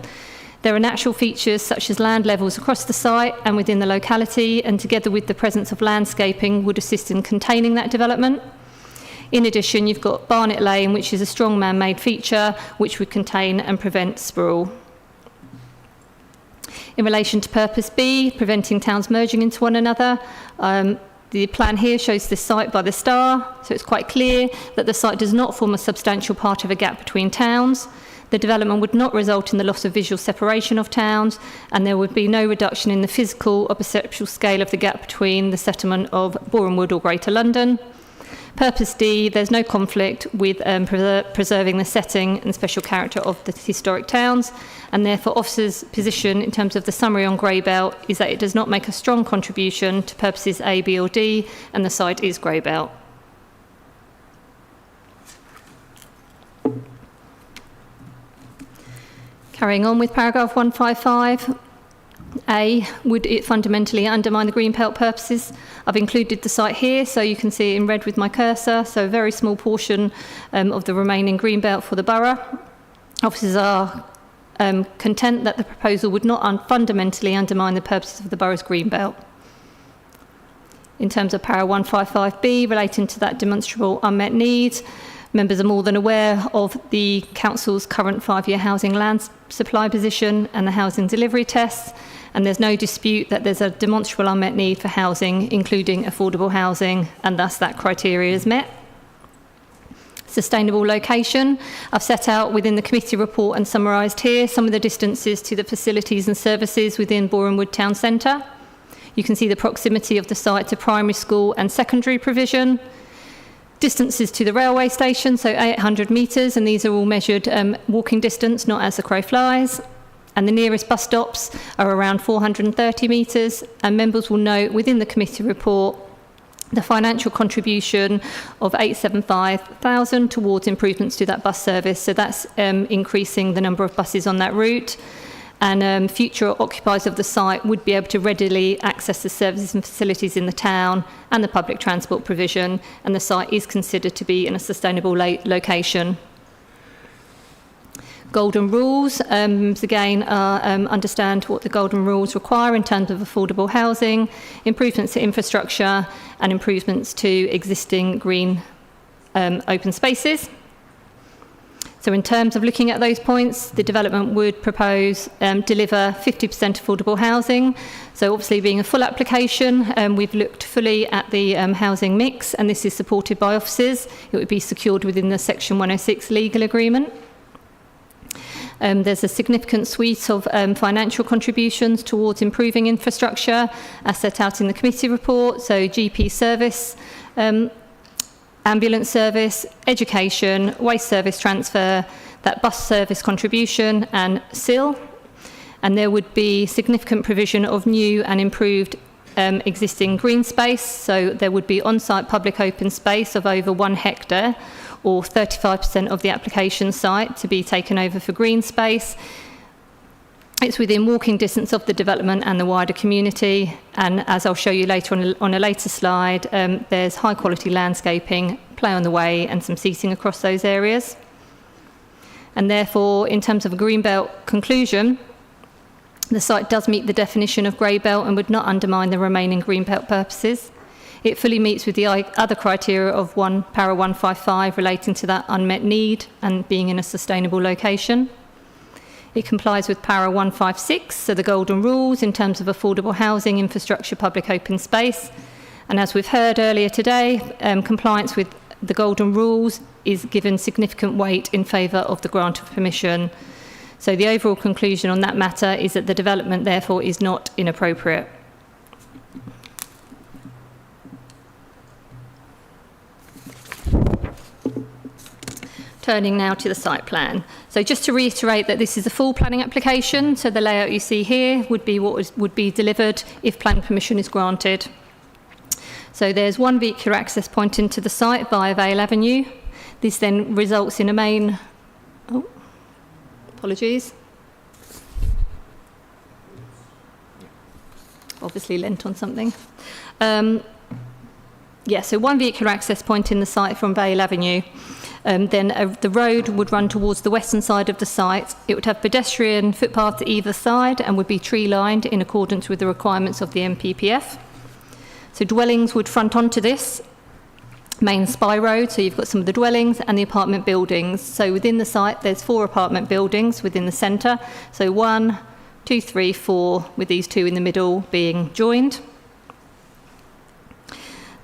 There are natural features such as land levels across the site and within the locality, and together with the presence of landscaping would assist in containing that development. In addition, you've got Barnet Lane, which is a strong man-made feature, which would contain and prevent sprawl. In relation to purpose B, preventing towns merging into one another, the plan here shows this site by the star, so it's quite clear that the site does not form a substantial part of a gap between towns. The development would not result in the loss of visual separation of towns, and there would be no reduction in the physical or perceptual scale of the gap between the settlement of Boreham Wood or Greater London. Purpose D, there's no conflict with preserving the setting and special character of the historic towns, and therefore officers' position in terms of the summary on Grey Belt is that it does not make a strong contribution to purposes A, B or D, and the site is Grey Belt. Carrying on with paragraph 155. A, would it fundamentally undermine the Green Belt purposes? I've included the site here, so you can see it in red with my cursor, so a very small portion of the remaining Green Belt for the borough. Officers are content that the proposal would not fundamentally undermine the purposes of the borough's Green Belt. In terms of para 155B, relating to that demonstrable unmet need, members are more than aware of the council's current 5-year housing land supply position and the housing delivery tests, and there's no dispute that there's a demonstrable unmet need for housing, including affordable housing, and thus that criteria is met. Sustainable location, I've set out within the committee report and summarised here some of the distances to the facilities and services within Boreham Wood Town Centre. You can see the proximity of the site to primary school and secondary provision. Distances to the railway station, so 800 metres, and these are all measured walking distance, not as the crow flies. And the nearest bus stops are around 430 metres, and members will note within the committee report the financial contribution of 875,000 towards improvements to that bus service, so that's increasing the number of buses on that route. And future occupiers of the site would be able to readily access the services and facilities in the town and the public transport provision, and the site is considered to be in a sustainable location. Golden rules, again, understand what the golden rules require in terms of affordable housing, improvements to infrastructure and improvements to existing green open spaces. So in terms of looking at those points, the development would propose deliver 50% affordable housing. So obviously being a full application, we've looked fully at the housing mix, and this is supported by officers. It would be secured within the Section 106 legal agreement. There's a significant suite of financial contributions towards improving infrastructure, as set out in the committee report. So GP service, ambulance service, education, waste service transfer, that bus service contribution and SIL. and there would be significant provision of new and improved existing green space. So there would be on-site public open space of over 1 hectare, or 35% of the application site, to be taken over for green space. It's within walking distance of the development and the wider community, and as I'll show you later on a later slide, there's high quality landscaping, play on the way, and some seating across those areas. And therefore, in terms of a greenbelt conclusion, the site does meet the definition of grey belt and would not undermine the remaining greenbelt purposes. It fully meets with the other criteria of Para 155 relating to that unmet need and being in a sustainable location. It complies with Para 156, so the golden rules in terms of affordable housing, infrastructure, public open space. And as we've heard earlier today, compliance with the golden rules is given significant weight in favour of the grant of permission. So the overall conclusion on that matter is that the development therefore is not inappropriate. Turning now to the site plan. So just to reiterate that this is a full planning application, so the layout you see here would be what would be delivered if planning permission is granted. So there's one vehicular access point into the site via Vale Avenue. This then results in a main, apologies. Obviously lent on something. So one vehicular access point in the site from Vale Avenue. The road would run towards the western side of the site. It would have pedestrian footpaths either side and would be tree lined in accordance with the requirements of the MPPF. So dwellings would front onto this main spy road. So you've got some of the dwellings and the apartment buildings. So within the site, there's 4 apartment buildings within the centre. So 1, 2, 3, 4, with these 2 in the middle being joined.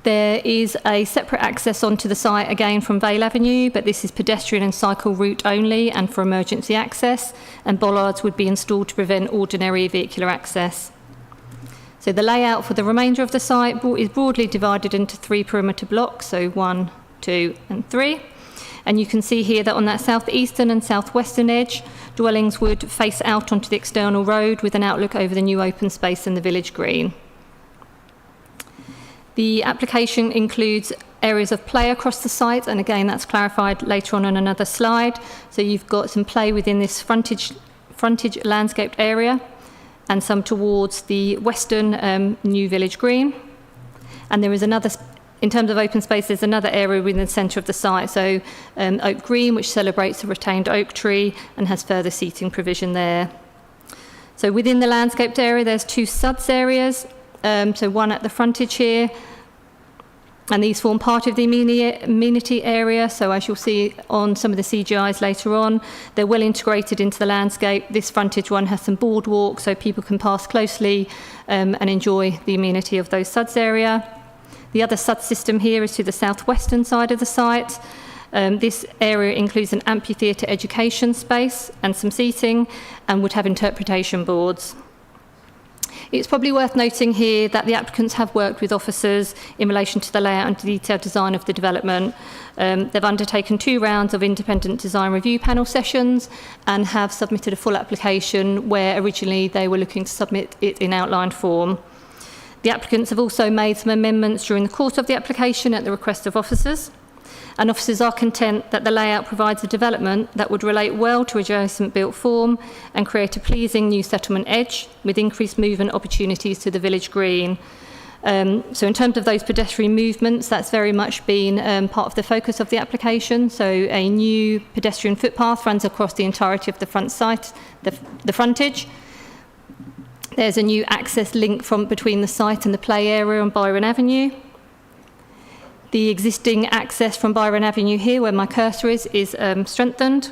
There is a separate access onto the site again from Vale Avenue, but this is pedestrian and cycle route only and for emergency access, and bollards would be installed to prevent ordinary vehicular access. So the layout for the remainder of the site is broadly divided into 3 perimeter blocks, so 1, 2 and 3. And you can see here that on that southeastern and southwestern edge, dwellings would face out onto the external road with an outlook over the new open space and the village green. The application includes areas of play across the site, and again that's clarified later on another slide. So you've got some play within this frontage landscaped area and some towards the western new village green. And there is another, in terms of open space, there's another area within the centre of the site, so Oak Green, which celebrates a retained oak tree and has further seating provision there. So within the landscaped area there's 2 suds areas. So one at the frontage here, and these form part of the amenity area. So as you'll see on some of the CGIs later on, they're well integrated into the landscape. This frontage one has some boardwalks so people can pass closely and enjoy the amenity of those suds area. The other sud system here is to the southwestern side of the site. This area includes an amphitheatre education space and some seating, and would have interpretation boards. It's probably worth noting here that the applicants have worked with officers in relation to the layout and detailed design of the development. They've undertaken 2 rounds of independent design review panel sessions and have submitted a full application where originally they were looking to submit it in outlined form. The applicants have also made some amendments during the course of the application at the request of officers. And officers are content that the layout provides a development that would relate well to adjacent built form and create a pleasing new settlement edge with increased movement opportunities to the village green. So in terms of those pedestrian movements, that's very much been part of the focus of the application. So a new pedestrian footpath runs across the entirety of the front site, the frontage. There's a new access link between the site and the play area on Byron Avenue. The existing access from Byron Avenue here, where my cursor is strengthened.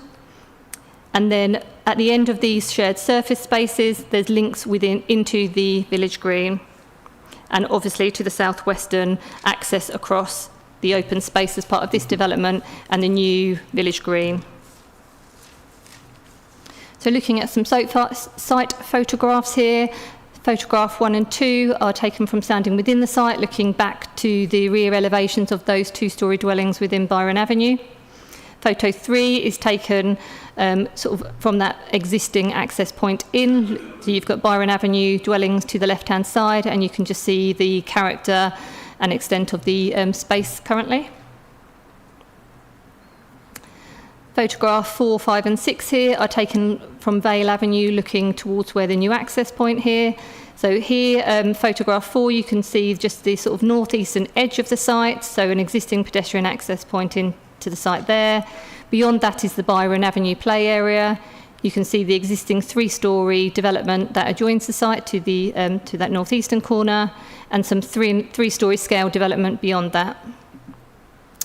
And then at the end of these shared surface spaces, there's links into the village green. And obviously to the southwestern access across the open space as part of this development and the new village green. So looking at some site photographs here. Photograph 1 and 2 are taken from standing within the site, looking back to the rear elevations of those 2-storey dwellings within Byron Avenue. Photo 3 is taken sort of from that existing access point in. So you've got Byron Avenue dwellings to the left-hand side, and you can just see the character and extent of the space currently. Photograph 4, 5 and 6 here are taken from Vale Avenue looking towards where the new access point here. So here, photograph 4, you can see just the sort of northeastern edge of the site, so an existing pedestrian access point into the site there. Beyond that is the Byron Avenue play area. You can see the existing 3-storey development that adjoins the site to that northeastern corner, and some 3-storey scale development beyond that.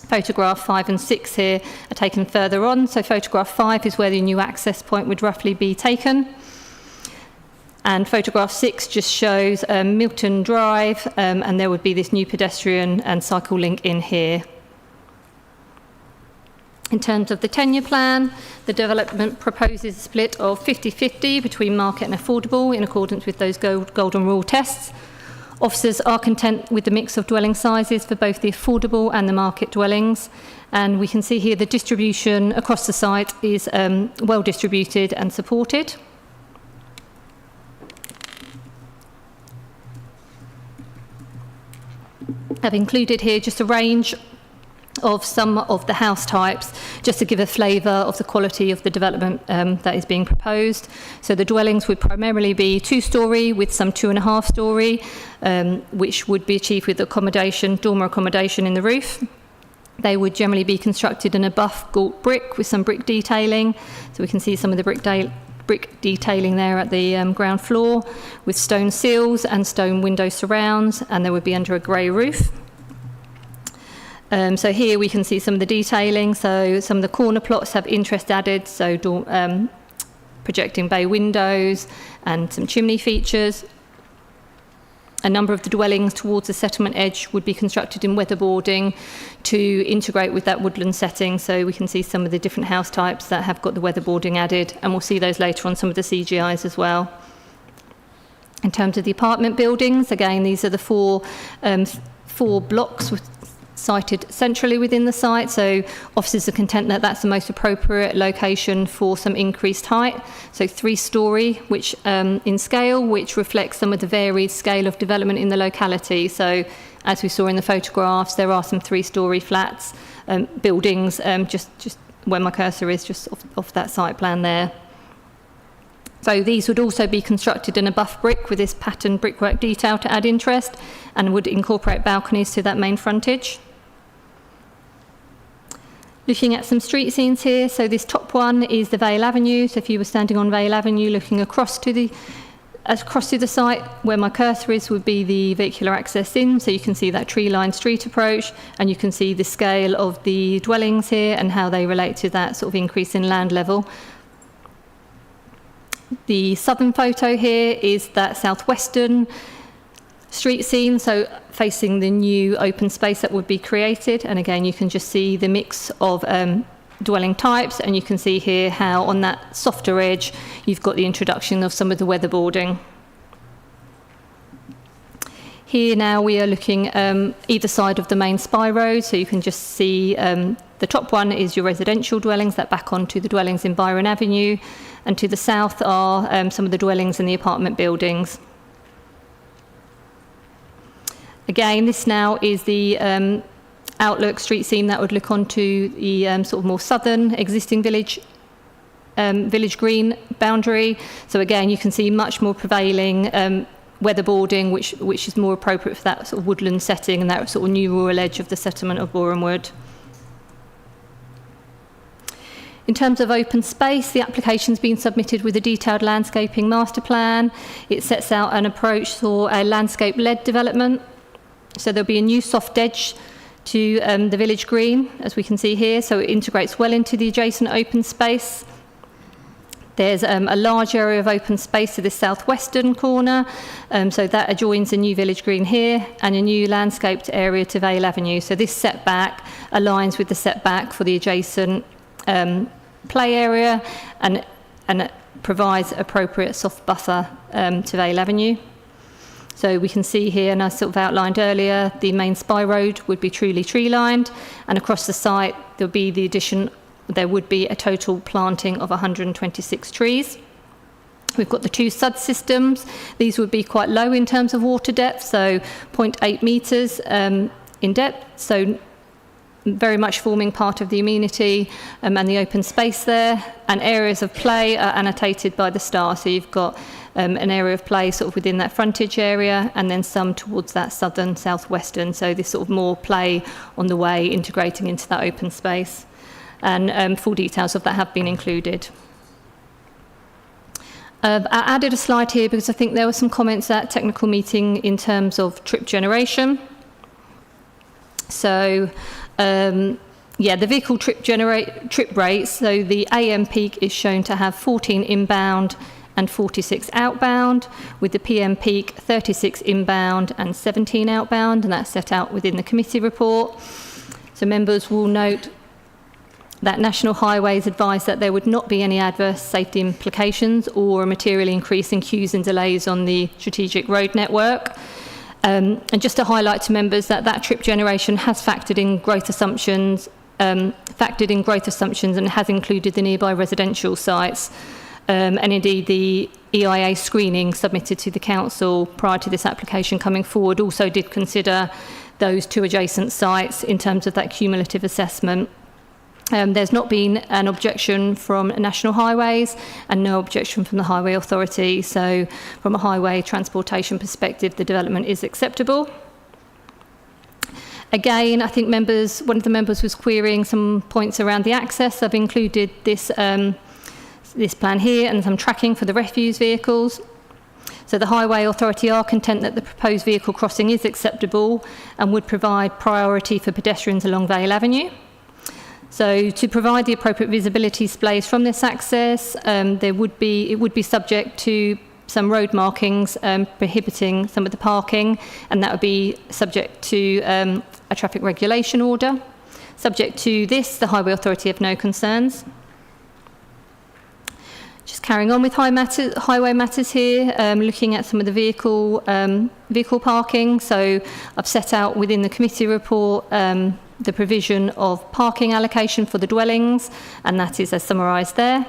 Photograph 5 and 6 here are taken further on. So photograph 5 is where the new access point would roughly be taken. And photograph 6 just shows Milton Drive, and there would be this new pedestrian and cycle link in here. In terms of the tenure plan, the development proposes a split of 50-50 between market and affordable in accordance with those golden rule tests. Officers are content with the mix of dwelling sizes for both the affordable and the market dwellings, and we can see here the distribution across the site is well distributed and supported. I've included here just a range of some of the house types, just to give a flavour of the quality of the development that is being proposed. So the dwellings would primarily be 2-storey with some 2.5-storey, which would be achieved with dormer accommodation in the roof. They would generally be constructed in a buff galt brick with some brick detailing. So we can see some of the brick detailing there at the ground floor, with stone seals and stone window surrounds, and they would be under a grey roof. So here we can see some of the detailing. So some of the corner plots have interest added, so projecting bay windows and some chimney features. A number of the dwellings towards the settlement edge would be constructed in weatherboarding to integrate with that woodland setting. So we can see some of the different house types that have got the weatherboarding added, and we'll see those later on some of the CGIs as well. In terms of the apartment buildings, again, these are the four blocks sited centrally within the site, so officers are content that that's the most appropriate location for some increased height. So 3-storey, which in scale, which reflects some of the varied scale of development in the locality. So as we saw in the photographs, there are some 3-storey flats, buildings, just where my cursor is, just off that site plan there. So these would also be constructed in a buff brick with this patterned brickwork detail to add interest, and would incorporate balconies to that main frontage. Looking at some street scenes here, so this top one is the Vale Avenue. So if you were standing on Vale Avenue looking across to the site, where my cursor is would be the vehicular access in, so you can see that tree-lined street approach, and you can see the scale of the dwellings here and how they relate to that sort of increase in land level. The southern photo here is that southwestern street scene, so facing the new open space that would be created. And again, you can just see the mix of dwelling types, and you can see here how on that softer edge you've got the introduction of some of the weatherboarding. Here now we are looking either side of the main spy road, so you can just see the top one is your residential dwellings that back onto the dwellings in Byron Avenue, and to the south are some of the dwellings in the apartment buildings. Again, this now is the outlook street scene that would look onto the sort of more southern existing village green boundary. So again, you can see much more prevailing weatherboarding, which is more appropriate for that sort of woodland setting and that sort of new rural edge of the settlement of Boreham Wood. In terms of open space, the application's been submitted with a detailed landscaping master plan. It sets out an approach for a landscape-led development. So there'll be a new soft edge to the village green, as we can see here, so it integrates well into the adjacent open space. There's a large area of open space to the southwestern corner, so that adjoins a new village green here, and a new landscaped area to Vale Avenue. So this setback aligns with the setback for the adjacent play area, and it provides appropriate soft buffer to Vale Avenue. So we can see here, and I sort of outlined earlier, the main spy road would be truly tree-lined, and across the site there'll be the addition there would be a total planting of 126 trees. We've got the two sud systems. These would be quite low in terms of water depth, so 0.8 metres in depth, so very much forming part of the amenity and the open space there. And areas of play are annotated by the star, so you've got an area of play sort of within that frontage area, and then some towards that southern, southwestern, so this sort of more play on the way, integrating into that open space. And full details of that have been included. I added a slide here because I think there were some comments at technical meeting in terms of trip generation. So, the vehicle trip rates, so the AM peak is shown to have 14 inbound and 46 outbound, with the PM peak 36 inbound and 17 outbound, and that's set out within the committee report. So members will note that National Highways advised that there would not be any adverse safety implications or a material increase in queues and delays on the strategic road network. And just to highlight to members that trip generation has factored in growth assumptions and has included the nearby residential sites. And indeed, the EIA screening submitted to the council prior to this application coming forward also did consider those two adjacent sites in terms of that cumulative assessment. There's not been an objection from National Highways and no objection from the Highway Authority. So from a highway transportation perspective, the development is acceptable. Again, I think one of the members was querying some points around the access. I've included this plan here and some tracking for the refuse vehicles. So the Highway Authority are content that the proposed vehicle crossing is acceptable and would provide priority for pedestrians along Vale Avenue. So to provide the appropriate visibility displays from this access, it would be subject to some road markings prohibiting some of the parking, and that would be subject to a traffic regulation order. Subject to this, the Highway Authority have no concerns. Just carrying on with highway matters here, looking at some of the vehicle parking. So I've set out within the committee report the provision of parking allocation for the dwellings, and that is as summarised there.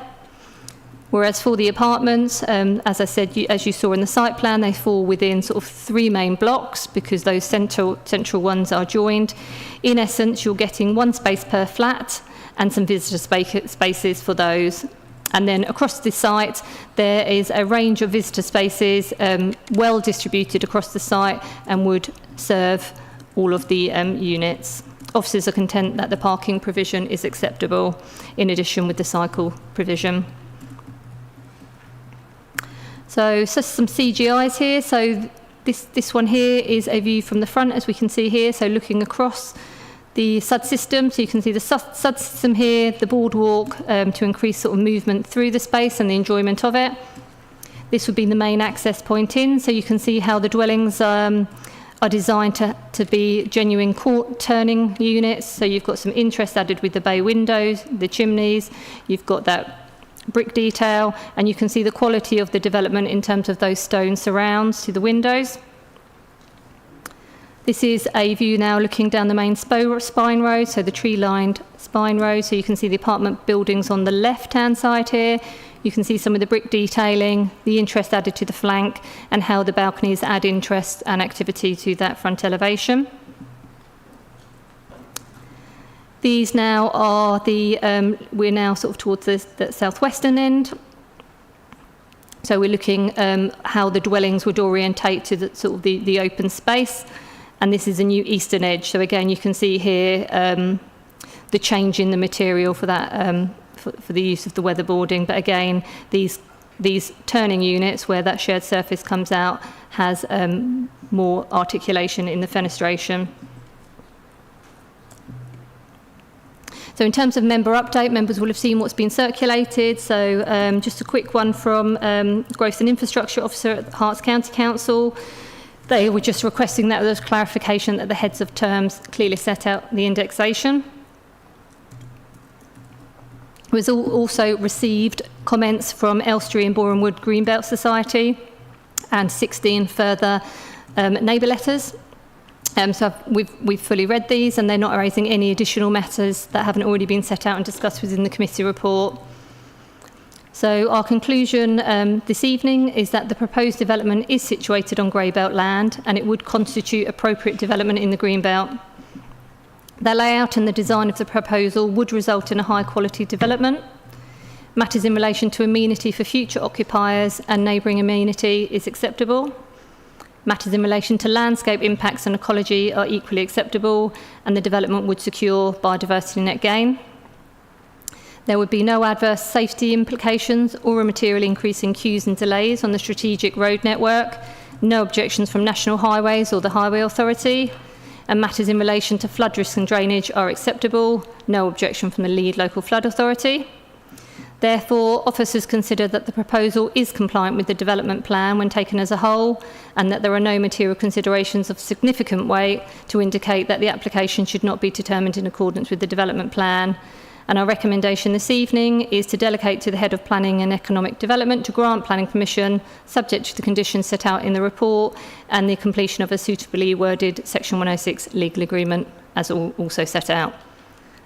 Whereas for the apartments, as I said, as you saw in the site plan, they fall within sort of three main blocks because those central ones are joined. In essence, you're getting one space per flat and some visitor spaces for those. And then across the site, there is a range of visitor spaces well distributed across the site and would serve all of the units. Officers are content that the parking provision is acceptable, in addition with the cycle provision. So some CGIs here. So this one here is a view from the front, as we can see here. So looking across the SUD system, so you can see the SUD system here, the boardwalk to increase sort of movement through the space and the enjoyment of it. This would be the main access point in, so you can see how the dwellings are designed to be genuine court turning units. So you've got some interest added with the bay windows, the chimneys, you've got that brick detail, and you can see the quality of the development in terms of those stone surrounds to the windows. This is a view now looking down the main spine road, so the tree-lined spine road. So you can see the apartment buildings on the left-hand side here. You can see some of the brick detailing, the interest added to the flank, and how the balconies add interest and activity to that front elevation. These now are we're now sort of towards the southwestern end. So we're looking how the dwellings would orientate to the sort of the open space. And this is a new eastern edge. So again, you can see here the change in the material for that for the use of the weatherboarding. But again, these turning units where that shared surface comes out has more articulation in the fenestration. So in terms of member update, members will have seen what's been circulated. So just a quick one from Growth and Infrastructure Officer at Herts County Council. They were just requesting that there was clarification that the heads of terms clearly set out the indexation. Was also received comments from Elstree and Boreham Wood Greenbelt Society and 16 further neighbour letters. So we've fully read these, and they're not raising any additional matters that haven't already been set out and discussed within the committee report. So our conclusion this evening is that the proposed development is situated on Greybelt land, and it would constitute appropriate development in the Greenbelt. The layout and the design of the proposal would result in a high quality development. Matters in relation to amenity for future occupiers and neighbouring amenity is acceptable. Matters in relation to landscape impacts and ecology are equally acceptable, and the development would secure biodiversity net gain. There would be no adverse safety implications or a material increase in queues and delays on the strategic road network, no objections from National Highways or the Highway Authority, and matters in relation to flood risk and drainage are acceptable, no objection from the lead local flood authority. Therefore, officers consider that the proposal is compliant with the development plan when taken as a whole, and that there are no material considerations of significant weight to indicate that the application should not be determined in accordance with the development plan. And our recommendation this evening is to delegate to the Head of Planning and Economic Development to grant planning permission, subject to the conditions set out in the report and the completion of a suitably worded Section 106 legal agreement, as also set out.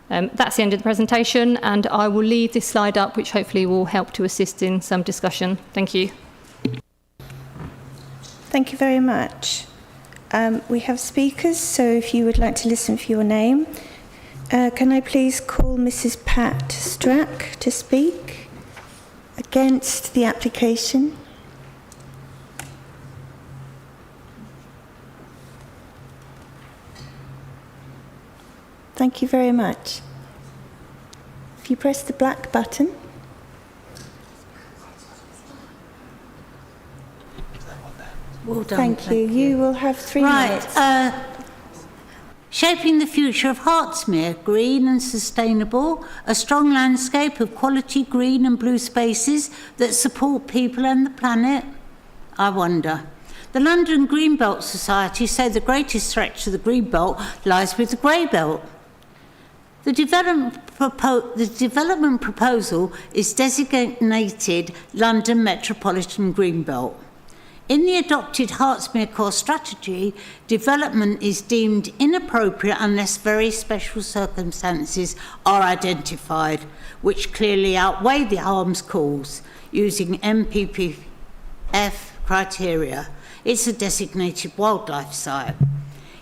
That's the end of the presentation, and I will leave this slide up, which hopefully will help to assist in some discussion. Thank you. Thank you very much. We have speakers, so if you would like to listen for your name. Can I please call Mrs. Pat Strack to speak against the application? Thank you very much. If you press the black button. Well done. Thank you. You will have 3 minutes. Shaping the future of Hertsmere, green and sustainable, a strong landscape of quality green and blue spaces that support people and the planet. I wonder. The London Greenbelt Society say the greatest threat to the Greenbelt lies with the Greybelt. The development proposal is designated London Metropolitan Greenbelt. In the adopted Hertsmere Core Strategy, development is deemed inappropriate unless very special circumstances are identified, which clearly outweigh the harms caused using MPPF criteria. It's a designated wildlife site.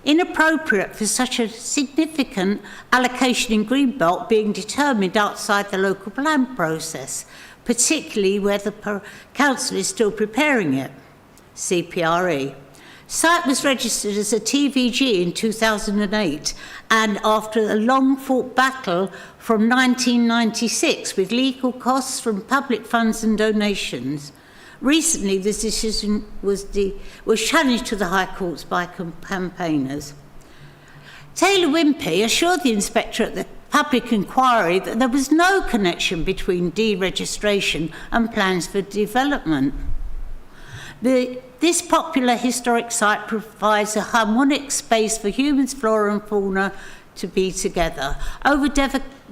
Inappropriate for such a significant allocation in Greenbelt being determined outside the local plan process, particularly where the council is still preparing it. CPRE. Site was registered as a TVG in 2008, and after a long-fought battle from 1996 with legal costs from public funds and donations, recently this decision was challenged to the High Courts by campaigners. Taylor Wimpey assured the inspector at the public inquiry that there was no connection between deregistration and plans for development. This popular historic site provides a harmonic space for humans, flora and fauna to be together. Over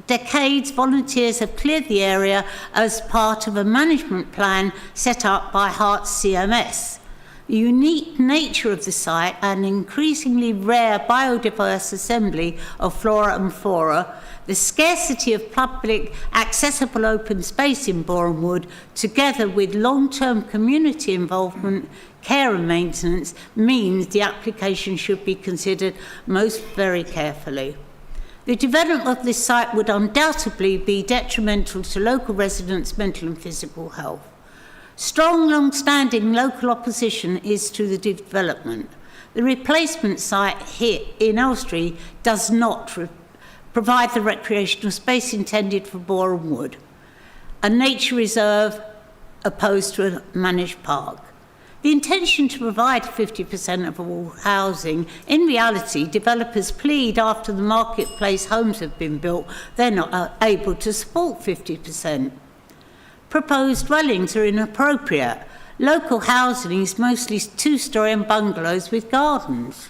decades, volunteers have cleared the area as part of a management plan set up by Herts CMS. The unique nature of the site and increasingly rare biodiverse assembly of flora and fauna, the scarcity of public accessible open space in Boreham Wood, together with long-term community involvement, care and maintenance, means the application should be considered most very carefully. The development of this site would undoubtedly be detrimental to local residents' mental and physical health. Strong, long-standing local opposition is to the development. The replacement site here in Elstree does not provide the recreational space intended for Boreham Wood, a nature reserve opposed to a managed park. The intention to provide 50% of all housing, in reality, developers plead after the marketplace homes have been built, they're not able to support 50%. Proposed dwellings are inappropriate. Local housing is mostly two-storey and bungalows with gardens.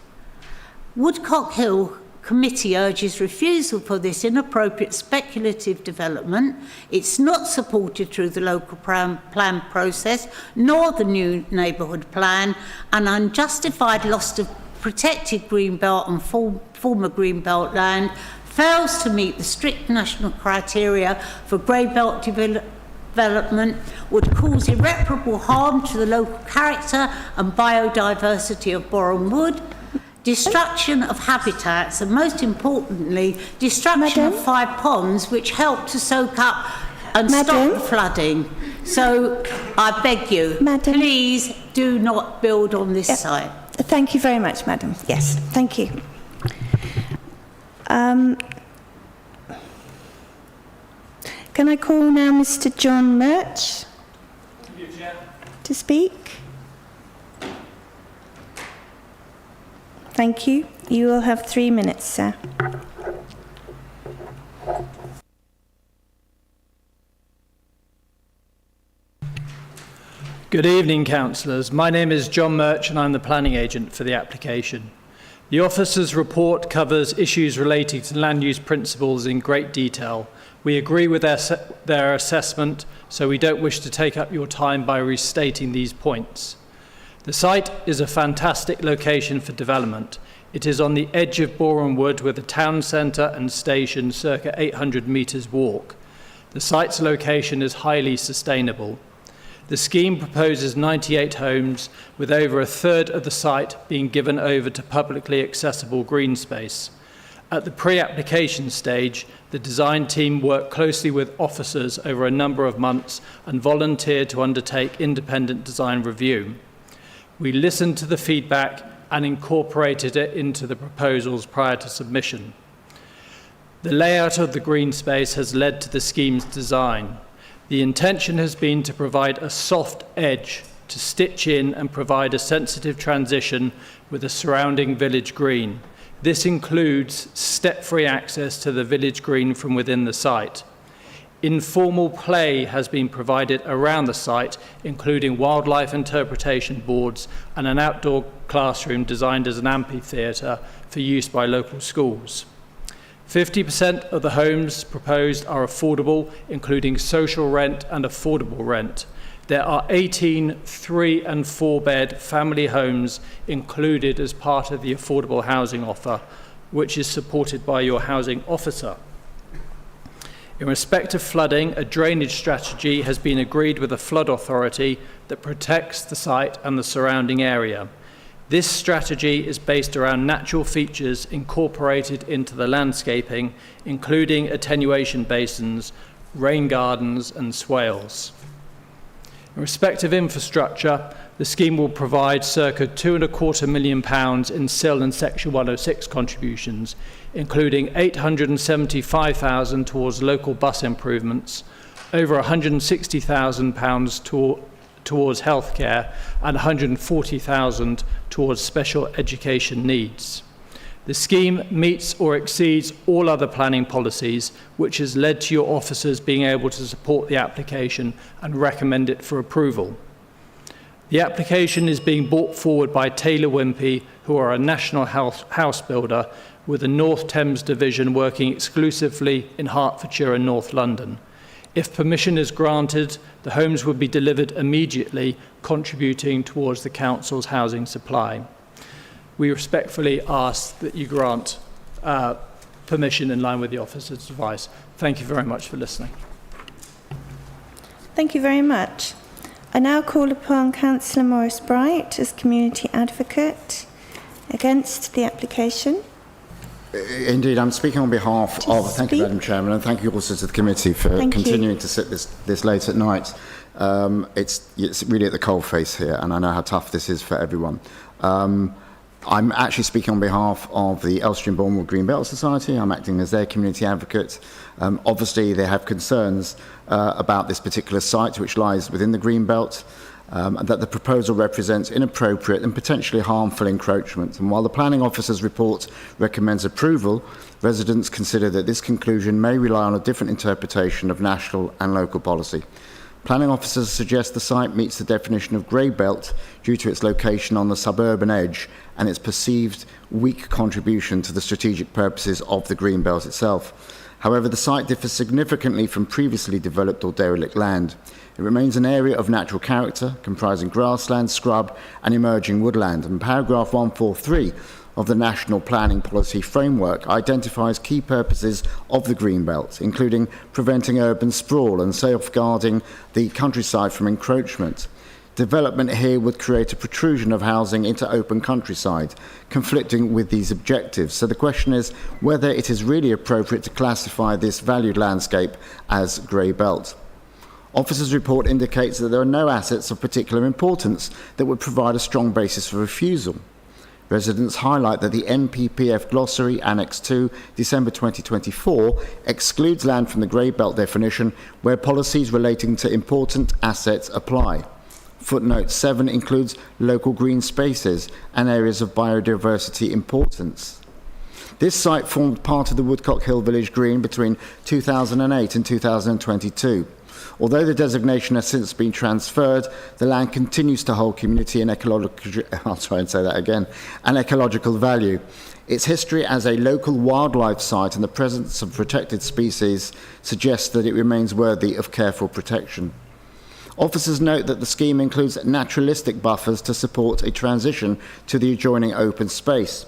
Woodcock Hill Committee urges refusal for this inappropriate speculative development. It's not supported through the local plan process, nor the new neighbourhood plan. An unjustified loss of protected greenbelt and former greenbelt land fails to meet the strict national criteria for grey belt development would cause irreparable harm to the local character and biodiversity of Boreham Wood, destruction of habitats, and most importantly, destruction of 5 ponds which help to soak up and stop the flooding. So I beg you, please do not build on this site. Thank you very much, Madam. Yes, thank you. Can I call now Mr. John Murch to speak? Thank you. You will have 3 minutes, sir. Good evening, councillors. My name is John Murch and I'm the planning agent for the application. The officer's report covers issues relating to land use principles in great detail. We agree with their assessment, so we don't wish to take up your time by restating these points. The site is a fantastic location for development. It is on the edge of Boreham Wood with a town centre and station circa 800 metres walk. The site's location is highly sustainable. The scheme proposes 98 homes, with over a third of the site being given over to publicly accessible green space. At the pre-application stage, the design team worked closely with officers over a number of months and volunteered to undertake independent design review. We listened to the feedback and incorporated it into the proposals prior to submission. The layout of the green space has led to the scheme's design. The intention has been to provide a soft edge to stitch in and provide a sensitive transition with a surrounding village green. This includes step-free access to the village green from within the site. Informal play has been provided around the site, including wildlife interpretation boards and an outdoor classroom designed as an amphitheatre for use by local schools. 50% of the homes proposed are affordable, including social rent and affordable rent. There are 18 3- and 4-bed family homes included as part of the affordable housing offer, which is supported by your housing officer. In respect of flooding, a drainage strategy has been agreed with the flood authority that protects the site and the surrounding area. This strategy is based around natural features incorporated into the landscaping, including attenuation basins, rain gardens and swales. In respect of infrastructure, the scheme will provide circa £2.25 million in SIL and Section 106 contributions, including £875,000 towards local bus improvements, over £160,000 towards healthcare, and £140,000 towards special education needs. The scheme meets or exceeds all other planning policies, which has led to your officers being able to support the application and recommend it for approval. The application is being brought forward by Taylor Wimpey, who are a national house builder with the North Thames division working exclusively in Hertfordshire and North London. If permission is granted, the homes will be delivered immediately, contributing towards the council's housing supply. We respectfully ask that you grant permission in line with the officer's advice. Thank you very much for listening. Thank you very much. I now call upon Councillor Maurice Bright as Community Advocate against the application. Indeed, I'm speaking on behalf of... Thank you, Madam Chairman, and thank you also to the committee for continuing to sit this late at night. It's really at the coalface here, and I know how tough this is for everyone. I'm actually speaking on behalf of the Elstree and Bournemouth Green Belt Society. I'm acting as their community advocate. Obviously, they have concerns about this particular site, which lies within the Green Belt, and that the proposal represents inappropriate and potentially harmful encroachment. And while the planning officer's report recommends approval, residents consider that this conclusion may rely on a different interpretation of national and local policy. Planning officers suggest the site meets the definition of grey belt due to its location on the suburban edge and its perceived weak contribution to the strategic purposes of the green belt itself. However, the site differs significantly from previously developed or derelict land. It remains an area of natural character, comprising grassland, scrub, and emerging woodland. And paragraph 143 of the National Planning Policy Framework identifies key purposes of the Greenbelt, including preventing urban sprawl and safeguarding the countryside from encroachment. Development here would create a protrusion of housing into open countryside, conflicting with these objectives. So the question is whether it is really appropriate to classify this valued landscape as grey belt. Officer's report indicates that there are no assets of particular importance that would provide a strong basis for refusal. Residents highlight that the NPPF Glossary Annex 2, December 2024, excludes land from the grey belt definition where policies relating to important assets apply. Footnote 7 includes local green spaces and areas of biodiversity importance. This site formed part of the Woodcock Hill Village Green between 2008 and 2022. Although the designation has since been transferred, the land continues to hold community and ecological value. Its history as a local wildlife site and the presence of protected species suggests that it remains worthy of careful protection. Officers note that the scheme includes naturalistic buffers to support a transition to the adjoining open space.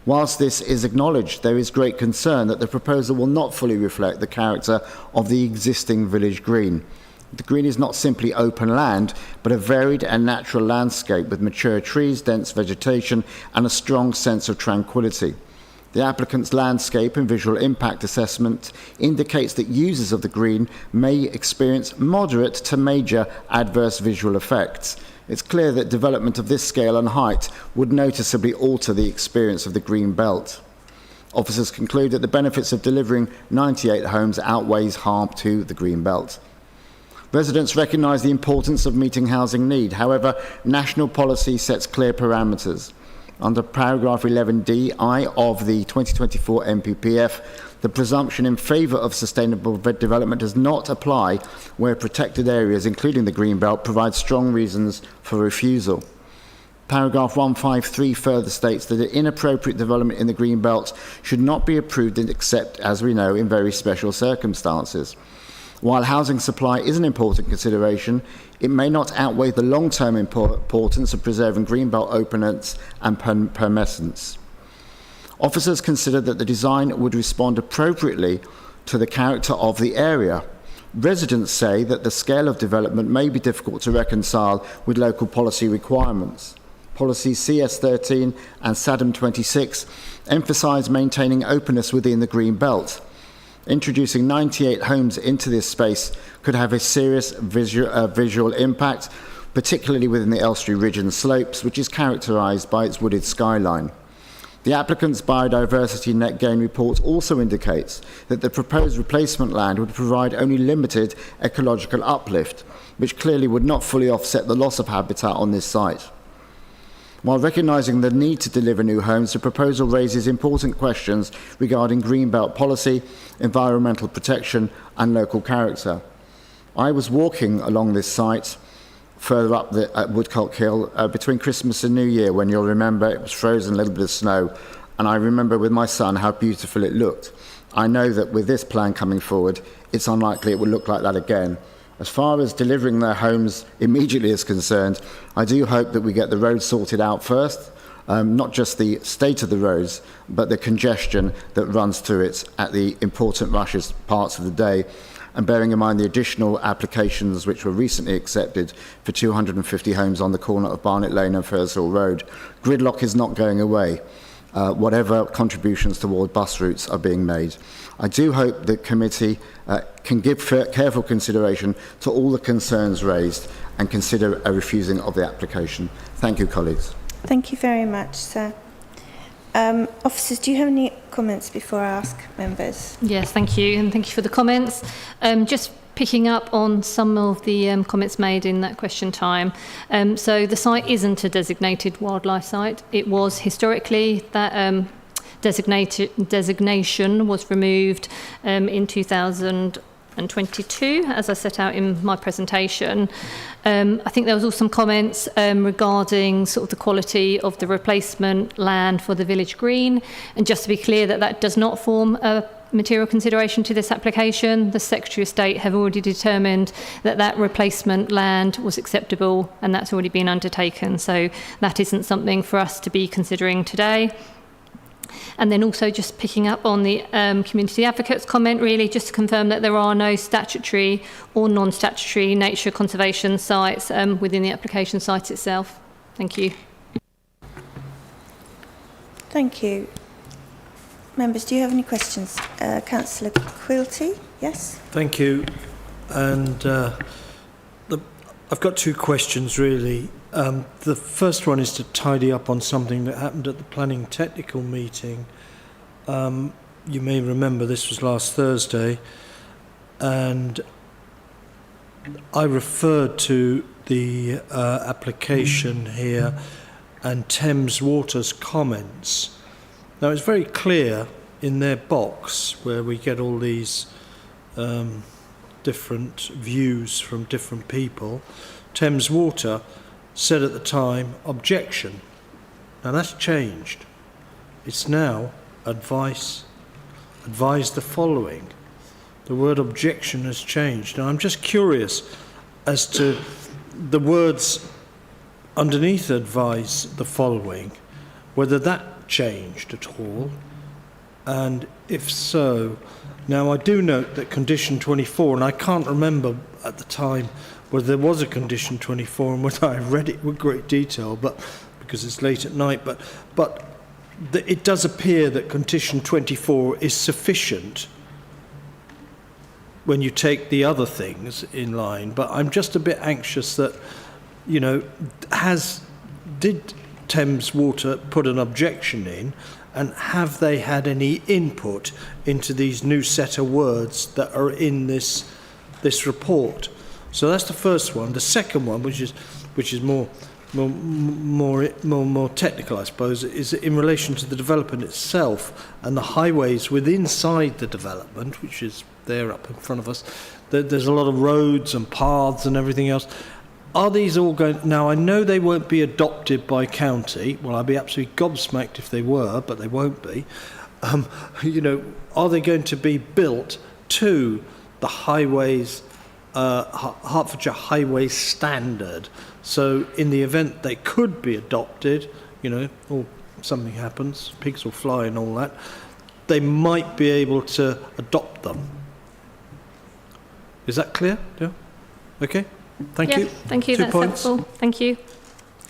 Whilst this is acknowledged, there is great concern that the proposal will not fully reflect the character of the existing village green. The green is not simply open land, but a varied and natural landscape with mature trees, dense vegetation, and a strong sense of tranquility. The applicant's landscape and visual impact assessment indicates that users of the green may experience moderate to major adverse visual effects. It's clear that development of this scale and height would noticeably alter the experience of the green belt. Officers conclude that the benefits of delivering 98 homes outweighs harm to the green belt. Residents recognise the importance of meeting housing need. However, national policy sets clear parameters. Under paragraph 11d(I) of the 2024 NPPF, the presumption in favour of sustainable development does not apply where protected areas, including the Greenbelt, provide strong reasons for refusal. Paragraph 153 further states that inappropriate development in the Greenbelt should not be approved except, as we know, in very special circumstances. While housing supply is an important consideration, it may not outweigh the long-term importance of preserving greenbelt openness and permescence. Officers consider that the design would respond appropriately to the character of the area. Residents say that the scale of development may be difficult to reconcile with local policy requirements. Policies CS13 and SADM 26 emphasise maintaining openness within the green belt. Introducing 98 homes into this space could have a serious visual impact, particularly within the Elstree Ridge and Slopes, which is characterised by its wooded skyline. The applicant's biodiversity net gain report also indicates that the proposed replacement land would provide only limited ecological uplift, which clearly would not fully offset the loss of habitat on this site. While recognising the need to deliver new homes, the proposal raises important questions regarding greenbelt policy, environmental protection and local character. I was walking along this site further up at Woodcock Hill between Christmas and New Year, when you'll remember it was frozen, a little bit of snow, and I remember with my son how beautiful it looked. I know that with this plan coming forward, it's unlikely it will look like that again. As far as delivering their homes immediately is concerned, I do hope that we get the roads sorted out first, not just the state of the roads, but the congestion that runs through it at the important rushes parts of the day, and bearing in mind the additional applications which were recently accepted for 250 homes on the corner of Barnet Lane and Furshill Road. Gridlock is not going away, whatever contributions toward bus routes are being made. I do hope the committee can give careful consideration to all the concerns raised and consider a refusing of the application. Thank you, colleagues. Thank you very much, sir. Officers, do you have any comments before I ask members? Yes, thank you, and thank you for the comments. Just picking up on some of the comments made in that question time. So the site isn't a designated wildlife site. It was historically that designation was removed in 2022, as I set out in my presentation. I think there was also some comments regarding sort of the quality of the replacement land for the village green, and just to be clear that that does not form a material consideration to this application. The Secretary of State have already determined that that replacement land was acceptable, and that's already been undertaken. So that isn't something for us to be considering today. And then also just picking up on the community advocates comment, really just to confirm that there are no statutory or non-statutory nature conservation sites within the application site itself. Thank you. Thank you. Members, do you have any questions? Councillor Quilty, yes? Thank you. And I've got two questions, really. The first one is to tidy up on something that happened at the planning technical meeting. You may remember this was last Thursday, and I referred to the application here and Thames Water's comments. Now, it's very clear in their box where we get all these different views from different people. Thames Water said at the time, objection. Now that's changed. It's now advise the following. The word objection has changed. Now I'm just curious as to the words underneath advise the following, whether that changed at all, and if so. Now I do note that condition 24, and I can't remember at the time whether there was a condition 24 and whether I read it with great detail, but because it's late at night, but it does appear that condition 24 is sufficient when you take the other things in line. But I'm just a bit anxious that, you know, did Thames Water put an objection in, and have they had any input into these new set of words that are in this report? So that's the first one. The second one, which is more technical, I suppose, is in relation to the development itself and the highways within inside the development, which is there up in front of us. There's a lot of roads and paths and everything else. Are these all going... Now, I know they won't be adopted by county. Well, I'd be absolutely gobsmacked if they were, but they won't be. You know, are they going to be built to the highways, Hertfordshire Highway Standard? So in the event they could be adopted, you know, or something happens, pigs will fly and all that, they might be able to adopt them. Is that clear? Yeah? Okay. Thank you. Thank you. Two That's points. helpful. Thank you.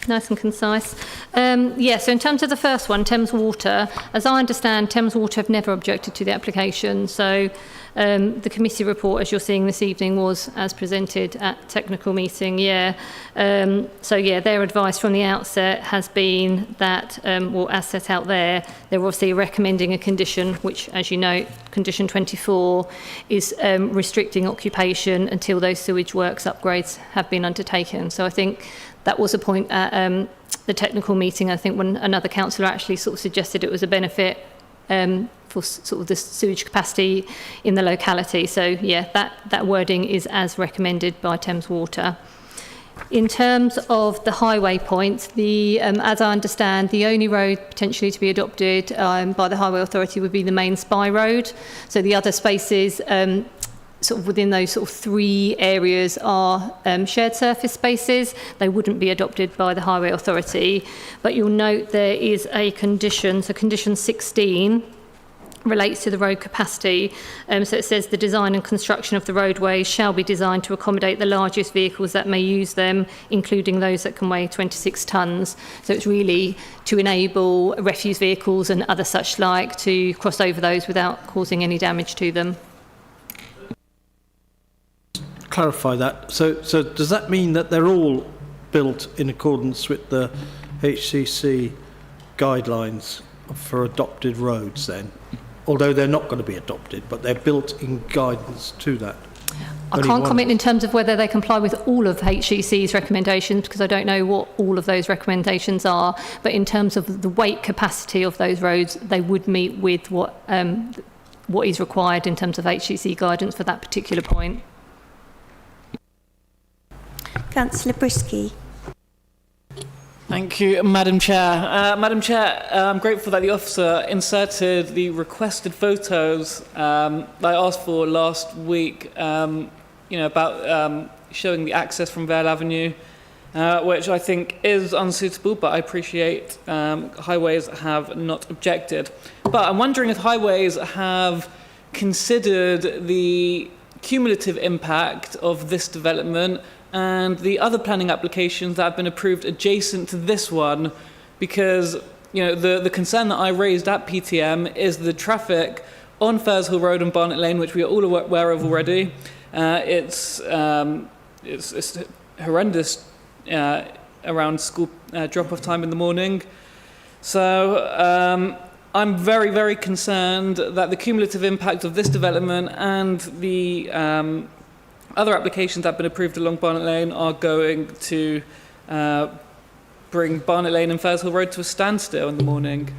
Nice and concise. So in terms of the first one, Thames Water, as I understand, Thames Water have never objected to the application. So the committee report, as you're seeing this evening, was as presented at technical meeting. Their advice from the outset has been that, as set out there, they're obviously recommending a condition, which, as you know, condition 24 is restricting occupation until those sewage works upgrades have been undertaken. So I think that was a point at the technical meeting, I think, when another councillor actually sort of suggested it was a benefit for sort of the sewage capacity in the locality. So, yeah, that wording is as recommended by Thames Water. In terms of the highway point, as I understand, the only road potentially to be adopted by the Highway Authority would be the main Spy Road. So the other spaces sort of within those sort of three areas are shared surface spaces. They wouldn't be adopted by the Highway Authority. But you'll note there is a condition, so condition 16 relates to the road capacity. So it says the design and construction of the roadways shall be designed to accommodate the largest vehicles that may use them, including those that can weigh 26 tonnes. So it's really to enable refuse vehicles and other such like to cross over those without causing any damage to them. Clarify that. So does that mean that they're all built in accordance with the HCC guidelines for adopted roads then? Although they're not going to be adopted, but they're built in guidance to that. I can't comment in terms of whether they comply with all of HCC's recommendations, because I don't know what all of those recommendations are, but in terms of the weight capacity of those roads, they would meet with what is required in terms of HCC guidance for that particular point. Councillor Brisky. Thank you, Madam Chair. Madam Chair, I'm grateful that the officer inserted the requested photos that I asked for last week, about showing the access from Vale Avenue, which I think is unsuitable, but I appreciate Highways have not objected. But I'm wondering if Highways have considered the cumulative impact of this development and the other planning applications that have been approved adjacent to this one, because the concern that I raised at PTM is the traffic on Furs Hill Road and Barnet Lane, which we are all aware of already. It's horrendous around school drop-off time in the morning. So I'm very, very concerned that the cumulative impact of this development and the other applications that have been approved along Barnet Lane are going to bring Barnet Lane and Furs Hill Road to a standstill in the morning.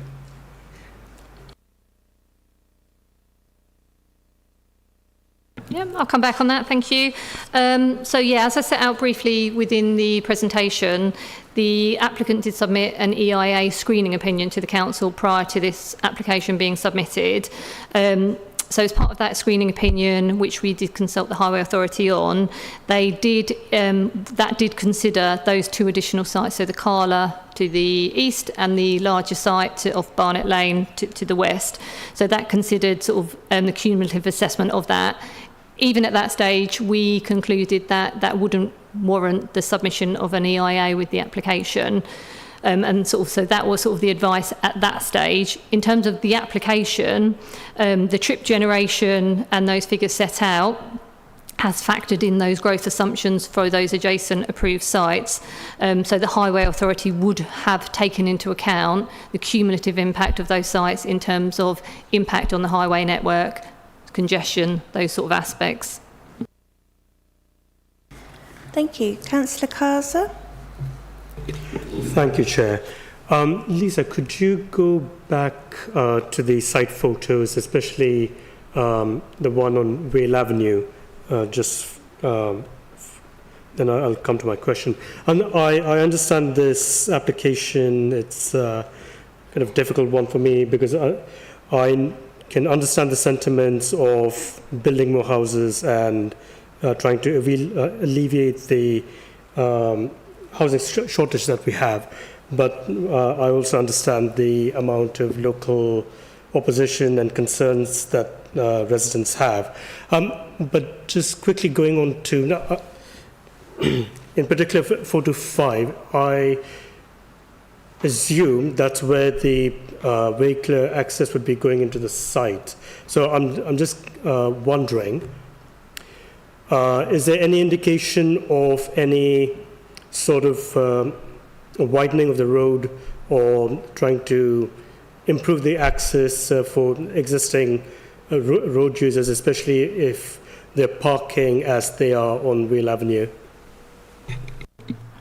Yeah, I'll come back on that, thank you. So yeah, as I set out briefly within the presentation, the applicant did submit an EIA screening opinion to the council prior to this application being submitted. So as part of that screening opinion, which we did consult the Highway Authority on, they did consider those two additional sites, so the Carla to the east and the larger site of Barnet Lane to the west. So that considered sort of the cumulative assessment of that. Even at that stage, we concluded that that wouldn't warrant the submission of an EIA with the application. And so that was sort of the advice at that stage. In terms of the application, the trip generation and those figures set out has factored in those growth assumptions for those adjacent approved sites. So the Highway Authority would have taken into account the cumulative impact of those sites in terms of impact on the highway network, congestion, those sort of aspects. Thank you. Councillor Kaza? Thank you, Chair. Lisa, could you go back to the site photos, especially the one on Vale Avenue? Then I'll come to my question. And I understand this application, it's kind of difficult one for me because I can understand the sentiments of building more houses and trying to alleviate the housing shortage that we have, but I also understand the amount of local opposition and concerns that residents have. But just quickly going on to, in particular 4 to 5, I assume that's where the vehicular access would be going into the site. So I'm just wondering, is there any indication of any sort of widening of the road or trying to improve the access for existing road users, especially if they're parking as they are on Vale Avenue?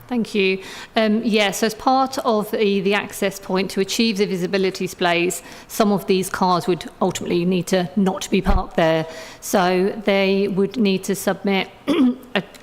Thank you. Yes, as part of the access point to achieve the visibility displays, some of these cars would ultimately need to not be parked there. So they would need to submit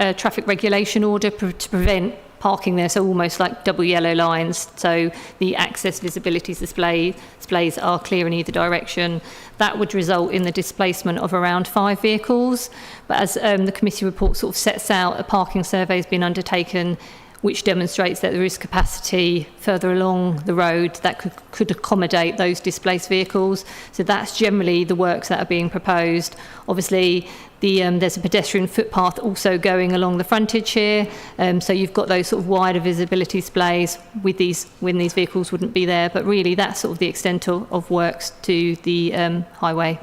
a traffic regulation order to prevent parking there, so almost like double yellow lines, so the access visibility displays are clear in either direction. That would result in the displacement of around 5 vehicles, but as the committee report sort of sets out, a parking survey has been undertaken which demonstrates that there is capacity further along the road that could accommodate those displaced vehicles. So that's generally the works that are being proposed. Obviously, there's a pedestrian footpath also going along the frontage here, so you've got those sort of wider visibility displays with when these vehicles wouldn't be there, but really that's sort of the extent of works to the highway.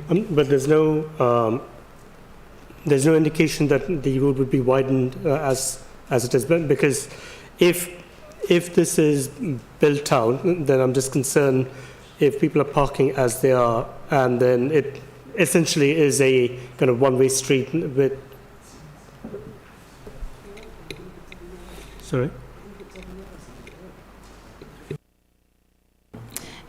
But there's no indication that the road would be widened as it has been, because if this is built out, then I'm just concerned if people are parking as they are, and then it essentially is a kind of one-way street with. Sorry.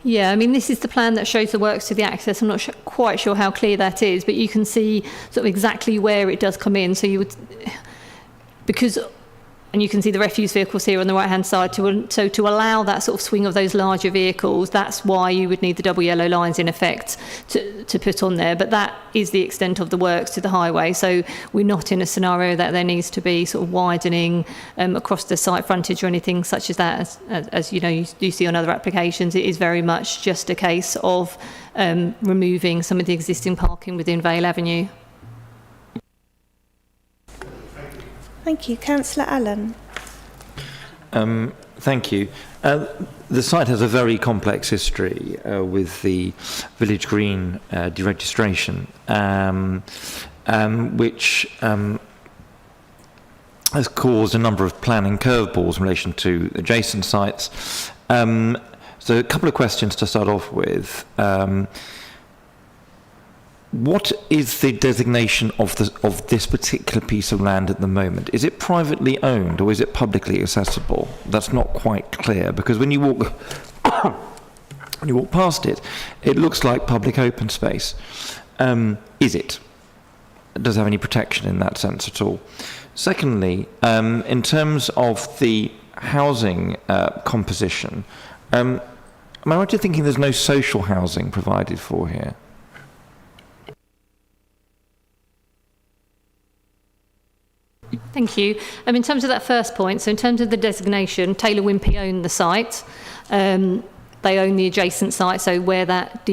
Yeah, I mean, this is the plan that shows the works to the access. I'm not quite sure how clear that is, but you can see sort of exactly where it does come in. So you would, because and you can see the refuse vehicles here on the right-hand side. So to allow that sort of swing of those larger vehicles, that's why you would need the double yellow lines in effect to put on there. But that is the extent of the works to the highway. So we're not in a scenario that there needs to be sort of widening across the site frontage or anything such as that. As you know, you do see on other applications, it is very much just a case of removing some of the existing parking within Vale Avenue. Thank you. Councillor Allen. Thank you. The site has a very complex history with the Village Green deregistration, which has caused a number of planning curveballs in relation to adjacent sites. So a couple of questions to start off with. What is the designation of this particular piece of land at the moment? Is it privately owned or is it publicly accessible? That's not quite clear, because when you walk past it, it looks like public open space. Is it? Does it have any protection in that sense at all? Secondly, in terms of the housing composition, am I right in thinking there's no social housing provided for here? Thank you. In terms of that first point, so in terms of the designation, Taylor Wimpey own the site. They own the adjacent site, so where that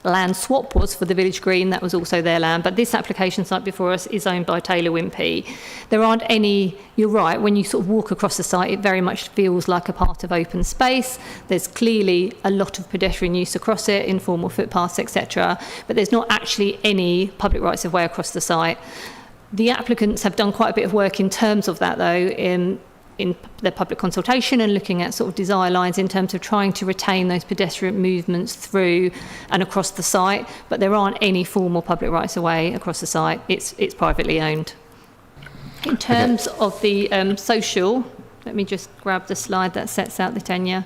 land swap was for the Village Green, that was also their land. But this application site before us is owned by Taylor Wimpey. There aren't any, you're right, when you sort of walk across the site, it very much feels like a part of open space. There's clearly a lot of pedestrian use across it, informal footpaths, etc. But there's not actually any public rights of way across the site. The applicants have done quite a bit of work in terms of that, though, in their public consultation and looking at sort of desire lines in terms of trying to retain those pedestrian movements through and across the site, but there aren't any formal public rights of way across the site. It's privately owned. In terms of the social, let me just grab the slide that sets out the tenure.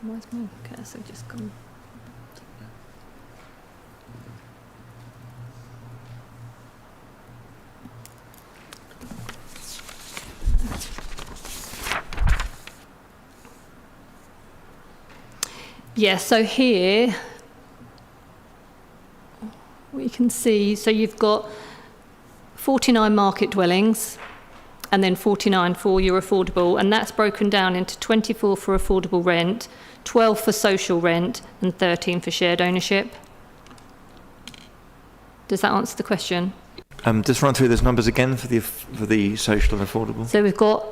Where's my cursor just gone? Yeah, so here we can see, so you've got 49 market dwellings and then 49 for your affordable, and that's broken down into 24 for affordable rent, 12 for social rent, and 13 for shared ownership. Does that answer the question? Just run through those numbers again for the social and affordable. So we've got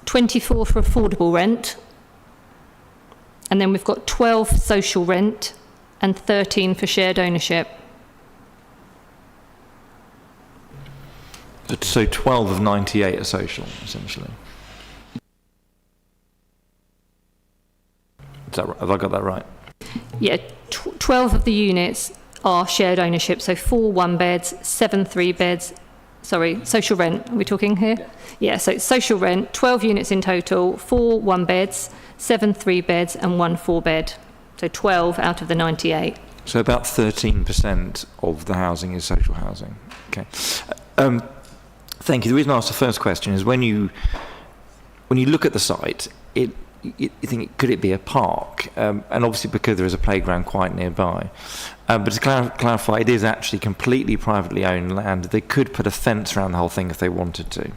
24 for affordable rent, and then we've got 12 for social rent, and 13 for shared ownership. So 12 of 98 are social, essentially. Is that right? Have I got that right? Yeah, 12 of the units are shared ownership, so 4 one-beds, 7 three-beds. Sorry, social rent, are we talking here? Yeah, so it's social rent, 12 units in total, 4 one-beds, 7 three-beds, and 1 four-bed. So 12 out of the 98. So about 13% of the housing is social housing. Okay. Thank you. The reason I asked the first question is when you look at the site, you think, could it be a park? And obviously because there is a playground quite nearby. But to clarify, it is actually completely privately owned land. They could put a fence around the whole thing if they wanted to.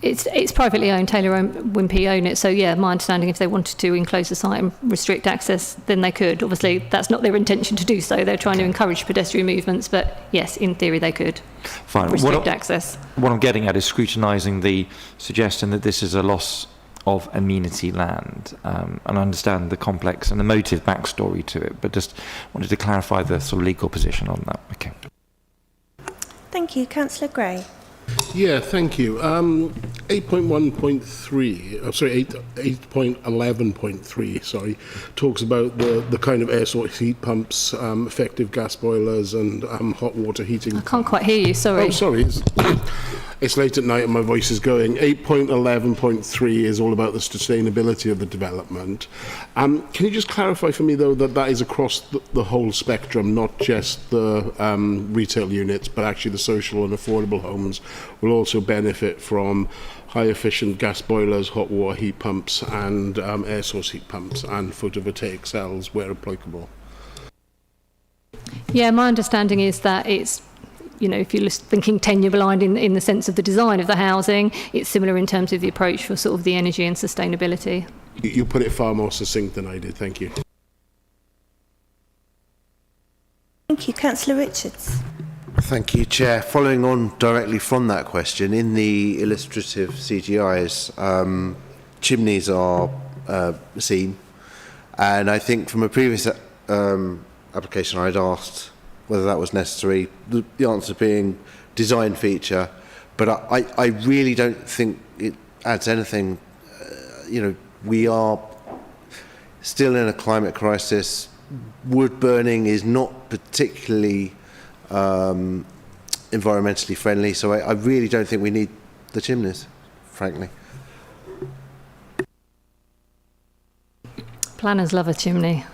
It's privately owned. Taylor Wimpey own it. So yeah, my understanding, if they wanted to enclose the site and restrict access, then they could. Obviously, that's not their intention to do so. They're trying to encourage pedestrian movements, but yes, in theory, they could restrict access. What I'm getting at is scrutinising the suggestion that this is a loss of amenity land, and I understand the complex and emotive backstory to it, but just wanted to clarify the sort of legal position on that. Okay. Thank you. Councillor Gray. Yeah, thank you. 8.1.3, sorry, 8.11.3, sorry, talks about the kind of air source heat pumps, effective gas boilers and hot water heating. I can't quite hear you, sorry. Oh, sorry. it's late at night and my voice is going. 8.11.3 is all about the sustainability of the development. Can you just clarify for me, though, that that is across the whole spectrum, not just the retail units, but actually the social and affordable homes will also benefit from high-efficient gas boilers, hot water heat pumps, and air source heat pumps, and photovoltaic cells where applicable? Yeah, my understanding is that it's, you know, if you're thinking tenure blind in the sense of the design of the housing, it's similar in terms of the approach for sort of the energy and sustainability. You put it far more succinct than I did. Thank you. Thank you. Councillor Richards. Thank you, Chair. Following on directly from that question, in the illustrative CGIs, chimneys are seen, and I think from a previous application I'd asked whether that was necessary, the answer being design feature, but I really don't think it adds anything. You know, we are still in a climate crisis. Wood burning is not particularly environmentally friendly, so I really don't think we need the chimneys, frankly. Planners love a chimney.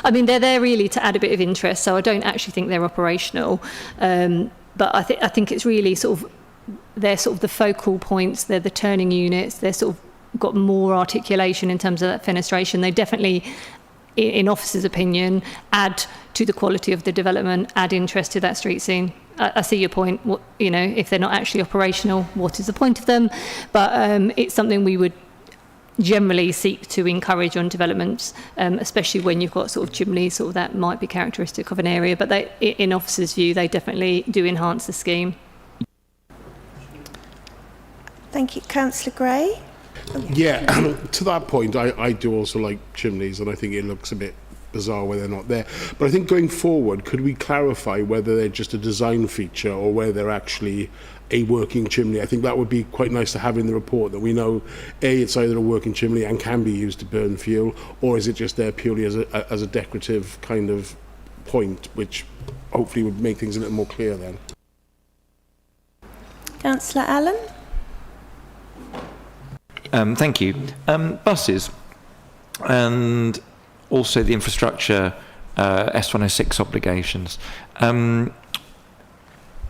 I mean, they're there really to add a bit of interest, so I don't actually think they're operational. But I think it's really they're sort of the focal points, they're the turning units, they're sort of got more articulation in terms of that fenestration. They definitely, in officers' opinion, add to the quality of the development, add interest to that street scene. I see your point. What, you know, if they're not actually operational, what is the point of them? But it's something we would generally seek to encourage on developments, especially when you've got sort of chimneys, sort of that might be characteristic of an area. But they, in officers' view, they definitely do enhance the scheme. Thank you. Councillor Gray. Yeah, to that point, I do also like chimneys, and I think it looks a bit bizarre when they're not there. But I think going forward, could we clarify whether they're just a design feature or whether they're actually a working chimney? I think that would be quite nice to have in the report, that we know, A, it's either a working chimney and can be used to burn fuel, or is it just there purely as a decorative kind of point, which hopefully would make things a little more clear then. Councillor Allen. Thank you. Buses and also the infrastructure S106 obligations.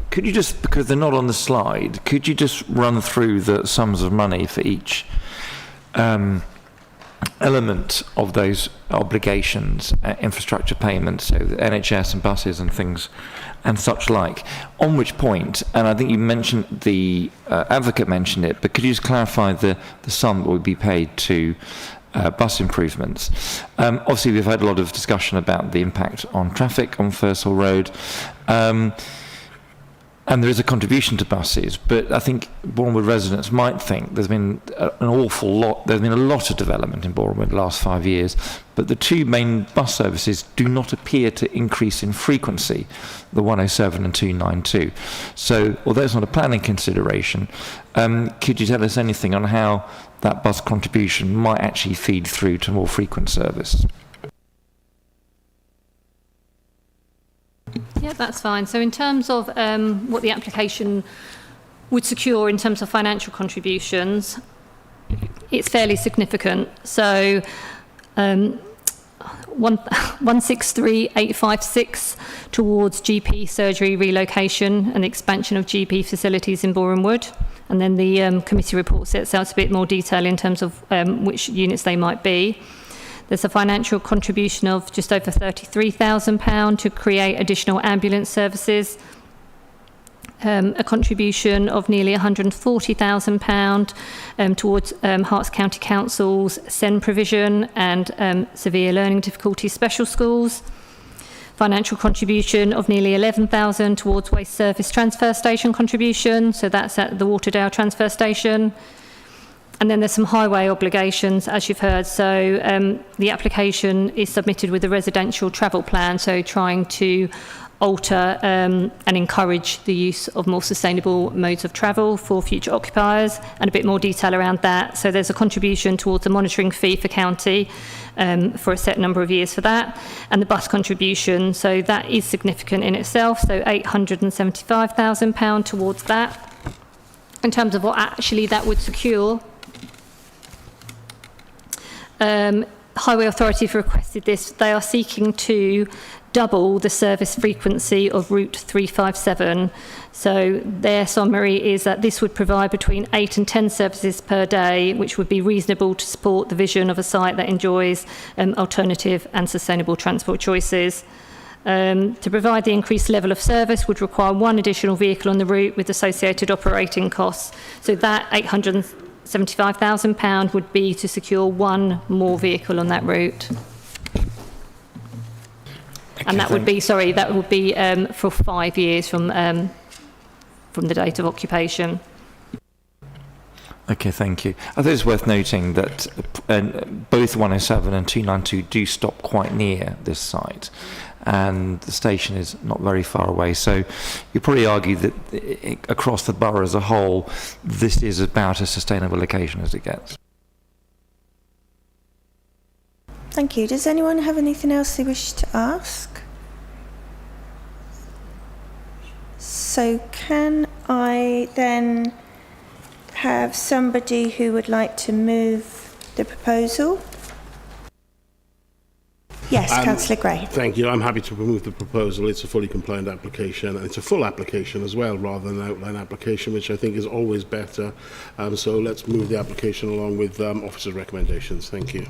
Could you just, because they're not on the slide, could you just run through the sums of money for each element of those obligations, infrastructure payments, so the NHS and buses and things and such like, on which point, and I think you mentioned, the advocate mentioned it, but could you just clarify the sum that would be paid to bus improvements? Obviously, we've had a lot of discussion about the impact on traffic on Fursall Road, and there is a contribution to buses, but I think Bournemouth residents might think there's been there's been a lot of development in Bournemouth in the last 5 years, but the two main bus services do not appear to increase in frequency, the 107 and 292. So, although it's not a planning consideration, could you tell us anything on how that bus contribution might actually feed through to more frequent service? Yeah, that's fine. So in terms of what the application would secure in terms of financial contributions, it's fairly significant. So 163,856 towards GP surgery relocation and expansion of GP facilities in Boreham Wood. And then the committee report sets out a bit more detail in terms of which units they might be. There's a financial contribution of just over £33,000 to create additional ambulance services, a contribution of nearly £140,000 towards Herts County Council's SEN provision and severe learning difficulties special schools, financial contribution of nearly £11,000 towards waste service transfer station contribution, so that's at the Waterdale transfer station. And then there's some highway obligations, as you've heard. So the application is submitted with a residential travel plan, so trying to alter and encourage the use of more sustainable modes of travel for future occupiers, and a bit more detail around that. So there's a contribution towards a monitoring fee for county for a set number of years for that, and the bus contribution, so that is significant in itself, so £875,000 towards that. in terms of what actually that would secure. Highway Authority have requested this. They are seeking to double the service frequency of Route 357. So their summary is that this would provide between 8 and 10 services per day, which would be reasonable to support the vision of a site that enjoys alternative and sustainable transport choices. To provide the increased level of service would require one additional vehicle on the route with associated operating costs. So that £875,000 would be to secure one more vehicle on that route. And that would be, for 5 years from the date of occupation. Okay, thank you. I think it's worth noting that both 107 and 292 do stop quite near this site, and the station is not very far away. So you probably argue that across the borough as a whole, this is about as sustainable location as it gets. Thank you. Does anyone have anything else they wish to ask? So can I then have somebody who would like to move the proposal? Yes, Councillor Gray. Thank you. I'm happy to move the proposal. It's a fully compliant application, and it's a full application as well, rather than an outline application, which I think is always better. So let's move the application along with officers' recommendations. Thank you.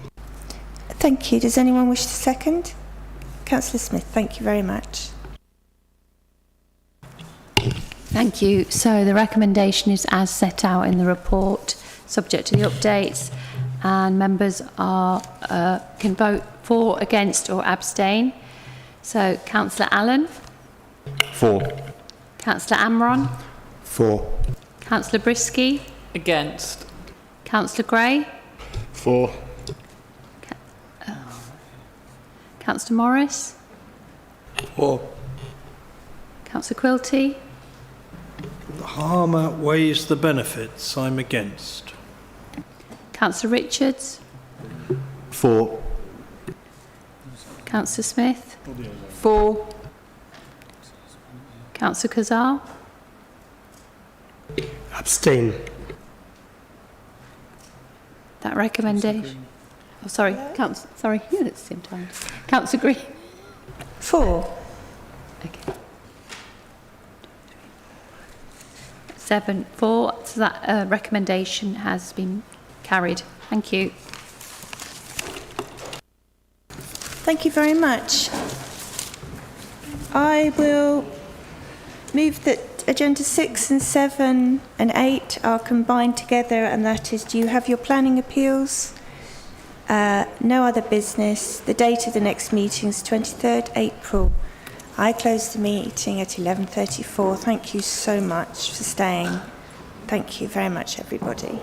Thank you. Does anyone wish to second? Councillor Smith, thank you very much. Thank you. So the recommendation is as set out in the report, subject to the updates, and members can vote for, against or abstain. So Councillor Allen? For. Councillor Amron? For. Councillor Brisky? Against. Councillor Gray? For. Councillor Morris? For. Councillor Quilty? The harm outweighs the benefits. I'm against. Councillor Richards? For. Councillor Smith? For. Councillor Kazar? Abstain. That recommendation. Oh, sorry, sorry, yeah, at the same time. Councillor Green? For. Okay. 7-4, so that recommendation has been carried. Thank you. Thank you very much. I will move that agenda 6 and 7 and 8 are combined together, and that is, do you have your planning appeals? No other business. The date of the next meeting is 23rd April. I close the meeting at 11:34. Thank you so much for staying. Thank you very much, everybody.